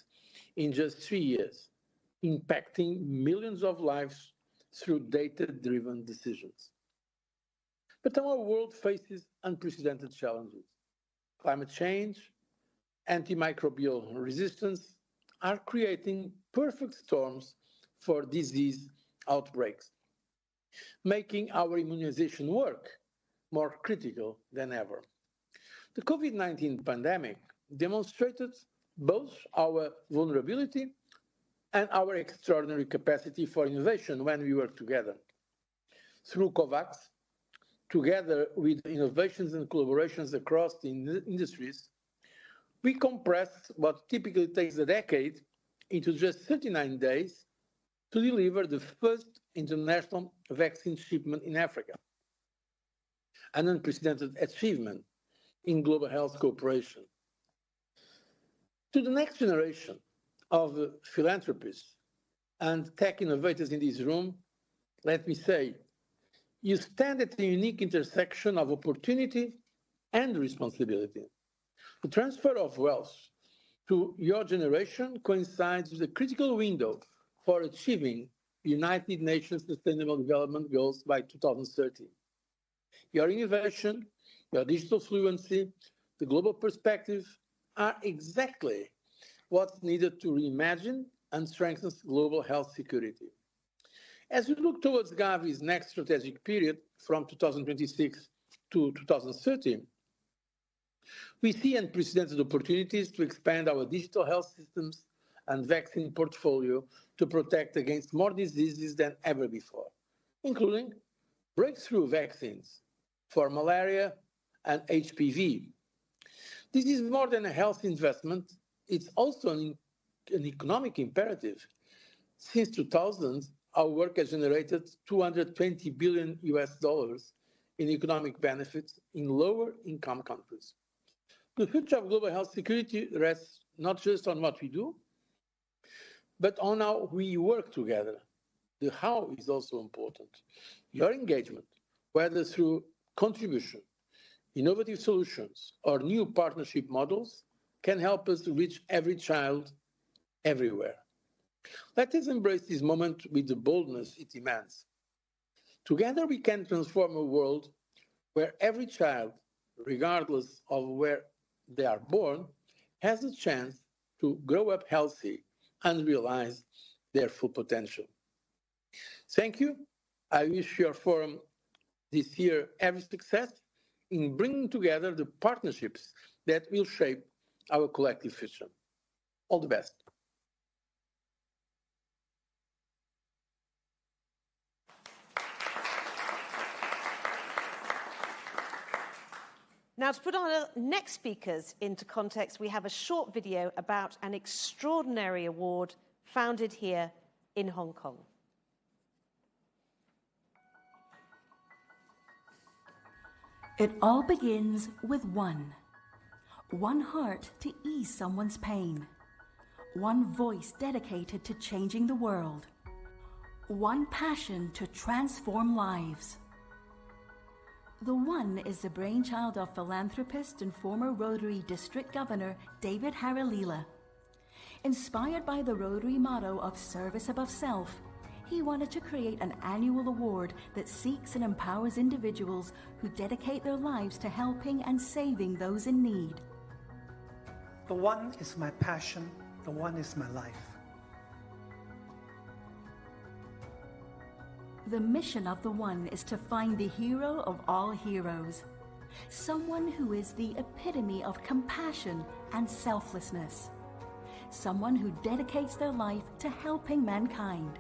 in just 3 years, impacting millions of lives through data-driven decisions. But our world faces unprecedented challenges. Climate change, antimicrobial resistance are creating perfect storms for disease outbreaks, making our immunization work more critical than ever. The COVID-19 pandemic demonstrated both our vulnerability and our extraordinary capacity for innovation when we work together. Through COVAX, together with innovations and collaborations across the industries, we compressed what typically takes a decade into just 39 days to deliver the first international vaccine shipment in Africa, an unprecedented achievement in global health cooperation. To the next generation of philanthropists and tech innovators in this room, let me say, you stand at a unique intersection of opportunity and responsibility. The transfer of wealth to your generation coincides with a critical window for achieving United Nations Sustainable Development Goals by 2030. Your innovation, your digital fluency, the global perspective are exactly what's needed to reimagine and strengthen global health security. As we look towards Gavi's next strategic period from 2026 to 2030, we see unprecedented opportunities to expand our digital health systems and vaccine portfolio to protect against more diseases than ever before, including breakthrough vaccines for malaria and HPV. This is more than a health investment, it's also an economic imperative. Since 2000, our work has generated $220 billion in economic benefits in lower income countries. The future of global health security rests not just on what we do, but on how we work together. The how is also important. Your engagement, whether through contribution, innovative solutions, or new partnership models, can help us reach every child everywhere. Let us embrace this moment with the boldness it demands. Together we can transform a world where every child, regardless of where they are born, has a chance to grow up healthy and realize their full potential. Thank you. I wish your forum this year every success in bringing together the partnerships that will shape our collective future. All the best. Now, to put our next speakers into context, we have a short video about an extraordinary award founded here in Hong Kong. It all begins with one heart to ease someone's pain, one voice dedicated to changing the world, one passion to transform lives. The One is the brainchild of philanthropist and former Rotary District Governor David Haralila. Inspired by the Rotary motto of service above self, he wanted to create an annual award that seeks and empowers individuals who dedicate their lives to helping and saving those in need. The One is my passion, the One is my life. The mission of the One is to find the hero of all heroes, someone who is the epitome of compassion and selflessness, someone who dedicates their life to helping mankind.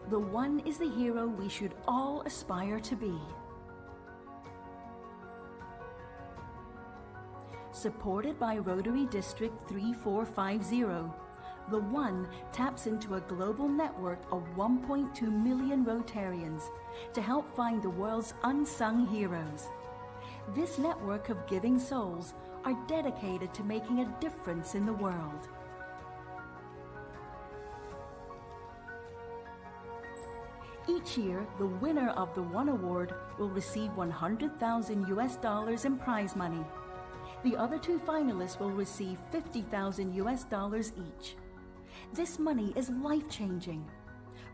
The One is the hero we should all aspire to be. Supported by Rotary District 3450, The One taps into a global network of 1.2 million Rotarians to help find the world's unsung heroes. This network of giving souls are dedicated to making a difference in the world. Each year, the winner of the One Award will receive $100,000 in prize money. The other two finalists will receive $50,000 each. This money is life-changing.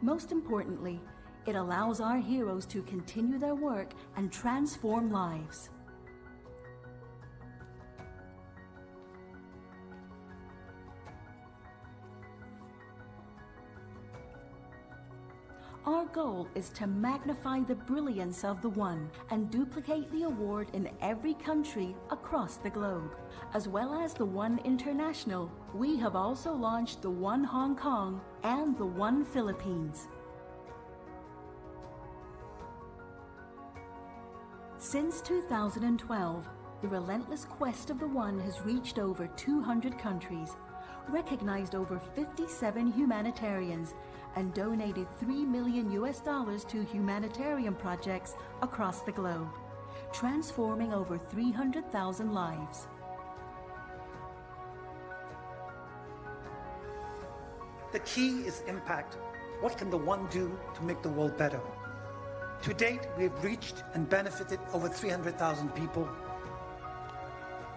Most importantly, it allows our heroes to continue their work and transform lives. Our goal is to magnify the brilliance of the One and duplicate the award in every country across the globe. As well as the One International, we have also launched the One Hong Kong and the One Philippines. Since 2012, the relentless quest of the One has reached over 200 countries, recognized over 57 humanitarians, and donated $3 million to humanitarian projects across the globe, transforming over 300,000 lives. The key is impact. What can the One do to make the world better? To date, we have reached and benefited over 300,000 people.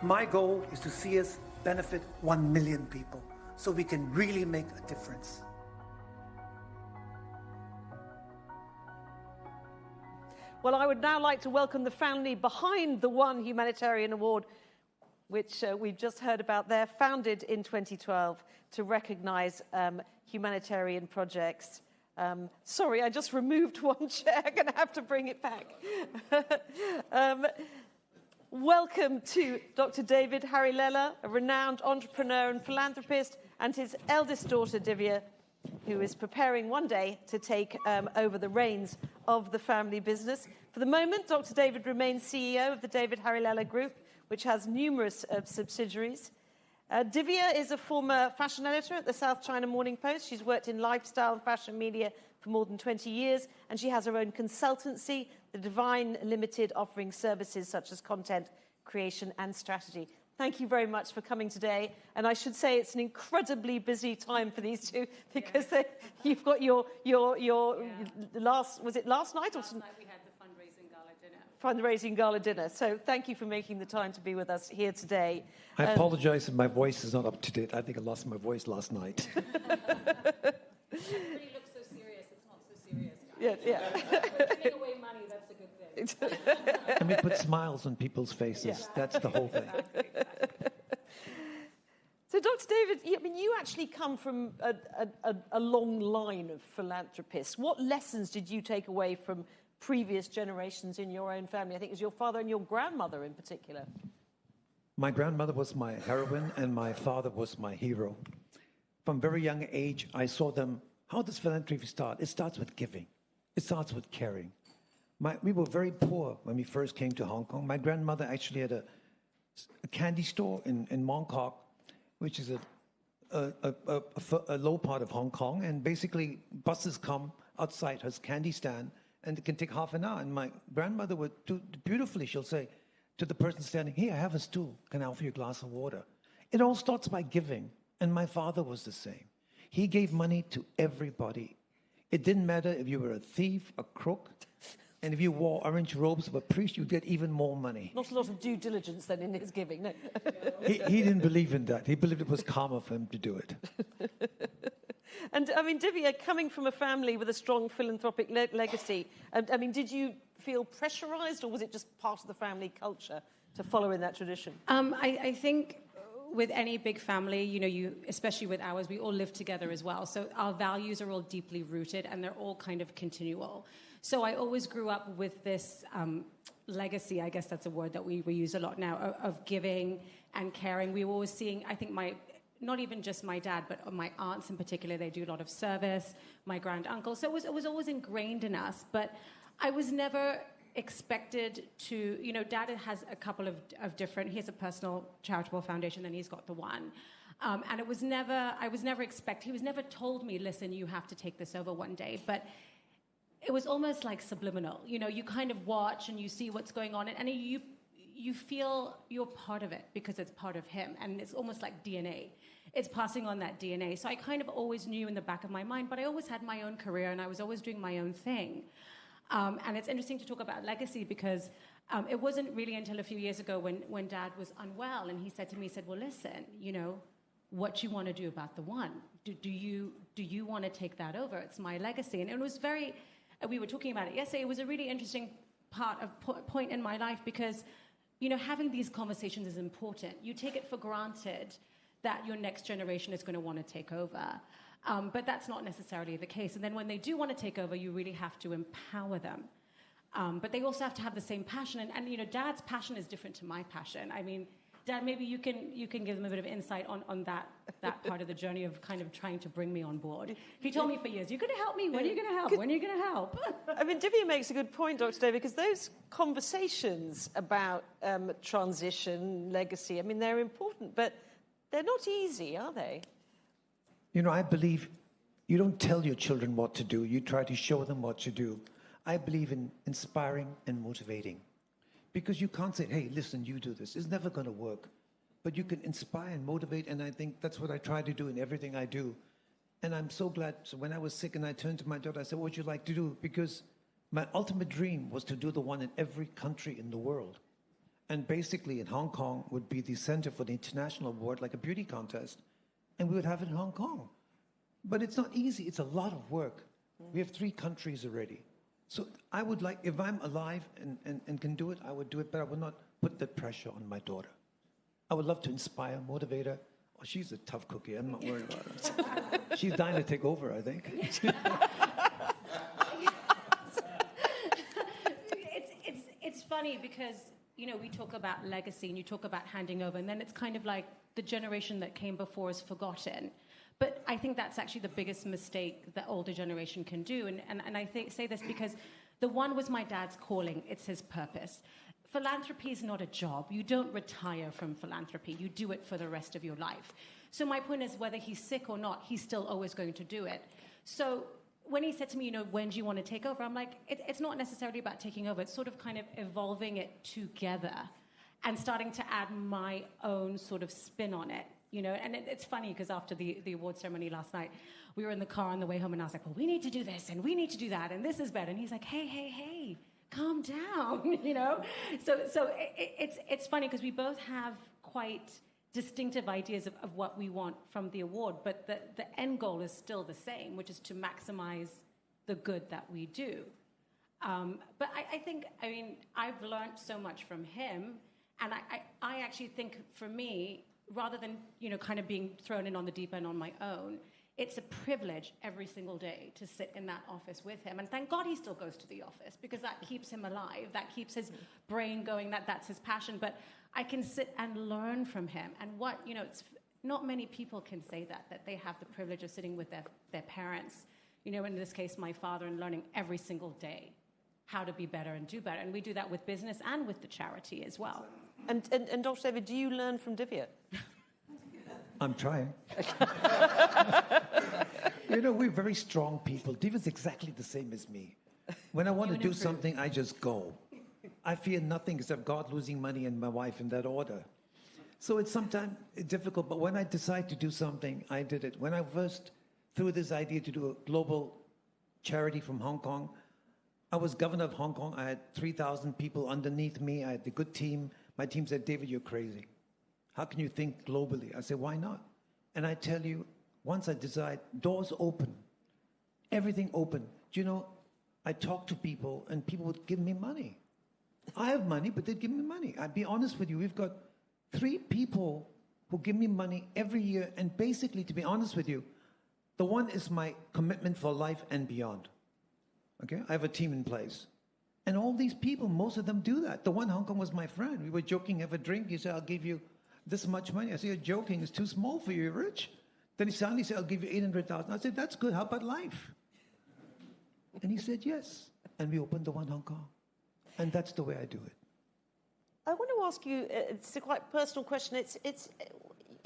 My goal is to see us benefit 1 million people so we can really make a difference. Well, I would now like to welcome the family behind the One Humanitarian Award, which we've just heard about there, founded in 2012 to recognise humanitarian projects. Sorry, I just removed one chair. I'm going to have to bring it back. Welcome to Dr. David Harilela, a renowned entrepreneur and philanthropist, and his eldest daughter, Divya, who is preparing one day to take over the reins of the family business. For the moment, Dr. David remains CEO of the David Harilela Group, which has numerous subsidiaries. Divya is a former fashion editor at the South China Morning Post. She's worked in lifestyle and fashion media for more than 20 years, and she has her own consultancy, The Divine Limited, offering services such as content creation and strategy. Thank you very much for coming today. And I should say it's an incredibly busy time for these two because you've got your last, was it last night? Last night we had the fundraising gala dinner. Fundraising gala dinner. So thank you for making the time to be with us here today. I apologize if my voice is not up to date. I think I lost my voice last night. Everybody looks so serious. It's not so serious, guys. Yeah. Giving away money, that's a good thing. And we put smiles on people's faces. Yeah. That's the whole thing. Exactly. So, Dr. David, I mean, you actually come from a long line of philanthropists. What lessons did you take away from previous generations in your own family? I think it was your father and your grandmother in particular. My grandmother was my heroine and my father was my hero. From a very young age, I saw them. How does philanthropy start? It starts with giving. It starts with caring. We were very poor when we first came to Hong Kong. My grandmother actually had a candy store in Mong Kok, which is a low part of Hong Kong. And basically, buses come outside her candy stand, and it can take half an hour. And my grandmother would do beautifully. She'll say to the person standing, "Here, I have a stool. Can I offer you a glass of water?" It all starts by giving. And my father was the same. He gave money to everybody. It didn't matter if you were a thief, a crook, and if you wore orange robes of a priest, you'd get even more money. Not a lot of due diligence then in his giving, no. He didn't believe in that. He believed it was karma for him to do it. And I mean, Divya, coming from a family with a strong philanthropic legacy, I mean, did you feel pressurized or was it just part of the family culture to follow in that tradition? I think with any big family, you know, especially with ours, we all live together as well. So our values are all deeply rooted and they're all kind of continual. So I always grew up with this legacy, I guess that's a word that we use a lot now, of giving and caring. We were always seeing, I think not even just my dad, but my aunts in particular, they do a lot of service, my grand uncle. So it was always ingrained in us, but I was never expected to, you know, Dad has a couple of different, he has a personal charitable foundation and he's got the one. And I was never expected, he was never told me, listen, you have to take this over one day, but it was almost like subliminal. You know, you kind of watch and you see what's going on and you feel you're part of it because it's part of him and it's almost like DNA. It's passing on that DNA. So I kind of always knew in the back of my mind, but I always had my own career and I was always doing my own thing. And it's interesting to talk about legacy because it wasn't really until a few years ago when Dad was unwell and he said to me, well, listen, you know, what you want to do about the one? Do you want to take that over? It's my legacy. And it was we were talking about it yesterday. It was a really interesting point in my life because, you know, having these conversations is important. You take it for granted that your next generation is going to want to take over. But that's not necessarily the case. And then when they do want to take over, you really have to empower them. But they also have to have the same passion. And you know, Dad's passion is different to my passion. I mean, Dad, maybe you can give them a bit of insight on that part of the journey of kind of trying to bring me on board. He told me for years, you're going to help me. When are you going to help? When are you going to help? I mean, Divya makes a good point, Dr. David, because those conversations about transition, legacy, I mean, they're important, but they're not easy, are they? You know, I believe you don't tell your children what to do. You try to show them what to do. I believe in inspiring and motivating. Because you can't say, hey, listen, you do this. It's never going to work. But you can inspire and motivate, and I think that's what I try to do in everything I do. And I'm so glad. So when I was sick and I turned to my daughter, I said, what would you like to do? Because my ultimate dream was to do the one in every country in the world. And basically in Hong Kong would be the center for the international award, like a beauty contest. And we would have it in Hong Kong. But it's not easy. It's a lot of work. We have 3 countries already. So I would like, if I'm alive and can do it, I would do it, but I would not put that pressure on my daughter. I would love to inspire, motivate her. Oh, she's a tough cookie. I'm not worried about her. She's dying to take over, I think. It's funny because, you know, we talk about legacy and you talk about handing over, and then it's kind of like the generation that came before is forgotten. But I think that's actually the biggest mistake that older generation can do. And I say this because the one was my dad's calling. It's his purpose. Philanthropy is not a job. You don't retire from philanthropy. You do it for the rest of your life. So my point is, whether he's sick or not, he's still always going to do it. So when he said to me, you know, when do you want to take over? I'm like, it's not necessarily about taking over. It's sort of kind of evolving it together and starting to add my own sort of spin on it. You know, and it's funny because after the award ceremony last night, we were in the car on the way home and I was like, well, we need to do this and we need to do that and this is better. And he's like, hey, calm down, you know? So it's funny because we both have quite distinctive ideas of what we want from the award, but the end goal is still the same, which is to maximize the good that we do. But I think, I mean, I've learned so much from him, and I actually think for me, rather than, you know, kind of being thrown in on the deep end on my own, it's a privilege every single day to sit in that office with him. And thank God he still goes to the office, because that keeps him alive. That keeps his brain going. That's his passion. But I can sit and learn from him. And what, you know, it's not many people can say that they have the privilege of sitting with their parents, you know, in this case, my father, and learning every single day how to be better and do better. And we do that with business and with the charity as well. And Dr. David, do you learn from Divya? I'm trying. You know, we're very strong people. Divya's exactly the same as me. When I want to do something, I just go. I fear nothing except God, losing money, and my wife, in that order. So it's sometimes difficult, but when I decide to do something, I did it. When I first threw this idea to do a global charity from Hong Kong, I was governor of Hong Kong. I had 3,000 people underneath me. I had a good team. My team said, David, you're crazy. How can you think globally? I said, why not? And I tell you, once I decide, doors open, everything open. Do you know, I talk to people and people would give me money. I have money, but they'd give me money. I'd be honest with you, we've got 3 people who give me money every year. And basically, to be honest with you, the one is my commitment for life and beyond. Okay, I have a team in place. And all these people, most of them do that. The one in Hong Kong was my friend. We were joking, have a drink. He said, I'll give you this much money. I said, you're joking. It's too small for you. You're rich. Then he suddenly said, I'll give you 800,000. I said, that's good. How about life? And he said, yes. And we opened the one in Hong Kong. And that's the way I do it. I want to ask you, it's a quite personal question.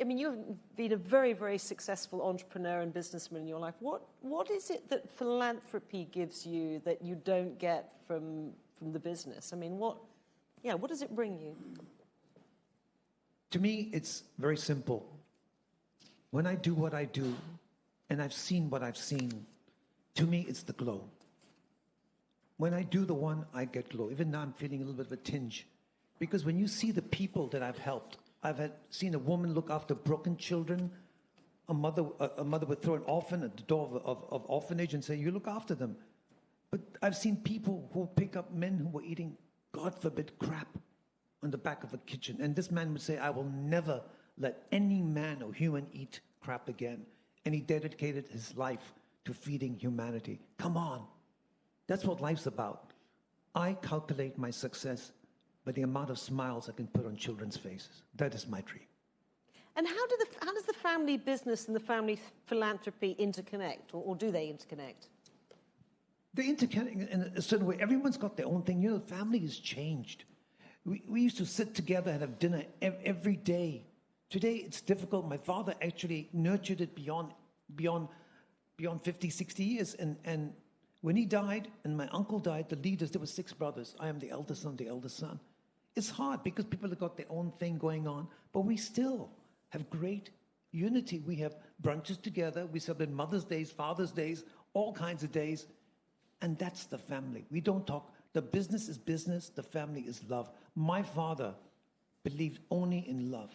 I mean, you've been a very, very successful entrepreneur and businessman in your life. What is it that philanthropy gives you that you don't get from the business? I mean, what does it bring you? To me, it's very simple. When I do what I do, and I've seen what I've seen, to me, it's the glow. When I do the one, I get glow. Even now, I'm feeling a little bit of a tinge. Because when you see the people that I've helped, seen a woman look after broken children. A mother would throw an orphan at the door of orphanage and say, you look after them. But I've seen people who pick up men who were eating, God forbid, crap on the back of a kitchen. And this man would say, I will never let any man or human eat crap again. And he dedicated his life to feeding humanity. Come on. That's what life's about. I calculate my success by the amount of smiles I can put on children's faces. That is my dream. And how does the family business and the family philanthropy interconnect, or do they interconnect? They interconnect in a certain way. Everyone's got their own thing. You know, family has changed. We used to sit together and have dinner every day. Today, it's difficult. My father actually nurtured it beyond 50, 60 years. And when he died and my uncle died, the leaders, there were 6 brothers. I am the eldest son. It's hard because people have got their own thing going on, but we still have great unity. We have brunches together. We celebrate Mother's Days, Father's Days, all kinds of days. And that's the family. We don't talk. The business is business. The family is love. My father believed only in love,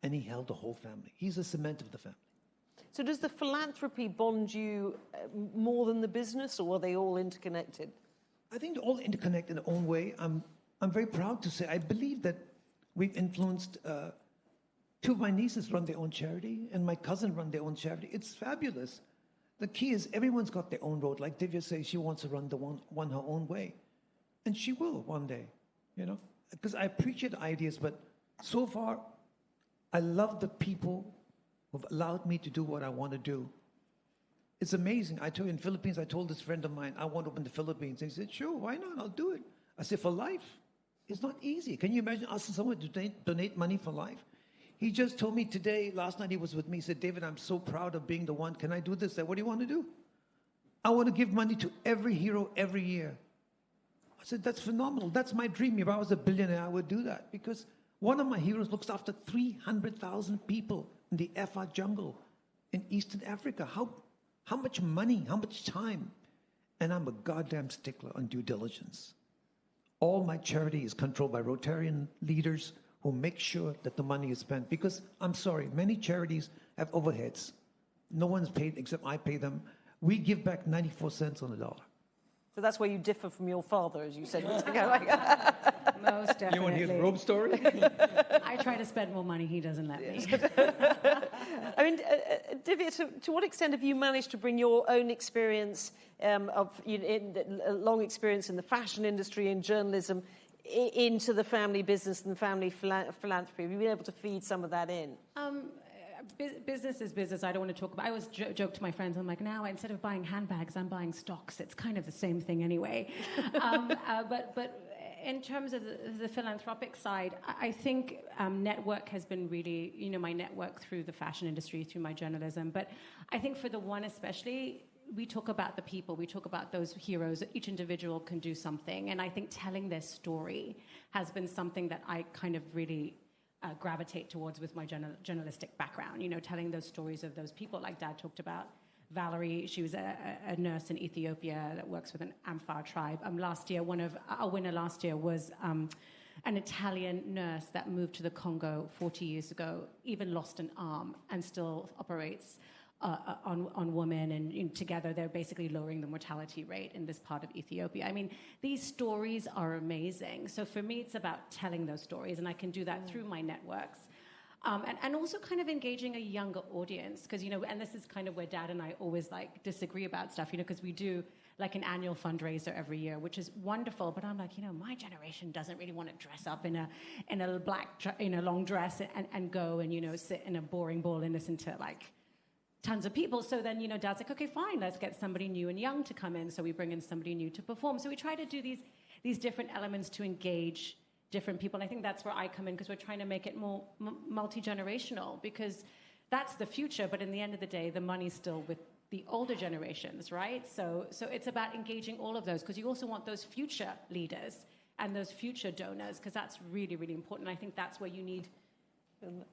and he held the whole family. He's the cement of the family. So does the philanthropy bond you more than the business, or are they all interconnected? I think they're all interconnected in their own way. I'm very proud to say I believe that we've influenced. Two of my nieces run their own charity, and my cousin run their own charity. It's fabulous. The key is everyone's got their own road. Like Divya says, she wants to run the one her own way. And she will one day, you know. Because I appreciate ideas, but so far, I love the people who've allowed me to do what I want to do. It's amazing. I told you in Philippines, I told this friend of mine, I want to open the Philippines. And he said, sure, why not? I'll do it. I said, for life? It's not easy. Can you imagine asking someone to donate money for life? He just told me today, last night he was with me, he said, David, I'm so proud of being the one. Can I do this? I said, what do you want to do? I want to give money to every hero every year. I said, that's phenomenal. That's my dream. If I was a billionaire, I would do that. Because one of my heroes looks after 300,000 people in the Afar jungle in Eastern Africa. How much money, how much time? And I'm a goddamn stickler on due diligence. All my charity is controlled by Rotarian leaders who make sure that the money is spent. Because, I'm sorry, many charities have overheads. No one's paid except I pay them. We give back 94 cents on the dollar. So that's where you differ from your father, as you said. Most definitely. You want to hear the robe story? I try to spend more money, he doesn't let me. I mean, Divya, to what extent have you managed to bring your own experience long experience in the fashion industry and journalism into the family business and the family philanthropy? Have you been able to feed some of that in? Business is business. I don't want to talk about. I always joke to my friends. I'm like, now instead of buying handbags, I'm buying stocks. It's kind of the same thing anyway. But in terms of the philanthropic side, I think network has been really, my network through the fashion industry, through my journalism. But I think for the one especially, we talk about the people, we talk about those heroes. Each individual can do something. And I think telling their story has been something that I kind of really gravitate towards with my journalistic background, telling those stories of those people like Dad talked about. Valerie, she was a nurse in Ethiopia that works with an Amphar tribe. Last year, our winner last year was an Italian nurse that moved to the Congo 40 years ago, even lost an arm, and still operates on women, and together they're basically lowering the mortality rate in this part of Ethiopia. I mean, these stories are amazing. So for me, it's about telling those stories, and I can do that through my networks. And also kind of engaging a younger audience, because, and this is kind of where Dad and I always disagree about stuff, because we do like an annual fundraiser every year, which is wonderful. But I'm like, my generation doesn't really want to dress up in a long dress and go and, sit in a boring ball and listen to tons of people. So then, Dad's like, okay, fine, let's get somebody new and young to come in. So we bring in somebody new to perform. So we try to do these different elements to engage different people. And I think that's where I come in, because we're trying to make it more multi-generational, because that's the future. But in the end of the day, the money's still with the older generations, right? So it's about engaging all of those, because you also want those future leaders and those future donors, because that's really, really important. I think that's where you need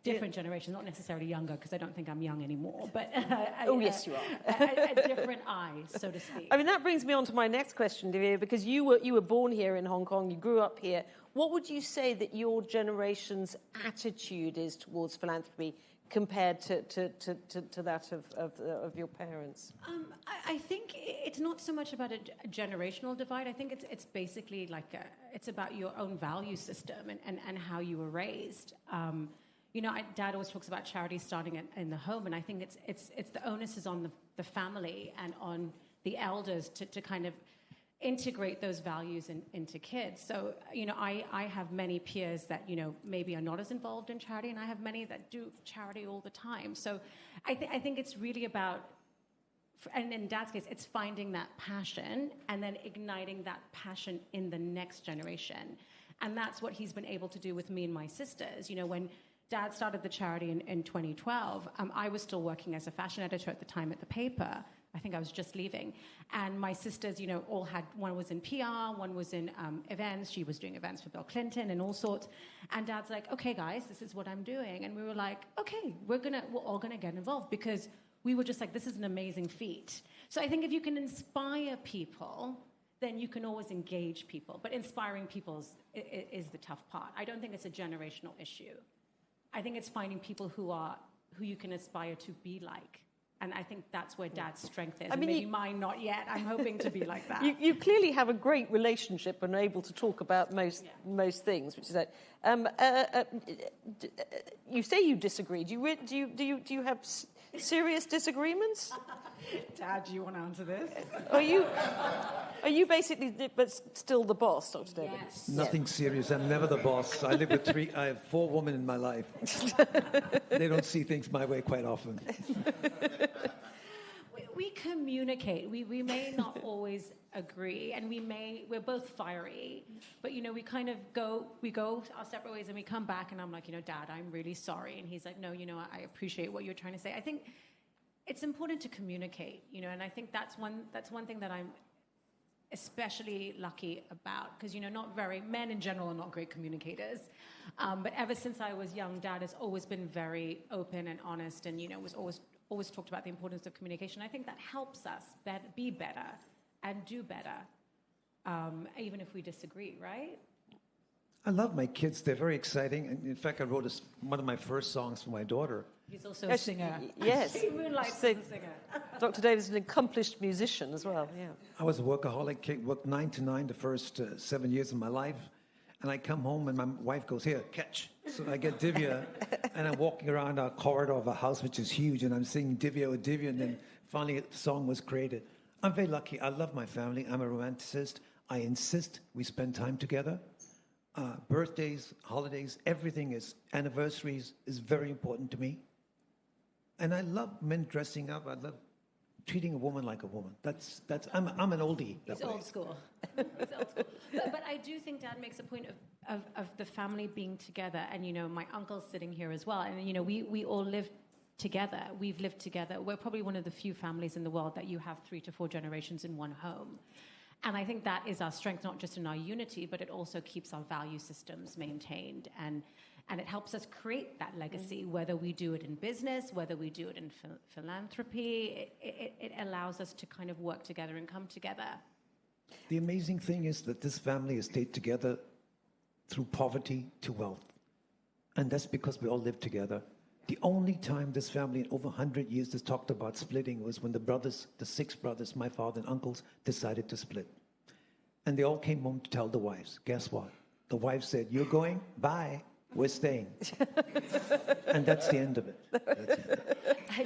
different generations, not necessarily younger, because I don't think I'm young anymore, but yes, you are. a different eye, so to speak. I mean, that brings me on to my next question, Divya, because you were born here in Hong Kong, you grew up here. What would you say that your generation's attitude is towards philanthropy compared to that of your parents? I think it's not so much about a generational divide. I think it's basically it's about your own value system and how you were raised. Dad always talks about charity starting in the home, and I think it's the onus is on the family and on the elders to kind of integrate those values into kids. So, I have many peers that, maybe are not as involved in charity, and I have many that do charity all the time. So I think it's really about, and in Dad's case, it's finding that passion and then igniting that passion in the next generation. And that's what he's been able to do with me and my sisters. When Dad started the charity in 2012, I was still working as a fashion editor at the time at the paper. I think I was just leaving. And my sisters, all had, one was in PR, one was in events. She was doing events for Bill Clinton and all sorts. And Dad's like, okay, guys, this is what I'm doing. And we were like, okay, we're all gonna get involved, because we were just like, this is an amazing feat. So I think if you can inspire people, then you can always engage people. But inspiring people is the tough part. I don't think it's a generational issue. I think it's finding people who you can aspire to be like. And I think that's where Dad's strength is. I mean, maybe mine not yet. I'm hoping to be like that. You clearly have a great relationship and are able to talk about most things, which is that. You say you disagree. Do you have serious disagreements? Dad, do you want to answer this? Are you basically but still the boss, Dr. David? Yes. Nothing serious. I'm never the boss. I live with I have 4 women in my life. They don't see things my way quite often. We communicate. We may not always agree, and we're both fiery, but we kind of go our separate ways, and we come back, and I'm like, Dad, I'm really sorry, and he's like, no, I appreciate what you're trying to say. I think it's important to communicate, and I think that's one thing that I'm especially lucky about, because men in general are not great communicators, but ever since I was young, Dad has always been very open and honest, and was always talked about the importance of communication. I think that helps us be better and do better, even if we disagree, right? I love my kids. They're very exciting. And in fact, I wrote one of my first songs for my daughter. He's also a singer. Yes. He moonlights as a singer. Dr. David's an accomplished musician as well, yeah. I was a workaholic, worked 9 to 9 the first 7 years of my life. And I come home and my wife goes, here, catch. So I get Divya, and I'm walking around our corridor of a house, which is huge, and I'm singing Divya, oh Divya, and then finally the song was created. I'm very lucky. I love my family. I'm a romanticist. I insist we spend time together. Birthdays, holidays, everything is, anniversaries is very important to me. And I love men dressing up. I love treating a woman like a woman. I'm an oldie. He's old school. He's old school. But I do think Dad makes a point of the family being together. And, my uncle's sitting here as well. And, we all live together. We've lived together. We're probably one of the few families in the world that you have 3 to 4 generations in one home. And I think that is our strength, not just in our unity, but it also keeps our value systems maintained. And it helps us create that legacy, whether we do it in business, whether we do it in philanthropy. It allows us to kind of work together and come together. The amazing thing is that this family has stayed together through poverty to wealth. And that's because we all live together. The only time this family in over 100 years has talked about splitting was when the 6 brothers, my father and uncles, decided to split. And they all came home to tell the wives. Guess what? The wives said, you're going? Bye. We're staying. And that's the end of it.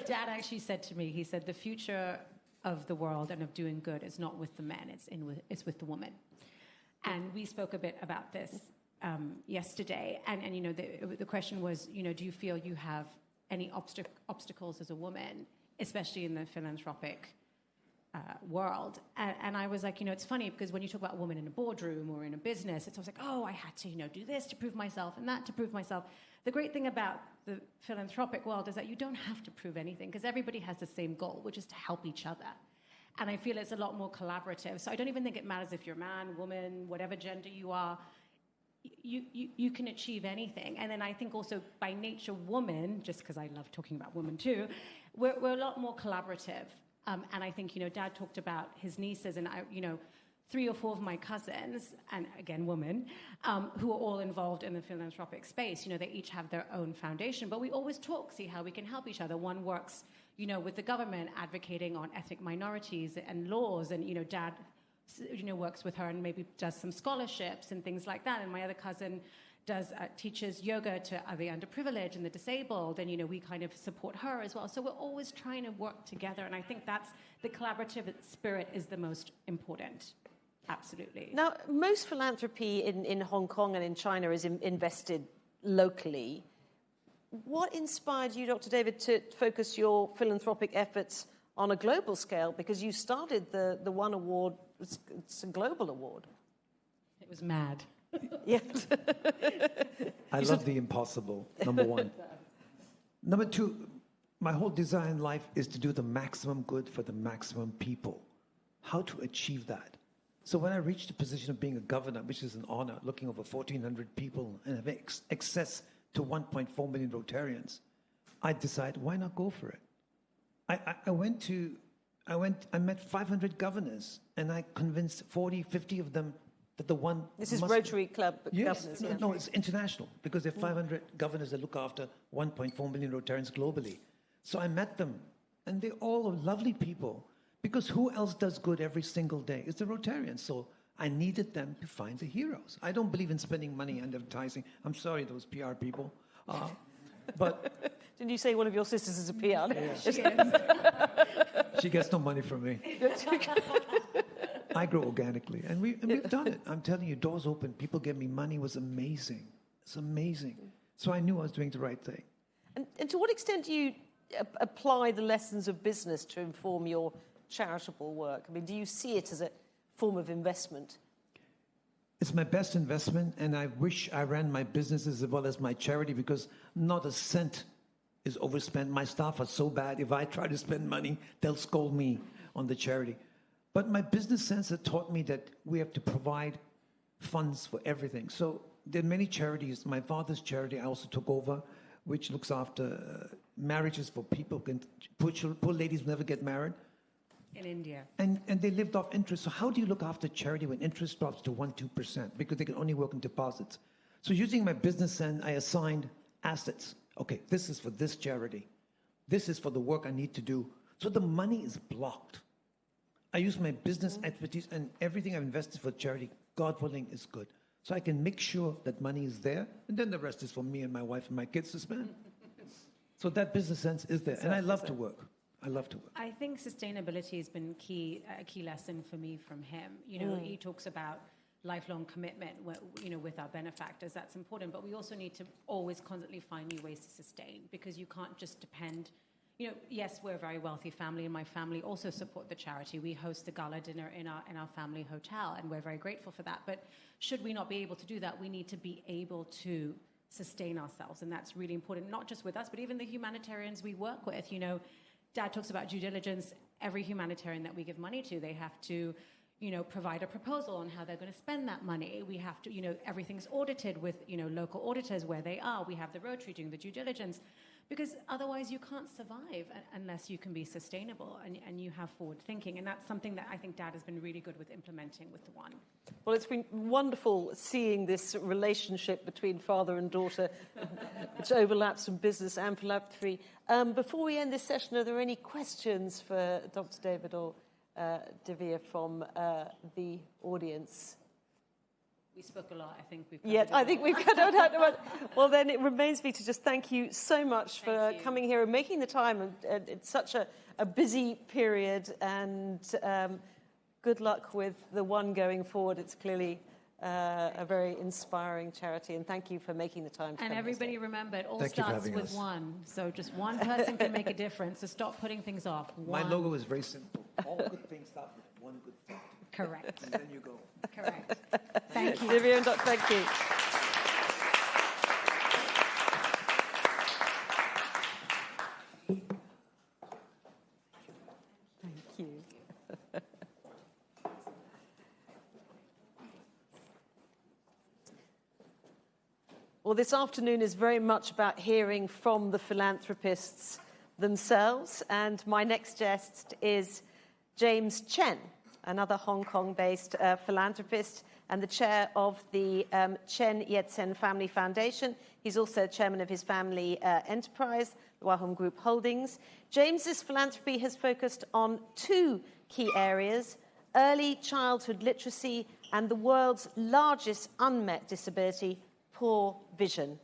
Dad actually said to me, he said, the future of the world and of doing good is not with the men, it's with the woman. And we spoke a bit about this yesterday, and the question was, do you feel you have any obstacles as a woman, especially in the philanthropic world? And I was like, it's funny because when you talk about a woman in a boardroom or in a business, it's always like, oh, I had to do this to prove myself and that to prove myself. The great thing about the philanthropic world is that you don't have to prove anything because everybody has the same goal, which is to help each other. And I feel it's a lot more collaborative. So I don't even think it matters if you're a man, woman, whatever gender you are. You can achieve anything. And then I think also by nature, women, just because I love talking about women too, we're a lot more collaborative. And I think, Dad talked about his nieces and, 3 or 4 of my cousins, and again, women, who are all involved in the philanthropic space. They each have their own foundation, but we always talk, see how we can help each other. One works, with the government advocating on ethnic minorities and laws, and, Dad works with her and maybe does some scholarships and things like that. And my other cousin teaches yoga to the underprivileged and the disabled, and we kind of support her as well. So we're always trying to work together, and I think that's the collaborative spirit is the most important. Absolutely. Now, most philanthropy in Hong Kong and in China is invested locally. What inspired you, Dr. David, to focus your philanthropic efforts on a global scale? Because you started the one award, it's a global award. It was mad. Yeah. I love the impossible, number 1. Number 2, my whole desire in life is to do the maximum good for the maximum people. How to achieve that? So when I reached the position of being a governor, which is an honor, looking over 1,400 people and have access to 1.4 million Rotarians, I decided, why not go for it? I went to I met 500 governors, and I convinced 40, 50 of them that the one... This is Rotary Club governors. Yes, no, it's international, because there are 500 governors that look after 1.4 million Rotarians globally. So I met them, and they're all lovely people, because who else does good every single day? It's the Rotarians. So I needed them to find the heroes. I don't believe in spending money on advertising. I'm sorry, those PR people. But... Didn't you say one of your sisters is a PR? She gets no money from me. I grow organically, and we've done it. I'm telling you, doors open, people give me money. It was amazing. It's amazing. So I knew I was doing the right thing. And to what extent do you apply the lessons of business to inform your charitable work? I mean, do you see it as a form of investment? It's my best investment, and I wish I ran my businesses as well as my charity, because not a cent is overspent. My staff are so bad. If I try to spend money, they'll scold me on the charity. But my business sense has taught me that we have to provide funds for everything. So there are many charities. My father's charity I also took over, which looks after marriages for people, poor ladies who never get married. In India. And they lived off interest. So how do you look after charity when interest drops to 1-2%? Because they can only work in deposits. So using my business sense, I assigned assets. Okay, this is for this charity. This is for the work I need to do. So the money is blocked. I use my business expertise, and everything I've invested for charity, God willing, is good. So I can make sure that money is there, and then the rest is for me and my wife and my kids to spend. So that business sense is there, and I love to work. I love to work. I think sustainability has been a key lesson for me from him. You know, he talks about lifelong commitment, with our benefactors. That's important, but we also need to always constantly find new ways to sustain, because you can't just depend. You know, yes, we're a very wealthy family, and my family also support the charity. We host a gala dinner in our family hotel, and we're very grateful for that. But should we not be able to do that, we need to be able to sustain ourselves, and that's really important, not just with us, but even the humanitarians we work with. You know, Dad talks about due diligence. Every humanitarian that we give money to, they have to, provide a proposal on how they're going to spend that money. We have to, everything's audited with, local auditors where they are. We have the Rotary doing the due diligence, because otherwise you can't survive unless you can be sustainable and you have forward thinking. And that's something that I think Dad has been really good with implementing with the One. Well, it's been wonderful seeing this relationship between father and daughter, which overlaps in business and philanthropy. Before we end this session, are there any questions for Dr. David or Divya from the audience? We spoke a lot. I think we've. Yeah, I think we've cut out. Well, then it remains me to just thank you so much for coming here and making the time. And it's such a busy period. And good luck with the One going forward. It's clearly a very inspiring charity. And thank you for making the time. And everybody remember, it all starts with one. So just one person can make a difference. So stop putting things off. My logo is very simple. All good things start with one good thing. Correct. And then you go. Correct. Thank you. Divya and Dr. Thank you. Thank you. Well, this afternoon is very much about hearing from the philanthropists themselves, and my next guest is James Chen, another Hong Kong-based philanthropist and the chair of the Chen Yat-sen Family Foundation. He's also chairman of his family enterprise, the Wahom Group Holdings. James's philanthropy has focused on two key areas: early childhood literacy and the world's largest unmet disability, poor vision.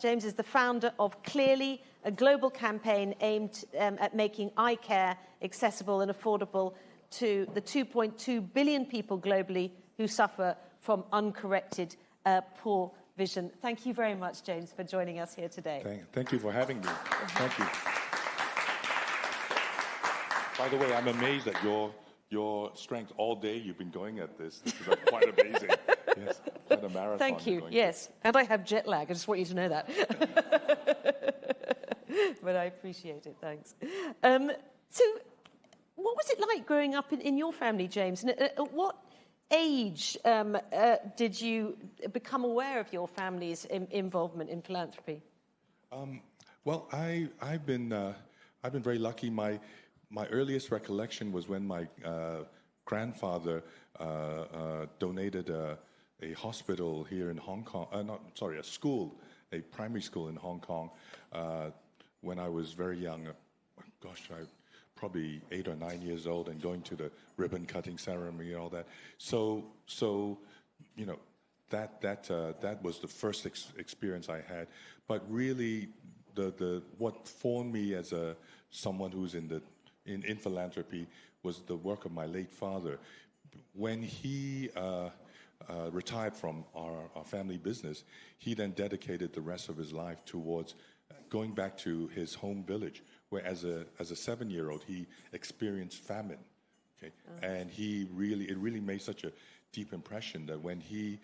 James is the founder of Clearly, a global campaign aimed at making eye care accessible and affordable to the 2.2 billion people globally who suffer from uncorrected poor vision. Thank you very much, James, for joining us here today. Thank you for having me. Thank you. By the way, I'm amazed at your strength all day. You've been going at this. This is quite amazing. Yes, quite a marathon. Thank you. Yes, and I have jet lag. I just want you to know that. But I appreciate it. Thanks. So, what was it like growing up in your family, James? And at what age did you become aware of your family's involvement in philanthropy? Well, I've been very lucky. my earliest recollection was when my grandfather donated a hospital here in Hong Kong, a school, a primary school in Hong Kong, when I was very young. Gosh, I probably 8 or 9 years old, and going to the ribbon cutting ceremony and all that. So you know, that was the first experience I had. But really, the what formed me as someone who's in philanthropy was the work of my late father. When he retired from our family business, he then dedicated the rest of his life towards going back to his home village, where as a 7-year-old he experienced famine. Okay, and it really made such a deep impression that when he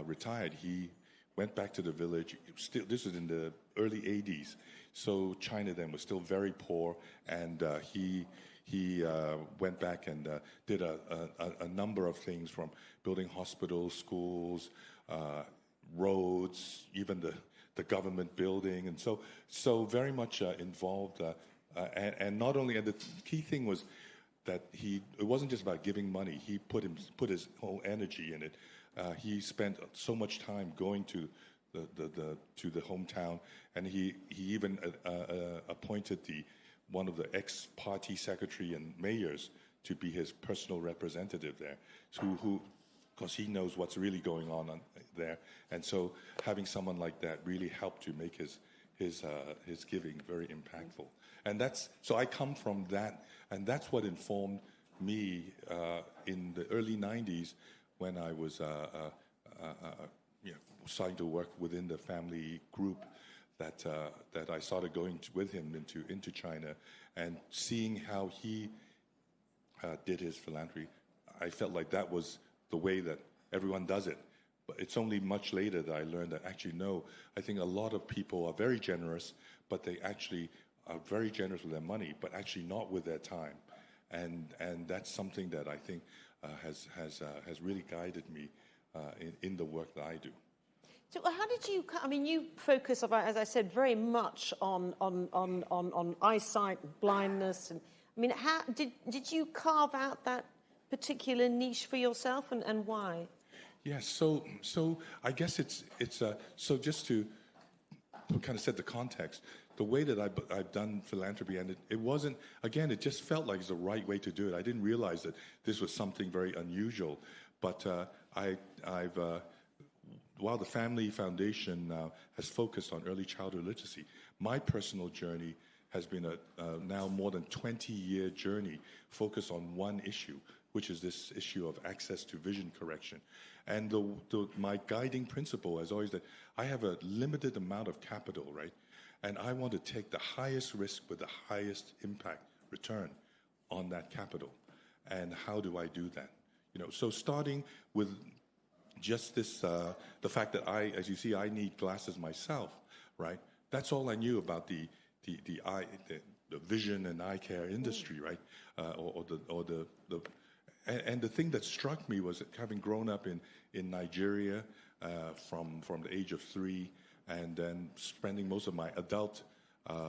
retired, he went back to the village. This was in the early 80s, so China then was still very poor, and he went back and did a number of things, from building hospitals, schools, roads, even the government building, and so very much involved. And not only, and the key thing was that it wasn't just about giving money. He put his whole energy in it. He spent so much time going to the hometown, and he even appointed one of the ex-party secretary and mayors to be his personal representative there, who because he knows what's really going on there, and so having someone like that really helped to make his giving very impactful. And so I come from that, and that's what informed me in the early 90s when I was starting to work within the family group, that I started going with him into China, and seeing how he did his philanthropy. I felt like that was the way that everyone does it. But it's only much later that I learned that actually no, I think a lot of people are very generous, but they actually are very generous with their money, but actually not with their time. And that's something that I think has really guided me in the work that I do. So how did you? I mean, you focus, as I said, very much on eyesight, blindness, and I mean, how did you carve out that particular niche for yourself, and why? Yes. So I guess it's so just to kind of set the context. The way that I've done philanthropy, and it wasn't, again, it just felt like it's the right way to do it. I didn't realize that this was something very unusual, but while the Family Foundation has focused on early childhood literacy, my personal journey has been a now more than 20-year journey focused on one issue, which is this issue of access to vision correction. And my guiding principle is always that I have a limited amount of capital, right? And I want to take the highest risk with the highest impact return on that capital. And how do I do that? So starting with just this, the fact that as you see, I need glasses myself, right? That's all I knew about the vision and eye care industry, right? And the thing that struck me was that having grown up in Nigeria from the age of 3, and then spending most of my adult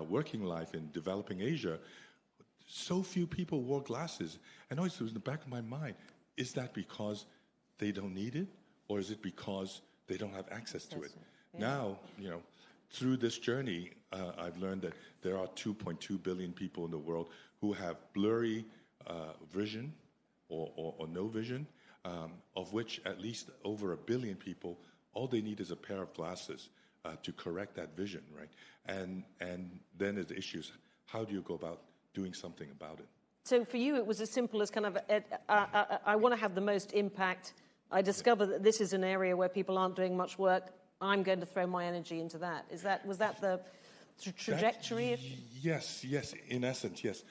working life in developing Asia, so few people wore glasses. And always it was in the back of my mind, is that because they don't need it? Or is it because they don't have access to it? Yeah. Now, through this journey, I've learned that there are 2.2 billion people in the world who have blurry vision or no vision, of which at least over 1 billion people, all they need is a pair of glasses to correct that vision, right? And then the issue is, how do you go about doing something about it? So for you, it was as simple as kind of, I want to have the most impact. I discover that this is an area where people aren't doing much work. I'm going to throw my energy into that. Was that the trajectory? Yes, in essence, yes.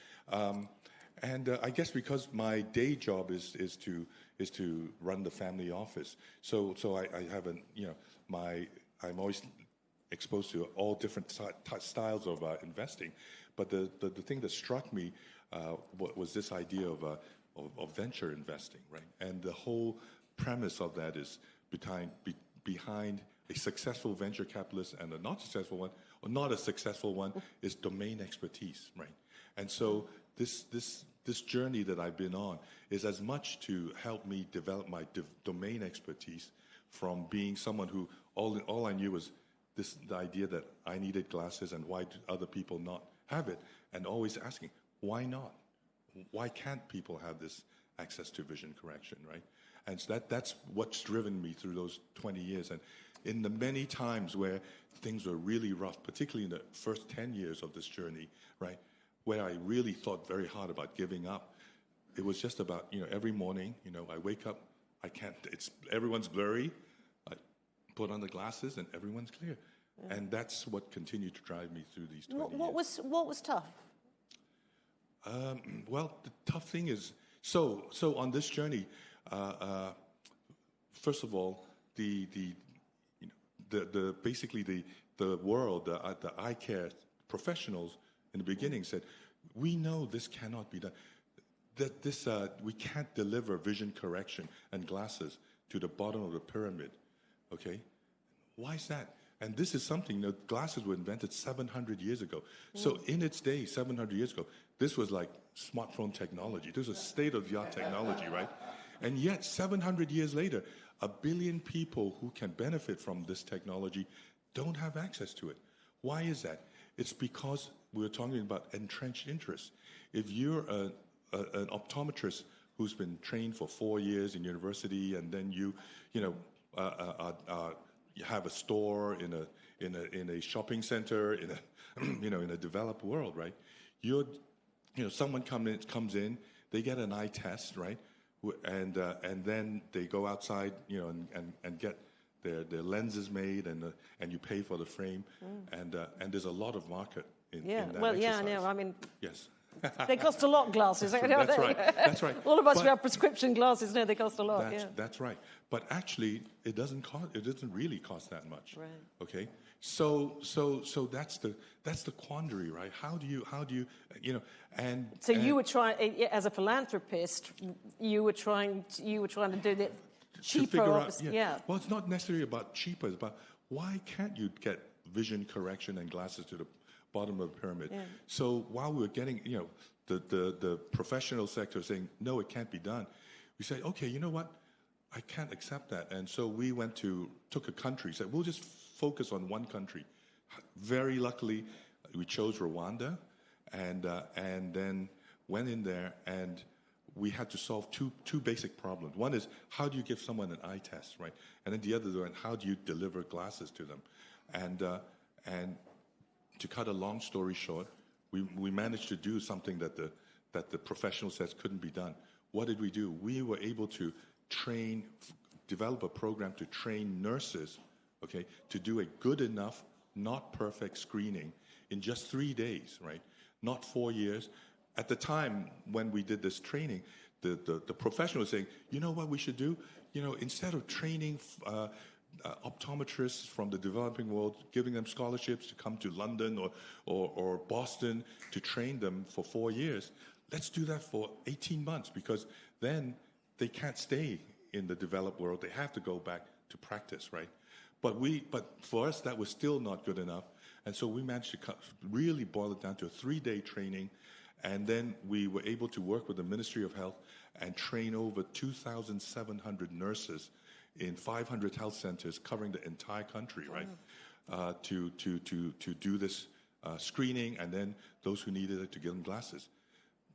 And I guess because my day job is to run the family office, so I have I'm always exposed to all different styles of investing. But the thing that struck me was this idea of venture investing, right? And the whole premise of that is behind a successful venture capitalist and a not successful one, or not a successful one, is domain expertise, right? And so this journey that I've been on is as much to help me develop my domain expertise from being someone who all I knew was the idea that I needed glasses and why do other people not have it, and always asking, why not? Why can't people have this access to vision correction, right? And so that's what's driven me through those 20 years. And in the many times where things were really rough, particularly in the first 10 years of this journey, right, where I really thought very hard about giving up, it was just about, every morning, I wake up, everyone's blurry, I put on the glasses and everyone's clear. Yeah. And that's what continued to drive me through these 20 years. What was tough? Well, the tough thing is, so on this journey, first of all, basically the world, the eye care professionals in the beginning said, we know this cannot be done. That we can't deliver vision correction and glasses to the bottom of the pyramid. Okay, why is that? And this is something, glasses were invented 700 years ago. So in its day, 700 years ago, this was like smartphone technology. This was state-of-the-art technology, right? And yet, 700 years later, 1 billion people who can benefit from this technology don't have access to it. Why is that? It's because we're talking about entrenched interests. If you're an optometrist who's been trained for 4 years in university, and then you have a store in a shopping center in a developed world, right? Someone comes in, they get an eye test, right? And then they go outside, and get their lenses made, and you pay for the frame, and there's a lot of market in that exercise. I know. I mean, yes. They cost a lot, glasses. That's right. That's right. All of us who have prescription glasses know they cost a lot. That's right. But actually, it doesn't really cost that much. Right. Okay. So that's the quandary, right? How do you and so you were trying, as a philanthropist, you were trying to do that cheaper. Well, it's not necessarily about cheaper. It's about why can't you get vision correction and glasses to the bottom of the pyramid? Yeah. So while we were getting, the professional sector saying, no, it can't be done, we said, okay, you know what? I can't accept that. And so we took a country, said, we'll just focus on one country. Very luckily, we chose Rwanda, and then went in there, and we had to solve two basic problems. One is, how do you give someone an eye test, right? And then the other one, how do you deliver glasses to them? And to cut a long story short, we managed to do something that the professional says couldn't be done. What did we do? We were able to develop a program to train nurses, okay, to do a good enough, not perfect screening in just 3 days, right? Not 4 years. At the time when we did this training, the professional was saying, you know what we should do? Instead of training optometrists from the developing world, giving them scholarships to come to London or Boston to train them for 4 years, let's do that for 18 months, because then they can't stay in the developed world. They have to go back to practice, right? But for us, that was still not good enough. And so we managed to really boil it down to a 3-day training. And then we were able to work with the Ministry of Health and train over 2,700 nurses in 500 health centers covering the entire country, right? To do this screening, and then those who needed it to give them glasses.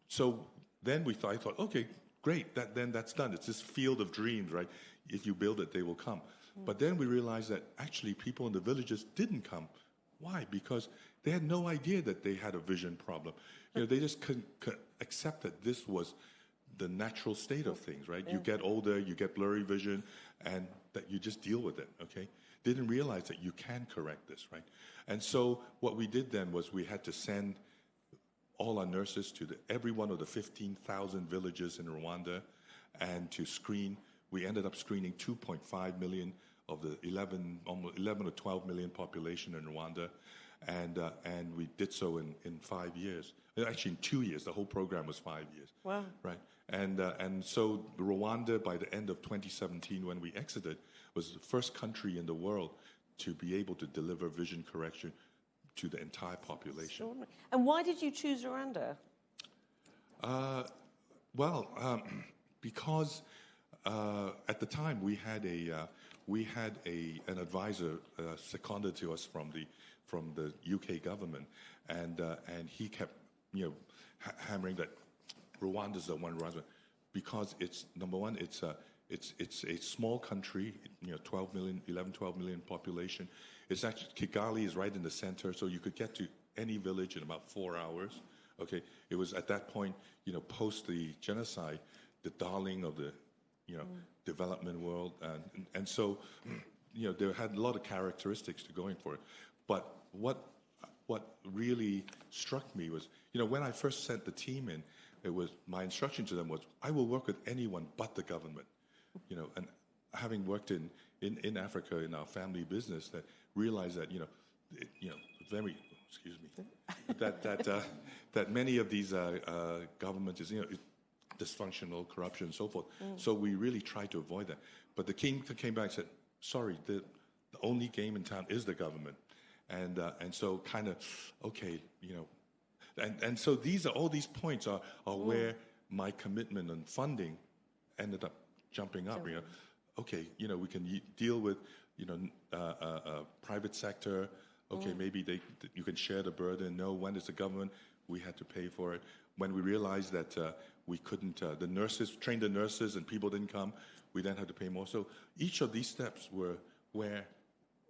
So then I thought, okay, great, then that's done. It's this field of dreams, right? If you build it, they will come. But then we realized that actually people in the villages didn't come. Why? Because they had no idea that they had a vision problem. They just couldn't accept that this was the natural state of things, right? Yeah. You get older, you get blurry vision, and that you just deal with it, okay? Didn't realize that you can correct this, right? And so what we did then was we had to send all our nurses to every one of the 15,000 villages in Rwanda and to screen. We ended up screening 2.5 million of the 11 or 12 million population in Rwanda, and we did so in 5 years. Actually, in 2 years. The whole program was 5 years. Wow. Right. And so Rwanda, by the end of 2017, when we exited, was the first country in the world to be able to deliver vision correction to the entire population. And why did you choose Rwanda? Because at the time we had an advisor seconded to us from the UK government, and he kept hammering that Rwanda's the one, because it's number one, it's a small country, 12 million population. It's actually, Kigali is right in the center, so you could get to any village in about 4 hours. Okay, it was at that point, post the genocide, the darling of the, development world, and so, there had a lot of characteristics to going for it. But what really struck me was, when I first sent the team in, it was my instruction to them was, I will work with anyone but the government, and having worked in Africa in our family business, that realized that, very, excuse me, that many of these governments is, dysfunctional, corruption, and so forth. So we really tried to avoid that. But the king came back and said, sorry, the only game in town is the government. And so kind of, okay, and so all these points are where my commitment and funding ended up jumping up. Okay, we can deal with, private sector. Okay, maybe you can share the burden. No, when is the government? We had to pay for it. When we realized that we couldn't, train the nurses and people didn't come, we then had to pay more. So each of these steps were where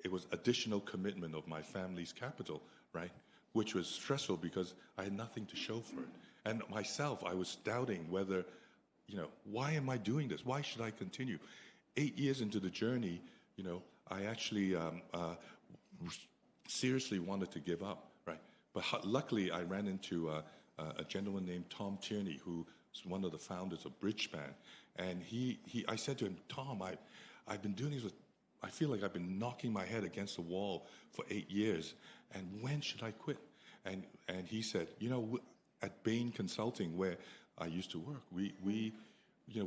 it was additional commitment of my family's capital, right? Which was stressful because I had nothing to show for it. And myself, I was doubting whether, why am I doing this? Why should I continue? 8 years into the journey, I actually seriously wanted to give up, right? But luckily, I ran into a gentleman named Tom Tierney, who is one of the founders of Bridgespan. And I said to him, Tom, I've been doing this I feel like I've been knocking my head against the wall for 8 years, and when should I quit? And he said, at Bain Consulting, where I used to work, we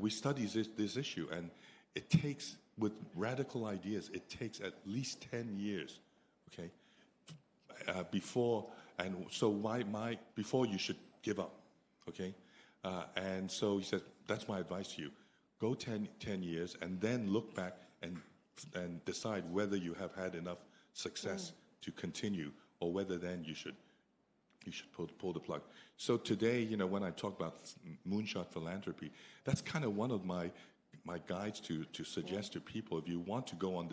study this issue, and it takes, with radical ideas, it takes at least 10 years, okay, before you should give up, okay? And so he said, that's my advice to you. Go 10 years and then look back and decide whether you have had enough success to continue, or whether then you should pull the plug. So today, when I talk about moonshot philanthropy, that's kind of one of my guides to suggest to people, if you want to go on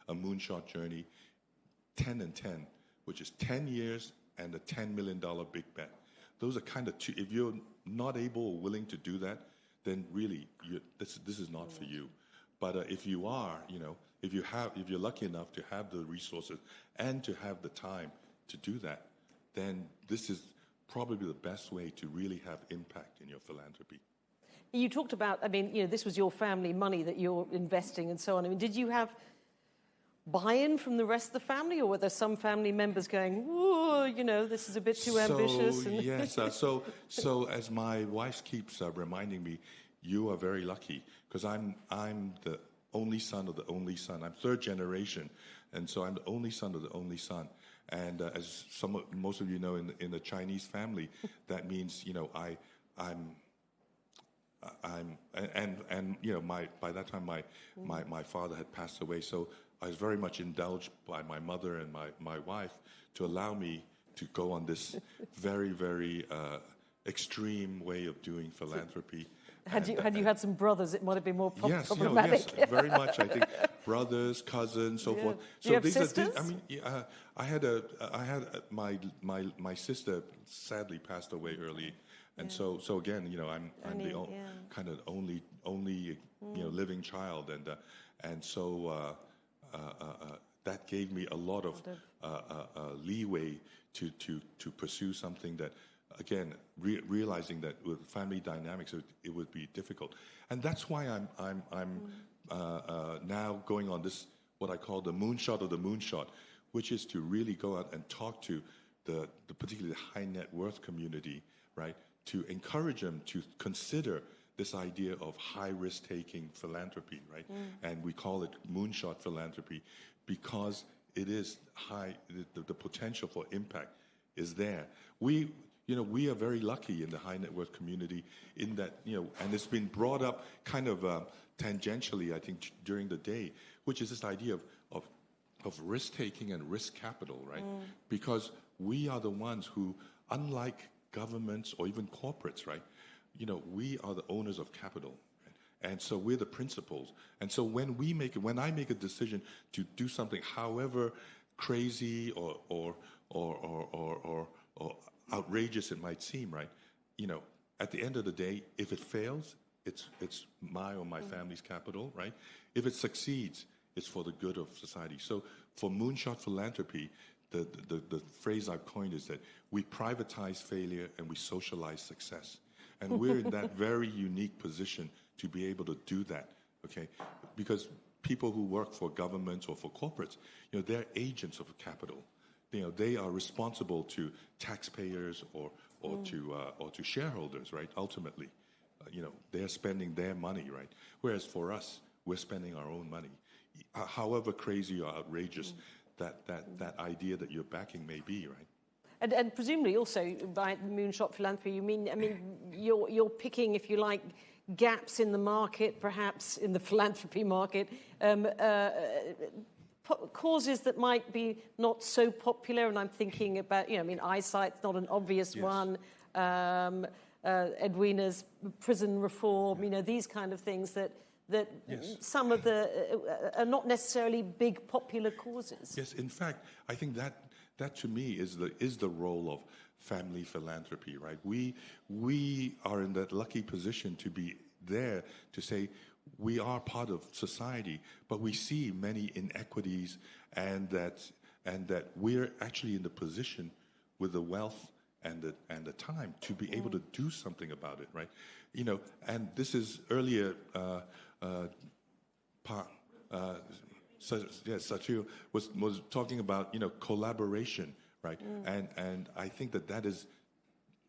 a moonshot journey, 10 and 10, which is 10 years and a $10 million big bet. Those are kind of two. If you're not able or willing to do that, then really this is not for you. But if you are, if you're lucky enough to have the resources and to have the time to do that, then this is probably the best way to really have impact in your philanthropy. You talked about, this was your family money that you're investing and so on. Did you have buy-in from the rest of the family, or were there some family members going, "Whoa, this is a bit too ambitious"? Yes. So as my wife keeps reminding me, you are very lucky, because I'm the only son of the only son. I'm third generation, and so I'm the only son of the only son. And as most of you know, in the Chinese family, that means by that time my father had passed away, so I was very much indulged by my mother and my wife to allow me to go on this very, very extreme way of doing philanthropy. Had you had some brothers, it might have been more problematic. Yes, very much. I think brothers, cousins, so forth. Do you have sisters? I had my sister sadly passed away early, and so again, I'm the kind of only living child, and so that gave me a lot of leeway to pursue something that, again, realizing that with family dynamics, it would be difficult. And that's why I'm now going on this, what I call the moonshot of the moonshot, which is to really go out and talk to the particularly the high net worth community, right? To encourage them to consider this idea of high risk taking philanthropy, right? And we call it moonshot philanthropy because it is high, the potential for impact is there. we are very lucky in the high net worth community in that, and it's been brought up kind of tangentially, I think, during the day, which is this idea of risk-taking and risk capital, right? Because we are the ones who, unlike governments or even corporates, right, we are the owners of capital. And so we're the principals. And so when I make a decision to do something, however crazy or outrageous it might seem, right? At the end of the day, if it fails, it's my or my family's capital, right? If it succeeds, it's for the good of society. So for Moonshot Philanthropy, the phrase I've coined is that we privatize failure and we socialize success. And we're in that very unique position to be able to do that, okay? Because people who work for governments or for corporates, they're agents of capital. They are responsible to taxpayers or to shareholders, right? Ultimately, they're spending their money, right? Whereas for us, we're spending our own money. However crazy or outrageous that idea that you're backing may be, right? And presumably also by Moonshot Philanthropy, you're picking, if you like, gaps in the market, perhaps in the philanthropy market, causes that might be not so popular. And I'm thinking about, eyesight's not an obvious one. Edwina's prison reform, these kind of things that some of the are not necessarily big popular causes. Yes, in fact, I think that to me is the role of family philanthropy, right? We are in that lucky position to be there to say we are part of society, but we see many inequities, and that we're actually in the position with the wealth and the time to be able to do something about it, right? And this is earlier. Satrijo was talking about collaboration, right? And I think that is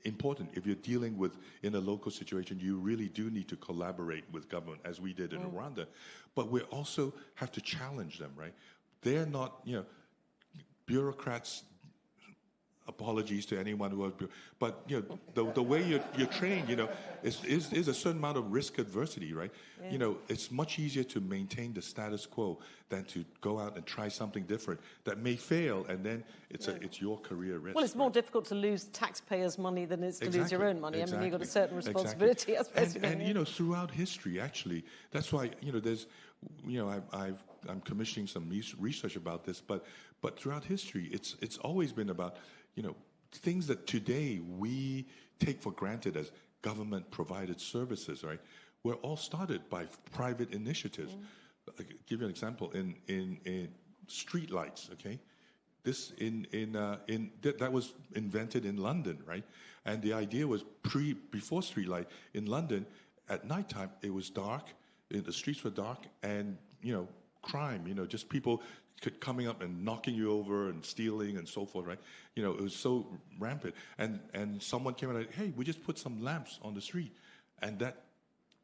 important. If you're dealing with in a local situation, you really do need to collaborate with government, as we did in Rwanda. But we also have to challenge them, right? They're not, bureaucrats. Apologies to anyone who has, but the way you're trained, is a certain amount of risk adversity, right? Yeah. It's much easier to maintain the status quo than to go out and try something different that may fail, and then it's your career risk. Well, it's more difficult to lose taxpayers' money than it is to lose your own money. Exactly. You've got a certain responsibility, I suppose. And throughout history, actually, that's why there's, I'm commissioning some research about this, but throughout history, it's always been about things that today we take for granted as government-provided services, right? Were all started by private initiatives. I'll give you an example. In street lights, okay? That was invented in London, right? And the idea was before street light in London, at nighttime it was dark, the streets were dark, and crime, just people coming up and knocking you over and stealing and so forth, right? It was so rampant. And someone came out and said, hey, we just put some lamps on the street. And that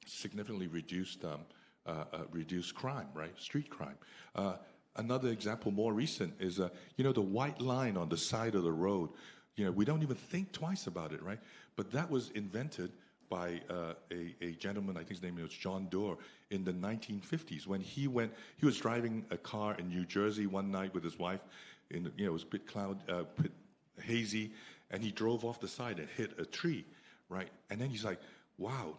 significantly reduced crime, right? Street crime. Another example, more recent, is, the white line on the side of the road. We don't even think twice about it, right? But that was invented by a gentleman, I think his name was John Doerr, in the 1950s, when he was driving a car in New Jersey one night with his wife. It was a bit hazy, and he drove off the side and hit a tree, right? And then he's like, wow,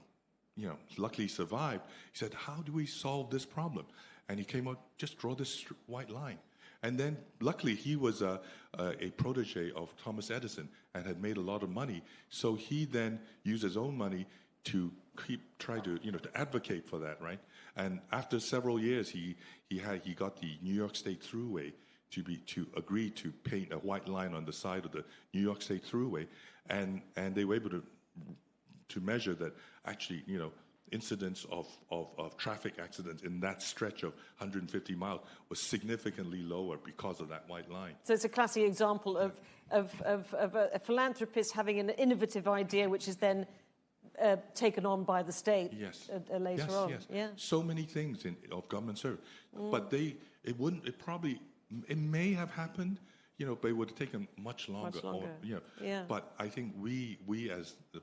luckily he survived. He said, how do we solve this problem? And he came out, just draw this white line. And then, luckily, he was a protege of Thomas Edison and had made a lot of money. So he then used his own money to try to advocate for that, right? And after several years, he got the New York State Thruway to agree to paint a white line on the side of the New York State Thruway, and they were able to measure that actually, incidents of traffic accidents in that stretch of 150 miles was significantly lower because of that white line. So it's a classic example of a philanthropist having an innovative idea, which is then taken on by the state later on. Yes. Yeah. So many things of government service, but it may have happened, but it would have taken much longer. Much longer. Yeah. But I think we as the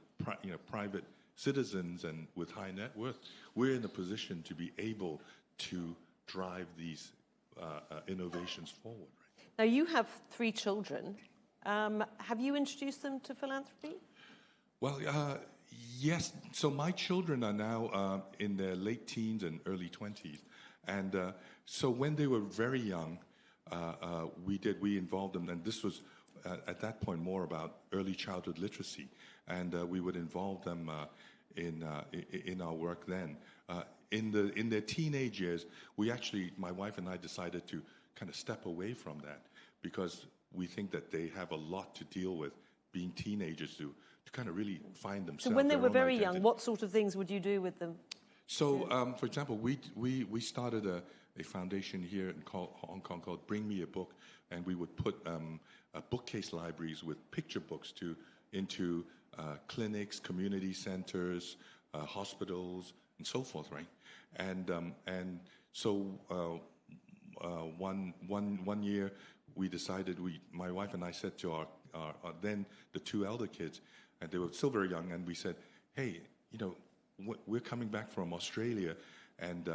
private citizens and with high net worth, we're in a position to be able to drive these innovations forward. Right? Now, you have 3 children. Have you introduced them to philanthropy? Well, yes. So my children are now in their late teens and early 20s. And so when they were very young, we involved them. And this was, at that point, more about early childhood literacy. And we would involve them in our work then. In their teenage years, my wife and I decided to kind of step away from that because we think that they have a lot to deal with being teenagers to kind of really find themselves. So when they were very identity. young, what sort of things would you do with them? So, for example, we started a foundation here in Hong Kong called Bring Me a Book, and we would put bookcase libraries with picture books into clinics, community centers, hospitals, and so forth, right? And so one year we decided my wife and I said to our then the 2 elder kids, and they were still very young, and we said, hey, we're coming back from Australia, and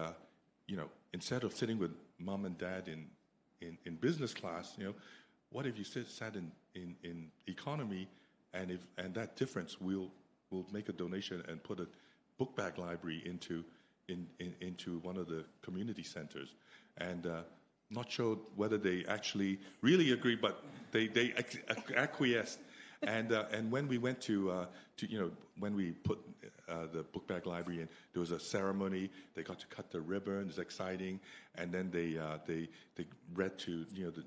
instead of sitting with mom and dad in business class, what if you sat in economy, and that difference we'll make a donation and put a book bag library into one of the community centers, and not sure whether they actually really agree, but they acquiesced. And when we went to when we put the book bag library in, there was a ceremony. They got to cut the ribbon. It was exciting. And then they read to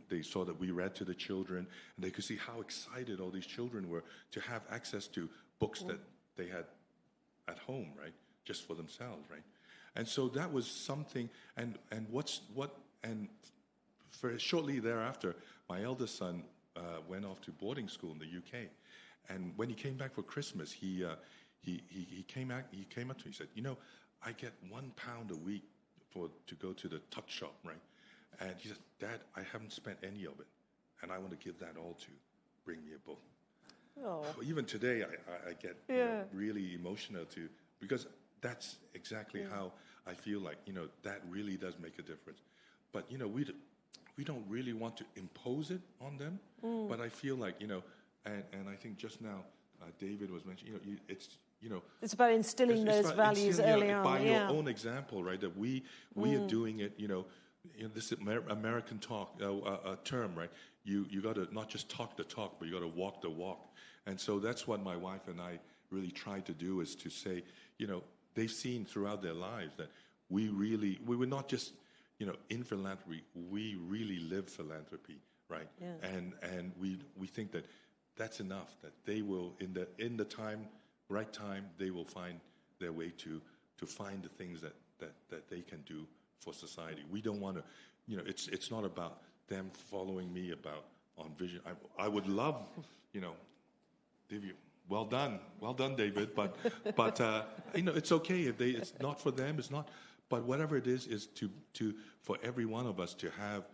they saw that we read to the children, and they could see how excited all these children were to have access to books that they had at home, right, just for themselves, right. And so that was something. And for shortly thereafter, my eldest son went off to boarding school in the UK, and when he came back for Christmas, he came up to me. He said, I get £1 a week to go to the tuck shop, right? And he said, Dad, I haven't spent any of it, and I want to give that all to Bring Me a Book. Oh. Even today, I get really emotional because that's exactly how I feel like that really does make a difference. But we don't really want to impose it on them, but I feel like, and I think just now David was mentioning, it's about instilling those values early on. By your own example, right, that we are doing it, this American term, right, you got to not just talk the talk, but you got to walk the walk. And so that's what my wife and I really try to do, is to say, they've seen throughout their lives that we were not just, in philanthropy, we really live philanthropy, right? Yeah. And we think that that's enough, that they will, in the right time, they will find their way to find the things that they can do for society. We don't want to, it's not about them following me on vision. I would love, well done, David. But it's okay if it's not for them. It's not. But whatever it is to for every one of us to have,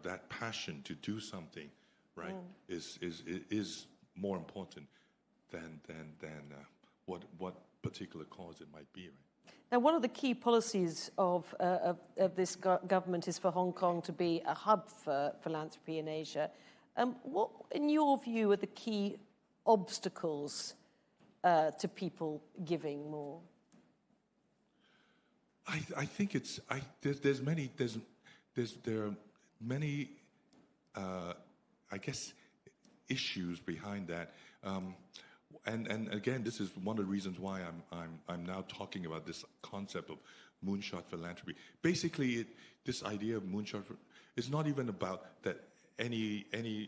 that passion to do something, right? Is more important than what particular cause it might be, right? Now, one of the key policies of this government is for Hong Kong to be a hub for philanthropy in Asia. What, in your view, are the key obstacles to people giving more? I think there are many I guess issues behind that, and again, this is one of the reasons why I'm now talking about this concept of moonshot philanthropy. Basically, this idea of moonshot is not even about that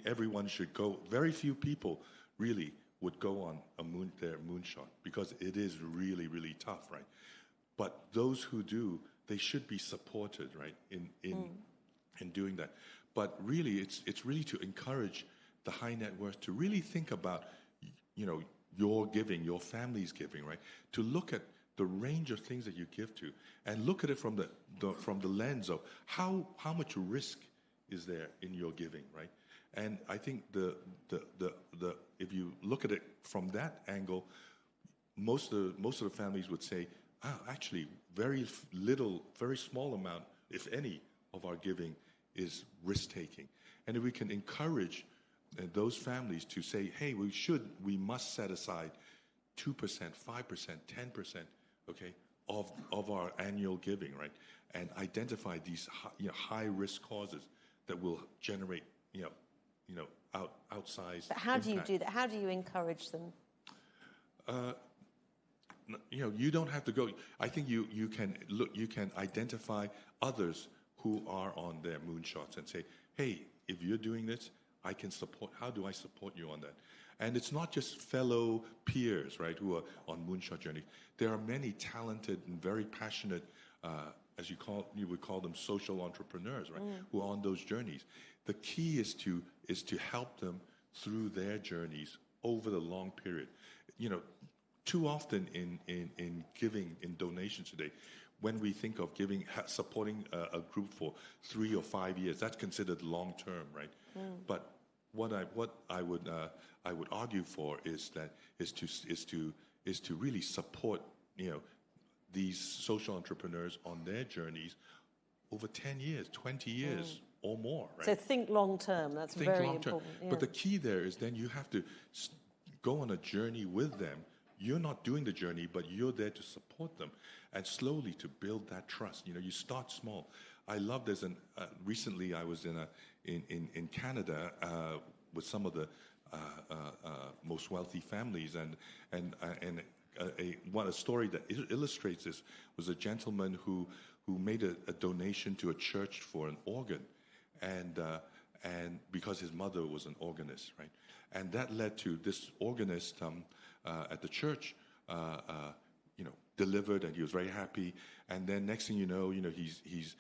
everyone should go. Very few people really would go on their moonshot, because it is really, really tough, right? But those who do, they should be supported, right, in doing that. But really, it's really to encourage the high net worth to really think about, your giving, your family's giving, right? To look at the range of things that you give to, and look at it from the lens of how much risk is there in your giving, right? And I think if you look at it from that angle, most of the families would say, actually, very little, very small amount, if any, of our giving is risk-taking. And if we can encourage those families to say, hey, we must set aside 2%, 5%, 10%, okay, of our annual giving, right? And identify these high-risk causes that will generate, outsized But how do you impact. do that? How do you encourage them? You don't have to go. I think you can identify others who are on their moonshots and say, hey, if you're doing this, I can support. How do I support you on that? And it's not just fellow peers, right, who are on moonshot journeys. There are many talented and very passionate, as you would call them, social entrepreneurs, right, who are on those journeys. The key is to help them through their journeys over the long period. Too often in giving, in donations today, when we think of giving, supporting a group for 3 or 5 years, that's considered long term, right? But what I would argue for is to really support these social entrepreneurs on their journeys over 10 years, 20 years or more, right? So think long term. That's very important. Yeah. But the key there is then you have to go on a journey with them. You're not doing the journey, but you're there to support them and slowly to build that trust. You start small. I love this. And recently I was in Canada with some of the most wealthy families, and a story that illustrates this was a gentleman who made a donation to a church for an organ, and because his mother was an organist, right? And that led to this organist at the church, delivered, and he was very happy. And then next thing you know, he's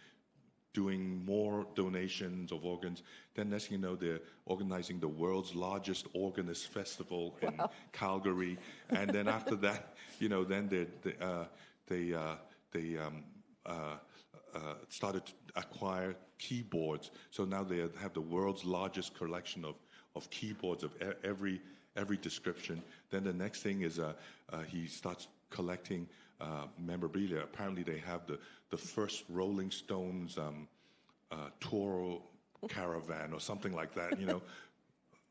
doing more donations of organs. Then next thing you know, they're organizing the world's largest organist festival in Calgary. And then after that, then they started to acquire keyboards. So now they have the world's largest collection of keyboards of every description. Then the next thing is he starts collecting memorabilia. Apparently they have the first Rolling Stones tour caravan or something like that.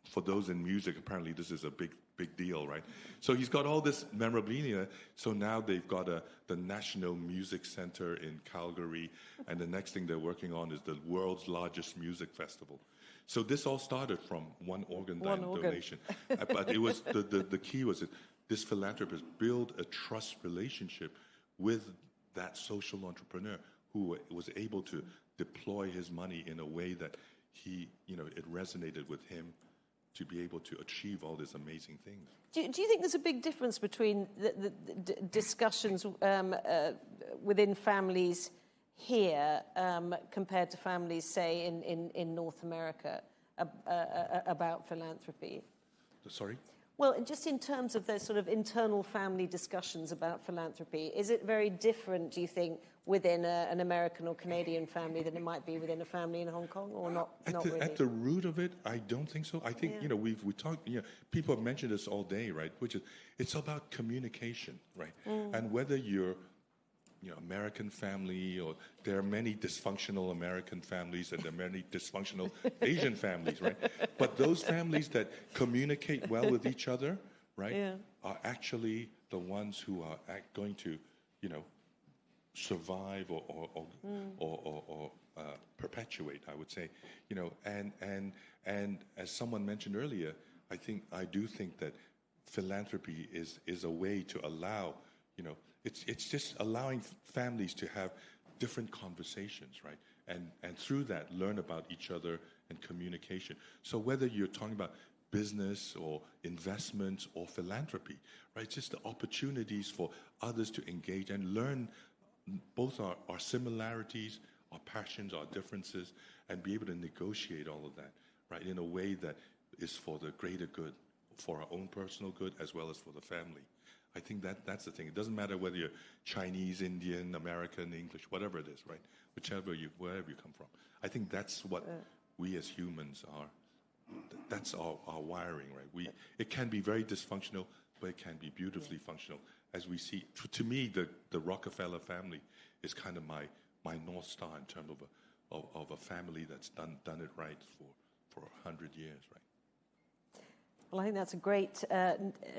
For those in music, apparently this is a big deal, right? So he's got all this memorabilia. So now they've got the National Music Center in Calgary, and the next thing they're working on is the world's largest music festival. So this all started from one organ donation. But it was the key was that this philanthropist built a trust relationship with that social entrepreneur who was able to deploy his money in a way that it resonated with him to be able to achieve all these amazing things. Do you think there's a big difference between the discussions within families here compared to families, say, in North America about philanthropy? Sorry? Well, just in terms of those sort of internal family discussions about philanthropy, is it very different, do you think, within an American or Canadian family than it might be within a family in Hong Kong, or not really? At the root of it, I don't think so. I think, we talked, people have mentioned this all day, right? Which is, it's about communication, right? And whether you're, American family, or there are many dysfunctional American families and there are many dysfunctional Asian families, right? But those families that communicate well with each other, right, are actually the ones who are going to, survive or perpetuate, I would say, and as someone mentioned earlier, I do think that philanthropy is a way to allow, it's just allowing families to have different conversations, right? And through that, learn about each other and communication. So whether you're talking about business or investments or philanthropy, right? Just the opportunities for others to engage and learn both our similarities, our passions, our differences, and be able to negotiate all of that, right? In a way that is for the greater good, for our own personal good, as well as for the family. I think that's the thing. It doesn't matter whether you're Chinese, Indian, American, English, whatever it is, right? Wherever you come from. I think that's what we as humans are, that's our wiring, right? It can be very dysfunctional, but it can be beautifully functional. As we see, to me, the Rockefeller family is kind of my North Star in terms of a family that's done it right for 100 years, right? Well, I think that's a great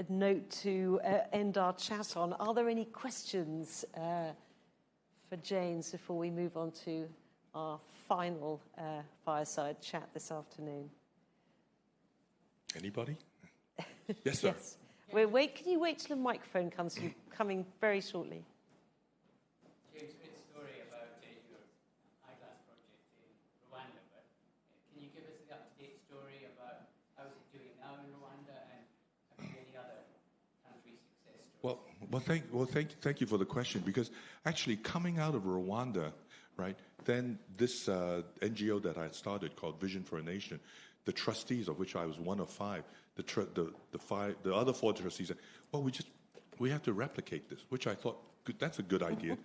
note to end our chat on. Are there any questions for James before we move on to our final fireside chat this afternoon? Anybody? Yes, sir. Yes. Can you wait till the microphone comes to you? Coming very shortly. James, great story about your eyeglass project in Rwanda, but can you give us the up-to-date story about how is it doing now in Rwanda, and have you any other country success stories? Thank you for the question, because actually coming out of Rwanda, right, then this NGO that I had started called Vision for a Nation, the trustees, of which I was one of five, the other four trustees said, well, we have to replicate this, which I thought, that's a good idea.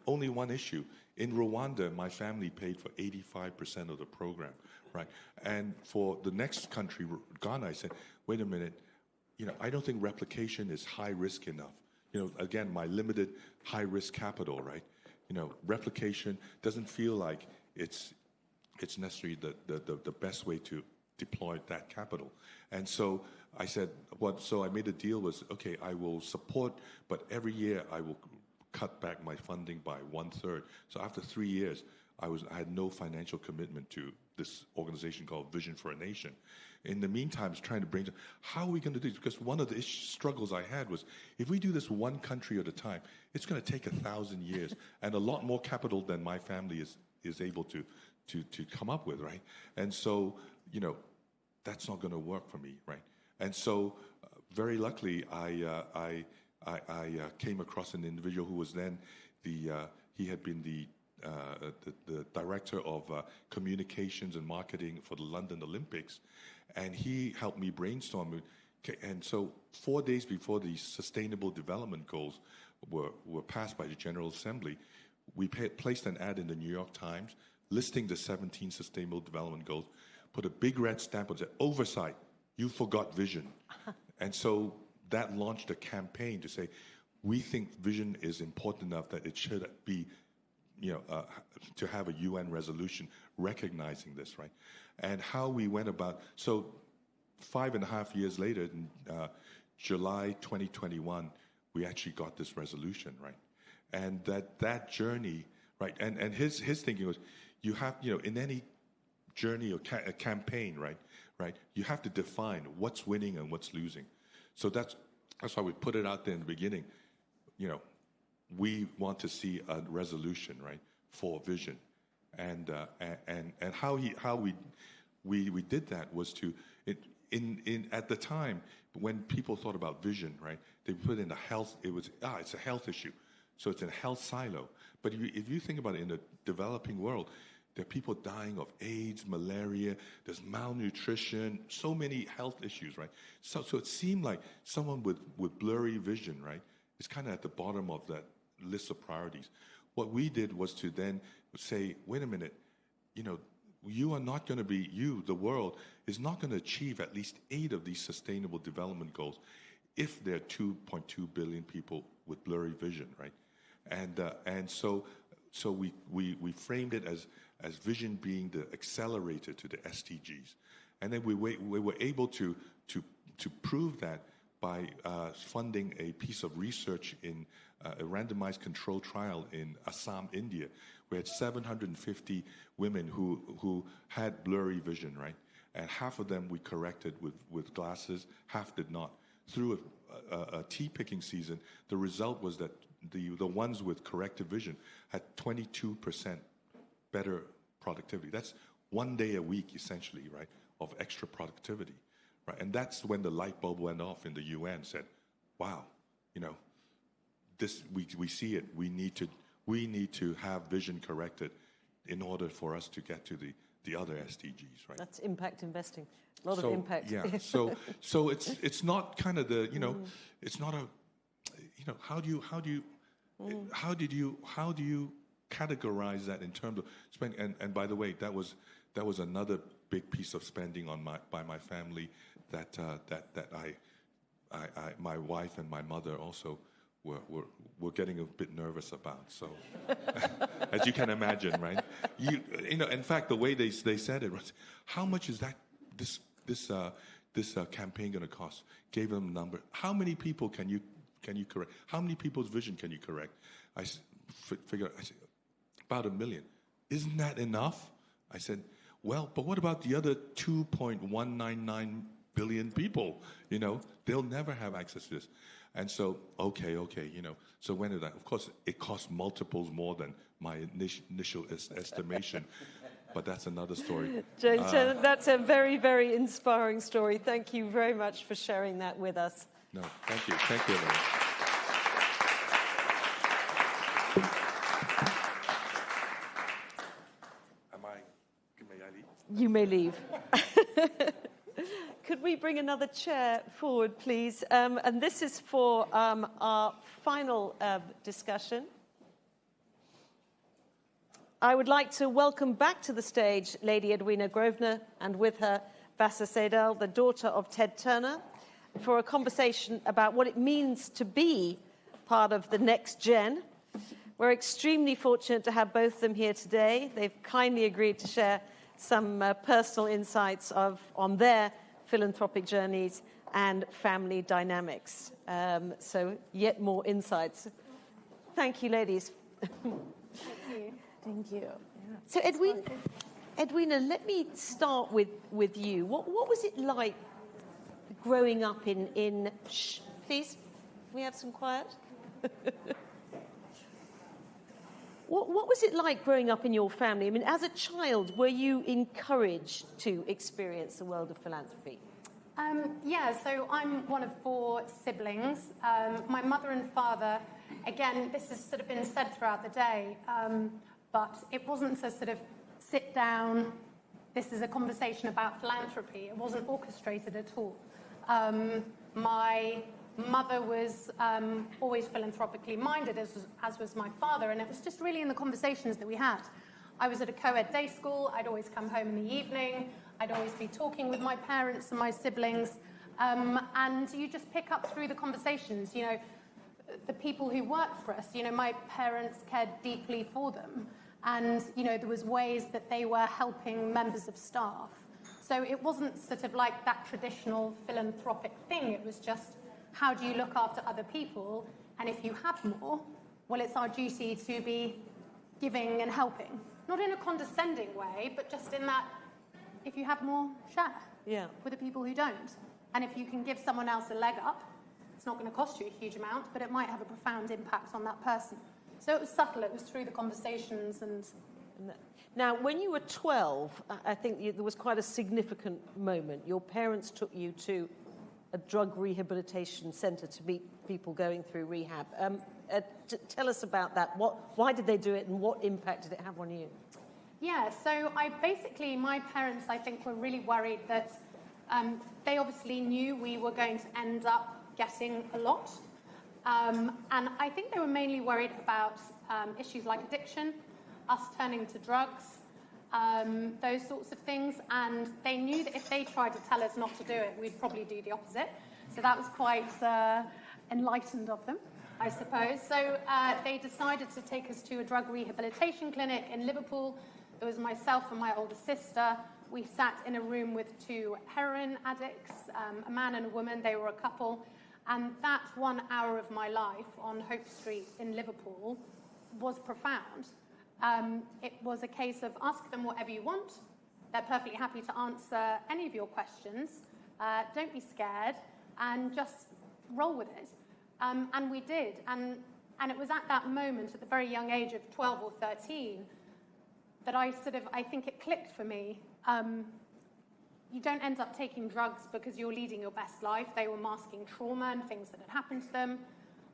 Only one issue. In Rwanda, my family paid for 85% of the program, right? And for the next country, Ghana, I said, wait a minute, I don't think replication is high risk enough. Again, my limited high risk capital, right? Replication doesn't feel like it's necessarily the best way to deploy that capital. And so I said, so I made a deal was, okay, I will support, but every year I will cut back my funding by 1/3. So after 3 years, I had no financial commitment to this organization called Vision for a Nation. In the meantime, I was trying to bring, how are we going to do this? Because one of the struggles I had was, if we do this one country at a time, it's going to take 1,000 years and a lot more capital than my family is able to come up with, right? And so, that's not going to work for me, right? And so, very luckily, I came across an individual who was then he had been the director of communications and marketing for the London Olympics, and he helped me brainstorm. And so 4 days before the Sustainable Development Goals were passed by the General Assembly, we placed an ad in the New York Times listing the 17 Sustainable Development Goals, put a big red stamp on it, said, oversight, you forgot vision. And so that launched a campaign to say, we think vision is important enough that it should be, to have a UN resolution recognizing this, right? And how we went about, so 5.5 years later, in July 2021, we actually got this resolution, right? And that journey, right? And his thinking was, you have, in any journey or a campaign, right? You have to define what's winning and what's losing. So that's why we put it out there in the beginning. We want to see a resolution, right, for vision, and how we did that was to at the time when people thought about vision, right, they put in the health. It was it's a health issue, so it's a health silo. But if you think about it, in the developing world, there are people dying of AIDS, malaria, there's malnutrition, so many health issues, right? So it seemed like someone with blurry vision, right, is kind of at the bottom of that list of priorities. What we did was to then say, wait a minute, you are not going to be, the world, is not going to achieve at least 8 of these sustainable development goals if there are 2.2 billion people with blurry vision, right? And so we framed it as vision being the accelerator to the SDGs. And then we were able to prove that by funding a piece of research in a randomized control trial in Assam, India. We had 750 women who had blurry vision, right? And half of them we corrected with glasses, half did not. Through a tea picking season, the result was that the ones with corrected vision had 22% better productivity. That's 1 day a week, essentially, right, of extra productivity. Right? And that's when the light bulb went off in the UN, said, wow, this we see it. We need to have vision corrected in order for us to get to the other SDGs, right? That's impact investing. A lot of impact. Yeah. So it's not kind of the, it's not a, how do you categorize that in terms of spending? And by the way, that was another big piece of spending by my family that my wife and my mother also were getting a bit nervous about. So, as you can imagine, right? You know, in fact, the way they said it was, how much is that this campaign going to cost? Gave them a number. How many people can you correct? How many people's vision can you correct? I figured, I said, about 1 million. Isn't that enough? I said, well, but what about the other 2.199 billion people? You know, they'll never have access to this. And so, okay, you know. So when did that? Of course, it cost multiples more than my initial estimation. But that's another story. James Chen, that's a very, very inspiring story. Thank you very much for sharing that with us. No, thank you. Thank you, everyone. May I leave? You may leave. Could we bring another chair forward, please? And this is for our final discussion. I would like to welcome back to the stage Lady Edwina Grosvenor and with her Vasser Seydel, the daughter of Ted Turner, for a conversation about what it means to be part of the next gen. We're extremely fortunate to have both of them here today. They've kindly agreed to share some personal insights on their philanthropic journeys and family dynamics. So yet more insights. Thank you, ladies. Thank you. So Edwina, let me start with you. What was it like growing up in shh, please, can we have some quiet? What was it like growing up in your family? I mean, as a child, were you encouraged to experience the world of philanthropy? Yeah, so I'm one of 4 siblings. My mother and father, again, this has sort of been said throughout the day, but it wasn't a sort of sit down, this is a conversation about philanthropy. It wasn't orchestrated at all. My mother was always philanthropically minded, as was my father, and it was just really in the conversations that we had. I was at a co-ed day school. I'd always come home in the evening. I'd always be talking with my parents and my siblings, and you just pick up through the conversations, you know, the people who worked for us. You know, my parents cared deeply for them, and, you know, there was ways that they were helping members of staff. So it wasn't sort of like that traditional philanthropic thing. It was just, how do you look after other people? And if you have more, well, it's our duty to be giving and helping. Not in a condescending way, but just in that, if you have more, share with the people who don't. And if you can give someone else a leg up, it's not going to cost you a huge amount, but it might have a profound impact on that person. So it was subtle. It was through the conversations and... Now, when you were 12, I think there was quite a significant moment. Your parents took you to a drug rehabilitation center to meet people going through rehab. Tell us about that. Why did they do it, and what impact did it have on you? Yeah, so my parents, I think, were really worried that they obviously knew we were going to end up getting a lot. And I think they were mainly worried about issues like addiction, us turning to drugs, those sorts of things. And they knew that if they tried to tell us not to do it, we'd probably do the opposite. So that was quite enlightened of them, I suppose. So they decided to take us to a drug rehabilitation clinic in Liverpool. There was myself and my older sister. We sat in a room with 2 heroin addicts, a man and a woman. They were a couple. And that 1 hour of my life on Hope Street in Liverpool was profound. It was a case of ask them whatever you want. They're perfectly happy to answer any of your questions. Don't be scared, and just roll with it. And we did. And it was at that moment, at the very young age of 12 or 13, that I think it clicked for me. You don't end up taking drugs because you're leading your best life. They were masking trauma and things that had happened to them.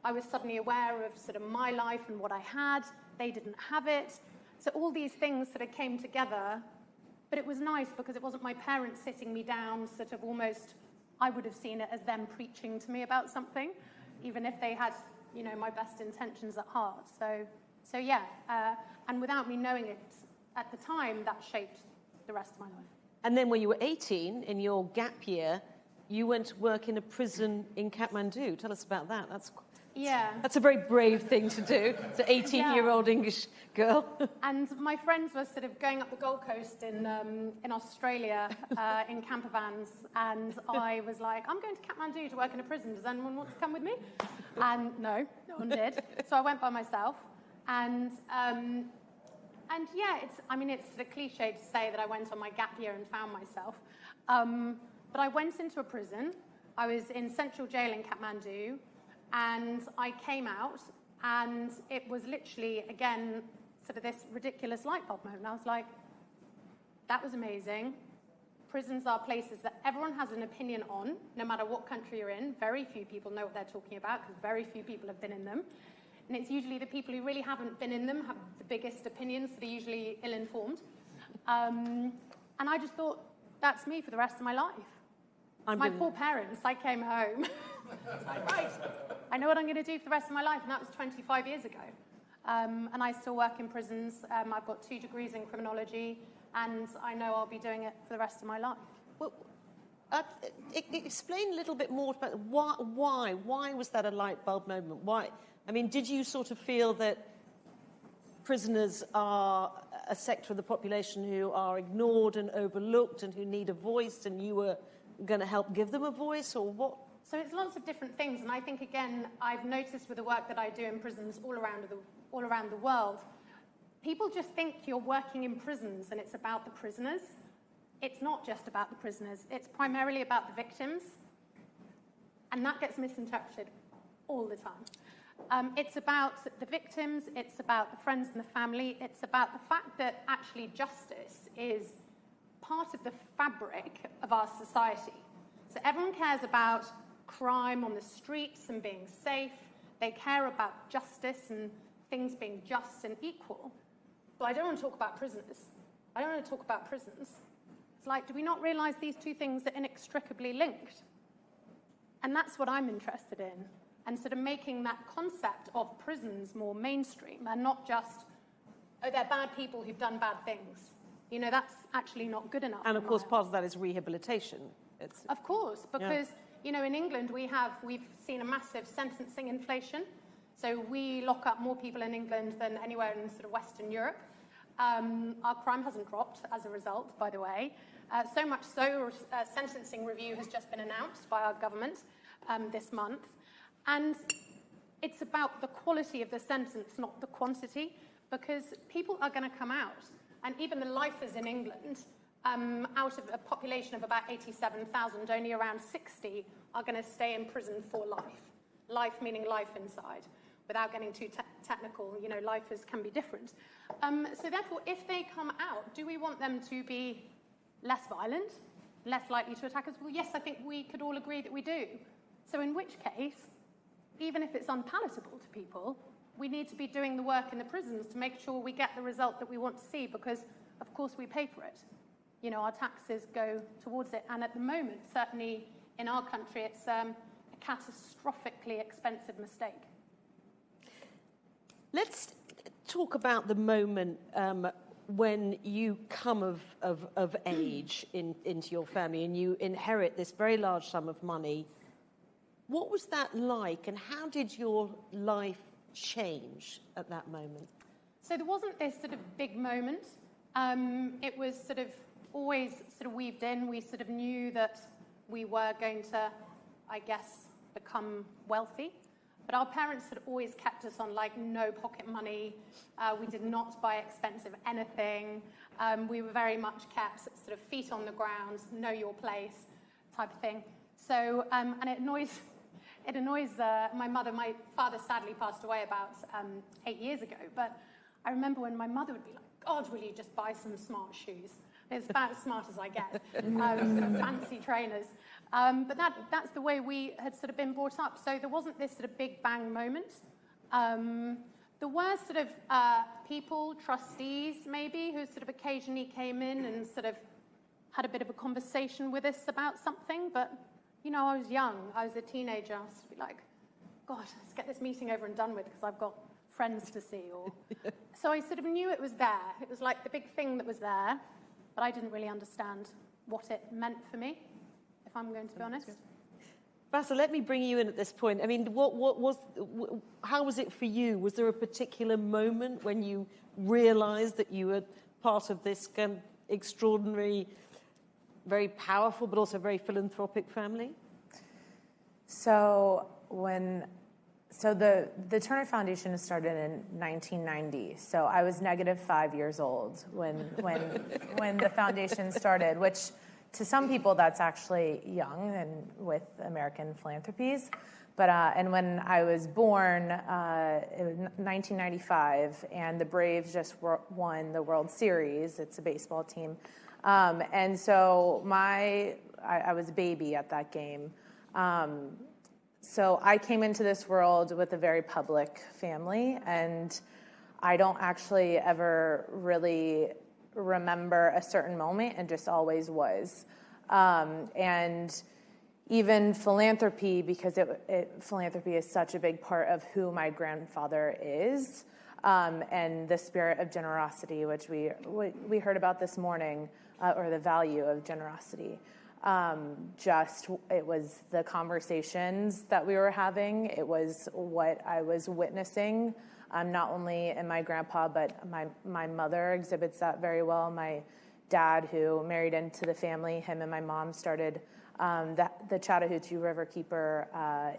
I was suddenly aware of sort of my life and what I had. They didn't have it. So all these things sort of came together. But it was nice because it wasn't my parents sitting me down, sort of almost, I would have seen it as them preaching to me about something, even if they had, you know, my best intentions at heart. So yeah, and without me knowing it at the time, that shaped the rest of my life. And then when you were 18, in your gap year, you went to work in a prison in Kathmandu. Tell us about that. That's a very brave thing to do. It's an 18-year-old English girl. And my friends were sort of going up the Gold Coast in Australia in camper vans, and I was like, I'm going to Kathmandu to work in a prison. Does anyone want to come with me? And no one did. So I went by myself. And yeah, it's the cliche to say that I went on my gap year and found myself. But I went into a prison. I was in Central Jail in Kathmandu, and I came out, and it was literally, again, sort of this ridiculous light bulb moment. I was like, that was amazing. Prisons are places that everyone has an opinion on, no matter what country you're in. Very few people know what they're talking about, because very few people have been in them. And it's usually the people who really haven't been in them have the biggest opinions. They're usually ill-informed. And I just thought, that's me for the rest of my life. My poor parents, I came home. Like, right, I know what I'm going to do for the rest of my life, and that was 25 years ago. And I still work in prisons. I've got 2 degrees in criminology, and I know I'll be doing it for the rest of my life. Well, explain a little bit more about why was that a light bulb moment? Why? I mean, did you sort of feel that prisoners are a sector of the population who are ignored and overlooked and who need a voice, and you were going to help give them a voice, or what? So it's lots of different things, and I think, again, I've noticed with the work that I do in prisons all around the world, people just think you're working in prisons and it's about the prisoners. It's not just about the prisoners. It's primarily about the victims, and that gets misinterpreted all the time. It's about the victims, it's about the friends and the family, it's about the fact that actually justice is part of the fabric of our society. So everyone cares about crime on the streets and being safe. They care about justice and things being just and equal. But I don't want to talk about prisoners. I don't want to talk about prisons. It's like, do we not realize these two things are inextricably linked? And that's what I'm interested in. And sort of making that concept of prisons more mainstream and not just, oh, they're bad people who've done bad things. You know, that's actually not good enough. And of course, part of that is rehabilitation. Of course, because, you know, in England, we've seen a massive sentencing inflation. So we lock up more people in England than anywhere in sort of Western Europe. Our crime hasn't dropped as a result, by the way. So much so, a sentencing review has just been announced by our government this month. And it's about the quality of the sentence, not the quantity, because people are going to come out. And even the lifers in England, out of a population of about 87,000, only around 60 are going to stay in prison for life. Life meaning life inside. Without getting too technical, you know, lifers can be different. So therefore, if they come out, do we want them to be less violent, less likely to attack us? Well, yes, I think we could all agree that we do. So in which case, even if it's unpalatable to people, we need to be doing the work in the prisons to make sure we get the result that we want to see, because, of course, we pay for it. You know, our taxes go towards it. And at the moment, certainly in our country, it's a catastrophically expensive mistake. Let's talk about the moment when you come of age into your family and you inherit this very large sum of money. What was that like, and how did your life change at that moment? So there wasn't this sort of big moment. It was sort of always sort of weaved in. We sort of knew that we were going to, I guess, become wealthy. But our parents had always kept us on, like, no pocket money. We did not buy expensive anything. We were very much kept sort of feet on the ground, know your place type of thing. So, and it annoys my mother. My father sadly passed away about 8 years ago. But I remember when my mother would be like, God, will you just buy some smart shoes? It's about as smart as I get, some fancy trainers. But that's the way we had sort of been brought up. So there wasn't this sort of big bang moment. There were sort of people, trustees maybe, who sort of occasionally came in and sort of had a bit of a conversation with us about something. But, you know, I was young. I was a teenager. I was like, God, let's get this meeting over and done with because I've got friends to see. So I sort of knew it was there. It was like the big thing that was there. But I didn't really understand what it meant for me, if I'm going to be honest. Vasser, let me bring you in at this point. I mean, how was it for you? Was there a particular moment when you realized that you were part of this kind of extraordinary, very powerful, but also very philanthropic family? So the Turner Foundation started in 1990. So I was negative 5 years old when the foundation started, which to some people that's actually young and with American philanthropies. But and when I was born, it was 1995, and the Braves just won the World Series. It's a baseball team, and so I was a baby at that game. So I came into this world with a very public family, and I don't actually ever really remember a certain moment, and just always was. And even philanthropy, because philanthropy is such a big part of who my grandfather is, and the spirit of generosity, which we heard about this morning, or the value of generosity. It was the conversations that we were having. It was what I was witnessing, not only in my grandpa, but my mother exhibits that very well. My dad, who married into the family, him and my mom started the Chattahoochee Riverkeeper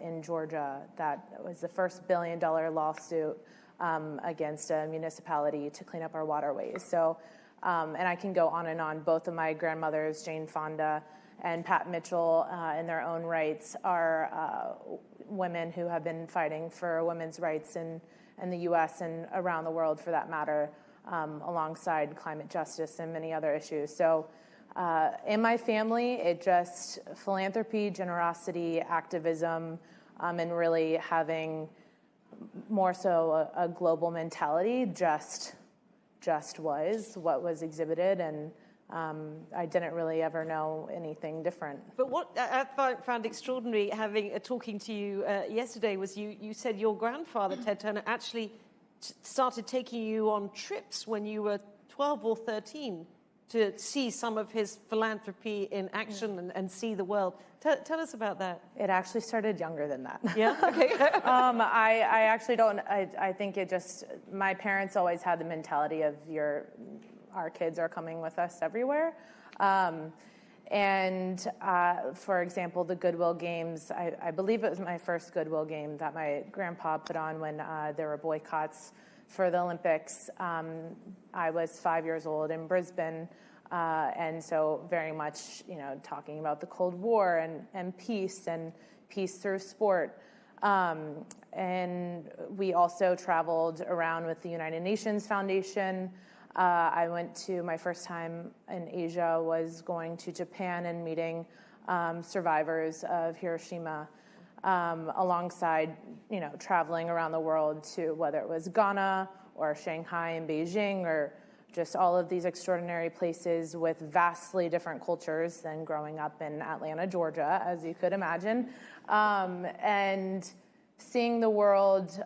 in Georgia. That was the first $1 billion lawsuit against a municipality to clean up our waterways. So, and I can go on and on. Both of my grandmothers, Jane Fonda and Pat Mitchell, in their own rights, are women who have been fighting for women's rights in the U.S. and around the world, for that matter, alongside climate justice and many other issues. So in my family, philanthropy, generosity, activism, and really having more so a global mentality just was what was exhibited, and I didn't really ever know anything different. But what I found extraordinary, talking to you yesterday, was you said your grandfather, Ted Turner, actually started taking you on trips when you were 12 or 13 to see some of his philanthropy in action and see the world. Tell us about that. It actually started younger than that. Yeah? Okay. I actually don't, I think it just, my parents always had the mentality of our kids are coming with us everywhere. For example, the Goodwill Games, I believe it was my first Goodwill game that my grandpa put on when there were boycotts for the Olympics. I was 5 years old in Brisbane, and so very much, talking about the Cold War and peace through sport. And we also traveled around with the United Nations Foundation. My first time in Asia was going to Japan and meeting survivors of Hiroshima, alongside, traveling around the world to whether it was Ghana or Shanghai and Beijing, or just all of these extraordinary places with vastly different cultures than growing up in Atlanta, Georgia, as you could imagine, and seeing the world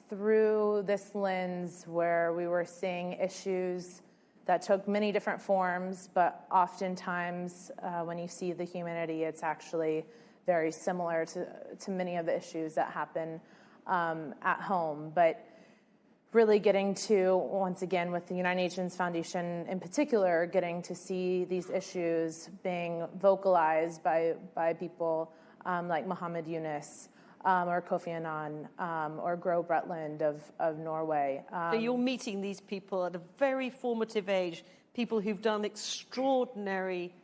through this lens where we were seeing issues that took many different forms, but oftentimes when you see the humanity, it's actually very similar to many of the issues that happen at home. But really getting to, once again, with the United Nations Foundation in particular, getting to see these issues being vocalized by people like Muhammad Yunus, or Kofi Annan, or Gro Bretland of Norway. So you're meeting these people at a very formative age, people who've done extraordinary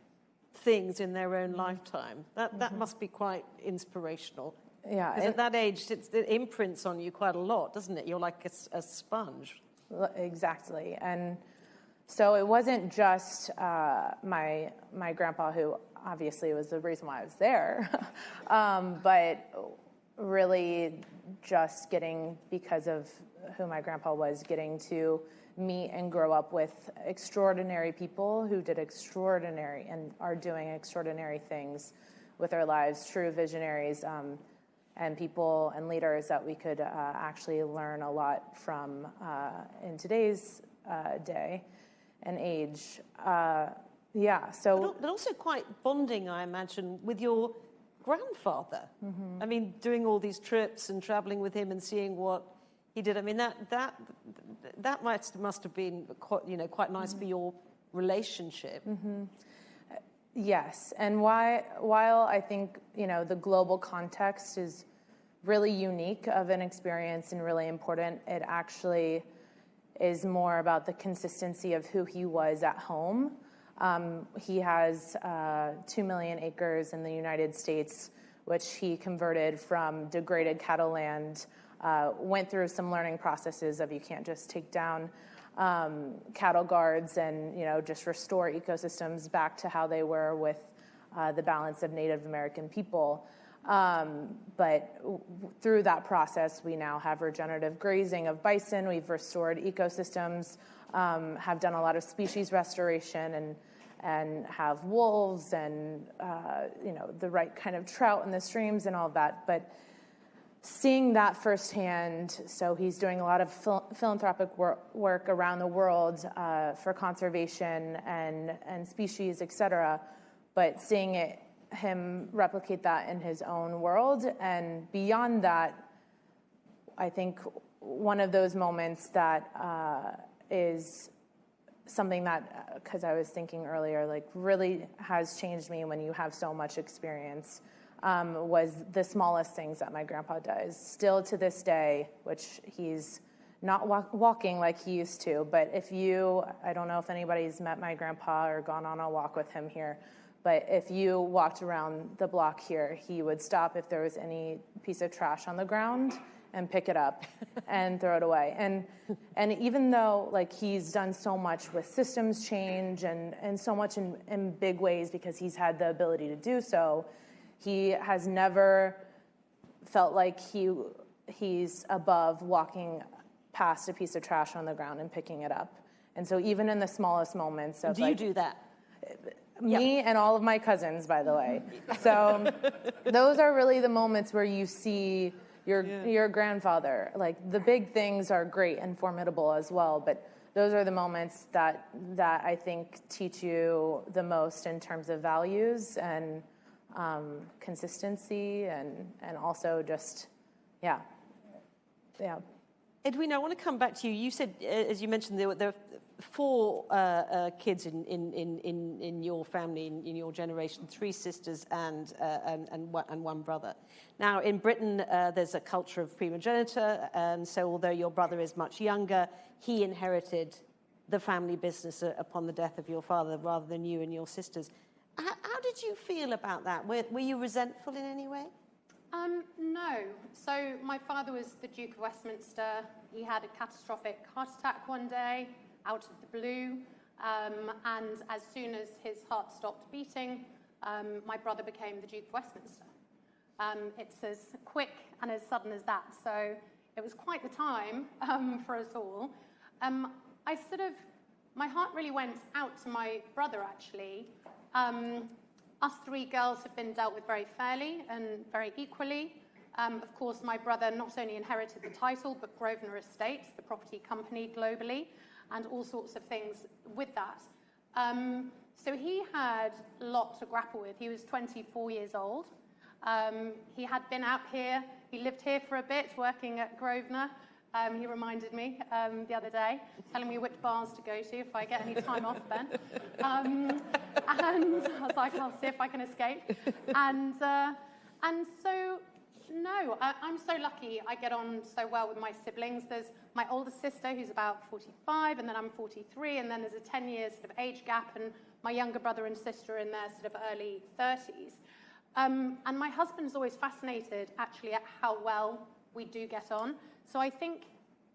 things in their own lifetime. That must be quite inspirational. Yeah. Because at that age, it imprints on you quite a lot, doesn't it? You're like a sponge. Exactly. And so it wasn't just my grandpa, who obviously was the reason why I was there, but really just because of who my grandpa was, getting to meet and grow up with extraordinary people who did extraordinary and are doing extraordinary things with their lives, true visionaries, and people and leaders that we could actually learn a lot from in today's day and age. Yeah, so... But also quite bonding, I imagine, with your grandfather. Mm-hmm. I mean, doing all these trips and traveling with him and seeing what he did. I mean, that must have been quite nice for your relationship. Mm-hmm. Yes, and while I think the global context is really unique of an experience and really important, it actually is more about the consistency of who he was at home. He has 2 million acres in the United States, which he converted from degraded cattle land, went through some learning processes of you can't just take down cattle guards and just restore ecosystems back to how they were with the balance of Native American people. But through that process, we now have regenerative grazing of bison. We've restored ecosystems, have done a lot of species restoration, and have wolves and the right kind of trout in the streams and all of that. But seeing that firsthand, so he's doing a lot of philanthropic work around the world for conservation and species, et cetera, but seeing him replicate that in his own world. And beyond that, I think one of those moments that is something that, because I was thinking earlier, like really has changed me when you have so much experience, was the smallest things that my grandpa does. Still to this day, which he's not walking like he used to, but I don't know if anybody's met my grandpa or gone on a walk with him here, but if you walked around the block here, he would stop if there was any piece of trash on the ground and pick it up and throw it away. And even though like he's done so much with systems change and so much in big ways because he's had the ability to do so, he has never felt like he's above walking past a piece of trash on the ground and picking it up. And so even in the smallest moments of you do that? Me and all of my cousins, by the way. So those are really the moments where you see your grandfather. Like the big things are great and formidable as well, but those are the moments that I think teach you the most in terms of values and consistency and also just, yeah. Edwina, I want to come back to you. You said, as you mentioned, there are 4 kids in your family, in your generation, 3 sisters and 1 brother. Now, in Britain, there's a culture of primogeniture, and so although your brother is much younger, he inherited the family business upon the death of your father rather than you and your sisters. How did you feel about that? Were you resentful in any way? No. So my father was the Duke of Westminster. He had a catastrophic heart attack one day, out of the blue. And as soon as his heart stopped beating, my brother became the Duke of Westminster. It's as quick and as sudden as that. So it was quite the time for us all. My heart really went out to my brother, actually. Us 3 girls have been dealt with very fairly and very equally. Of course, my brother not only inherited the title, but Grosvenor Estates, the property company globally, and all sorts of things with that. So he had a lot to grapple with. He was 24 years old. He had been out here. He lived here for a bit, working at Grosvenor. He reminded me the other day, telling me which bars to go to if I get any time off then. And I was like, I'll see if I can escape. And so, no, I'm so lucky I get on so well with my siblings. There's my older sister who's about 45, and then I'm 43, and then there's a 10-year sort of age gap, and my younger brother and sister in their sort of early 30s. And my husband's always fascinated, actually, at how well we do get on. So I think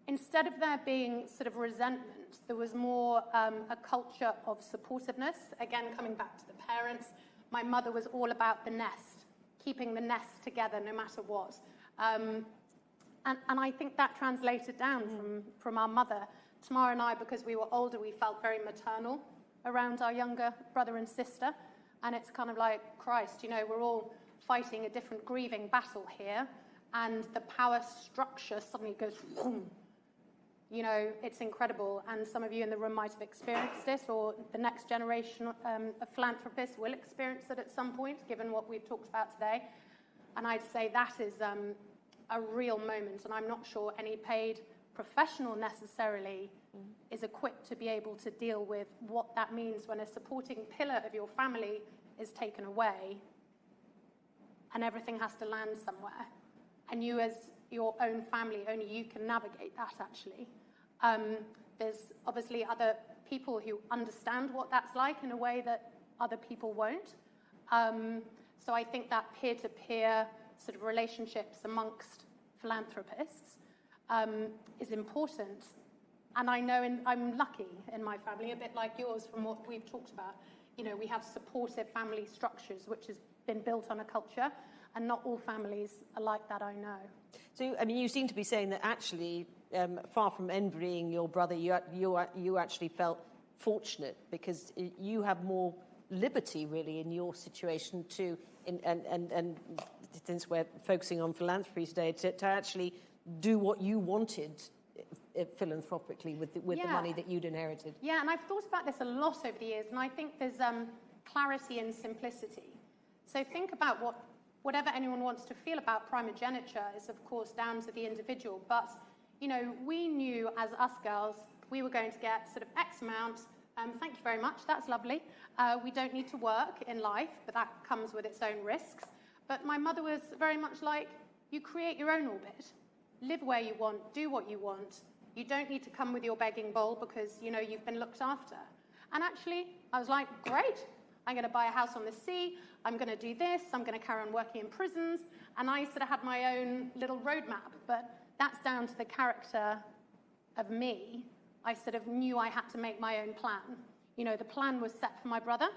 instead of there being sort of resentment, there was more a culture of supportiveness. Again, coming back to the parents, my mother was all about the nest, keeping the nest together no matter what. And I think that translated down from our mother. Tamara and I, because we were older, we felt very maternal around our younger brother and sister. And it's kind of like, Christ, we're all fighting a different grieving battle here. And the power structure suddenly goes, boom. you know, it's incredible. And some of you in the room might have experienced it, or the next generation of philanthropists will experience it at some point, given what we've talked about today. And I'd say that is a real moment. And I'm not sure any paid professional necessarily is equipped to be able to deal with what that means when a supporting pillar of your family is taken away and everything has to land somewhere. And you as your own family, only you can navigate that, actually. There's obviously other people who understand what that's like in a way that other people won't. So I think that peer-to-peer sort of relationships amongst philanthropists is important. And I know I'm lucky in my family, a bit like yours from what we've talked about. You know, we have supportive family structures, which has been built on a culture, and not all families are like that, I know. So, I mean, you seem to be saying that actually, far from envying your brother, you actually felt fortunate because you have more liberty, really, in your situation too, and since we're focusing on philanthropy today, to actually do what you wanted philanthropically with the money that you'd inherited. Yeah, and I've thought about this a lot over the years, and I think there's clarity and simplicity. So think about whatever anyone wants to feel about primogeniture is, of course, down to the individual. But, you know, we knew as us girls, we were going to get sort of X amount. Thank you very much. That's lovely. We don't need to work in life, but that comes with its own risks. But my mother was very much like, you create your own orbit. Live where you want. Do what you want. You don't need to come with your begging bowl because, you know, you've been looked after. And actually, I was like, great. I'm going to buy a house on the sea. I'm going to do this. I'm going to carry on working in prisons. And I sort of had my own little roadmap. But that's down to the character of me. I sort of knew I had to make my own plan. You know, the plan was set for my brother.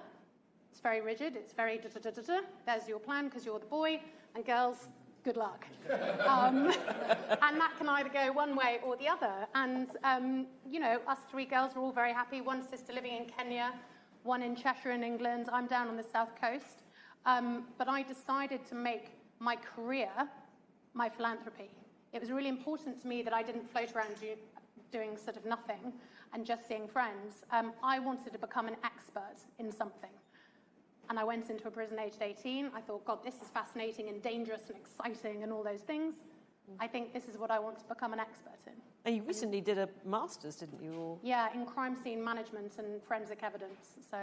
It's very rigid. It's very da-da-da-da-da. There's your plan because you're the boy. And girls, good luck. And that can either go one way or the other. And, you know, us three girls were all very happy. One sister living in Kenya, one in Cheshire in England. I'm down on the south coast. But I decided to make my career my philanthropy. It was really important to me that I didn't float around doing sort of nothing and just seeing friends. I wanted to become an expert in something. And I went into a prison aged 18. I thought, God, this is fascinating and dangerous and exciting and all those things. I think this is what I want to become an expert in. And you recently did a master's, didn't you? Or... Yeah, in crime scene management and forensic evidence. So,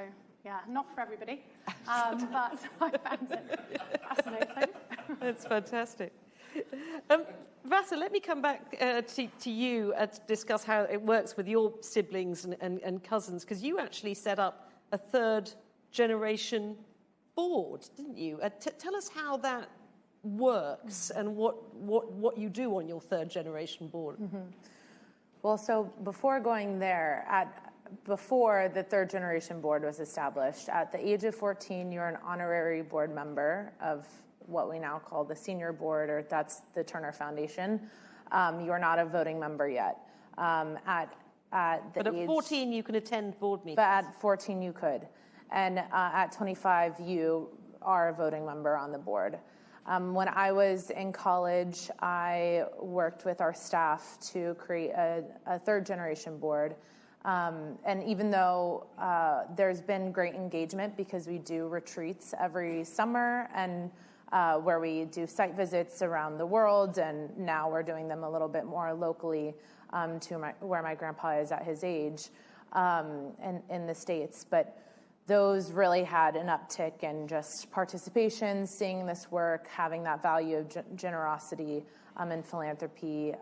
yeah, not for everybody. But I found it fascinating. That's fantastic. Vasser, let me come back to you to discuss how it works with your siblings and cousins, because you actually set up a third generation board, didn't you? Tell us how that works and what you do on your third generation board. Mm-hmm. Well, so before going there, before the third generation board was established, at the age of 14, you're an honorary board member of what we now call the senior board, or that's the Turner Foundation. You're not a voting member yet. But at 14, you can attend board meetings. But at 14, you could. And at 25, you are a voting member on the board. When I was in college, I worked with our staff to create a third generation board. And even though there's been great engagement because we do retreats every summer and where we do site visits around the world, and now we're doing them a little bit more locally where my grandpa is at his age in the States. But those really had an uptick in just participation, seeing this work, having that value of generosity in philanthropy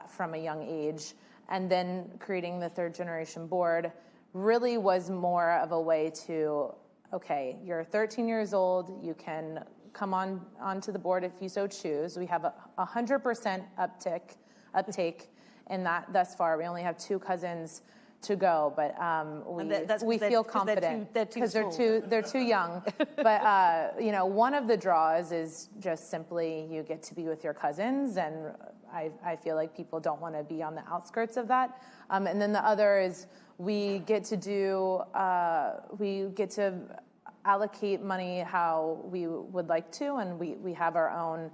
from a young age. And then creating the third generation board really was more of a way to, okay, you're 13 years old, you can come onto the board if you so choose. We have a 100% uptake in that thus far. We only have 2 cousins to go, but we feel confident because they're too young. But you know, one of the draws is just simply you get to be with your cousins, and I feel like people don't want to be on the outskirts of that. And then the other is we get to allocate money how we would like to, and we have our own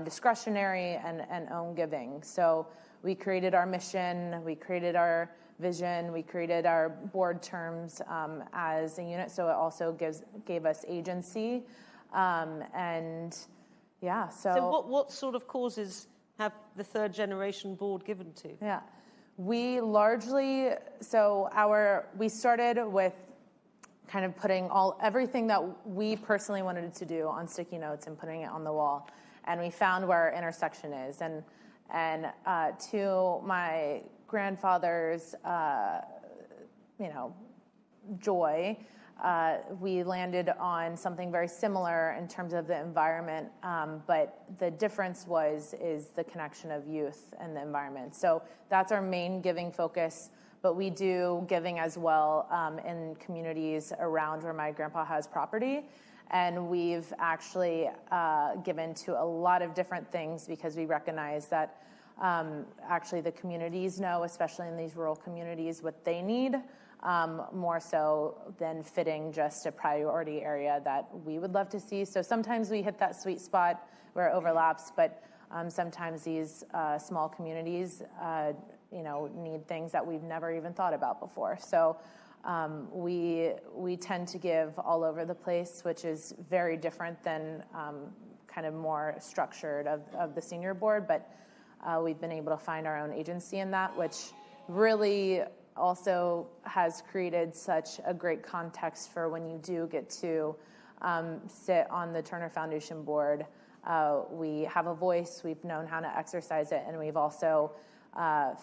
discretionary and own giving. So we created our mission, we created our vision, we created our board terms as a unit, so it also gave us agency. And yeah, so what sort of causes have the third generation board given to? Yeah, we largely, we started with kind of putting everything that we personally wanted to do on sticky notes and putting it on the wall, and we found where our intersection is. And to my grandfather's, joy, we landed on something very similar in terms of the environment, but the difference is the connection of youth and the environment. So that's our main giving focus, but we do giving as well in communities around where my grandpa has property. And we've actually given to a lot of different things because we recognize that actually the communities know, especially in these rural communities, what they need, more so than fitting just a priority area that we would love to see. So sometimes we hit that sweet spot where it overlaps, but sometimes these small communities, need things that we've never even thought about before. So we tend to give all over the place, which is very different than kind of more structured of the senior board, but we've been able to find our own agency in that, which really also has created such a great context for when you do get to sit on the Turner Foundation board. We have a voice, we've known how to exercise it, and we've also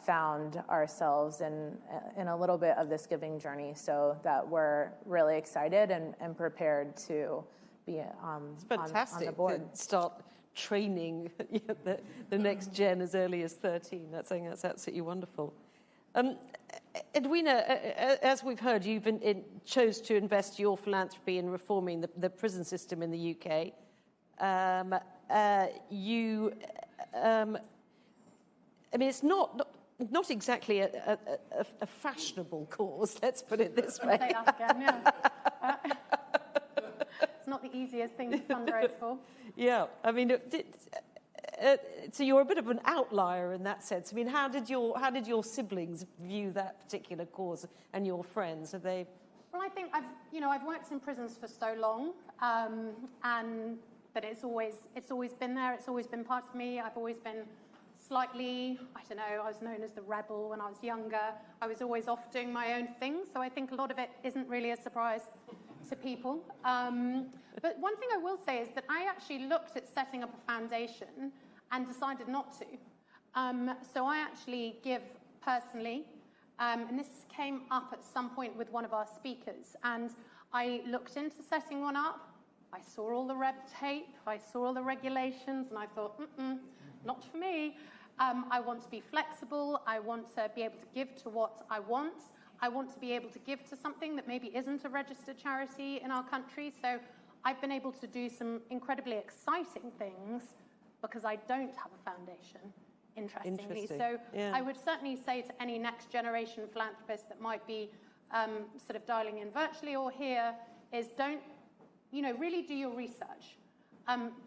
found ourselves in a little bit of this giving journey, so that we're really excited and prepared to be on the board. To start training the next gen as early as 13. That's absolutely wonderful. Edwina, as we've heard, you've chose to invest your philanthropy in reforming the prison system in the UK. It's not exactly a fashionable cause, let's put it this way. Say that again, yeah. It's not the easiest thing to fundraise for. Yeah, so you're a bit of an outlier in that sense. How did your siblings view that particular cause, and your friends? Have they? Well, I think I've worked in prisons for so long, but it's always been there. It's always been part of me. I've always been slightly, I was known as the rebel when I was younger. I was always off doing my own thing, so I think a lot of it isn't really a surprise to people. But one thing I will say is that I actually looked at setting up a foundation and decided not to. So I actually give personally, and this came up at some point with one of our speakers, and I looked into setting one up. I saw all the red tape, I saw all the regulations, and I thought, not for me. I want to be flexible. I want to be able to give to what I want. I want to be able to give to something that maybe isn't a registered charity in our country. So I've been able to do some incredibly exciting things because I don't have a foundation, interestingly. So yeah. I would certainly say to any next generation philanthropist that might be sort of dialing in virtually or here is really do your research.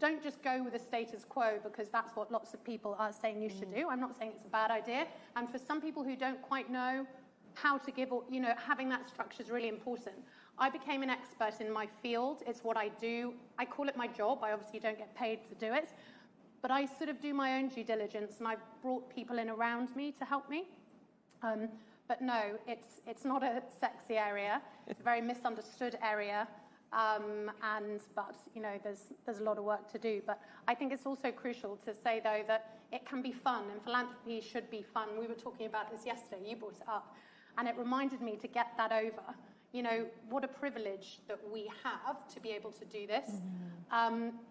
Don't just go with the status quo because that's what lots of people are saying you should do. I'm not saying it's a bad idea. And for some people who don't quite know how to give, or having that structure is really important. I became an expert in my field. It's what I do. I call it my job. I obviously don't get paid to do it. But I sort of do my own due diligence, and I've brought people in around me to help me. But no, it's not a sexy area. It's a very misunderstood area. But there's a lot of work to do. But I think it's also crucial to say, though, that it can be fun, and philanthropy should be fun. We were talking about this yesterday. You brought it up. And it reminded me to get that over. What a privilege that we have to be able to do this.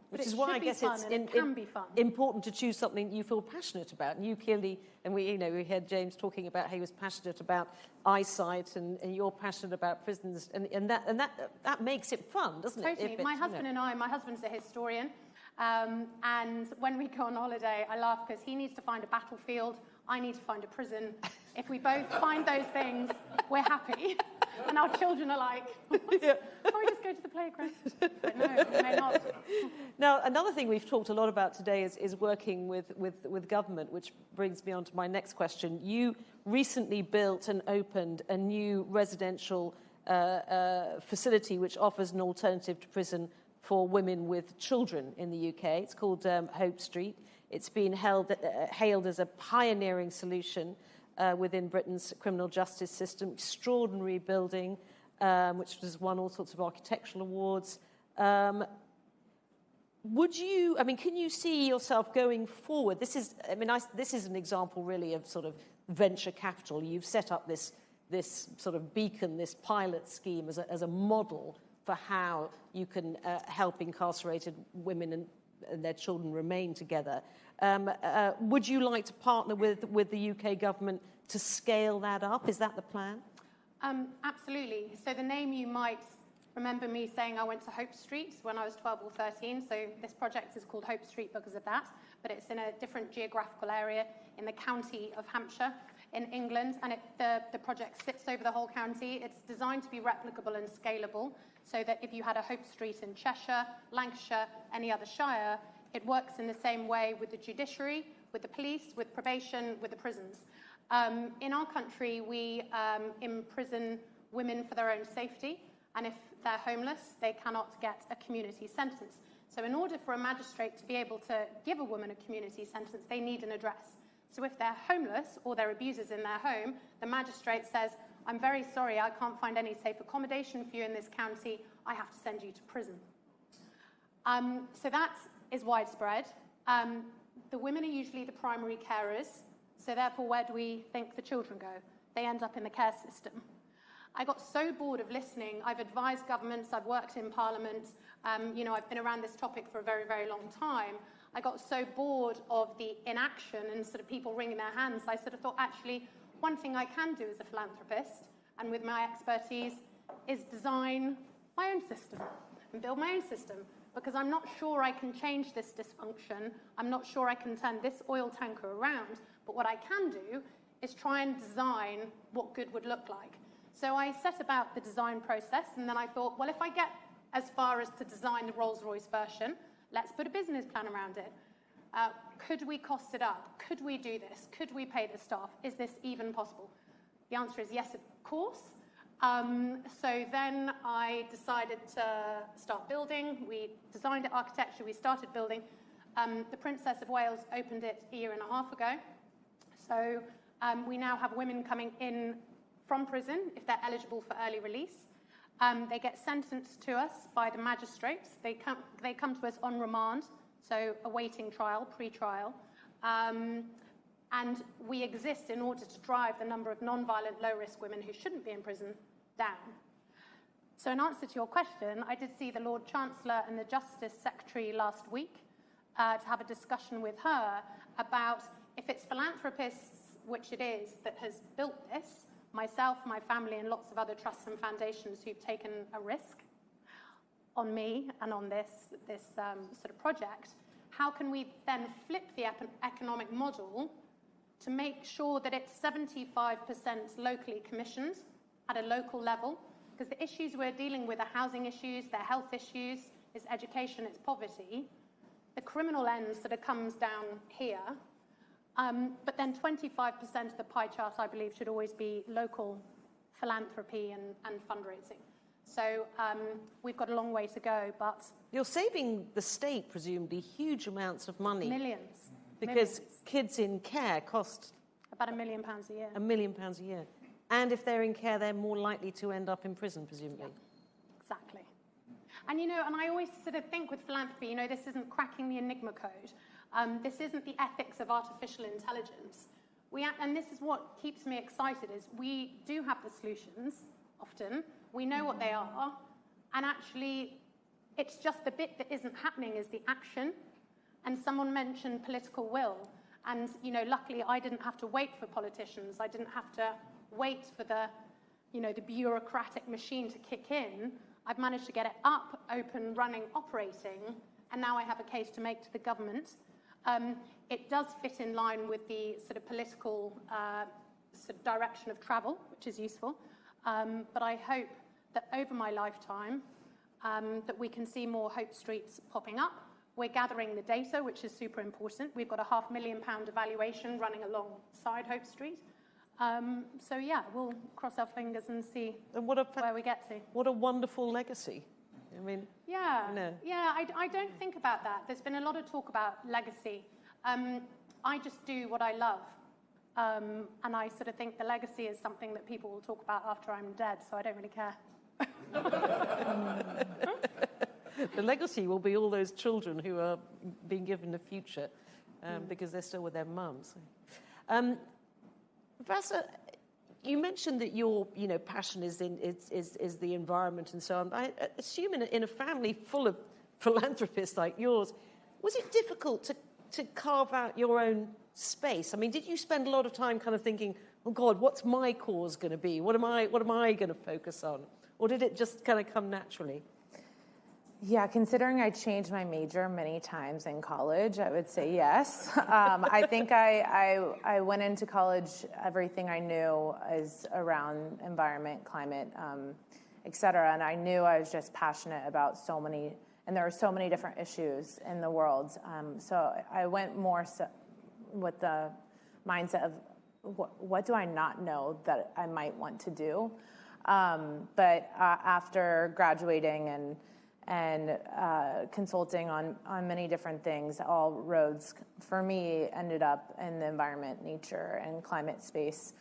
Which is why I guess it can be fun. Important to choose something you feel passionate about. And you clearly, and we heard James talking about how he was passionate about eyesight, and you're passionate about prisons, and that makes it fun, doesn't it? Totally. My husband and I, my husband's a historian, and when we go on holiday, I laugh because he needs to find a battlefield, I need to find a prison. If we both find those things, we're happy. And our children are like, can't we just go to the playground? But no, we may not. Now, another thing we've talked a lot about today is working with government, which brings me on to my next question. You recently built and opened a new residential facility which offers an alternative to prison for women with children in the UK. It's called Hope Street. It's been hailed as a pioneering solution within Britain's criminal justice system. Extraordinary building, which has won all sorts of architectural awards. Can you see yourself going forward? This is an example really of sort of venture capital. You've set up this sort of beacon, this pilot scheme as a model for how you can help incarcerated women and their children remain together. Would you like to partner with the UK government to scale that up? Is that the plan? Absolutely. So the name, you might remember me saying I went to Hope Street when I was 12 or 13. So this project is called Hope Street because of that, but it's in a different geographical area in the county of Hampshire in England, and the project sits over the whole county. It's designed to be replicable and scalable, so that if you had a Hope Street in Cheshire, Lancashire, any other shire, it works in the same way with the judiciary, with the police, with probation, with the prisons. In our country, we imprison women for their own safety, and if they're homeless, they cannot get a community sentence. So in order for a magistrate to be able to give a woman a community sentence, they need an address. So if they're homeless or they're abusers in their home, the magistrate says, I'm very sorry, I can't find any safe accommodation for you in this county, I have to send you to prison. So that is widespread. The women are usually the primary carers, so therefore where do we think the children go? They end up in the care system. I got so bored of listening. I've advised governments, I've worked in Parliament, I've been around this topic for a very, very long time. I got so bored of the inaction and sort of people wringing their hands, I sort of thought, actually, one thing I can do as a philanthropist, and with my expertise, is design my own system and build my own system, because I'm not sure I can change this dysfunction. I'm not sure I can turn this oil tanker around, but what I can do is try and design what good would look like. So I set about the design process, and then I thought, well, if I get as far as to design the Rolls-Royce version, let's put a business plan around it. Could we cost it up? Could we do this? Could we pay the staff? Is this even possible? The answer is yes, of course. So then I decided to start building. We designed it, architecture, we started building. The Princess of Wales opened it a year and a half ago. So we now have women coming in from prison if they're eligible for early release. They get sentenced to us by the magistrates. They come to us on remand, so awaiting trial, pre-trial. And we exist in order to drive the number of non-violent, low-risk women who shouldn't be in prison down. So in answer to your question, I did see the Lord Chancellor and the Justice Secretary last week to have a discussion with her about if it's philanthropists, which it is, that has built this, myself, my family, and lots of other trusts and foundations who've taken a risk on me and on this sort of project, how can we then flip the economic model to make sure that it's 75% locally commissioned at a local level? Because the issues we're dealing with are housing issues, they're health issues, it's education, it's poverty. The criminal end sort of comes down here. But then 25% of the pie chart, I believe, should always be local philanthropy and fundraising. So we've got a long way to go, but... You're saving the state, presumably, huge amounts of money. Millions. Because kids in care cost... About £1 million a year. £1 million a year. And if they're in care, they're more likely to end up in prison, presumably. Yeah, exactly. And, and I always sort of think with philanthropy, this isn't cracking the Enigma code. This isn't the ethics of artificial intelligence. And this is what keeps me excited, is we do have the solutions, often. We know what they are. And actually, it's just the bit that isn't happening is the action. And someone mentioned political will. And, luckily, I didn't have to wait for politicians. I didn't have to wait for the bureaucratic machine to kick in. I've managed to get it up, open, running, operating, and now I have a case to make to the government. It does fit in line with the sort of political sort of direction of travel, which is useful. But I hope that over my lifetime, that we can see more Hope Streets popping up. We're gathering the data, which is super important. We've got a £500,000 evaluation running alongside Hope Street. So yeah, we'll cross our fingers and see where we get to. What a wonderful legacy. I mean, yeah, no. Yeah. I don't think about that. There's been a lot of talk about legacy. I just do what I love, and I sort of think the legacy is something that people will talk about after I'm dead. So I don't really care. The legacy will be all those children who are being given a future because they're still with their mums. Vasser, you mentioned that your passion is the environment and so on. I assume in a family full of philanthropists like yours, was it difficult to carve out your own space? I mean, did you spend a lot of time kind of thinking, oh God, what's my cause going to be? What am I going to focus on? Or did it just kind of come naturally? Yeah, considering I changed my major many times in college, I would say yes. I think I went into college, everything I knew is around environment, climate, et cetera. And I knew I was just passionate about so many, and there are so many different issues in the world. So I went more with the mindset of what do I not know that I might want to do? But after graduating and consulting on many different things, all roads for me ended up in the environment, nature, and climate space.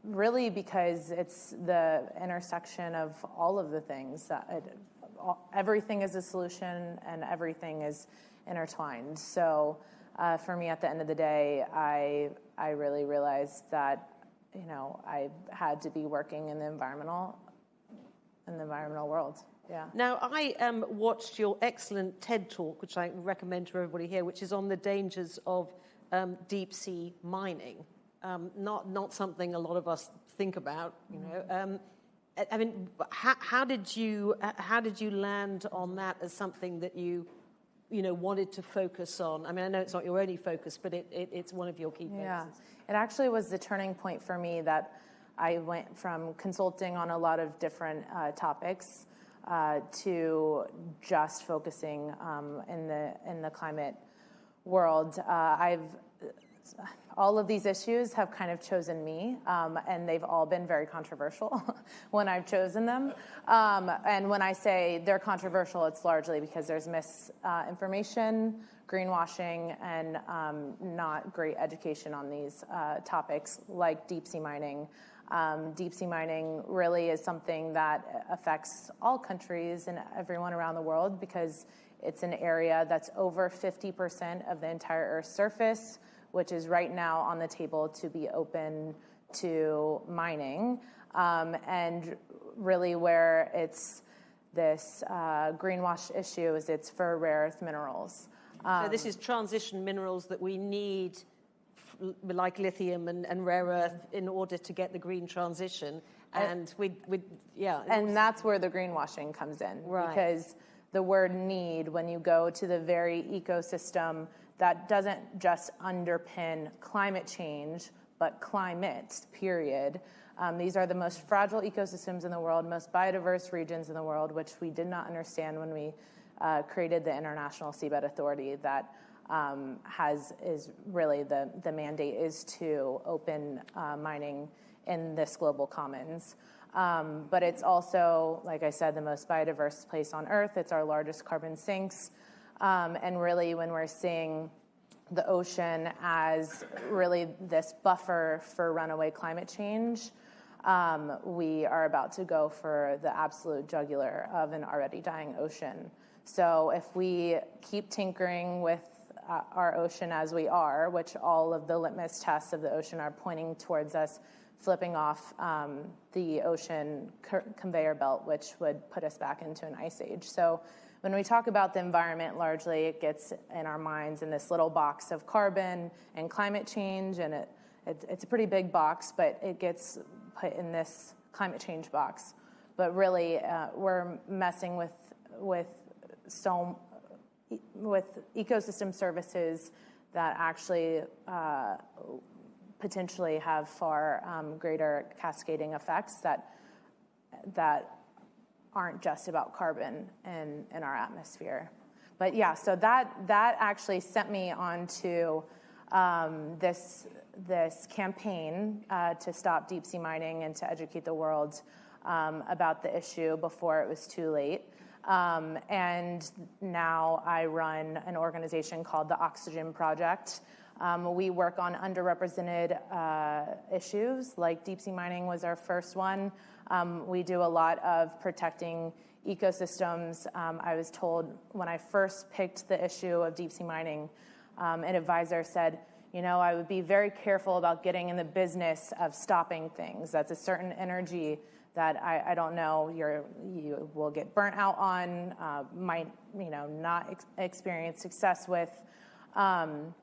Really because it's the intersection of all of the things. Everything is a solution and everything is intertwined. So for me, at the end of the day, I really realized that I had to be working in the environmental world. Yeah. Now, I watched your excellent TED Talk, which I recommend to everybody here, which is on the dangers of deep sea mining. Not something a lot of us think about, I mean, how did you land on that as something that you wanted to focus on? I mean, I know it's not your only focus, but it's one of your key focuses. Yeah, it actually was the turning point for me that I went from consulting on a lot of different topics to just focusing in the climate world. All of these issues have kind of chosen me, and they've all been very controversial when I've chosen them. And when I say they're controversial, it's largely because there's misinformation, greenwashing, and not great education on these topics like deep sea mining. Deep sea mining really is something that affects all countries and everyone around the world because it's an area that's over 50% of the entire Earth's surface, which is right now on the table to be open to mining. And really where it's this greenwash issue is it's for rare earth minerals. So this is transition minerals that we need, like lithium and rare earth, in order to get the green transition. And and that's where the greenwashing comes in. Right. Because the word need, when you go to the very ecosystem that doesn't just underpin climate change, but climate, period. These are the most fragile ecosystems in the world, most biodiverse regions in the world, which we did not understand when we created the International Seabed Authority that is really the mandate is to open mining in this global commons. But it's also, like I said, the most biodiverse place on Earth. It's our largest carbon sinks. And really, when we're seeing the ocean as really this buffer for runaway climate change, we are about to go for the absolute jugular of an already dying ocean. So if we keep tinkering with our ocean as we are, which all of the litmus tests of the ocean are pointing towards us flipping off the ocean conveyor belt, which would put us back into an ice age. So when we talk about the environment, largely it gets in our minds in this little box of carbon and climate change, and it's a pretty big box, but it gets put in this climate change box. But really, we're messing with ecosystem services that actually potentially have far greater cascading effects that aren't just about carbon in our atmosphere. But yeah, so that actually sent me onto this campaign to stop deep sea mining and to educate the world about the issue before it was too late. And now I run an organization called the Oxygen Project. We work on underrepresented issues, like deep sea mining was our first one. We do a lot of protecting ecosystems. I was told when I first picked the issue of deep sea mining, an advisor said, I would be very careful about getting in the business of stopping things. That's a certain energy that I don't know you will get burnt out on, might not experience success with. And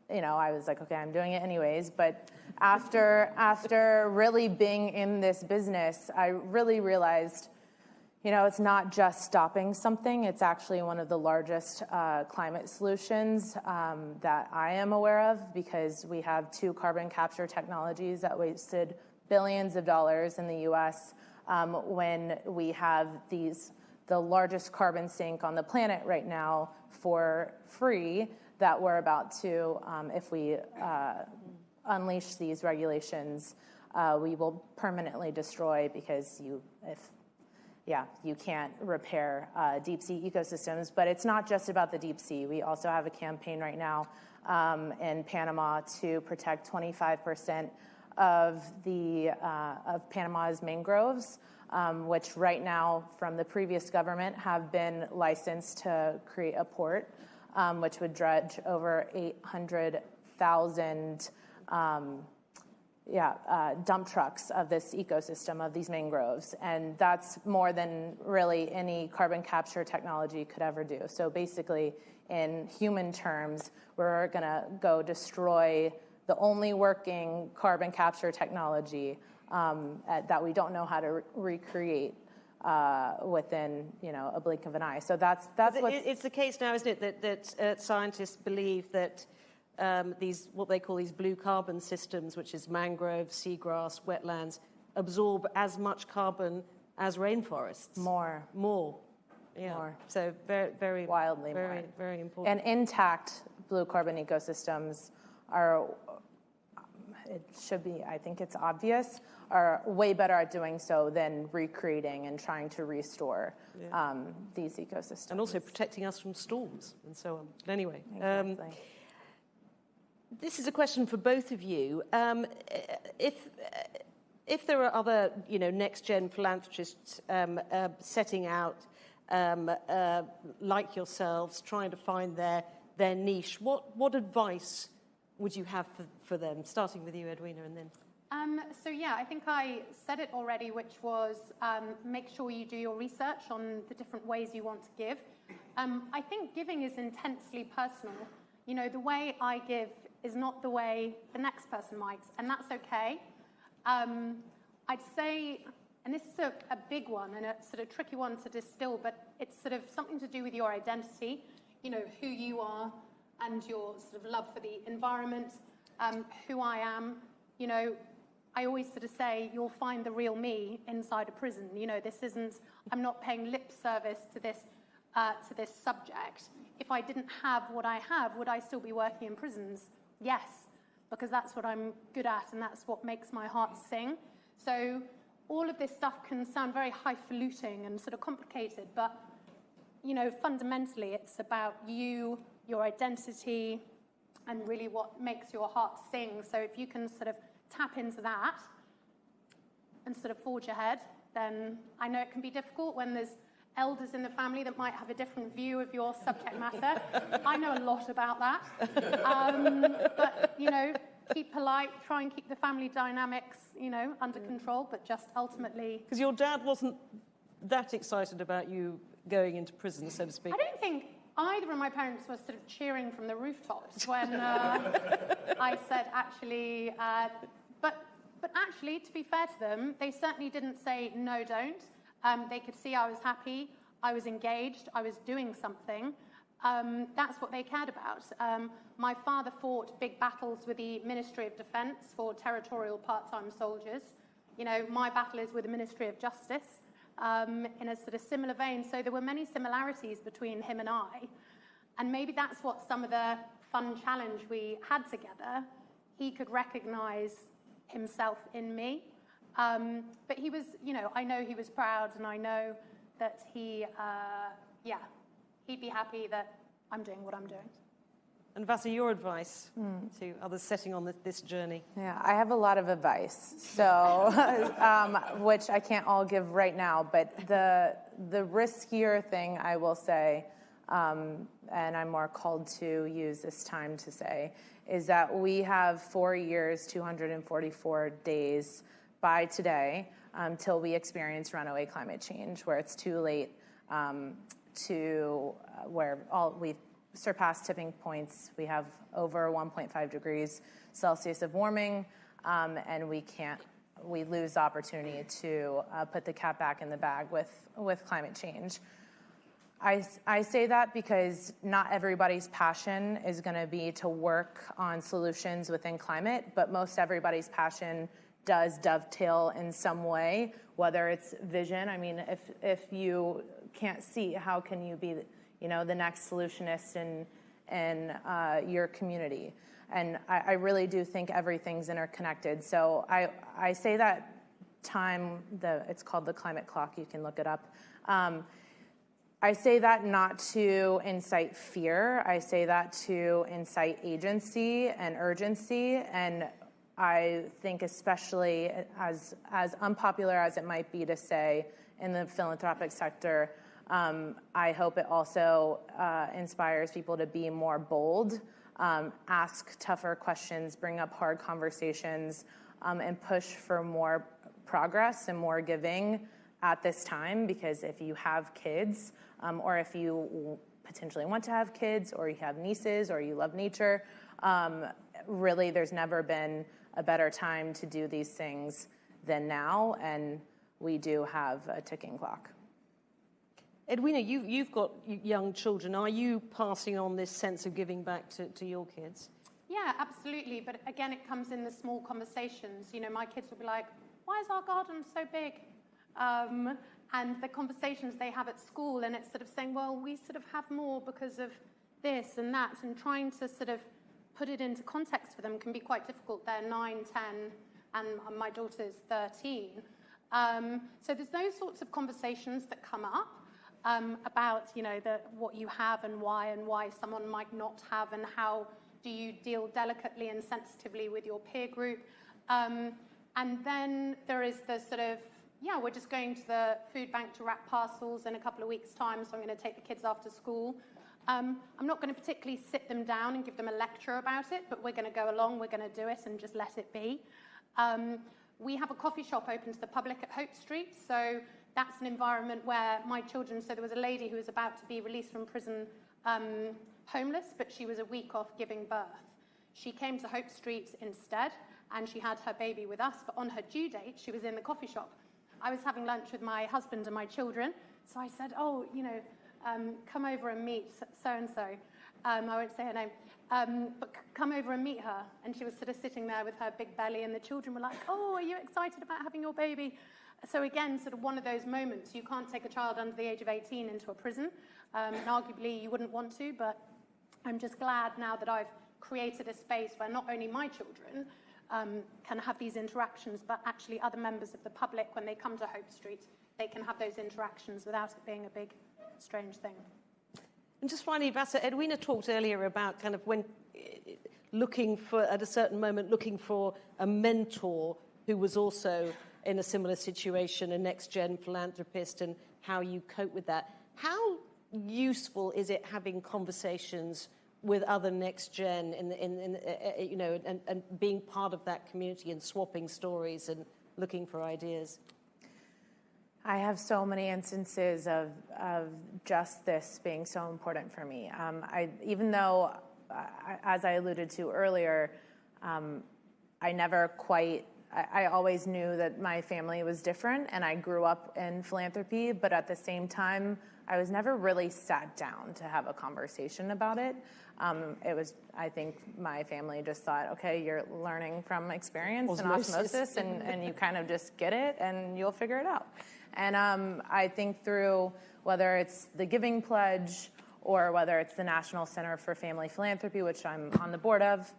I was like, okay, I'm doing it anyways. But after really being in this business, I really realized, it's not just stopping something. It's actually one of the largest climate solutions that I am aware of, because we have 2 carbon capture technologies that wasted billions of dollars in the U.S. When we have the largest carbon sink on the planet right now for free, that we're about to, if we unleash these regulations, we will permanently destroy, because you can't repair deep sea ecosystems. But it's not just about the deep sea. We also have a campaign right now in Panama to protect 25% of Panama's mangroves, which right now, from the previous government, have been licensed to create a port, which would dredge over 800,000 dump trucks of this ecosystem of these mangroves. And that's more than really any carbon capture technology could ever do. So basically, in human terms, we're going to go destroy the only working carbon capture technology that we don't know how to recreate within a blink of an eye. So that's it's the case now, isn't it, that scientists believe that these, what they call these blue carbon systems, which is mangroves, seagrass, wetlands, absorb as much carbon as rainforests. More. Yeah. More. So very wildly very, more. very important. And intact blue carbon ecosystems are, it should be, I think it's obvious, are way better at doing so than recreating and trying to restore these ecosystems. And also protecting us from storms and so on. But anyway. Exactly. This is a question for both of you. If there are other, next-gen philanthropists setting out, like yourselves, trying to find their niche, what advice would you have for them? Starting with you, Edwina, and then. I think I said it already, which was make sure you do your research on the different ways you want to give. I think giving is intensely personal. The way I give is not the way the next person might, and that's okay. I'd say, and this is a big one and a sort of tricky one to distill, but it's sort of something to do with your identity, who you are and your sort of love for the environment, who I am. I always sort of say you'll find the real me inside a prison. This isn't, I'm not paying lip service to this subject. If I didn't have what I have, would I still be working in prisons? Yes, because that's what I'm good at and that's what makes my heart sing. So all of this stuff can sound very highfalutin and sort of complicated, but, fundamentally it's about you, your identity, and really what makes your heart sing. So if you can sort of tap into that and sort of forge ahead, then I know it can be difficult when there's elders in the family that might have a different view of your subject matter. I know a lot about that. But, keep polite, try and keep the family dynamics, under control, but just ultimately... Because your dad wasn't that excited about you going into prison, so to speak. I don't think either of my parents were sort of cheering from the rooftops when I said, actually... But actually, to be fair to them, they certainly didn't say, no, don't. They could see I was happy, I was engaged, I was doing something. That's what they cared about. My father fought big battles with the Ministry of Defence for territorial part-time soldiers. You know, my battle is with the Ministry of Justice in a sort of similar vein. So there were many similarities between him and I. And maybe that's what some of the fun challenge we had together. He could recognise himself in me. But he was, you know, I know he was proud, and I know that he, he'd be happy that I'm doing what I'm doing. And Vasser, your advice to others setting on this journey? Yeah, I have a lot of advice, so which I can't all give right now. But the riskier thing I will say, and I'm more called to use this time to say, is that we have 4 years, 244 days by today till we experience runaway climate change, where it's too late where we've surpassed tipping points. We have over 1.5 degrees Celsius of warming, and we lose the opportunity to put the cat back in the bag with climate change. I say that because not everybody's passion is going to be to work on solutions within climate, but most everybody's passion does dovetail in some way, whether it's vision. I mean, if you can't see, how can you be, you know, the next solutionist in your community? And I really do think everything's interconnected. So I say that time, it's called the climate clock, you can look it up. I say that not to incite fear. I say that to incite agency and urgency. And I think especially as unpopular as it might be to say in the philanthropic sector, I hope it also inspires people to be more bold, ask tougher questions, bring up hard conversations, and push for more progress and more giving at this time. Because if you have kids, or if you potentially want to have kids, or you have nieces, or you love nature, really there's never been a better time to do these things than now, and we do have a ticking clock. Edwina, you've got young children. Are you passing on this sense of giving back to your kids? Yeah, absolutely. But again, it comes in the small conversations. You know, my kids will be like, why is our garden so big? And the conversations they have at school, and it's sort of saying, well, we sort of have more because of this and that, and trying to sort of put it into context for them can be quite difficult. They're 9, 10, and my daughter's 13. So there's those sorts of conversations that come up about, you know, what you have and why someone might not have, and how do you deal delicately and sensitively with your peer group. And then there is the sort of, we're just going to the food bank to wrap parcels in a couple of weeks' time, so I'm going to take the kids after school. I'm not going to particularly sit them down and give them a lecture about it, but we're going to go along, we're going to do it and just let it be. We have a coffee shop open to the public at Hope Street, so that's an environment where my children, so there was a lady who was about to be released from prison homeless, but she was a week off giving birth. She came to Hope Street instead, and she had her baby with us, but on her due date, she was in the coffee shop. I was having lunch with my husband and my children, so I said, come over and meet so-and-so. I won't say her name, but come over and meet her. And she was sort of sitting there with her big belly, and the children were like, oh, are you excited about having your baby? So again, sort of one of those moments. You can't take a child under the age of 18 into a prison, and arguably you wouldn't want to, but I'm just glad now that I've created a space where not only my children can have these interactions, but actually other members of the public, when they come to Hope Street, they can have those interactions without it being a big, strange thing. And just finally, Vasser, Edwina talked earlier about kind of when looking for, at a certain moment, looking for a mentor who was also in a similar situation, a next-gen philanthropist, and how you cope with that. How useful is it having conversations with other next-gen and being part of that community and swapping stories and looking for ideas? I have so many instances of just this being so important for me. Even though, as I alluded to earlier, I always knew that my family was different, and I grew up in philanthropy, but at the same time, I was never really sat down to have a conversation about it. It was, I think my family just thought, okay, you're learning from experience and osmosis, and you kind of just get it and you'll figure it out. And I think through whether it's the Giving Pledge or whether it's the National Center for Family Philanthropy, which I'm on the board of,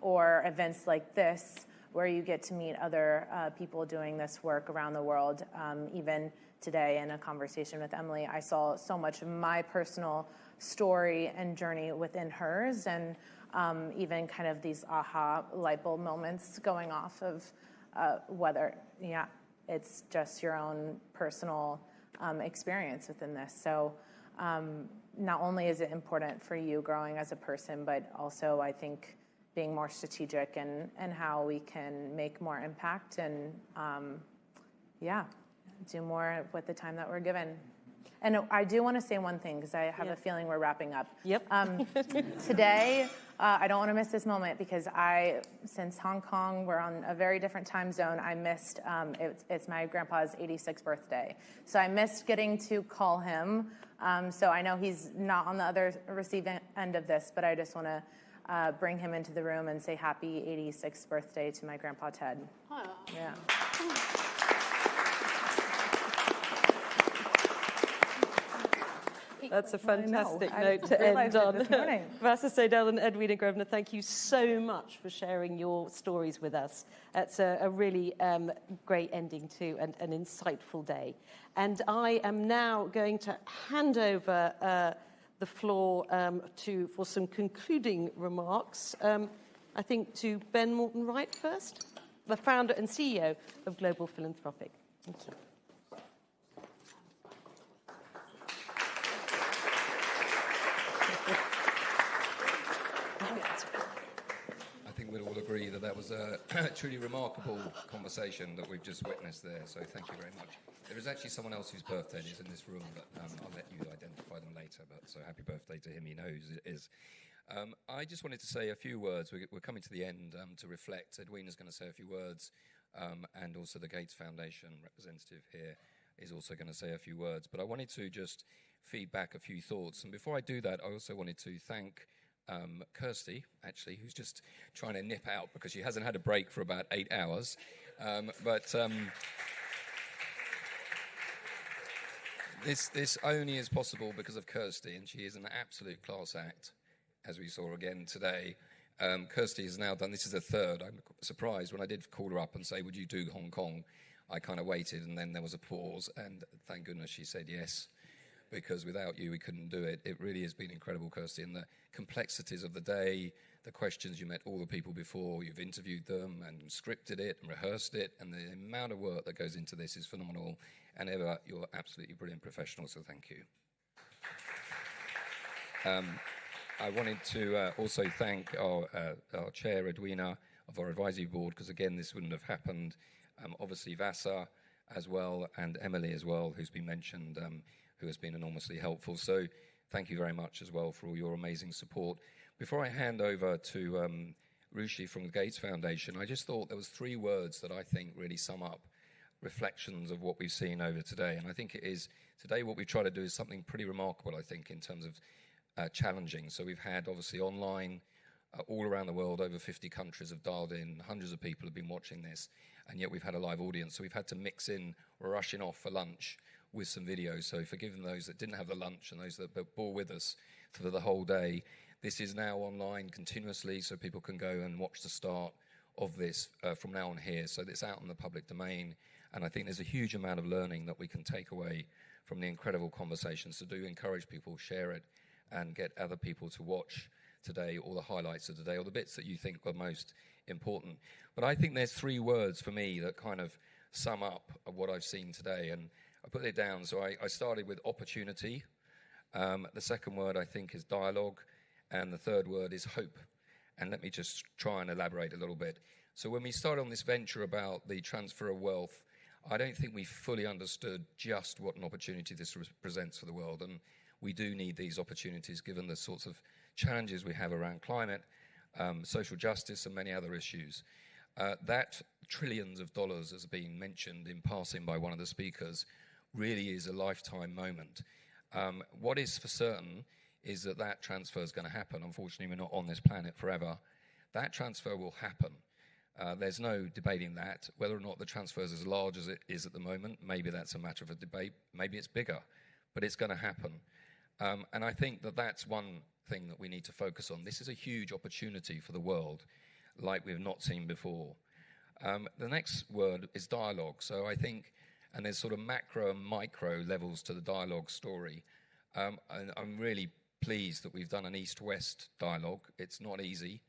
or events like this, where you get to meet other people doing this work around the world. Even today in a conversation with Emily, I saw so much of my personal story and journey within hers, and even kind of these aha light bulb moments going off of whether, it's just your own personal experience within this. So not only is it important for you growing as a person, but also I think being more strategic and how we can make more impact and, do more with the time that we're given. And I do want to say one thing, because I have a feeling we're wrapping up. Yep. Today, I don't want to miss this moment, because since Hong Kong, we're on a very different time zone, I missed, it's my grandpa's 86th birthday. So I missed getting to call him. So I know he's not on the other receiving end of this, but I just want to bring him into the room and say happy 86th birthday to my grandpa Ted. Oh. Yeah. That's a fantastic note to end on. Vasser Seydel and Edwina Grosvenor, thank you so much for sharing your stories with us. It's a really great ending to an insightful day. And I am now going to hand over the floor for some concluding remarks, I think to Ben Morton Wright first, the founder and CEO of Global Philanthropic. Thank you. I think we'll all agree that was a truly remarkable conversation that we've just witnessed there, so thank you very much. There is actually someone else whose birthday is in this room, but I'll let you identify them later, but so happy birthday to him, he knows it is. I just wanted to say a few words. We're coming to the end to reflect. Edwina's going to say a few words, and also the Gates Foundation representative here is also going to say a few words, but I wanted to just feed back a few thoughts. And before I do that, I also wanted to thank Kirsty, actually, who's just trying to nip out because she hasn't had a break for about 8 hours. This only is possible because of Kirsty, and she is an absolute class act, as we saw again today. Kirsty has now done, this is the third. I'm surprised when I did call her up and say, would you do Hong Kong? I kind of waited, and then there was a pause, and thank goodness she said yes, because without you, we couldn't do it. It really has been incredible, Kirsty, and the complexities of the day, the questions, you met all the people before, you've interviewed them and scripted it and rehearsed it, and the amount of work that goes into this is phenomenal, and Eva, you're absolutely brilliant professional, so thank you. I wanted to also thank our chair, Edwina, of our advisory board, because again, this wouldn't have happened. Obviously, Vasser as well, and Emily as well, who's been mentioned, who has been enormously helpful. So thank you very much as well for all your amazing support. Before I hand over to Rushi from the Gates Foundation, I just thought there was 3 words that I think really sum up reflections of what we've seen over today. And I think it is, today what we try to do is something pretty remarkable, I think, in terms of challenging. So we've had, obviously, online, all around the world, over 50 countries have dialed in, hundreds of people have been watching this, and yet we've had a live audience. So we've had to mix in, we're rushing off for lunch with some videos. So forgive those that didn't have the lunch and those that bore with us for the whole day. This is now online continuously, so people can go and watch the start of this from now on here. So it's out in the public domain, and I think there's a huge amount of learning that we can take away from the incredible conversations. So do encourage people, share it, and get other people to watch today, or the highlights of today, or the bits that you think were most important. But I think there's 3 words for me that kind of sum up what I've seen today, and I put it down. So I started with opportunity. The second word, I think, is dialogue, and the third word is hope. And let me just try and elaborate a little bit. So when we started on this venture about the transfer of wealth, I don't think we fully understood just what an opportunity this presents for the world, and we do need these opportunities given the sorts of challenges we have around climate, social justice, and many other issues. That trillions of dollars has been mentioned in passing by one of the speakers really is a lifetime moment. What is for certain is that transfer is going to happen. Unfortunately, we're not on this planet forever. That transfer will happen. There's no debating that. Whether or not the transfer is as large as it is at the moment, maybe that's a matter of a debate. Maybe it's bigger, but it's going to happen. And I think that's one thing that we need to focus on. This is a huge opportunity for the world, like we've not seen before. The next word is dialogue. So I think, and there's sort of macro and micro levels to the dialogue story. And I'm really pleased that we've done an East-West dialogue. It's not easy,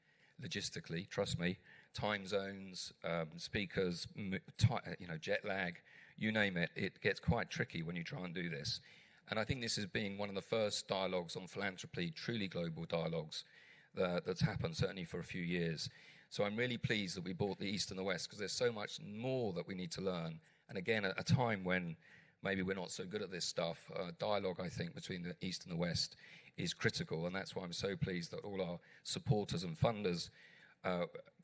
logistically, trust me. Time zones, speakers, jet lag, you name it. It gets quite tricky when you try and do this. And I think this has been one of the first dialogues on philanthropy, truly global dialogues, that's happened, certainly for a few years. So I'm really pleased that we brought the East and the West, because there's so much more that we need to learn. And again, at a time when maybe we're not so good at this stuff, dialogue, I think, between the East and the West is critical. And that's why I'm so pleased that all our supporters and funders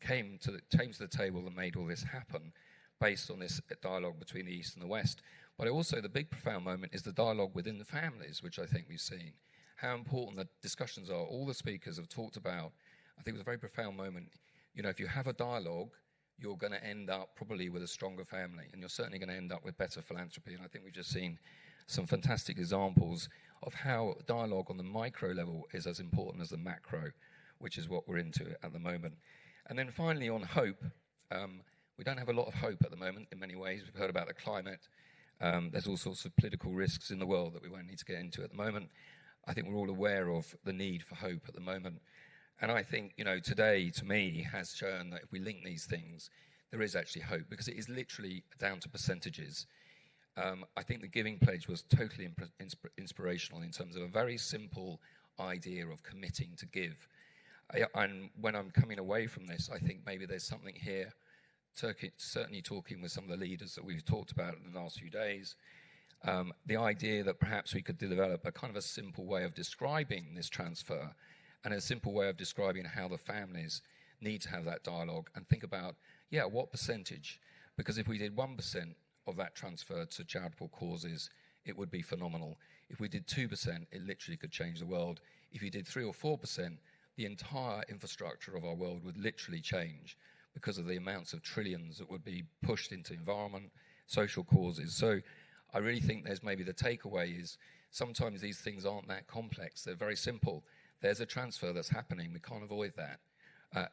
came to the table and made all this happen based on this dialogue between the East and the West. But also the big profound moment is the dialogue within the families, which I think we've seen. How important the discussions are. All the speakers have talked about, I think it was a very profound moment. You know, if you have a dialogue, you're going to end up probably with a stronger family, and you're certainly going to end up with better philanthropy. And I think we've just seen some fantastic examples of how dialogue on the micro level is as important as the macro, which is what we're into at the moment. And then finally on hope, we don't have a lot of hope at the moment in many ways. We've heard about the climate. There's all sorts of political risks in the world that we won't need to get into at the moment. I think we're all aware of the need for hope at the moment. And I think, today, to me, has shown that if we link these things, there is actually hope, because it is literally down to percentages. I think the Giving Pledge was totally inspirational in terms of a very simple idea of committing to give. And when I'm coming away from this, I think maybe there's something here, certainly talking with some of the leaders that we've talked about in the last few days, the idea that perhaps we could develop a kind of a simple way of describing this transfer, and a simple way of describing how the families need to have that dialogue and think about, what percentage? Because if we did 1% of that transfer to charitable causes, it would be phenomenal. If we did 2%, it literally could change the world. If you did 3 or 4%, the entire infrastructure of our world would literally change because of the amounts of trillions that would be pushed into environment, social causes. So I really think there's maybe the takeaway is sometimes these things aren't that complex. They're very simple. There's a transfer that's happening. We can't avoid that.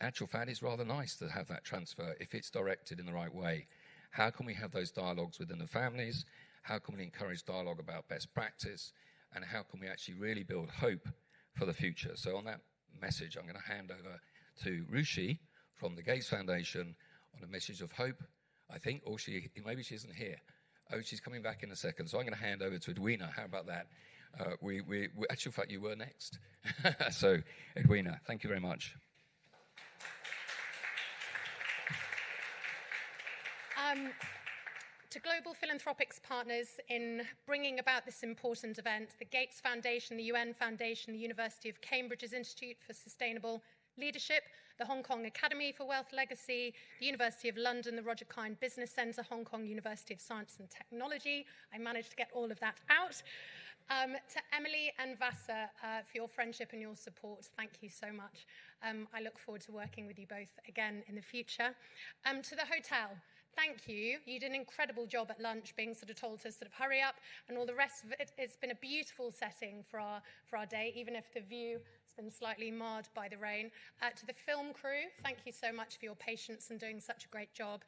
Actual fact, it's rather nice to have that transfer if it's directed in the right way. How can we have those dialogues within the families? How can we encourage dialogue about best practice? And how can we actually really build hope for the future? So on that message, I'm going to hand over to Rushi from the Gates Foundation on a message of hope, I think, or maybe she isn't here. Oh, she's coming back in a second. So I'm going to hand over to Edwina. How about that? Actually, in fact, you were next. So, Edwina, thank you very much. To Global Philanthropics partners in bringing about this important event, the Gates Foundation, the UN Foundation, the University of Cambridge's Institute for Sustainable Leadership, the Hong Kong Academy for Wealth Legacy, the University of London, the Roger King Business Center, Hong Kong University of Science and Technology. I managed to get all of that out. To Emily and Vasser for your friendship and your support, thank you so much. I look forward to working with you both again in the future. To the hotel, thank you. You did an incredible job at lunch, being sort of told to sort of hurry up and all the rest of it. It's been a beautiful setting for our day, even if the view has been slightly marred by the rain. To the film crew, thank you so much for your patience and doing such a great job.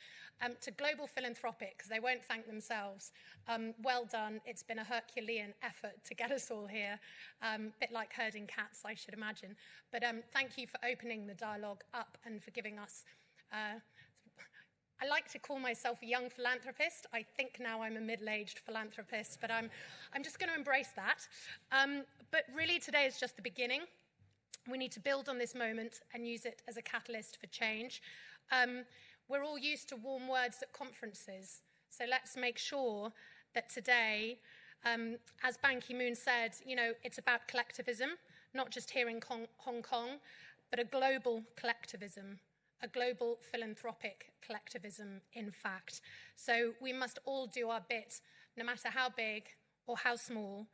To Global Philanthropic, because they won't thank themselves, well done. It's been a Herculean effort to get us all here, a bit like herding cats, I should imagine. But thank you for opening the dialogue up and for giving us I like to call myself a young philanthropist. I think now I'm a middle-aged philanthropist, but I'm just going to embrace that. But really today is just the beginning. We need to build on this moment and use it as a catalyst for change. We're all used to warm words at conferences, so let's make sure that today, as Ban Ki-moon said, it's about collectivism, not just here in Hong Kong, but a global collectivism. A global philanthropic collectivism, in fact. So we must all do our bit no matter how big or how small.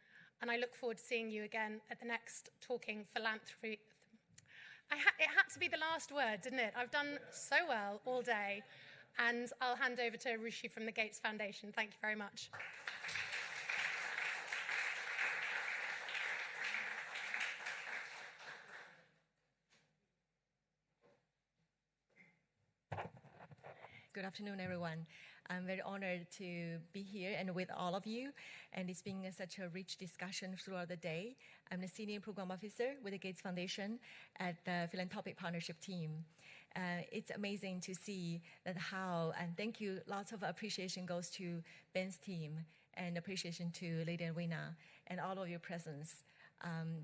And I look forward to seeing you again at the next Talking Philanthropy. It had to be the last word, didn't it? I've done so well all day. And I'll hand over to Rishi from the Gates Foundation. Thank you very much. Good afternoon, everyone. I'm very honored to be here and with all of you, and it's been such a rich discussion throughout the day. I'm the Senior Program Officer with the Gates Foundation at the Philanthropic Partnership Team. It's amazing to see that and thank you, lots of appreciation goes to Ben's team, and appreciation to Lady Edwina and all of your presence.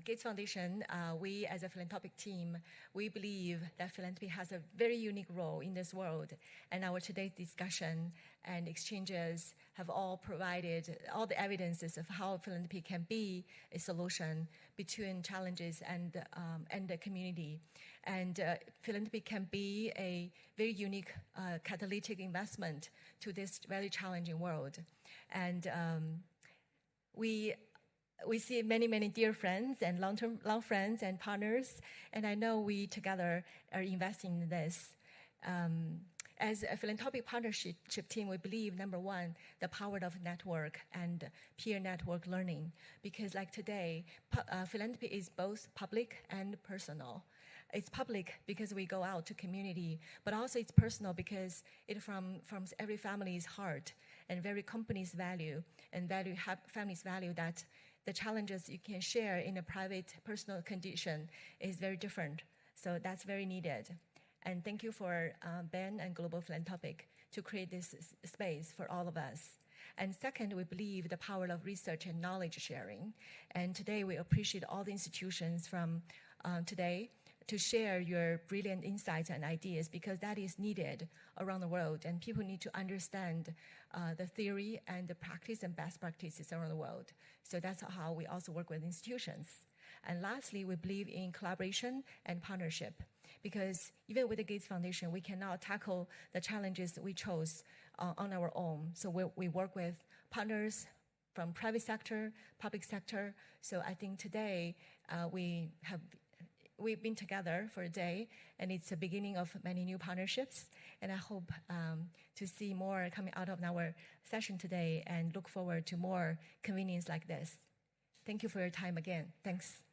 Gates Foundation, we as a philanthropic team, we believe that philanthropy has a very unique role in this world, and our today's discussion and exchanges have all provided all the evidences of how philanthropy can be a solution between challenges and the community. And philanthropy can be a very unique catalytic investment to this very challenging world. And we see many, many dear friends and long friends and partners, and I know we together are investing in this. As a philanthropic partnership team, we believe, number one, the power of network and peer network learning, because like today, philanthropy is both public and personal. It's public because we go out to community, but also it's personal because it from every family's heart and very company's value and family's value that the challenges you can share in a private, personal condition is very different. So that's very needed. And thank you for Ben and Global Philanthropic to create this space for all of us. And second, we believe the power of research and knowledge sharing. And today we appreciate all the institutions from today to share your brilliant insights and ideas, because that is needed around the world, and people need to understand the theory and the practice and best practices around the world. So that's how we also work with institutions. And lastly, we believe in collaboration and partnership, because even with the Gates Foundation, we cannot tackle the challenges that we chose on our own. So we work with partners from private sector, public sector. So I think today we've been together for a day, and it's the beginning of many new partnerships. And I hope to see more coming out of our session today, and look forward to more convenience like this. Thank you for your time again. Thanks.